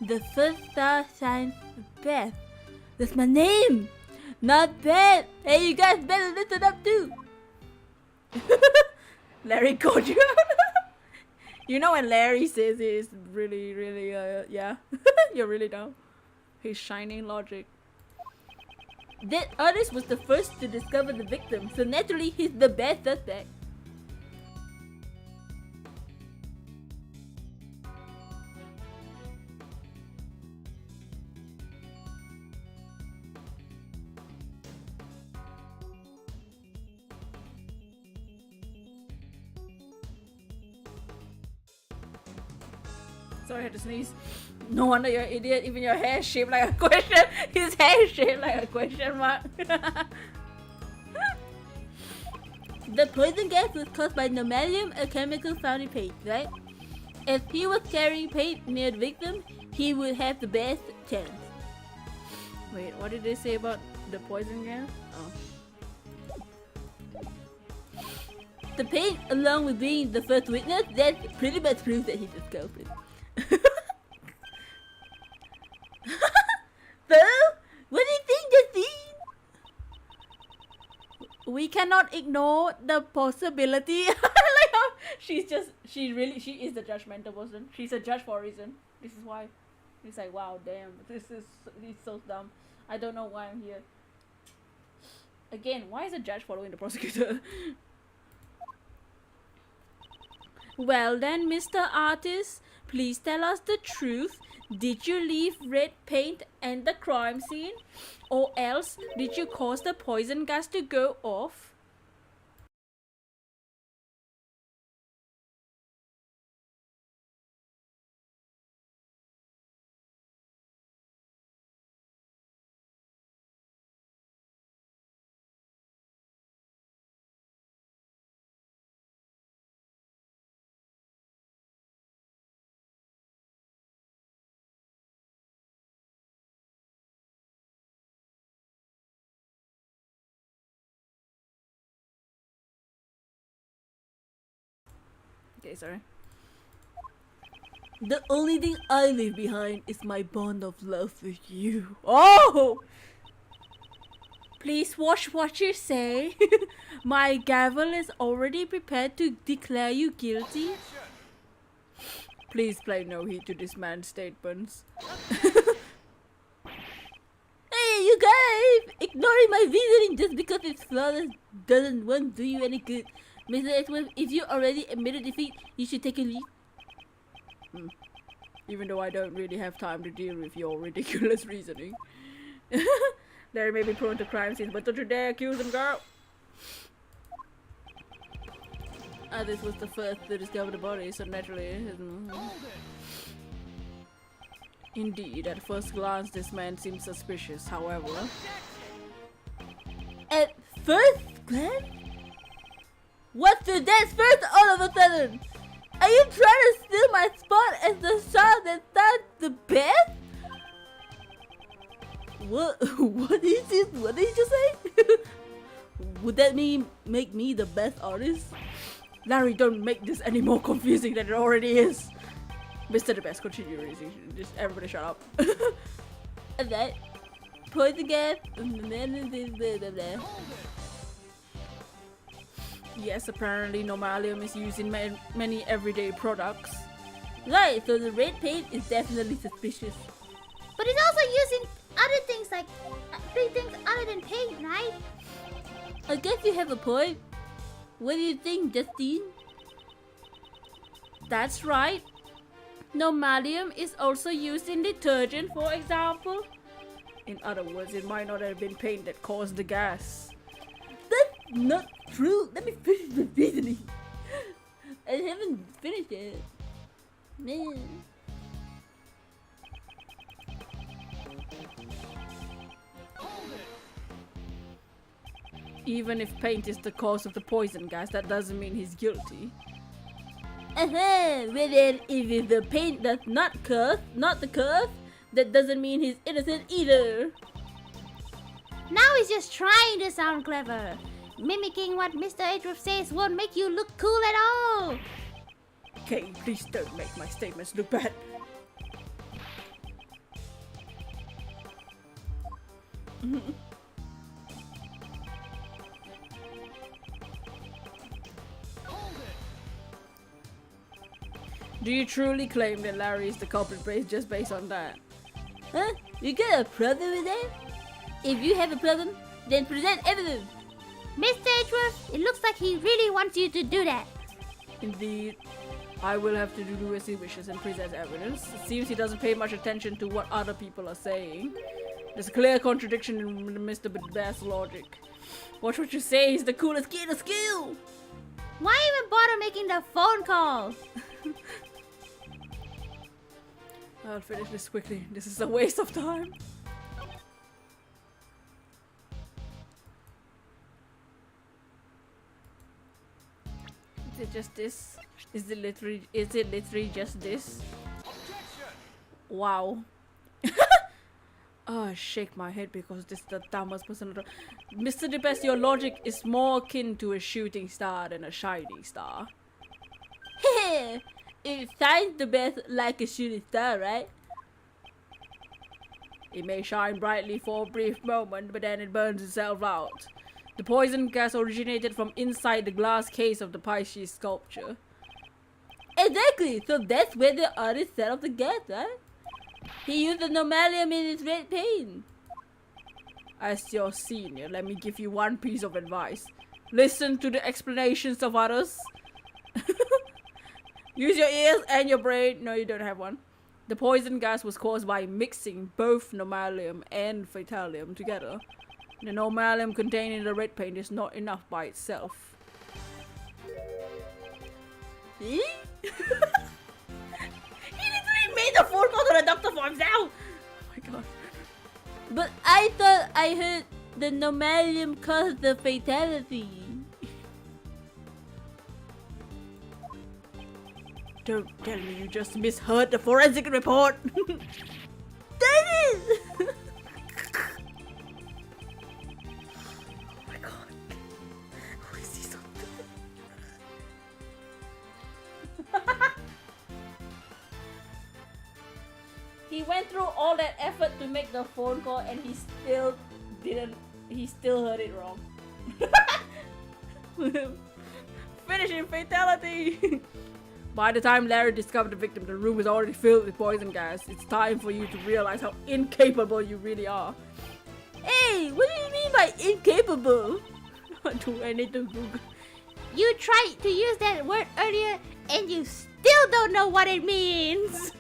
[SPEAKER 5] The first star shines the best. That's my name. Not bad. Hey, you guys better listen up too. Larry called you out. You know when Larry says it is really, really, yeah. You're really dumb. His shining logic. That artist was the first to discover the victim, so naturally he's the best suspect. Sorry, I had to sneeze. No wonder you're an idiot. Even your hair is shaped like a question. His hair is shaped like a question mark. The poison gas was caused by normalium, a chemical found in paint, right? If he was carrying paint near the victim, he would have the best chance. Wait, what did they say about the poison gas? Oh. The paint, along with being the first witness, that pretty much proves that he's the culprit. So, what do you think, Justine? We cannot ignore the possibility. Like how she is the judgmental person. She's a judge for a reason. This is why. It's like, wow, damn, he's so dumb. I don't know why I'm here. Again, why is a judge following the prosecutor? Well then, Mr. Artist, please tell us the truth. Did you leave red paint at the crime scene? Or else, did you cause the poison gas to go off? Okay, sorry. The only thing I leave behind is my bond of love with you. Oh! Please watch what you say. My gavel is already prepared to declare you guilty. Please play no heed to this man's statements. Hey, you guys! Ignoring my reasoning just because it's flawless won't do you any good. Mr. Edgeworth, if you already admitted defeat, you should take a leave. Even though I don't really have time to deal with your ridiculous reasoning. Larry may be prone to crime scenes, but don't you dare accuse him, girl! This was the first to discover the body, so naturally... Indeed, at first glance, this man seems suspicious, however... At first glance? What's the dance first all of a sudden? Are you trying to steal my spot as the star that starts the best? What? What is it? What did you say?
[SPEAKER 1] Would that mean make me the best artist? Larry, don't make this any more confusing than it already is. Mr. The Best, continue raising. Just everybody shut up. That poison gas. Yes, apparently normalium is used in many everyday products. Right, so the red paint is definitely suspicious.
[SPEAKER 5] But it's also used in other things like things other than paint, right?
[SPEAKER 1] I guess you have a point. What do you think, Justine? That's right. Normalium is also used in detergent, for example. In other words, it might not have been paint that caused the gas. That's not true. Let me finish the reasoning. I haven't finished it. Man. Even if paint is the cause of the poison gas, that doesn't mean he's guilty. Well then, if it's the paint that's not the cause, that doesn't mean he's innocent either.
[SPEAKER 5] Now he's just trying to sound clever. Mimicking what Mr. Edgeworth says won't make you look cool at all.
[SPEAKER 1] Okay, please don't make my statements look bad. Do you truly claim that Larry is the culprit just based on that? Huh? You got a problem with that? If you have a problem, then present evidence.
[SPEAKER 5] Mr. Edgeworth, it looks like he really wants you to do that.
[SPEAKER 1] Indeed. I will have to do as he wishes and present evidence. It seems he doesn't pay much attention to what other people are saying. There's a clear contradiction in Mr. Bass' logic. Watch what you say, he's the coolest kid in school!
[SPEAKER 5] Why even bother making the phone call?
[SPEAKER 1] I'll finish this quickly. This is a waste of time. Is it just this? Is it literally just this?
[SPEAKER 2] Objection!
[SPEAKER 1] Wow. Oh, I shake my head because this is the dumbest person. Mr. The Best, your logic is more akin to a shooting star than a shining star. Heh! It shines the best like a shooting star, right? It may shine brightly for a brief moment, but then it burns itself out. The poison gas originated from inside the glass case of the Pisces sculpture. Exactly! So that's where the artist set off the gas, right? He used the normalium in his red paint. As your senior, let me give you one piece of advice. Listen to the explanations of others. Use your ears and your brain. No, you don't have one. The poison gas was caused by mixing both normalium and fatalium together. The normalium contained in the red paint is not enough by itself. See? He literally made the phone call to the doctor for himself! Oh my god. But I thought I heard the normalium caused the fatality. Don't tell me you just misheard the forensic report. That is! Oh my god. Who is he so He went through all that effort to make the phone call and he still heard it wrong. Finishing fatality! By the time Larry discovered the victim, the room was already filled with poison gas. It's time for you to realize how incapable you really are. Hey, what do you mean by incapable? Do I need to Google?
[SPEAKER 5] You tried to use that word earlier and you still don't know what it means.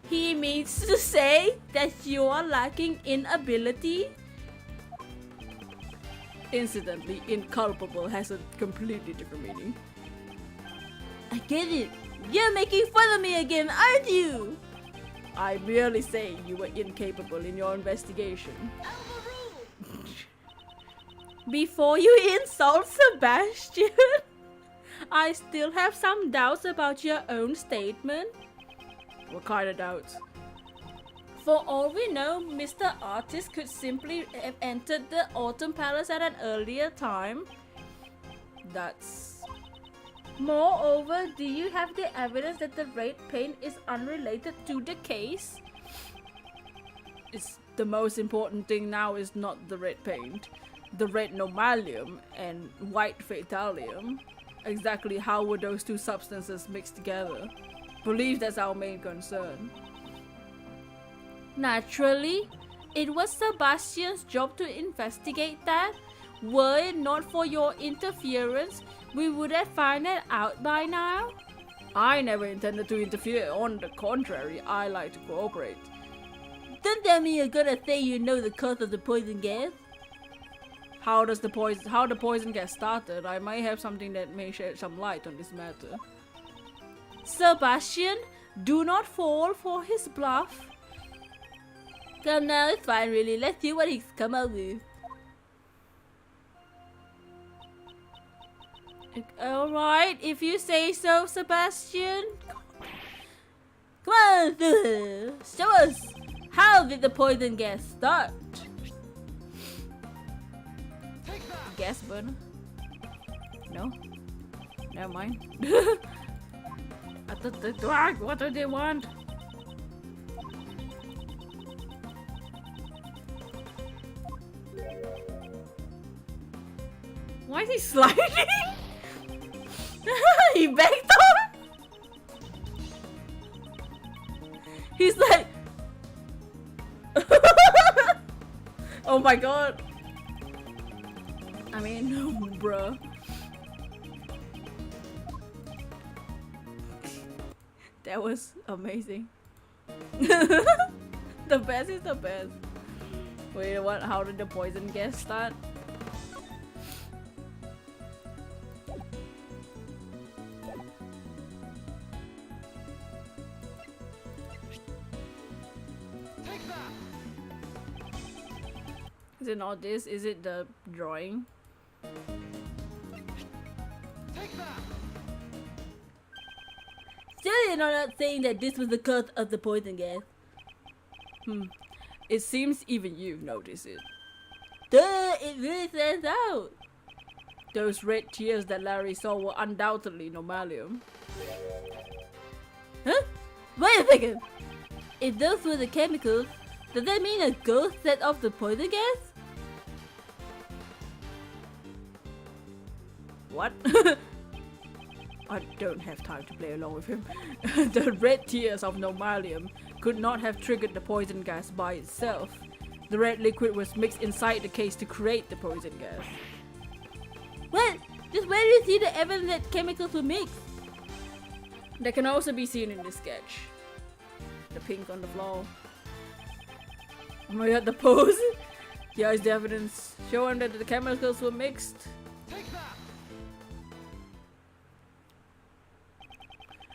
[SPEAKER 1] He means to say that you are lacking in ability. Incidentally, inculpable has a completely different meaning. I get it. You're making fun of me again, aren't you? I merely say you were incapable in your investigation. Before you insult Sebastian, I still have some doubts about your own statement. What kind of doubts? For all we know, Mr. Artist could simply have entered the Autumn Palace at an earlier time. That's... Moreover, do you have the evidence that the red paint is unrelated to the case? It's the most important thing now is not the red paint. The red nomalium and white fatalium. Exactly how were those two substances mixed together? Believe that's our main concern. Naturally, it was Sebastian's job to investigate that. Were it not for your interference, we would have found it out by now. I never intended to interfere. On the contrary, I like to cooperate. Don't tell me you're gonna say you know the cause of the poison gas. How the poison gas started? I might have something that may shed some light on this matter. Sebastian, do not fall for his bluff. Come now, it's fine really. Let's see what he's come up with. Alright, if you say so, Sebastian. Come on, show us. How did the poison gas start? Gas burner? No? Never mind. I thought the dog, what do they want? Why is he sliding? He backed up. He's like, oh my god. I mean, bruh. That was amazing. The best is the best. Wait, what? How did the poison gas start? Is it not this? Is it the drawing? Still, you're not saying that this was the cause of the poison gas. It seems even you notice it. Duh! It really stands out! Those red tears that Larry saw were undoubtedly nomalium. Huh? Wait a second! If those were the chemicals, does that mean a ghost set off the poison gas? What? I don't have time to play along with him. The red tears of nomalium could not have triggered the poison gas by itself. The red liquid was mixed inside the case to create the poison gas. What? Just where do you see the evidence that chemicals were mixed? That can also be seen in this sketch. The pink on the floor. Oh my god, the pose! Here is the evidence showing that the chemicals were mixed.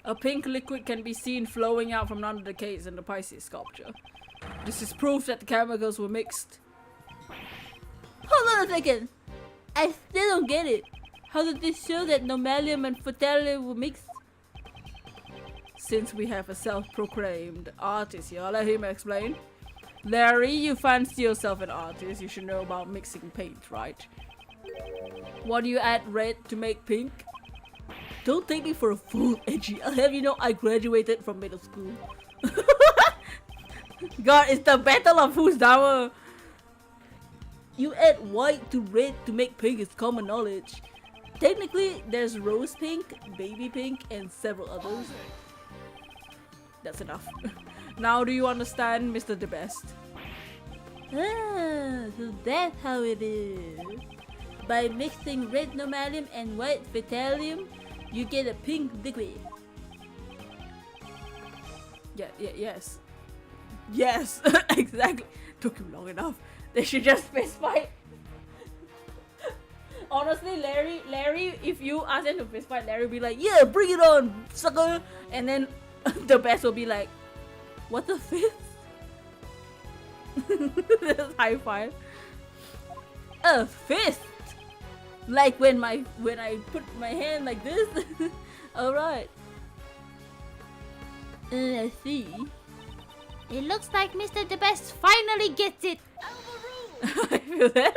[SPEAKER 1] A pink liquid can be seen flowing out from under the case in the Pisces sculpture. This is proof that the chemicals were mixed. Hold on a second! I still don't get it. How did this show that nomalium and fatalium were mixed? Since we have a self-proclaimed artist here, I'll let him explain. Larry, you fancy yourself an artist. You should know about mixing paint, right? What do you add red to make pink? Don't take me for a fool, Edgy. I'll have you know I graduated from middle school. God, it's the battle of who's dumber. You add white to red to make pink is common knowledge. Technically, there's rose pink, baby pink, and several others. That's enough. Now do you understand, Mr. The Best? Ah, so that's how it is. By mixing red nomalium and white fatalium, you get a pink liquid. Yes. Yes, exactly. Took him long enough. They should just specify. Honestly, Larry, if you ask them to specify, Larry will be like, yeah, bring it on, sucker. And then the best will be like, what the fifth? High five. A fist. Like when I put my hand like this. All right. I see.
[SPEAKER 5] It looks like Mr. The Best finally gets it.
[SPEAKER 1] I feel that.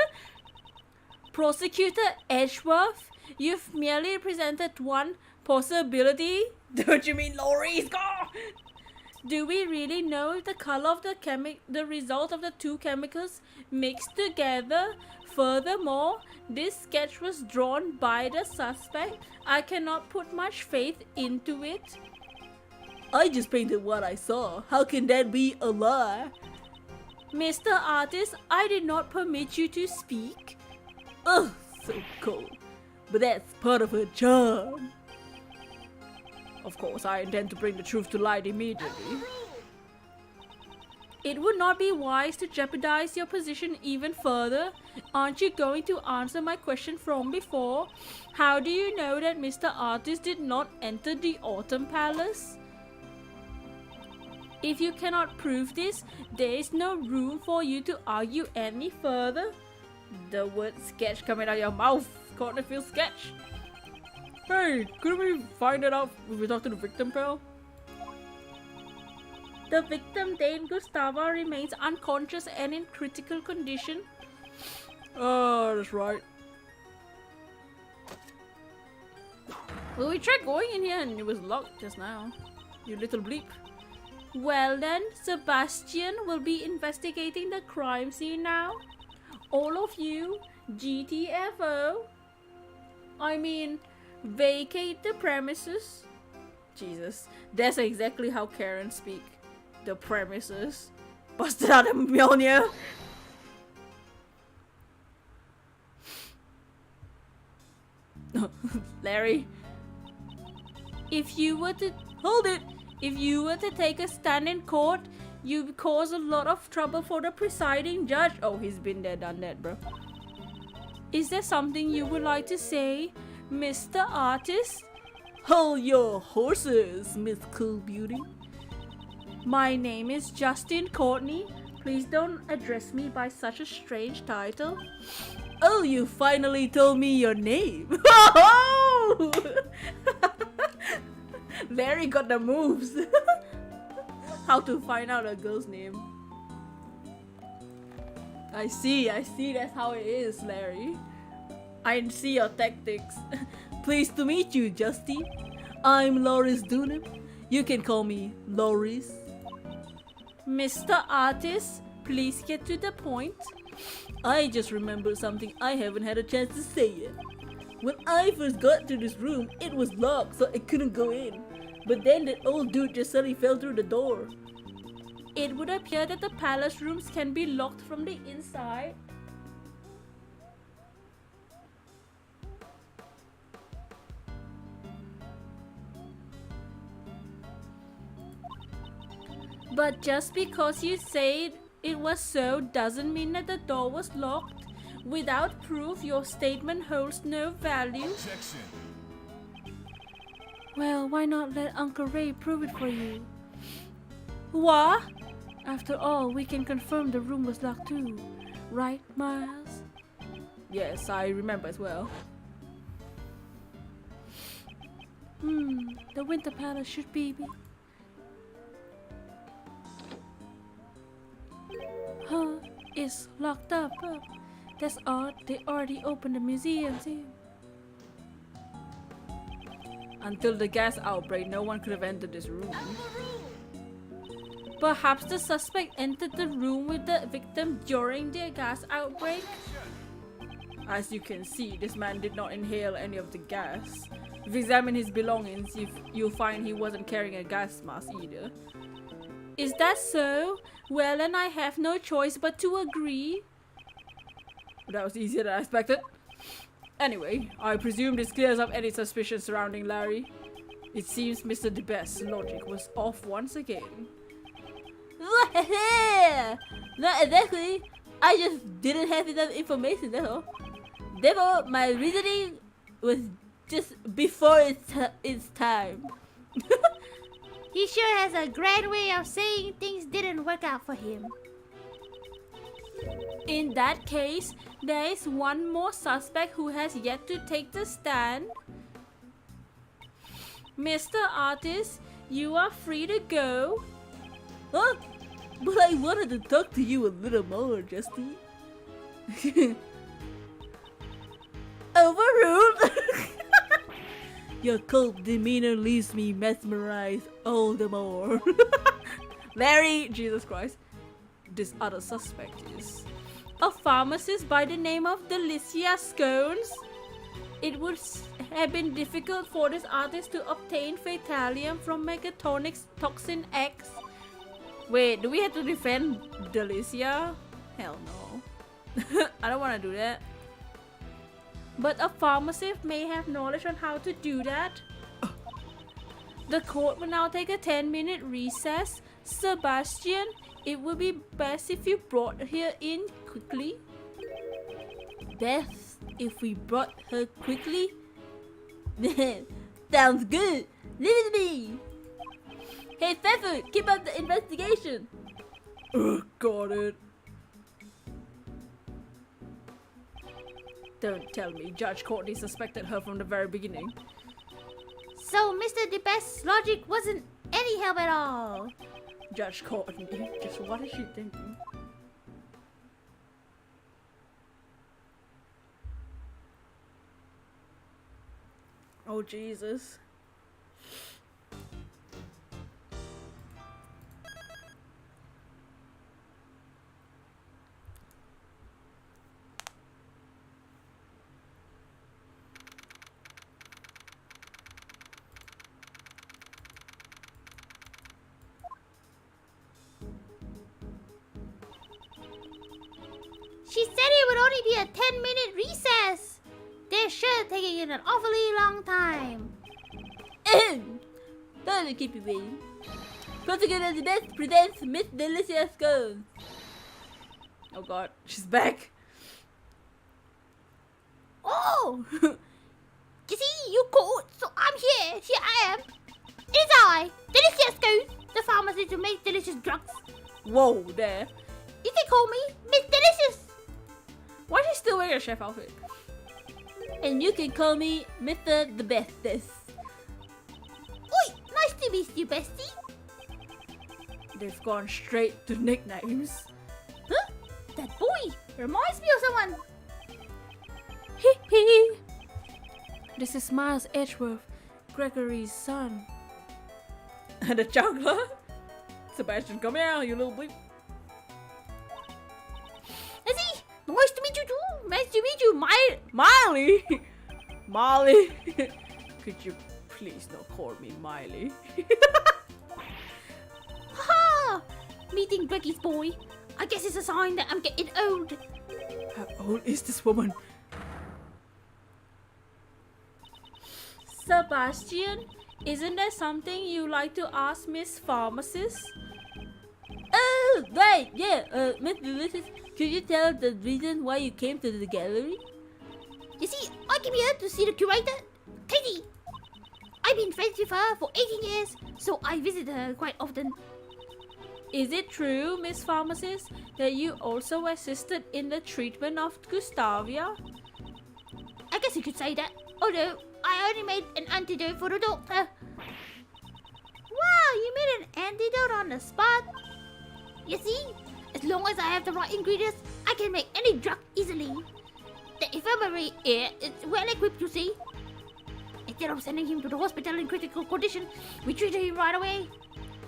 [SPEAKER 1] Prosecutor Edgeworth, you've merely presented one possibility. Don't you mean Laurie's gone? Do we really know if the color of the result of the two chemicals mixed together? Furthermore, this sketch was drawn by the suspect. I cannot put much faith into it. I just painted what I saw. How can that be a lie? Mr. Artist, I did not permit you to speak. Ugh, so cold. But that's part of her charm. Of course, I intend to bring the truth to light immediately. It would not be wise to jeopardize your position even further. Aren't you going to answer my question from before? How do you know that Mr. Artist did not enter the Autumn Palace? If you cannot prove this, there is no room for you to argue any further. The word sketch coming out of your mouth. Cornfield sketch. Hey, couldn't we find it out if we talk to the victim, pal? The victim, Dane Gustava, remains unconscious and in critical condition. Oh, that's right. Well, we tried going in here and it was locked just now. You little bleep. Well then, Sebastian will be investigating the crime scene now. All of you, GTFO. I mean, vacate the premises. Jesus, that's exactly how Karen speak. The premises. Busted out of Mjolnir. Larry. If you were to... Hold it! If you were to take a stand in court, you'd cause a lot of trouble for the presiding judge. Oh, he's been there, done that, bro. Is there something you would like to say, Mr. Artist? Hold your horses, Miss Cool Beauty. My name is Justin Courtney. Please don't address me by such a strange title. Oh, you finally told me your name. Larry got the moves. How to find out a girl's name. I see, that's how it is, Larry. I see your tactics. Pleased to meet you, Justin. I'm Loris Dunham. You can call me Loris. Mr. Artist, please get to the point. I just remembered something I haven't had a chance to say yet. When I first got to this room, it was locked, so I couldn't go in. But then that old dude just suddenly fell through the door. It would appear that the palace rooms can be locked from the inside. But just because you say it was so doesn't mean that the door was locked. Without proof, your statement holds no value.
[SPEAKER 2] Objection.
[SPEAKER 1] Well, why not let Uncle Ray prove it for you? What? After all, we can confirm the room was locked too. Right, Miles? Yes, I remember as well. The Winter Palace should be... Huh? It's locked up. That's odd. They already opened the museum too. Until the gas outbreak, no one could have entered this room. Perhaps the suspect entered the room with the victim during the gas outbreak? As you can see, this man did not inhale any of the gas. If you examine his belongings, you'll find he wasn't carrying a gas mask either. Is that so? Well, then I have no choice but to agree. That was easier than I expected. Anyway, I presume this clears up any suspicion surrounding Larry. It seems Mr. The Best's logic was off once again. Not exactly. I just didn't have enough information, that's all. Therefore, my reasoning was just before its time.
[SPEAKER 5] He sure has a grand way of saying things didn't work out for him.
[SPEAKER 1] In that case, there is one more suspect who has yet to take the stand. Mr. Artist, you are free to go. Huh? But I wanted to talk to you a little more, Justy. Overruled! Your cold demeanor leaves me mesmerized all the more. Larry, Jesus Christ. This other suspect is a pharmacist by the name of Delicia Scones. It would have been difficult for this artist to obtain Fatalium from Megatonix Toxin X. Wait, do we have to defend Delicia? Hell no. I don't want to do that. But a pharmacist may have knowledge on how to do that. The court will now take a 10-minute recess. Sebastian, it would be best if you brought her in quickly. Beth, if we brought her quickly? Sounds good. Leave it to me. Hey, Pfeffer, keep up the investigation. Got it. Don't tell me Judge Courtney suspected her from the very beginning.
[SPEAKER 5] So Mr. DeBest's logic wasn't any help at all.
[SPEAKER 1] Judge Courtney, just what is she thinking? Oh Jesus.
[SPEAKER 5] She said it would only be a 10-minute recess. They're sure taking it an awfully long time.
[SPEAKER 1] Don't keep you waiting. Prosecutor the best presents Miss Delicia Scones. Oh god, she's back.
[SPEAKER 5] Oh! You see, you called, so I'm here. Here I am. It is I, Delicious Goose, the pharmacist who makes delicious drugs.
[SPEAKER 1] Whoa, there.
[SPEAKER 5] You can call me Miss Delicious.
[SPEAKER 1] Why is she still wearing a chef outfit? And you can call me Mr. the Bestest.
[SPEAKER 5] Oi, nice to meet you, bestie.
[SPEAKER 1] They've gone straight to nicknames.
[SPEAKER 5] Huh? That boy reminds me of someone.
[SPEAKER 1] Hee hee. This is Miles Edgeworth, Gregory's son. And the juggler? Sebastian, come here, you little bleep.
[SPEAKER 5] Izzy, nice to meet you too. Nice to meet you,
[SPEAKER 1] Miley! Molly! Could you please not call me Miley?
[SPEAKER 5] Ha! Meeting Greggy's boy. I guess it's a sign that I'm getting old.
[SPEAKER 1] How old is this woman? Sebastian, isn't there something you like to ask Miss Pharmacist? Oh, right, yeah, Miss Delicious, could you tell the reason why you came to the gallery?
[SPEAKER 5] You see, I came here to see the curator, Katie. I've been friends with her for 18 years, so I visit her quite often.
[SPEAKER 1] Is it true, Miss Pharmacist, that you also assisted in the treatment of Gustavia?
[SPEAKER 5] I guess you could say that, although I only made an antidote for the doctor. Wow, you made an antidote on the spot? You see, as long as I have the right ingredients, I can make any drug easily. The infirmary here is well equipped, you see. Instead of sending him to the hospital in critical condition, we treated him right away.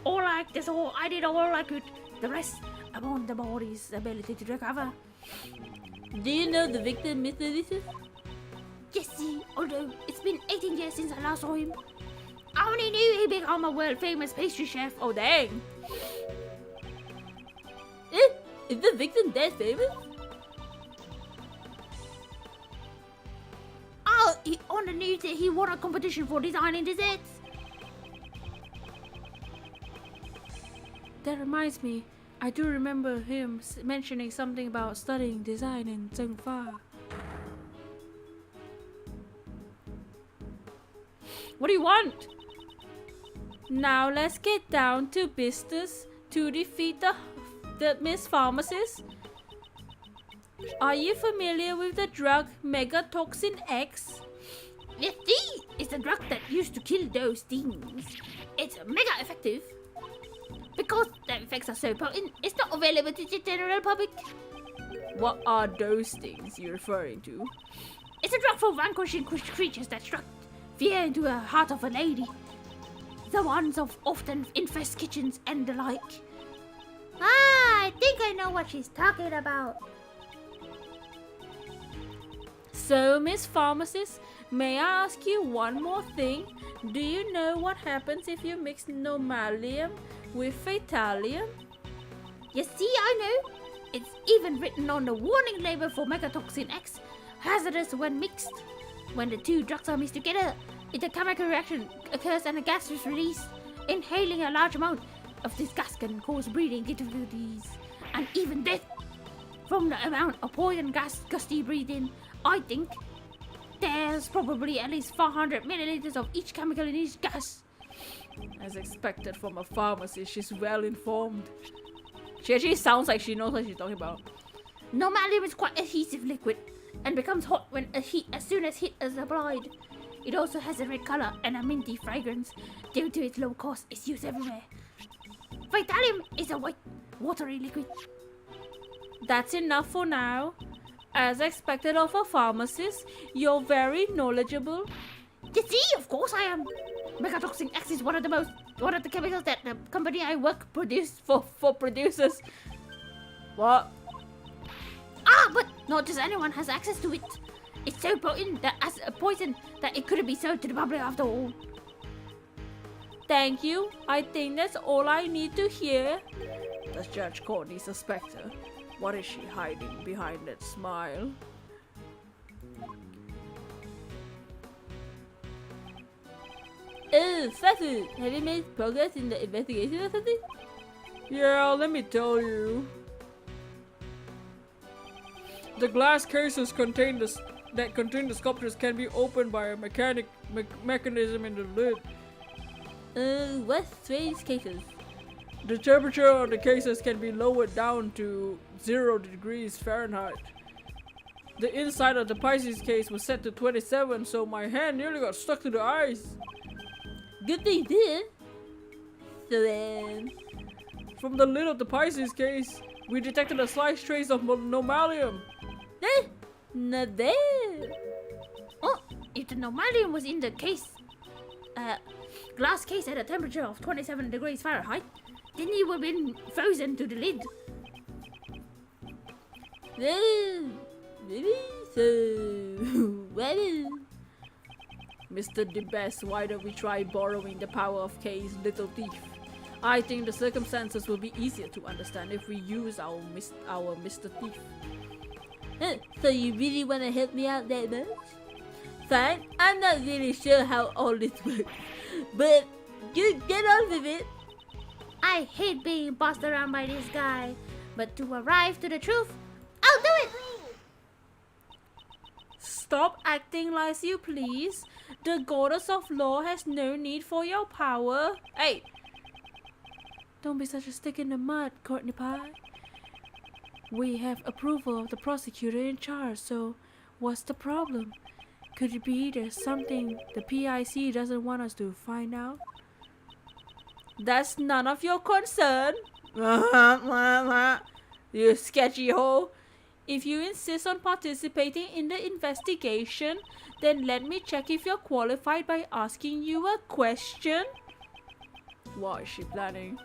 [SPEAKER 5] I did all I could. The rest upon the body's ability to recover.
[SPEAKER 1] Do you know the victim, Mr. Delicious?
[SPEAKER 5] Yes, see, although it's been 18 years since I last saw him. I only knew he'd become a world-famous pastry chef.
[SPEAKER 1] Oh, dang. Is the victim that famous?
[SPEAKER 5] Oh, on the news that he won a competition for designing desserts.
[SPEAKER 1] That reminds me, I do remember him mentioning something about studying design in Zhengfa. What do you want? Now let's get down to business to defeat the Miss Pharmacist. Are you familiar with the drug Megatoxin X?
[SPEAKER 5] Yes, see, it's a drug that used to kill those things. It's mega effective. Because the effects are so potent, it's not available to the general public.
[SPEAKER 1] What are those things you're referring to?
[SPEAKER 5] It's a drug for vanquishing creatures that struck fear into the heart of a lady. The ones of often infest kitchens and the like. Ah, I think I know what she's talking about.
[SPEAKER 1] So, Miss Pharmacist, may I ask you one more thing? Do you know what happens if you mix normalium with fatalium?
[SPEAKER 5] You see, I know. It's even written on the warning label for Megatoxin X. Hazardous when mixed. When the two drugs are mixed together, a chemical reaction occurs and a gas is released. Inhaling a large amount of this gas can cause breathing difficulties and even death. From the amount of poison gas Gusty breathed in, I think there's probably at least 400 milliliters of each chemical in each gas.
[SPEAKER 1] As expected from a pharmacist, she's well informed. She actually sounds like she knows what she's talking about.
[SPEAKER 5] Normalium is quite adhesive liquid and becomes hot when as soon as heat is applied. It also has a red color and a minty fragrance. Due to its low cost, it's used everywhere. Vitalium is a white, watery liquid.
[SPEAKER 1] That's enough for now. As expected of a pharmacist, you're very knowledgeable.
[SPEAKER 5] You see, of course I am. Megatoxin X is one of the chemicals that the company I work
[SPEAKER 1] for producers. What?
[SPEAKER 5] Ah, but not just anyone has access to it. It's so potent that as a poison that it couldn't be sold to the public after all.
[SPEAKER 1] Thank you. I think that's all I need to hear. Does Judge Courtney suspect her? What is she hiding behind that smile? Oh, Fafu, have you made progress in the investigation or something? Yeah, let me tell you. The glass cases that contain the sculptures can be opened by a mechanism in the lid. What strange cases? The temperature of the cases can be lowered down to 0 degrees Fahrenheit. The inside of the Pisces case was set to 27, so my hand nearly got stuck to the ice. Good thing did. So then, from the lid of the Pisces case, we detected a slight trace of normalium. Eh? Not there.
[SPEAKER 5] Oh, if the normalium was in the case, glass case at a temperature of 27 degrees Fahrenheit, then it would have been frozen to the lid.
[SPEAKER 1] Maybe so. Well, Mr. DeBest, why don't we try borrowing the power of K's little thief? I think the circumstances will be easier to understand if we use our Mr. Thief. So you really want to help me out that much? Fine, I'm not really sure how all this works, but you get on with it.
[SPEAKER 5] I hate being bossed around by this guy, but to arrive to the truth, I'll do it!
[SPEAKER 1] Stop acting like you please. The goddess of law has no need for your power. Hey! Don't be such a stick in the mud, Courtney Pie. We have approval of the prosecutor in charge, so what's the problem? Could it be there's something the PIC doesn't want us to find out? That's none of your concern. You sketchy hoe. If you insist on participating in the investigation, then let me check if you're qualified by asking you a question. What is she planning?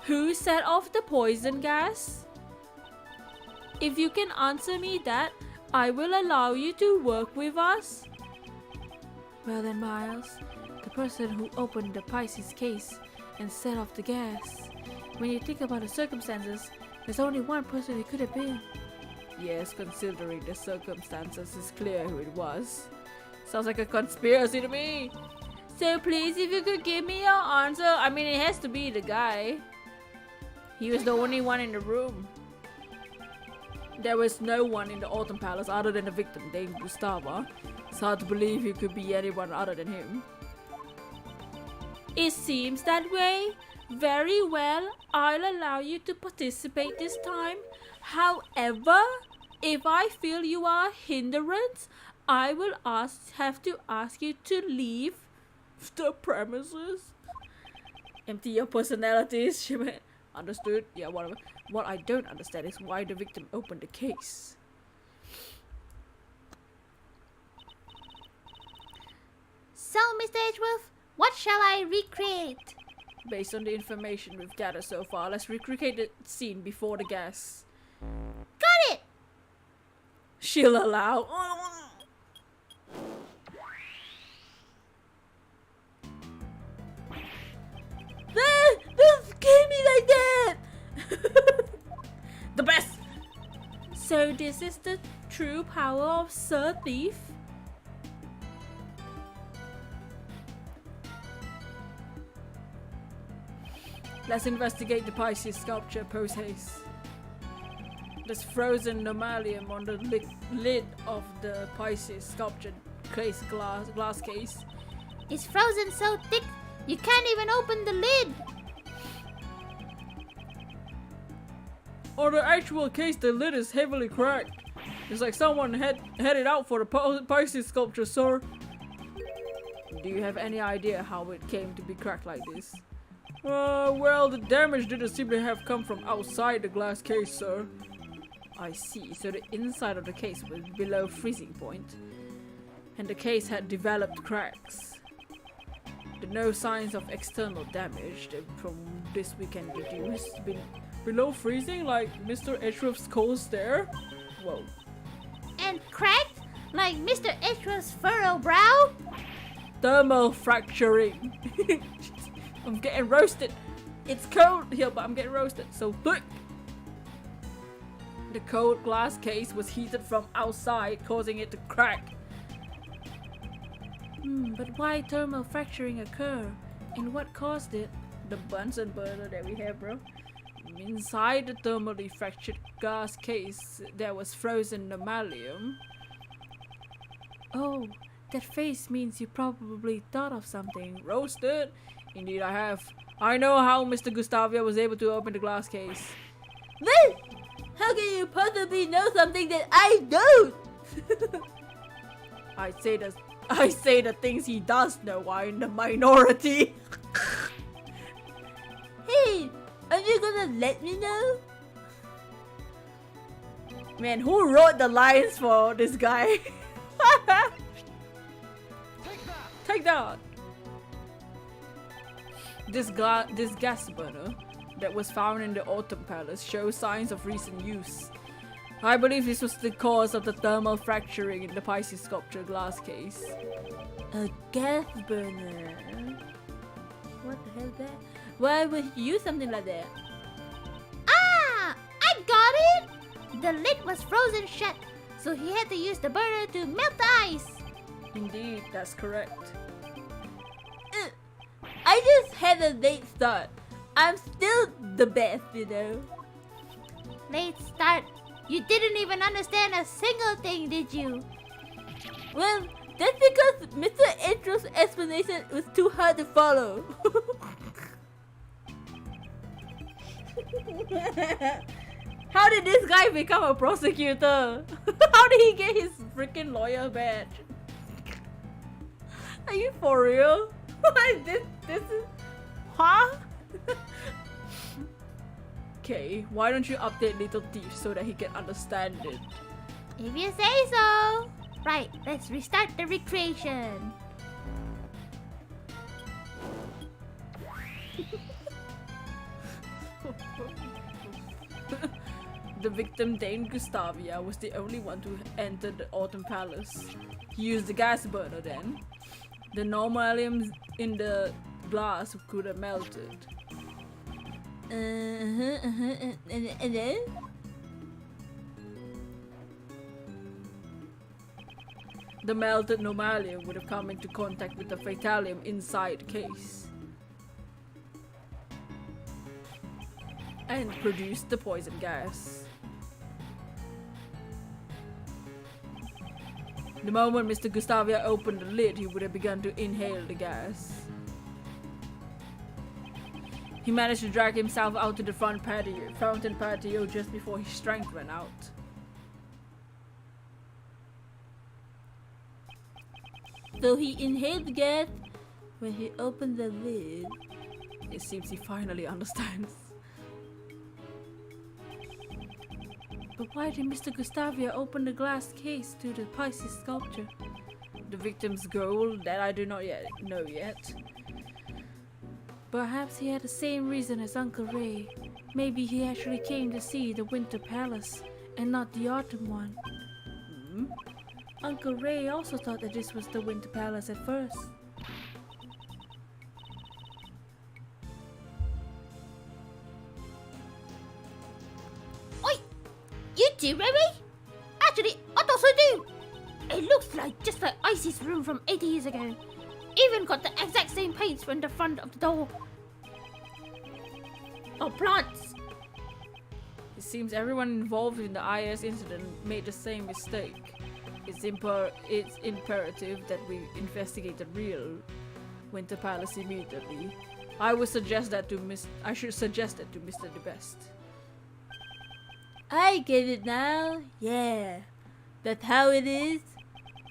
[SPEAKER 1] Who set off the poison gas? If you can answer me that, I will allow you to work with us. Well then, Miles, the person who opened the Pisces case and set off the gas. When you think about the circumstances, there's only one person it could have been. Yes, considering the circumstances, it's clear who it was. Sounds like a conspiracy to me. So please, if you could give me your answer. I mean, it has to be the guy. He was the only one in the room. There was no one in the Autumn Palace other than the victim, named Gustava. It's hard to believe he could be anyone other than him. It seems that way. Very well, I'll allow you to participate this time. However, if I feel you are a hindrance, I will have to ask you to leave the premises. Empty your personalities. She went, understood? Yeah, whatever. What I don't understand is why the victim opened the case.
[SPEAKER 5] So, Mr. Edgeworth, what shall I recreate?
[SPEAKER 1] Based on the information we've gathered so far, let's recreate the scene before the gas.
[SPEAKER 5] Got it!
[SPEAKER 1] She'll allow. Don't scare me like that! The best! So this is the true power of Sir Thief? Let's investigate the Pisces sculpture post-haste. There's frozen normalium on the lid of the Pisces sculpture glass case.
[SPEAKER 5] It's frozen so thick, you can't even open the lid.
[SPEAKER 1] On the actual case, the lid is heavily cracked. It's like someone had it out for the Pisces sculpture, sir. Do you have any idea how it came to be cracked like this? Well, the damage didn't seem to have come from outside the glass case, sir. I see, so the inside of the case was below freezing point, and the case had developed cracks. There are no signs of external damage from this we can deduce. Below freezing, like Mr. Edgeworth's cold there? Whoa.
[SPEAKER 5] And cracked? Like Mr. Edgeworth's furrow brow?
[SPEAKER 1] Thermal fracturing. I'm getting roasted. It's cold here, but I'm getting roasted. So look. The cold glass case was heated from outside, causing it to crack. But why thermal fracturing occur? And what caused it? The Bunsen burner that we have, bro. Inside the thermally fractured glass case, there was frozen normalium. Oh, that face means you probably thought of something. Roasted? Indeed I have. I know how Mr. Gustavia was able to open the glass case.
[SPEAKER 5] Well, how can you possibly know something that I don't?
[SPEAKER 1] I say the things he does know are in the minority.
[SPEAKER 5] Hey, are you gonna let me know?
[SPEAKER 1] Man, who wrote the lines for this guy? Take that! This gas burner that was found in the Autumn Palace shows signs of recent use. I believe this was the cause of the thermal fracturing in the Pisces sculpture glass case.
[SPEAKER 5] A gas burner? What the hell is that? Why would you use something like that? Ah! I got it! The lid was frozen shut, so he had to use the burner to melt the ice.
[SPEAKER 1] Indeed, that's correct.
[SPEAKER 5] I just had a late start. I'm still the best, you know. Late start? You didn't even understand a single thing, did you? Well, that's because Mr. Edgeworth's explanation was too hard to follow.
[SPEAKER 1] How did this guy become a prosecutor? How did he get his freaking lawyer badge? Are you for real? this is... Huh? Okay, why don't you update Little Thief so that he can understand it?
[SPEAKER 5] If you say so. Right, let's restart the recreation.
[SPEAKER 1] The victim, Dame Gustavia, was the only one to enter the Autumn Palace. He used the gas burner then. The normalium in the glass could have melted.
[SPEAKER 5] And then?
[SPEAKER 1] The melted normalium would have come into contact with the fatalium inside the case and produced the poison gas. The moment Mr. Gustavia opened the lid, he would have begun to inhale the gas. He managed to drag himself out to the fountain patio just before his strength ran out.
[SPEAKER 5] So he inhaled the gas when he opened the lid.
[SPEAKER 1] It seems he finally understands. But why did Mr. Gustavia open the glass case to the Pisces sculpture? The victim's goal? That I do not yet know yet. Perhaps he had the same reason as Uncle Ray. Maybe he actually came to see the Winter Palace and not the Autumn one. Uncle Ray also thought that this was the Winter Palace at first.
[SPEAKER 5] Oi! You too, Ray? Actually, I also do! It looks like just like Icy's room from 80 years ago. Even got the exact same paints on the front of the door. Oh, plants!
[SPEAKER 1] It seems everyone involved in the IS incident made the same mistake. It's imperative that we investigate the real Winter Palace immediately. I should suggest that to Mr. the Best.
[SPEAKER 5] I get it now. Yeah. That's how it is.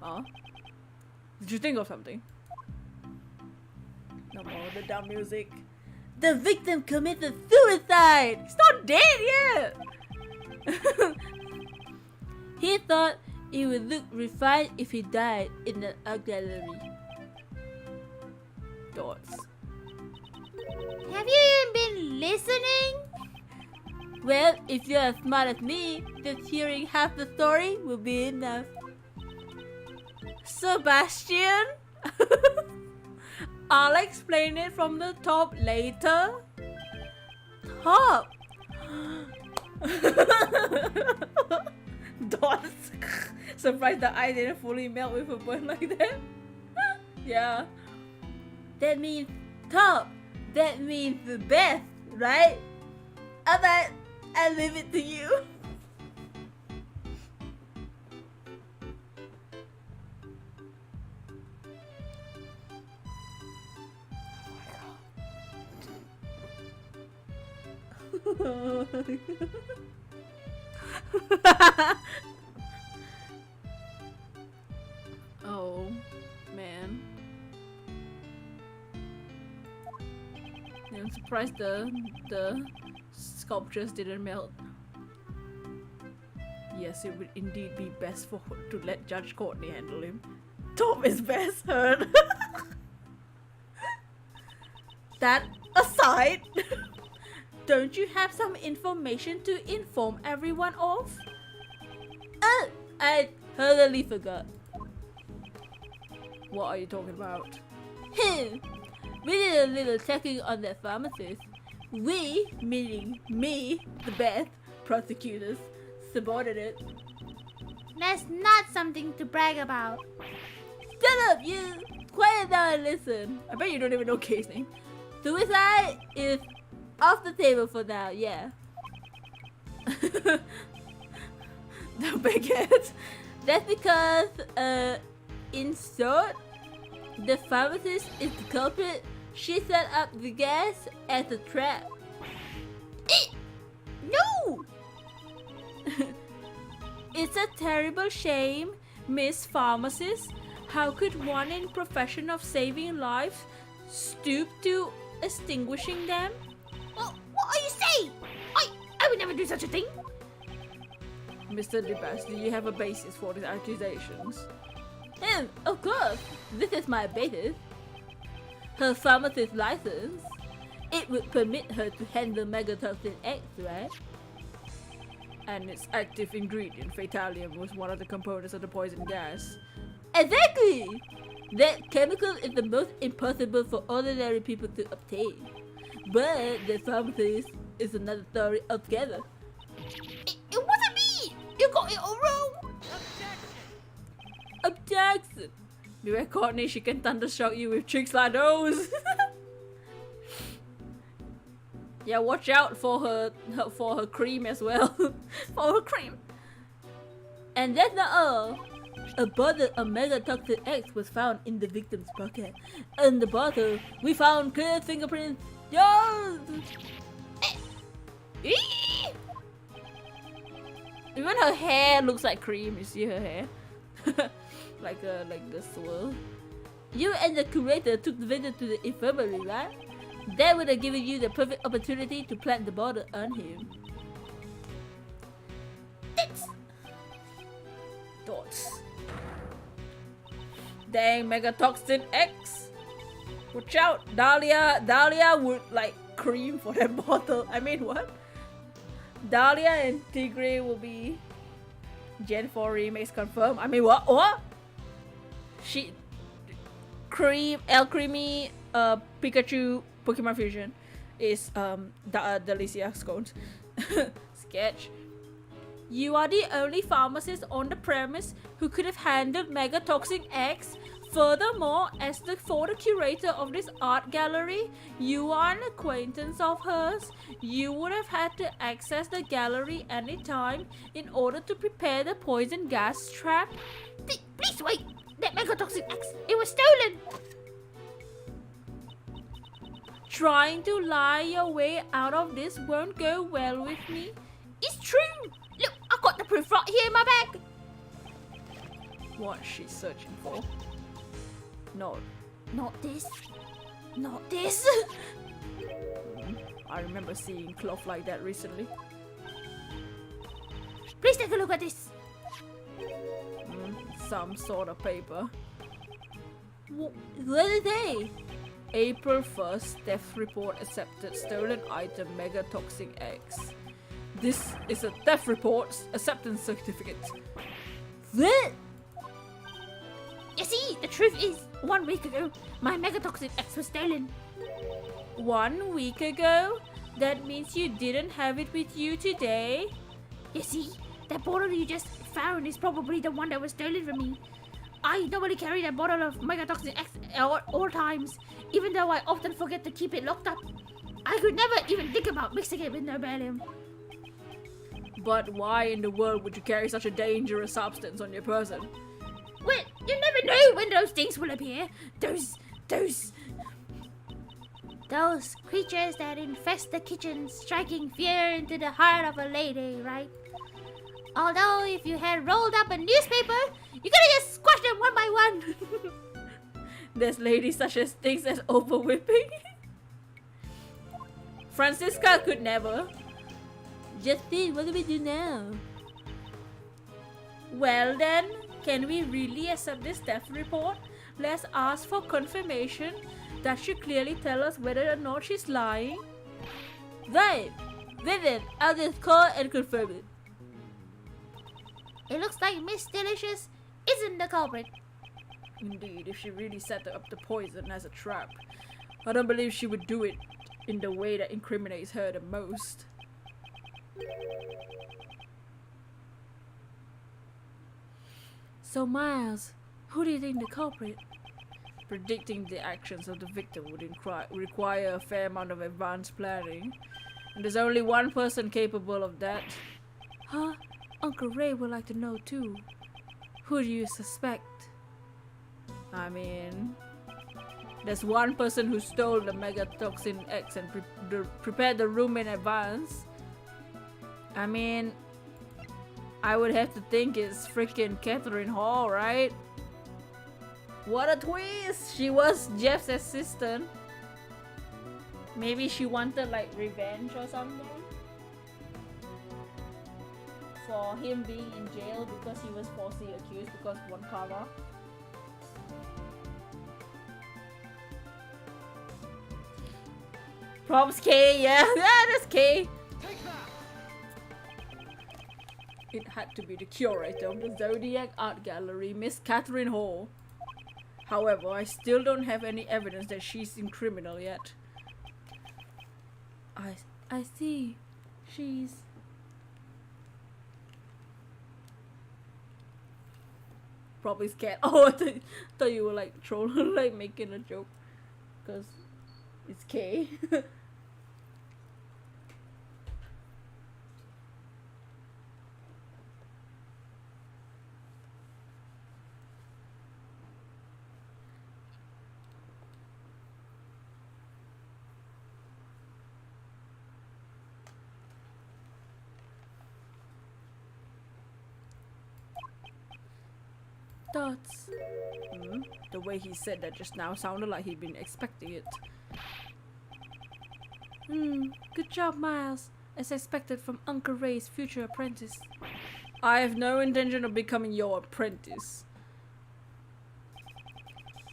[SPEAKER 1] Huh? Did you think of something? No more the dumb music.
[SPEAKER 5] The victim committed suicide!
[SPEAKER 1] He's not dead yet!
[SPEAKER 5] He thought it would look refined if he died in an art gallery.
[SPEAKER 1] Thoughts.
[SPEAKER 5] Have you even been listening? Well, if you're as smart as me, just hearing half the story will be enough.
[SPEAKER 1] Sebastian? I'll explain it from the top later.
[SPEAKER 5] Top!
[SPEAKER 1] Dots. Surprised the eye didn't fully melt with a burn like that. Yeah.
[SPEAKER 5] That means top. That means the best, right? Alright, I leave it to you.
[SPEAKER 1] Oh, man. I'm surprised the sculptures didn't melt. Yes, it would indeed be best to let Judge Courtney handle him. Tom is best hurt. That aside, don't you have some information to inform everyone of?
[SPEAKER 5] Oh, I totally forgot.
[SPEAKER 1] What are you talking about?
[SPEAKER 5] We did a little checking on that pharmacist. We, meaning me, the Beth, prosecutors, supported it. That's not something to brag about. Shut up, you! Quiet down and listen.
[SPEAKER 1] I bet you don't even know Kay's name.
[SPEAKER 5] Suicide is off the table for now, yeah.
[SPEAKER 1] The baguette.
[SPEAKER 5] That's because, in short, the pharmacist is the culprit. She set up the gas as a trap. No!
[SPEAKER 1] It's a terrible shame, Miss Pharmacist. How could one in profession of saving lives stoop to extinguishing them?
[SPEAKER 5] What are you saying? I would never do such a thing.
[SPEAKER 1] Mr. DeBass, do you have a basis for these accusations?
[SPEAKER 5] Of course. This is my basis. Her pharmacist license. It would permit her to handle megatoxin X, right?
[SPEAKER 1] And its active ingredient, Fatalium, was one of the components of the poison gas.
[SPEAKER 5] Exactly! That chemical is the most impossible for ordinary people to obtain. But the pharmacist is another story altogether. It wasn't me! You got it all wrong!
[SPEAKER 1] Objection! Beware Courtney, she can thundershock you with tricks like those! Yeah, watch out for her cream as well. For her cream!
[SPEAKER 5] And that's not all. A bottle of megatoxin X was found in the victim's pocket. In the bottle, we found clear fingerprints. Yes!
[SPEAKER 1] Even her hair looks like cream. You see her hair? like the swirl.
[SPEAKER 5] You and the curator took the victim to the infirmary, right?
[SPEAKER 1] That would have given you the perfect opportunity to plant the bottle on him. Dots. Dang, Megatoxin X. Watch out, Dahlia would like cream for that bottle. I mean, what? Dahlia and Tigray will be Gen 4 remakes confirmed. I mean, what? What? She cream El Creamy Pikachu Pokemon Fusion is Delicia Scones. Sketch. You are the only pharmacist on the premise who could have handled Megatoxin X. Furthermore, as for the curator of this art gallery, you are an acquaintance of hers. You would have had to access the gallery anytime in order to prepare the poison gas trap.
[SPEAKER 5] Please wait! That Megatoxin X, it was stolen!
[SPEAKER 1] Trying to lie your way out of this won't go well with me.
[SPEAKER 5] It's true! Look, I got the proof right here in my bag!
[SPEAKER 1] What's she searching for? No.
[SPEAKER 5] Not this. Not this.
[SPEAKER 1] I remember seeing cloth like that recently.
[SPEAKER 5] Please take a look at this.
[SPEAKER 1] Some sort of paper. What are they? April 1st, theft report accepted. Stolen item Megatoxin X. This is a theft report acceptance certificate.
[SPEAKER 5] What? You see, the truth is, 1 week ago, my Megatoxin X was stolen.
[SPEAKER 1] 1 week ago? That means you didn't have it with you today?
[SPEAKER 5] You see, that bottle you just found is probably the one that was stolen from me. I normally carry that bottle of Megatoxin X at all times, even though I often forget to keep it locked up. I could never even think about mixing it with Nobelium.
[SPEAKER 1] But why in the world would you carry such a dangerous substance on your person?
[SPEAKER 5] Well, you never know when those things will appear. Those creatures that infest the kitchen, striking fear into the heart of a lady, right? Although, if you had rolled up a newspaper, you could have just squashed them one by one.
[SPEAKER 1] There's ladies such as things as over whipping. Francisca could never. Justin, what do we do now? Well then, can we really accept this theft report? Let's ask for confirmation. That should clearly tell us whether or not she's lying. Right. Then I'll just call and confirm it.
[SPEAKER 5] It looks like Miss Delicious isn't the culprit.
[SPEAKER 1] Indeed, if she really set up the poison as a trap, I don't believe she would do it in the way that incriminates her the most. So Miles, who do you think the culprit? Predicting the actions of the victim would require a fair amount of advanced planning. And there's only one person capable of that. Huh? Uncle Ray would like to know too. Who do you suspect? I mean, there's one person who stole the Megatoxin X and prepared the room in advance. I mean, I would have to think it's freaking Catherine Hall, right? What a twist! She was Jeff's assistant. Maybe she wanted like revenge or something for him being in jail because he was falsely accused because of one cover. Props K, yeah, that's K. It had to be the curator of the Zodiac Art Gallery, Miss Catherine Hall. However, I still don't have any evidence that she's in criminal yet. I see. She's... probably scared. Oh, I thought you were like trolling, like making a joke. Because it's K. Dots. The way he said that just now sounded like he'd been expecting it. Good job, Miles. As expected from Uncle Ray's future apprentice. I have no intention of becoming your apprentice.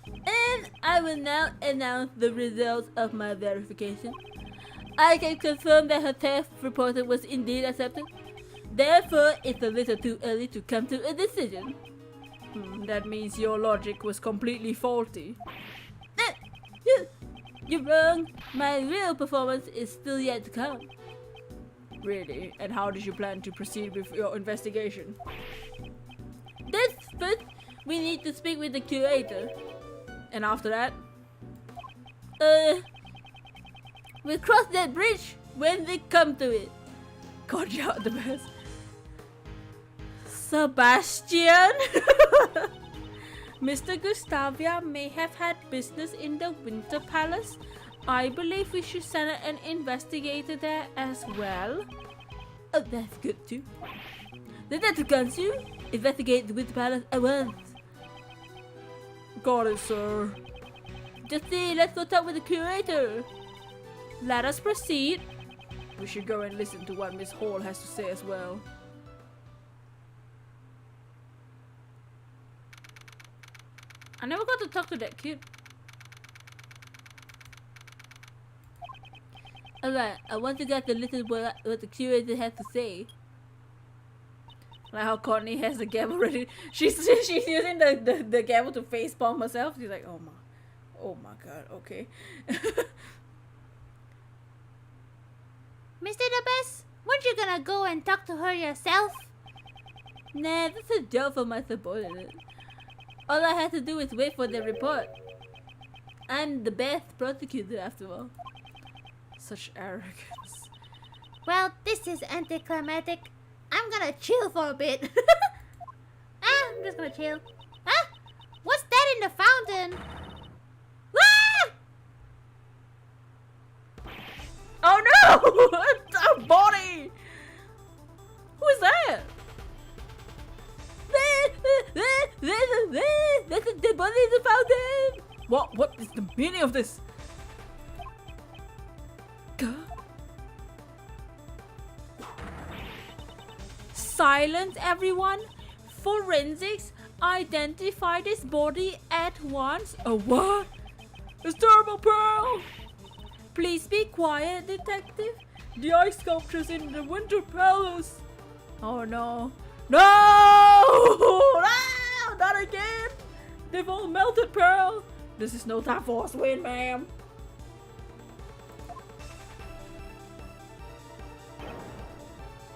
[SPEAKER 1] And I will now announce the results of my verification. I can confirm that her test report was indeed accepted. Therefore, it's a little too early to come to a decision. That means your logic was completely faulty. You're wrong. My real performance is still yet to come. Really? And how did you plan to proceed with your investigation? First, we need to speak with the curator. And after that? We'll cross that bridge when we come to it. God, you're the best. Sebastian? Mr. Gustavia may have had business in the Winter Palace. I believe we should send an investigator there as well. Oh, that's good too. The Detective investigate the Winter Palace at once. Got it, sir. Justy, let's go talk with the curator. Let us proceed. We should go and listen to what Miss Hall has to say as well. I never got to talk to that kid. Alright, I want to get to listen what the curator has to say. Like how Courtney has the gavel ready. She's using the gavel to facepalm herself. She's like, oh my god, okay.
[SPEAKER 5] Mr. The Best, weren't you gonna go and talk to her yourself?
[SPEAKER 1] Nah, that's a job for my subordinate. All I had to do is wait for the report. I'm the best prosecutor after all. Such arrogance.
[SPEAKER 5] Well, this is anticlimactic. I'm gonna chill for a bit. I'm just gonna chill. Huh? What's that in the fountain? Ah!
[SPEAKER 1] Oh no! It's a body! Who is that? That's the body in the fountain! What is the meaning of this? Silence, everyone! Forensics identify this body at once. A what? It's terrible, Pearl! Please be quiet, detective. The ice sculptures in the Winter Palace. Oh no. No! No! Not again! They've all melted, Pearl! This is no time for a swim, ma'am.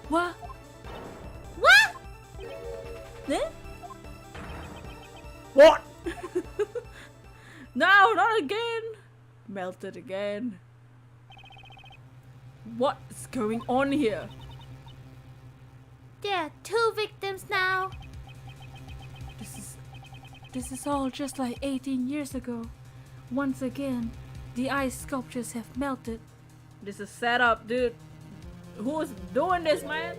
[SPEAKER 1] What?
[SPEAKER 5] What?
[SPEAKER 1] Eh? What? No, not again! Melted again. What is going on here?
[SPEAKER 5] There are 2 victims now.
[SPEAKER 1] This is all just like 18 years ago. Once again, the ice sculptures have melted. This is set up, dude. Who's doing this, man?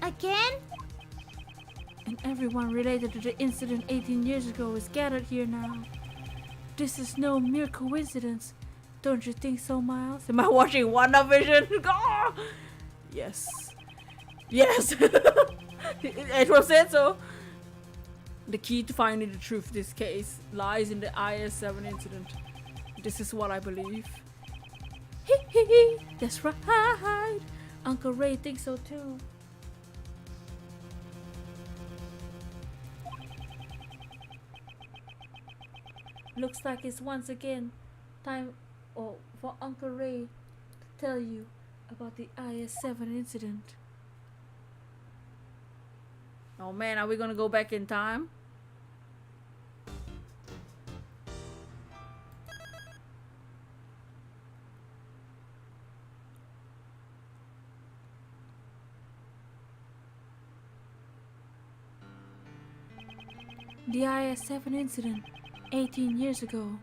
[SPEAKER 5] Again?
[SPEAKER 1] And everyone related to the incident 18 years ago is gathered here now. This is no mere coincidence. Don't you think so, Miles? Am I watching WandaVision? Oh! Yes. Yes! Edgeworth said so. The key to finding the truth of this case lies in the IS-7 incident. This is what I believe. That's right. Uncle Ray thinks so too. Looks like it's once again time for Uncle Ray to tell you about the IS-7 incident. Oh man, are we gonna go back in time? The IS-7 incident 18 years ago.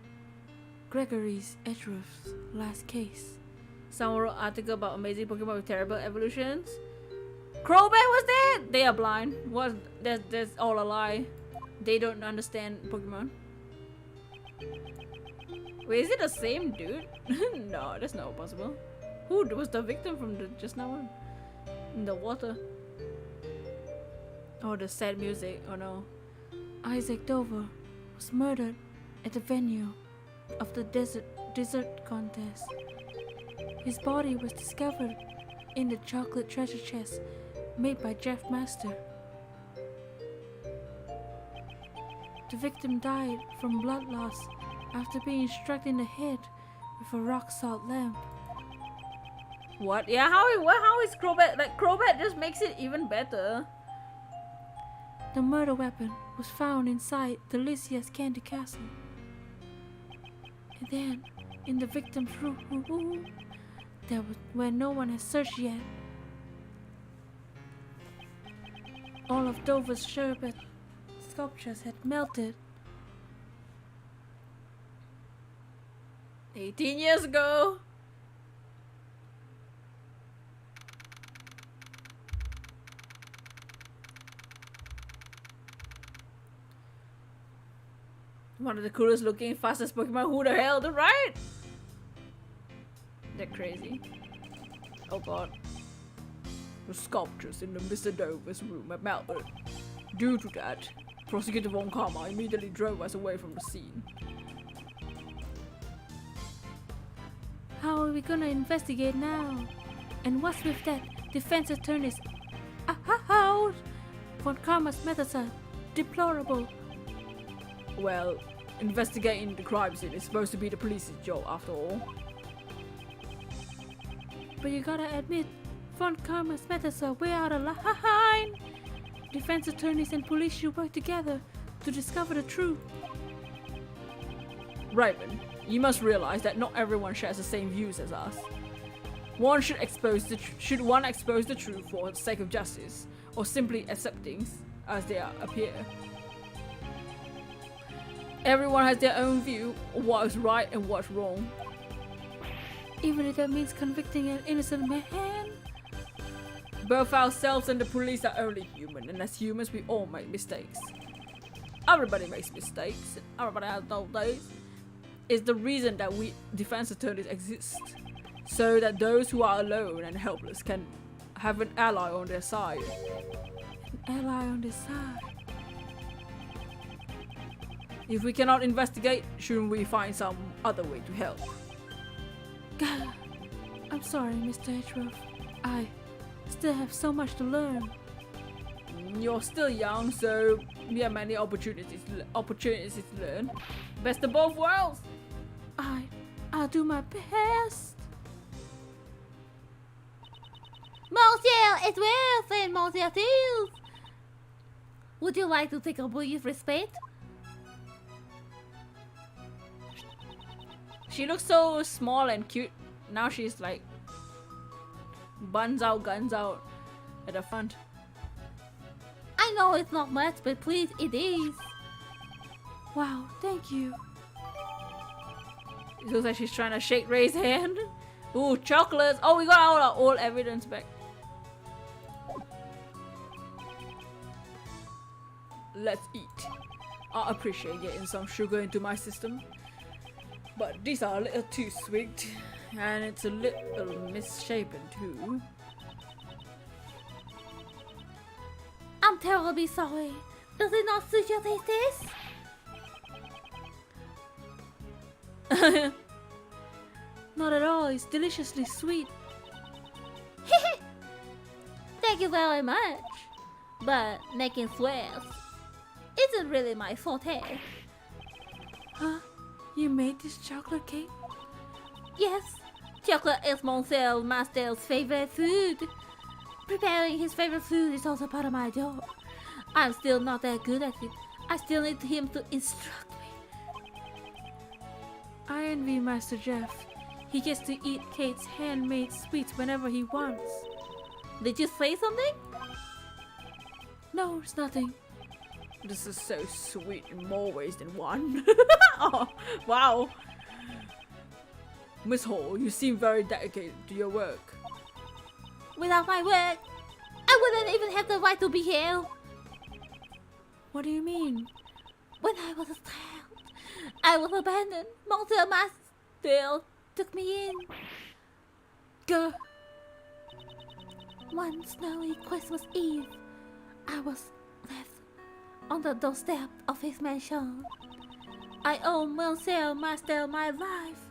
[SPEAKER 1] Gregory's Edgeworth's last case. Someone wrote an article about amazing Pokemon with terrible evolutions. Crobat was there? They are blind. What? That's all a lie. They don't understand Pokemon. Wait, is it the same dude? No, that's not possible. Who was the victim from the just now one? In the water. Oh, the sad music. Oh no. Isaac Dover was murdered at the venue of the dessert contest. His body was discovered in the chocolate treasure chest made by Jeff Master. The victim died from blood loss after being struck in the head with a rock salt lamp. What? Yeah, how is Crobat? Like, Crobat just makes it even better. The murder weapon was found inside Delicia's candy castle. And then, in the victim's room, there was where no one has searched yet. All of Dover's sherbet sculptures had melted. 18 years ago. One of the coolest looking, fastest Pokemon. Who the hell? The Wright? They're crazy. Oh god. The sculptures in the Mr. Dover's room have melted. Due to that, Prosecutor Von Karma immediately drove us away from the scene. How are we gonna investigate now? And what's with that defense attorney's out? Von Karma's methods are deplorable. Well, investigating the crime scene is supposed to be the police's job after all. But you gotta admit, Von Karma's methods are way out of line. Defense attorneys and police should work together to discover the truth. Raven, you must realize that not everyone shares the same views as us. One should expose the truth for the sake of justice, or simply accept things as they appear. Everyone has their own view of what is right and what's wrong. Even if that means convicting an innocent man. Both ourselves and the police are only human, and as humans we all make mistakes. Everybody makes mistakes, everybody has those days. It's the reason that we defense attorneys exist, so that those who are alone and helpless can have an ally on their side. An ally on their side. If we cannot investigate, shouldn't we find some other way to help? God, I'm sorry, Mr. Edgeworth. I still have so much to learn. You're still young, so we have many opportunities to learn. Best of both worlds. I'll do my best.
[SPEAKER 5] Monsieur Edgeworth and Monsieur Fields, would you like to take a brief respect?
[SPEAKER 1] She looks so small and cute. Now she's like buns out, guns out at the front.
[SPEAKER 5] I know it's not much, but please, it is.
[SPEAKER 1] Wow, thank you. It looks like she's trying to shake Ray's hand. Ooh, chocolates. Oh, we got all our old evidence back. Let's eat. I appreciate getting some sugar into my system, but these are a little too sweet, and it's a little misshapen too.
[SPEAKER 5] I'm terribly sorry. Does it not suit your tastes?
[SPEAKER 1] Not at all. It's deliciously sweet.
[SPEAKER 5] Thank you very much. But making swears isn't really my forte.
[SPEAKER 1] Huh? You made this chocolate cake?
[SPEAKER 5] Yes, chocolate is Monsieur Master's favorite food. Preparing his favorite food is also part of my job. I'm still not that good at it. I still need him to instruct me.
[SPEAKER 1] I envy Master Jeff. He gets to eat Kate's handmade sweets whenever he wants.
[SPEAKER 5] Did you say something?
[SPEAKER 1] No, it's nothing. This is so sweet in more ways than one. Oh, wow. Miss Hall, you seem very dedicated to your work.
[SPEAKER 5] Without my work, I I wouldn't even have the right to be here.
[SPEAKER 1] What do you mean?
[SPEAKER 5] When I was a child, I was abandoned. Monsieur Mastel took me in.
[SPEAKER 1] Gah.
[SPEAKER 5] One snowy Christmas Eve, I was left on the doorstep of his mansion. I owe Monsieur Mastel my life.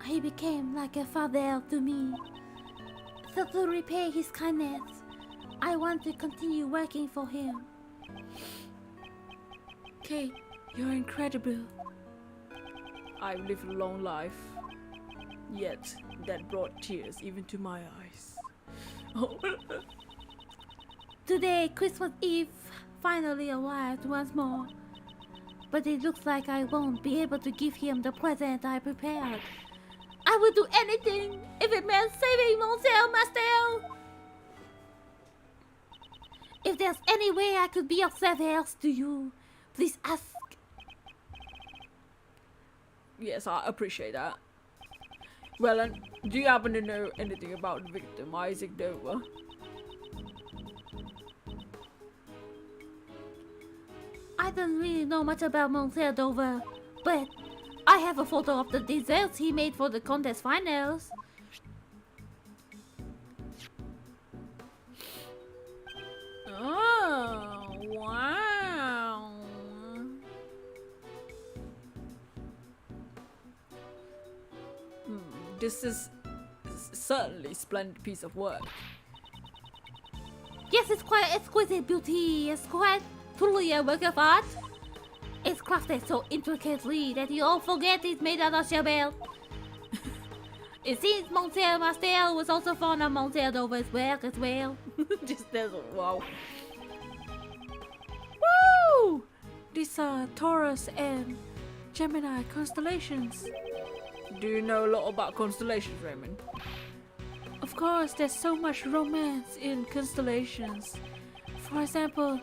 [SPEAKER 5] He became like a father to me. So to repay his kindness, I want to continue working for him.
[SPEAKER 1] Kate, you're incredible. I've lived a long life, yet that brought tears even to my eyes. Oh.
[SPEAKER 5] Today, Christmas Eve finally arrived once more. But it looks like I won't be able to give him the present I prepared. I would do anything if it meant saving Monsieur Mastel. If there's any way I could be of service to you, please ask.
[SPEAKER 1] Yes, I appreciate that. Well, and do you happen to know anything about the victim, Isaac Dover?
[SPEAKER 5] I don't really know much about Monsieur Dover, but I have a photo of the desserts he made for the contest finals.
[SPEAKER 1] Oh, wow. This is certainly a splendid piece of work.
[SPEAKER 5] Yes, it's quite exquisite beauty. It's quite truly a work of art. It's crafted so intricately that you all forget it's made out of shell. It seems Monsieur Mastel was also fond of Monsieur Dover's work as well.
[SPEAKER 1] Just there's a wow.
[SPEAKER 5] Woo!
[SPEAKER 1] These are Taurus and Gemini constellations. Do you know a lot about constellations, Raymond? Of course, there's so much romance in constellations. For example,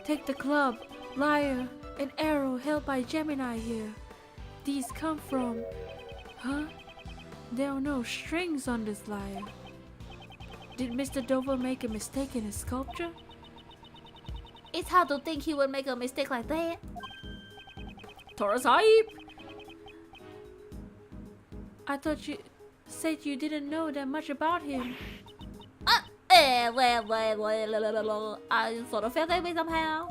[SPEAKER 1] take the club, lyre, and arrow held by Gemini here. These come from... Huh? There are no strings on this lyre. Did Mr. Dover make a mistake in his sculpture?
[SPEAKER 5] It's hard to think he would make a mistake like that.
[SPEAKER 1] Taurus hype! I thought you said you didn't know that much about him.
[SPEAKER 5] Well, I sort of felt that way somehow.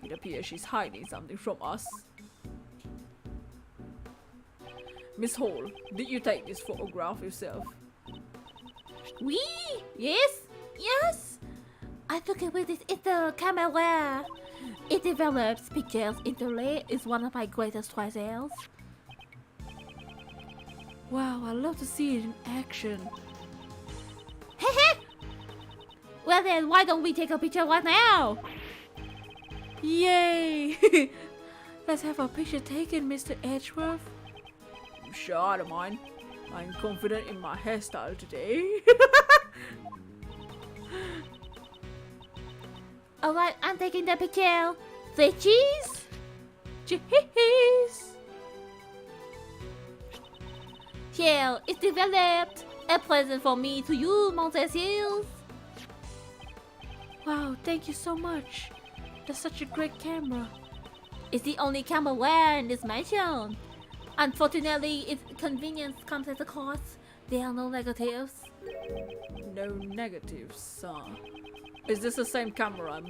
[SPEAKER 1] It appears she's hiding something from us. Miss Hall, did you take this photograph yourself?
[SPEAKER 5] Oui, yes, yes. I took it with the camera. It develops pictures interlay. It's one of my greatest treasures.
[SPEAKER 1] Wow, I love to see it in action.
[SPEAKER 5] Hehe. Well then, why don't we take a picture right now?
[SPEAKER 1] Yay! Let's have a picture taken, Mr. Edgeworth. Sure, I don't mind. I'm confident in my hairstyle today.
[SPEAKER 5] Alright, I'm taking the picture. Say cheese.
[SPEAKER 1] Cheese!
[SPEAKER 5] Here, it's developed. A present for me to you, Monsieur.
[SPEAKER 1] Wow, thank you so much. That's such a great camera.
[SPEAKER 5] It's the only camera in this mansion. Unfortunately, its convenience comes at a cost. There are no negatives.
[SPEAKER 1] No negatives, sir. Is this the same camera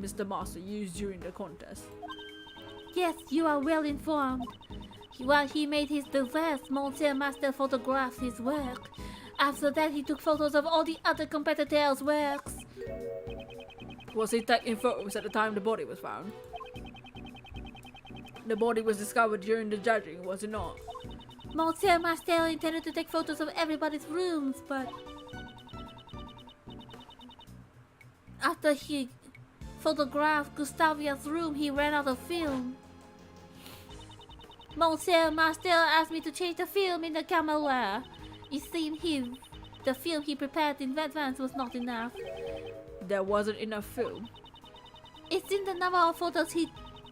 [SPEAKER 1] Mr. Master used during the contest?
[SPEAKER 5] Yes, you are well informed. While he made his desserts, Monsieur Master photographed his work. After that, he took photos of all the other competitors' works.
[SPEAKER 1] Was he taking photos at the time the body was found? The body was discovered during the judging, was it not?
[SPEAKER 5] Monsieur Master intended to take photos of everybody's rooms, but after he photographed Gustavia's room, he ran out of film. Monsieur Master asked me to change the film in the camera. It seemed the film he prepared in advance was not enough.
[SPEAKER 1] There wasn't enough film.
[SPEAKER 5] It's in the number of photos he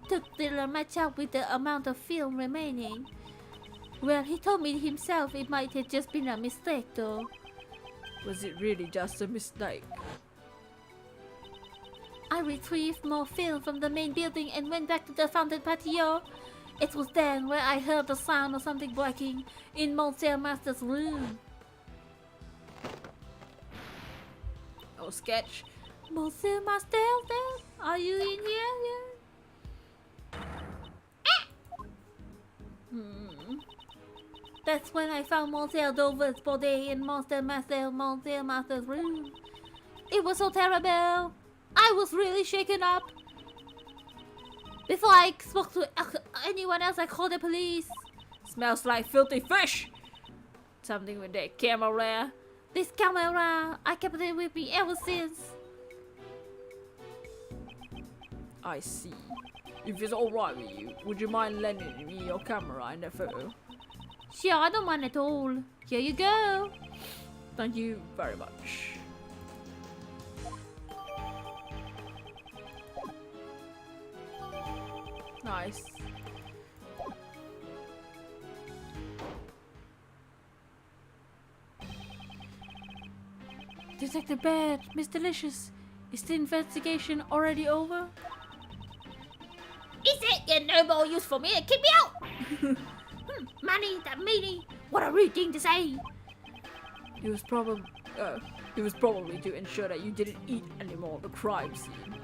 [SPEAKER 5] took the match out with the amount of film remaining. Well, he told me himself it might have just been a mistake though.
[SPEAKER 1] Was it really just a mistake?
[SPEAKER 5] I retrieved more film from the main building and went back to the fountain patio. It was then where I heard the sound of something breaking in Monsieur Master's room.
[SPEAKER 1] Oh, sketch.
[SPEAKER 5] Monsieur Master, are you in here? Yeah. That's when I found Monsieur Dover's body in Monsieur Master's room. It was so terrible. I was really shaken up. Before I spoke to anyone else, I called the police.
[SPEAKER 1] Smells like filthy fish. Something with that camera.
[SPEAKER 5] This camera, I kept it with me ever since.
[SPEAKER 1] I see. If it's alright with you, would you mind lending me your camera and the photo?
[SPEAKER 5] Sure, I don't mind at all. Here you go.
[SPEAKER 1] Thank you very much. Nice.
[SPEAKER 5] Detective Bad, Miss Delicious, is the investigation already over? Is it? You're no more use for me to keep me out! Manny, that meanie, what a rude thing to say!
[SPEAKER 1] It was probably to ensure that you didn't eat any more of the crime scene.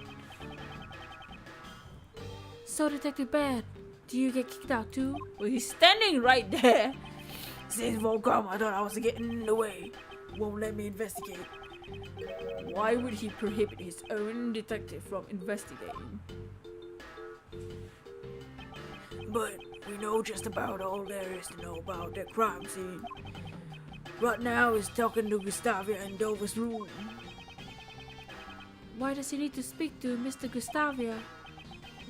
[SPEAKER 5] So, Detective Bad, do you get kicked out too?
[SPEAKER 1] Well, he's standing right there.
[SPEAKER 3] Since won't come, I thought I was getting in the way. Won't let me investigate.
[SPEAKER 1] Why would he prohibit his own detective from investigating?
[SPEAKER 3] But we know just about all there is to know about that crime scene. Right now he's talking to Gustavia in Dover's room.
[SPEAKER 5] Why does he need to speak to Mr. Gustavia?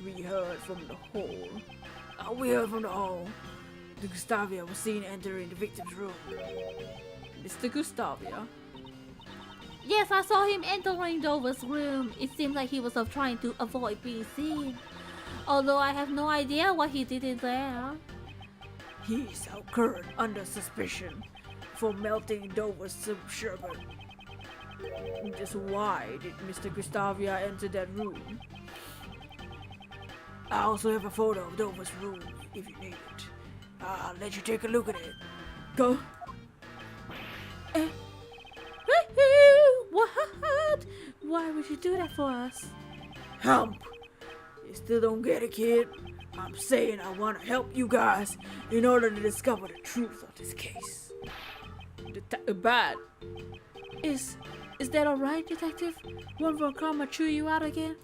[SPEAKER 1] We heard from the hall.
[SPEAKER 3] We heard from the hall. The Gustavia was seen entering the victim's room.
[SPEAKER 1] Mr. Gustavia?
[SPEAKER 5] Yes, I saw him entering Dover's room. It seemed like he was trying to avoid being seen. Although I have no idea what he did in there.
[SPEAKER 3] He's occurred under suspicion for melting Dover's sherbet.
[SPEAKER 1] Just why did Mr. Gustavia enter that room?
[SPEAKER 3] I also have a photo of Dover's room if you need it. I'll let you take a look at it.
[SPEAKER 1] Go.
[SPEAKER 5] What? Why would you do that for us?
[SPEAKER 3] Hump! You still don't get it, kid? I'm saying I want to help you guys in order to discover the truth of this case.
[SPEAKER 1] Bad.
[SPEAKER 5] Is that alright, Detective? Won't Von Karma chew you out again?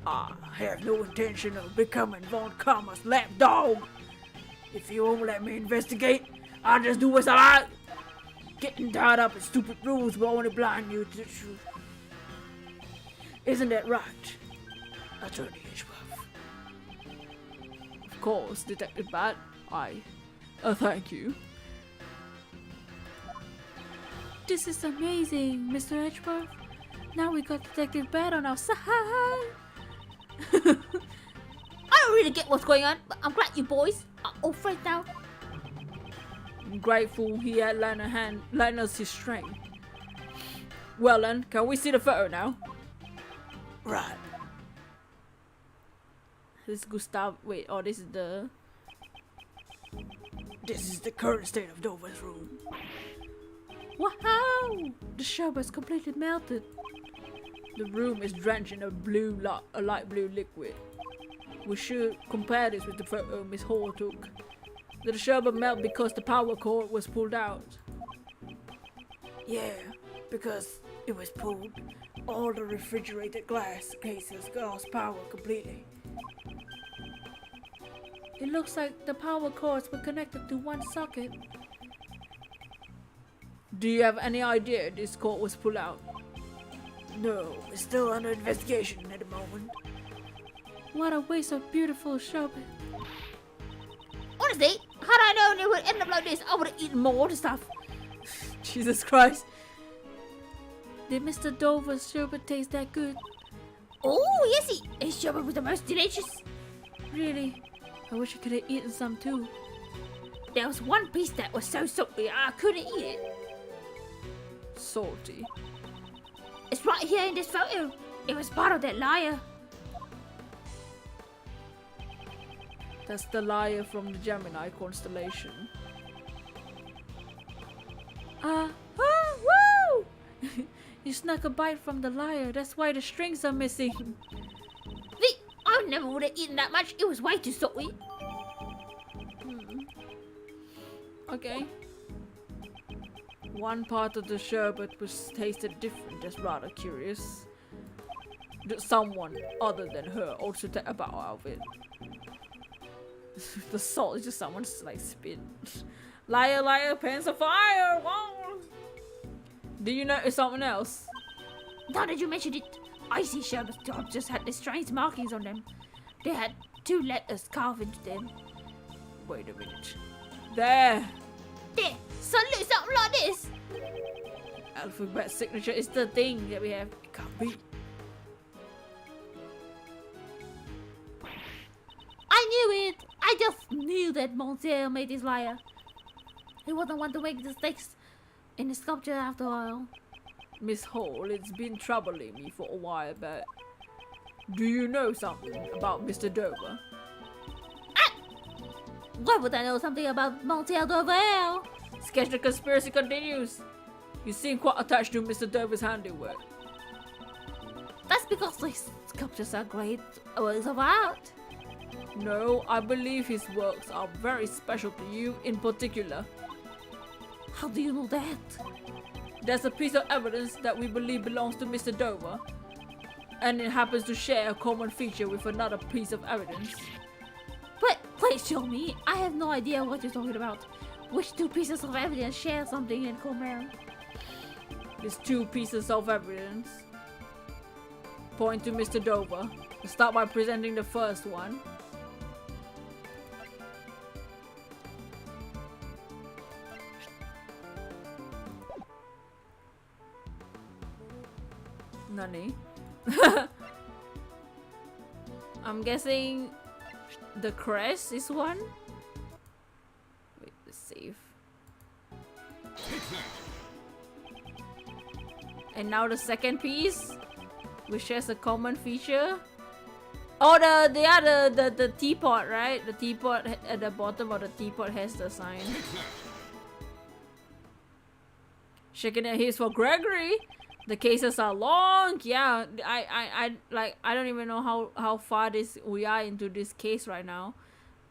[SPEAKER 3] I have no intention of becoming Von Karma's lapdog. If you won't let me investigate, I'll just do as I like. Getting tied up in stupid rules will only blind you to the truth. Isn't that right, Attorney Edgeworth?
[SPEAKER 1] Of course, Detective Bat. Thank you.
[SPEAKER 5] This is amazing, Mr. Edgeworth. Now we got Detective Bat on our side. I don't really get what's going on, but I'm glad you boys are all friends now.
[SPEAKER 1] I'm grateful he had lent us his strength. Well then, can we see the photo now?
[SPEAKER 3] Right.
[SPEAKER 1] This is Gustav. Wait, oh, this is the.
[SPEAKER 3] This is the current state of Dover's room.
[SPEAKER 5] Wow! The sherbet's completely melted.
[SPEAKER 1] The room is drenched in a light blue liquid. We should compare this with the photo Miss Hall took. Did the sherbet melt because the power cord was pulled out?
[SPEAKER 3] Yeah, because it was pulled. All the refrigerated glass cases lost power completely.
[SPEAKER 5] It looks like the power cords were connected to one socket.
[SPEAKER 1] Do you have any idea this cord was pulled out?
[SPEAKER 3] No, it's still under investigation at the moment.
[SPEAKER 5] What a waste of beautiful sherbet.
[SPEAKER 8] Honestly, had I known it would end up like this, I would have eaten more of the stuff.
[SPEAKER 1] Jesus Christ.
[SPEAKER 5] Did Mr. Dover's sherbet taste that good?
[SPEAKER 8] Oh, yes, his sherbet was the most delicious.
[SPEAKER 1] Really? I wish I could have eaten some too.
[SPEAKER 8] There was one piece that was so salty I couldn't eat it.
[SPEAKER 1] Salty.
[SPEAKER 8] It's right here in this photo. It was part of that liar.
[SPEAKER 1] That's the liar from the Gemini constellation. Woo! You snuck a bite from the liar. That's why the strings are missing.
[SPEAKER 8] I never would have eaten that much. It was way too salty.
[SPEAKER 1] Okay. One part of the sherbet was tasted different. That's rather curious. That someone other than her also took a bite out of it. The salt is just someone's like spit. Liar, liar, pants of fire! Wow. Do you notice something else?
[SPEAKER 8] Now that you mentioned it, icy sherbet jobs just had the strange markings on them. They had 2 letters carved into them.
[SPEAKER 1] Wait a minute. There!
[SPEAKER 8] There, suddenly something like this.
[SPEAKER 1] Alphabet signature is the thing that we have. It can't be.
[SPEAKER 8] I knew it. I just knew that Monsieur made this liar. He wasn't one to make mistakes in the sculpture after all.
[SPEAKER 1] Miss Hall, it's been troubling me for a while, but do you know something about Mr. Dover?
[SPEAKER 8] Why would I know something about Monsieur Dovel?
[SPEAKER 1] Sketch the conspiracy continues. You seem quite attached to Mr. Dover's handiwork.
[SPEAKER 8] That's because these sculptures are great works of art.
[SPEAKER 1] No, I believe his works are very special to you in particular.
[SPEAKER 8] How do you know that?
[SPEAKER 1] There's a piece of evidence that we believe belongs to Mr. Dover, and it happens to share a common feature with another piece of evidence.
[SPEAKER 8] But please show me. I have no idea what you're talking about. Which 2 pieces of evidence share something in common?
[SPEAKER 1] These 2 pieces of evidence point to Mr. Dover. We'll start by presenting the first one. Nani? I'm guessing the crest is one. Wait, let's save. And now the second piece, which has a common feature. Oh, the teapot, right? The teapot at the bottom of the teapot has the sign. Shaking their heels for Gregory. The cases are long. Yeah, I don't even know how far we are into this case right now.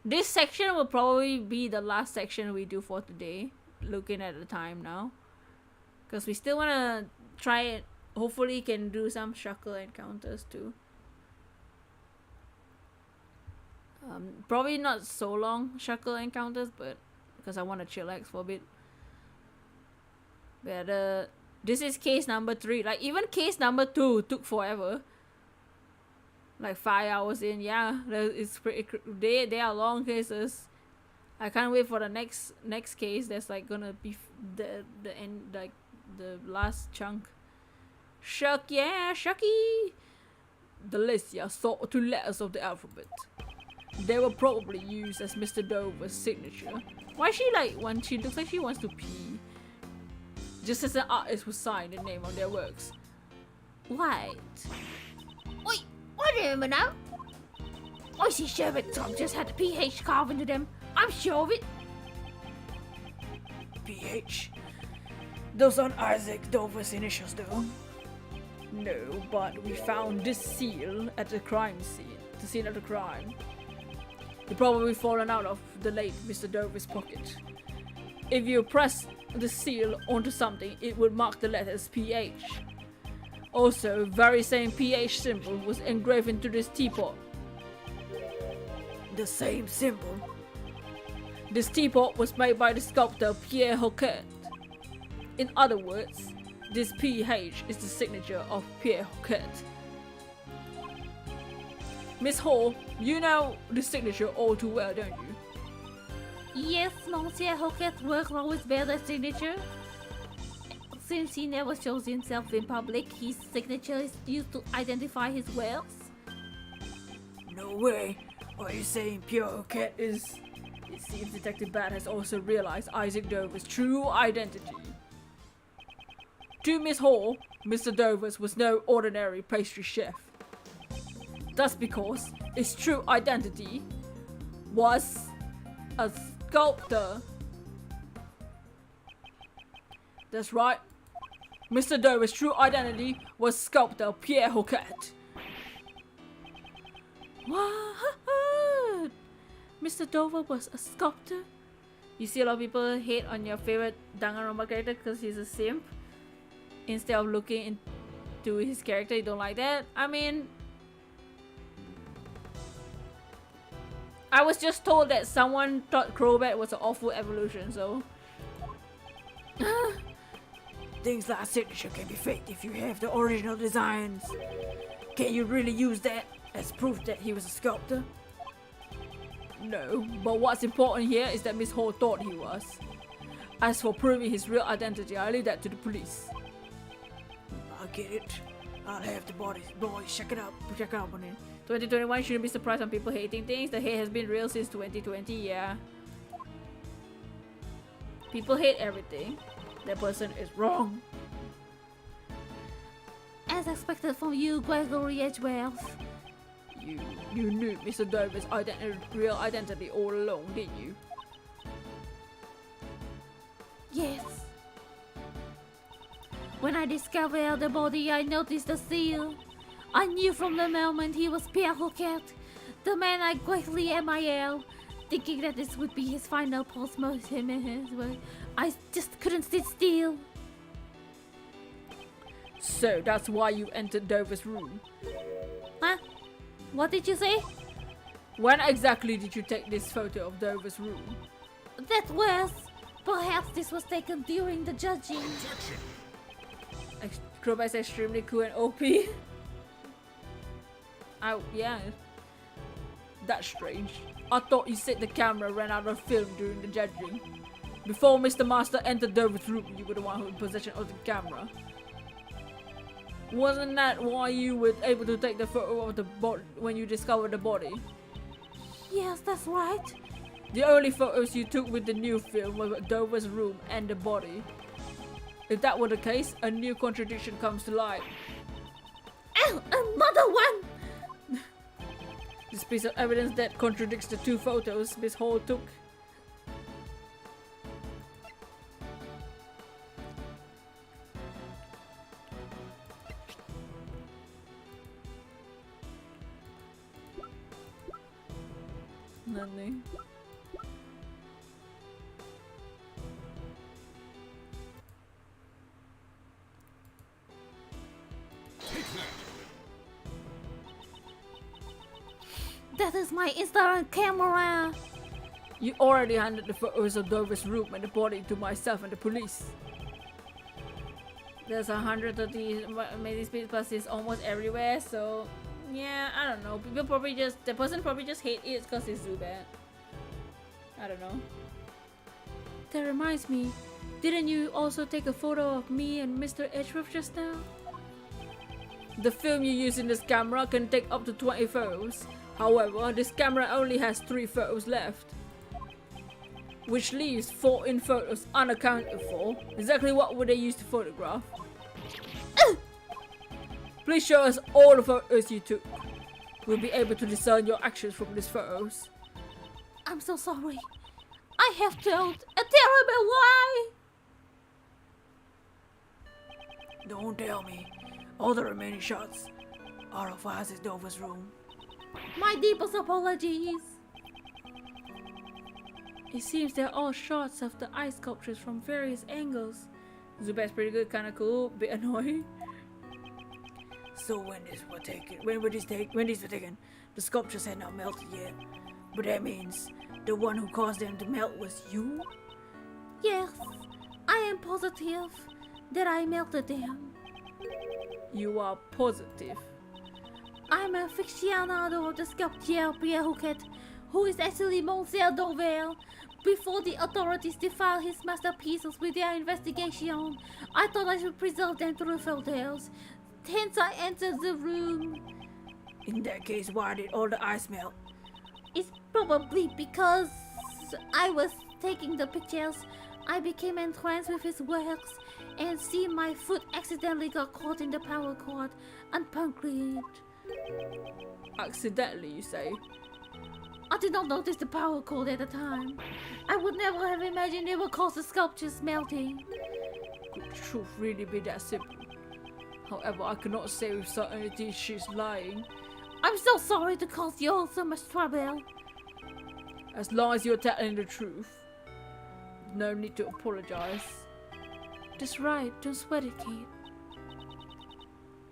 [SPEAKER 1] This section will probably be the last section we do for today. Looking at the time now, because we still wanna try it. Hopefully, can do some shackle encounters too. Probably not so long shackle encounters, but because I want to chillax for a bit. But this is case number 3. Like even case number 2 took forever. Like 5 hours in. Yeah, it's pretty. They are long cases. I can't wait for the next case. That's like gonna be the end, like the last chunk. Shuck, yeah, Shucky. The Licia saw 2 letters of the alphabet. They were probably used as Mr. Dover's signature. Why is she like when she looks like she wants to pee? Just as an artist would sign the name on their works.
[SPEAKER 8] Right. Wait, I remember now. Icy sherbet top just had the PH carved into them. I'm sure of it.
[SPEAKER 3] PH? Those aren't Isaac Dover's initials, though.
[SPEAKER 1] No, but we found this seal at the crime scene. The scene of the crime. It probably fallen out of the late Mr. Dover's pocket. If you press the seal onto something, it would mark the letters PH. Also, very same PH symbol was engraved into this teapot.
[SPEAKER 3] The same symbol?
[SPEAKER 1] This teapot was made by the sculptor Pierre Hoquet. In other words, this PH is the signature of Pierre Hoquet. Miss Hall, you know the signature all too well, don't you?
[SPEAKER 8] Yes, Monsieur Hoquet's work always bear that signature. Since he never shows himself in public, his signature is used to identify his works.
[SPEAKER 3] No way. Are you saying Pierre Cat is...
[SPEAKER 1] It seems Detective Bat has also realized Isaac Dover's true identity. To Miss Hall, Mr. Dover's was no ordinary pastry chef. That's because his true identity was a sculptor. That's right. Mr. Dover's true identity was sculptor Pierre Hoquet. What? Mr. Dover was a sculptor? You see a lot of people hate on your favorite Danganronpa character because he's a simp. Instead of looking into his character, you don't like that? I mean... I was just told that someone thought Crobat was an awful evolution, so...
[SPEAKER 3] Things like signature can be faked if you have the original designs. Can you really use that as proof that he was a sculptor?
[SPEAKER 1] No, but what's important here is that Miss Hall thought he was. As for proving his real identity, I leave that to the police.
[SPEAKER 3] I get it. I'll have the boys check it up on it.
[SPEAKER 1] 2021 shouldn't be surprised on people hating things. The hate has been real since 2020, yeah. People hate everything. That person is wrong.
[SPEAKER 8] As expected from you, Gregory Edgeworth.
[SPEAKER 1] You knew Mr. Dover's real identity all along, didn't you?
[SPEAKER 8] Yes. When I discovered the body, I noticed the seal. I knew from the moment he was Pierre Hoquet, the man I greatly admire. Thinking that this would be his final post-mortem, I just couldn't sit still.
[SPEAKER 1] So that's why you entered Dover's room.
[SPEAKER 8] Huh? What did you say?
[SPEAKER 1] When exactly did you take this photo of Dover's room?
[SPEAKER 8] That was... Perhaps this was taken during the judging.
[SPEAKER 1] Crobat is extremely cool and OP. Yeah. That's strange. I thought you said the camera ran out of film during the judging. Before Mr. Master entered Dover's room, you were the one who in possession of the camera. Wasn't that why you were able to take the photo of the body when you discovered the body?
[SPEAKER 8] Yes, that's right.
[SPEAKER 1] The only photos you took with the new film were Dover's room and the body. If that were the case, a new contradiction comes to light.
[SPEAKER 8] Oh, another one!
[SPEAKER 1] This piece of evidence that contradicts the two photos Miss Hall took. Nothing.
[SPEAKER 8] That is my Instagram camera.
[SPEAKER 1] You already handed the photos of Dover's room and the body to myself and the police. There's 130 maybe speed buses almost everywhere, so yeah, I don't know. People probably just, the person probably just hate it because it's Zubat. I don't know. That reminds me, didn't you also take a photo of me and Mr. Edgeworth just now? The film you use in this camera can take up to 20 photos. However, this camera only has 3 photos left, which leaves 14 photos unaccounted for. Exactly what would they use to photograph? Please show us all the photos you took. We'll be able to discern your actions from these photos.
[SPEAKER 8] I'm so sorry. I have told a terrible lie.
[SPEAKER 3] Don't tell me. All the remaining shots are of Isaac Dover's room.
[SPEAKER 8] My deepest apologies.
[SPEAKER 1] It seems they're all shots of the ice sculptures from various angles. Zubat's pretty good, kinda cool, bit annoying.
[SPEAKER 3] So when these were taken, the sculptures had not melted yet. But that means the one who caused them to melt was you?
[SPEAKER 8] Yes, I am positive that I melted them.
[SPEAKER 1] You are positive.
[SPEAKER 8] I'm a aficionado of the sculpture Pierre Hoquet, who is actually Monsieur Dover. Before the authorities defile his masterpieces with their investigation, I thought I should preserve them through photos. Hence I entered the room.
[SPEAKER 3] In that case, why did all the ice melt?
[SPEAKER 8] It's probably because I was taking the pictures. I became entranced with his works, and see, my foot accidentally got caught in the power cord and punctured.
[SPEAKER 1] Accidentally, you say?
[SPEAKER 8] I did not notice the power cord at the time. I would never have imagined it would cause the sculptures melting.
[SPEAKER 1] Could the truth really be that simple? However, I cannot say with certainty she's lying.
[SPEAKER 8] I'm so sorry to cause you all so much trouble.
[SPEAKER 1] As long as you're telling the truth, no need to apologize.
[SPEAKER 8] That's right, don't sweat it, kid.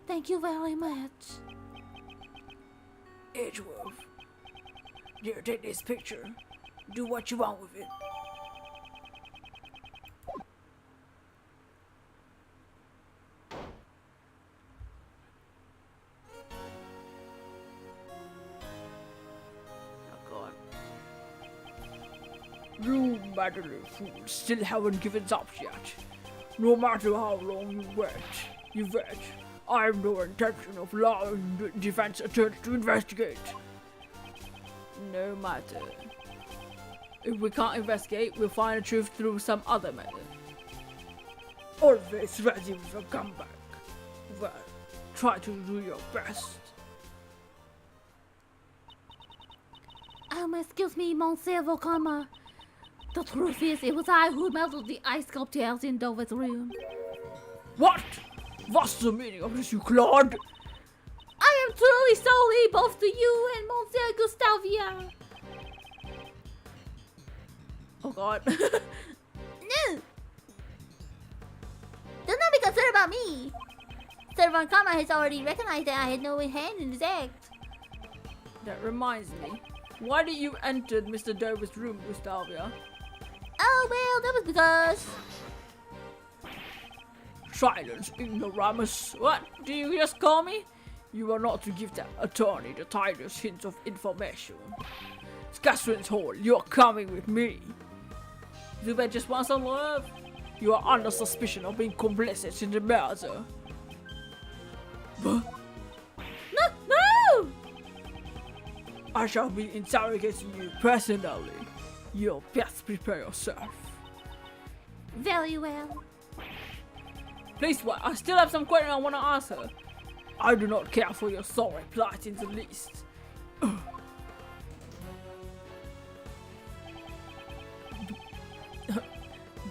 [SPEAKER 8] Thank you very much.
[SPEAKER 3] Edgeworth, here, take this picture. Do what you want with it.
[SPEAKER 1] Oh god. You meddling fool still haven't given up yet. No matter how long you wait, I have no intention of allowing the defense attorney to investigate. No matter. If we can't investigate, we'll find the truth through some other method. Always ready with a comeback. Well, try to do your best.
[SPEAKER 8] Excuse me, Monsieur Vokama. The truth is, it was I who melted the ice sculptures in Dover's room.
[SPEAKER 1] What? What's the meaning of this, you clod?
[SPEAKER 8] I am truly sorry both to you and Monsieur Gustavia.
[SPEAKER 1] Oh god.
[SPEAKER 5] No! Do not be concerned about me. Sir Von Karma has already recognized that I had no hand in this act.
[SPEAKER 1] That reminds me. Why did you enter Mr. Dover's room, Gustavia?
[SPEAKER 5] Oh, well, that was because...
[SPEAKER 1] Silence, ignoramus. What? Do you just call me? You are not to give that attorney the tiniest hints of information. Catherine's Hall, you're coming with me. Zubat just wants some love. You are under suspicion of being complicit in the murder. But
[SPEAKER 8] No!
[SPEAKER 1] I shall be interrogating you personally. You'll best prepare yourself.
[SPEAKER 8] Very well.
[SPEAKER 1] Please, what? I still have some questions I want to ask her. I do not care for your sorry plight in the least.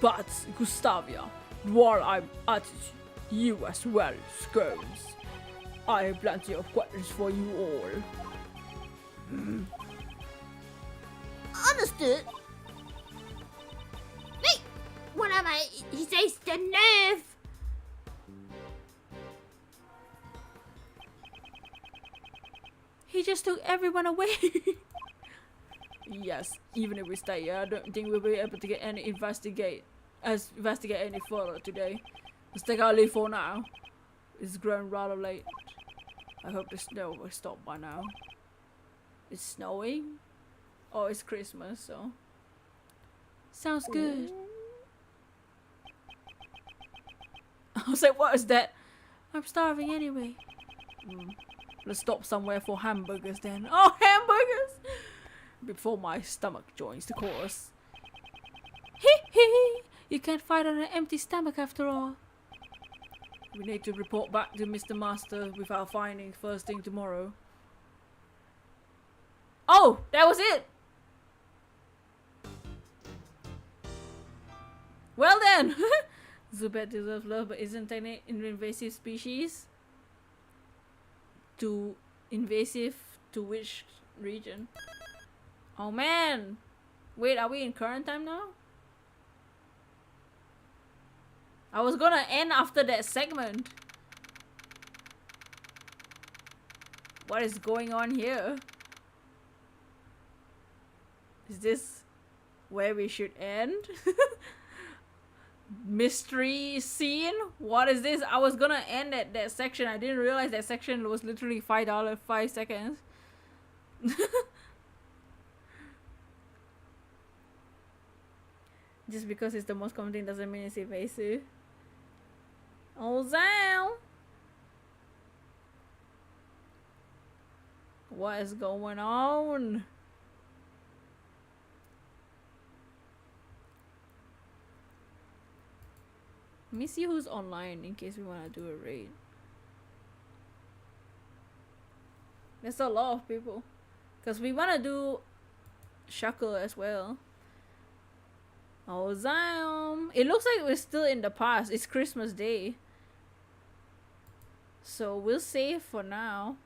[SPEAKER 1] But, Gustavia, while I'm at it, you as well, Scones. I have plenty of questions for you all.
[SPEAKER 5] Understood. Wait! What am I? He says the nerve!
[SPEAKER 1] He just took everyone away. Yes, even if we stay here, I don't think we'll be able to get any investigate any further today. Let's take our leave for now. It's growing rather late. I hope the snow will stop by now. It's snowing? Oh, it's Christmas, so. Sounds good. I was like, what is that? I'm starving anyway. Let's stop somewhere for hamburgers then. Oh, hamburgers! Before my stomach joins the chorus. Hee hee! You can't fight on an empty stomach after all. We need to report back to Mr. Master with our findings first thing tomorrow. Oh, that was it! Well then! Zubat deserves love, but isn't an invasive species? Too invasive to which region? Oh man! Wait, are we in current time now? I was gonna end after that segment. What is going on here? Is this where we should end? Mystery scene? What is this? I was gonna end at that section. I didn't realize that section was literally $5, 5 seconds. Just because it's the most common thing doesn't mean it's invasive. Oh, Zao! What is going on? Let me see who's online in case we want to do a raid. There's a lot of people. Because we want to do Shackle as well. Oh, Zion. It looks like we're still in the past. It's Christmas Day. So we'll save for now.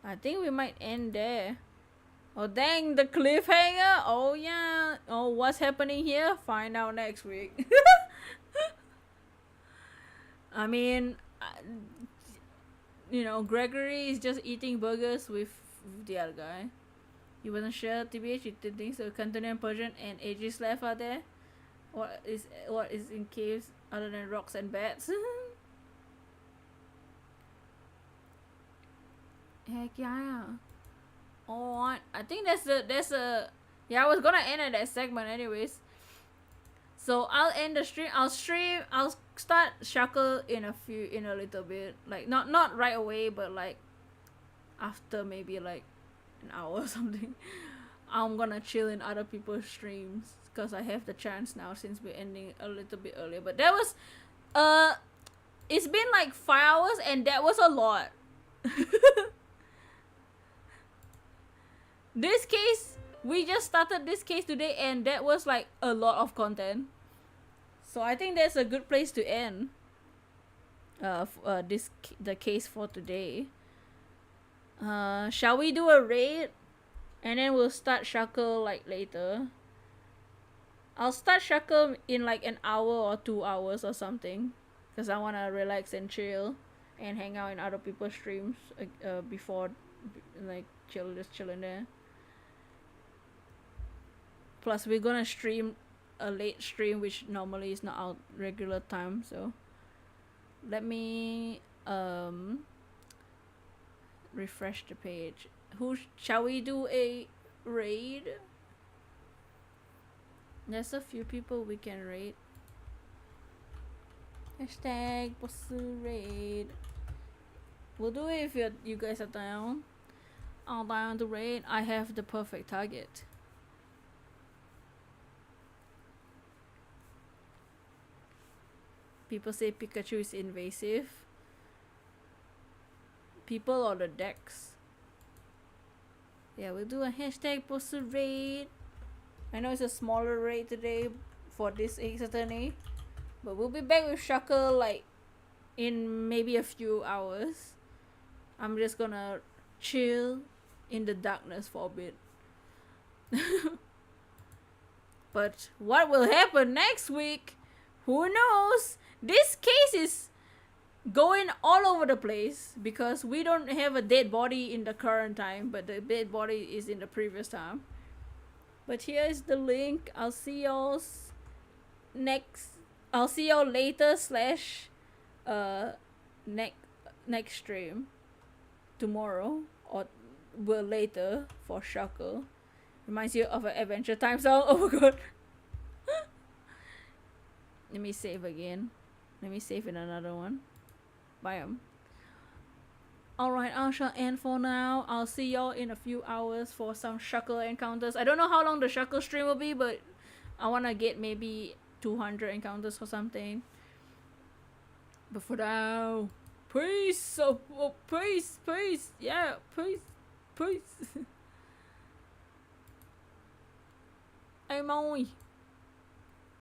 [SPEAKER 1] I think we might end there. Oh, dang, the cliffhanger. Oh, yeah. Oh, what's happening here? Find out next week. I mean, you know, Gregory is just eating burgers with the other guy. He wasn't sure. TBH, you did think so. Cantonese, Persian, and Aegis left out there. What is in caves other than rocks and bats? Heck yeah. Oh, I think that's a yeah, I was gonna end at that segment anyways. So I'll end the stream. I'll start Shackle in a little bit. Like not right away, but like after maybe like an hour or something. I'm gonna chill in other people's streams because I have the chance now since we're ending a little bit earlier. But that was it's been like 5 hours and that was a lot. This case, we just started this case today and that was like a lot of content. So I think that's a good place to end the case for today. Shall we do a raid? And then we'll start Shackle like later. I'll start Shackle in like an hour or 2 hours or something. Because I want to relax and chill and hang out in other people's streams before like just chilling there. Plus we're gonna stream a late stream which normally is not our regular time, so let me refresh the page. Shall we do a raid? There's a few people we can raid. Hashtag pursue raid. We'll do it if you guys are down. I'm down to raid. I have the perfect target. People say Pikachu is invasive. People or the decks? Yeah, we'll do a hashtag poster raid. I know it's a smaller raid today for this Saturday, but we'll be back with Shackle like in maybe a few hours. I'm just gonna chill in the darkness for a bit. But what will happen next week? Who knows? This case is going all over the place because we don't have a dead body in the current time, but the dead body is in the previous time. But here is the link. I'll see y'all later / next stream tomorrow or later for Shackle. Reminds you of an Adventure Time song. Oh my god. Let me save again. Let me save in another one. Bam. Alright, I shall end for now. I'll see y'all in a few hours for some Shackle encounters. I don't know how long the Shackle stream will be, but I want to get maybe 200 encounters or something. But for now, peace. Peace. Yeah, peace. Hey, Moi.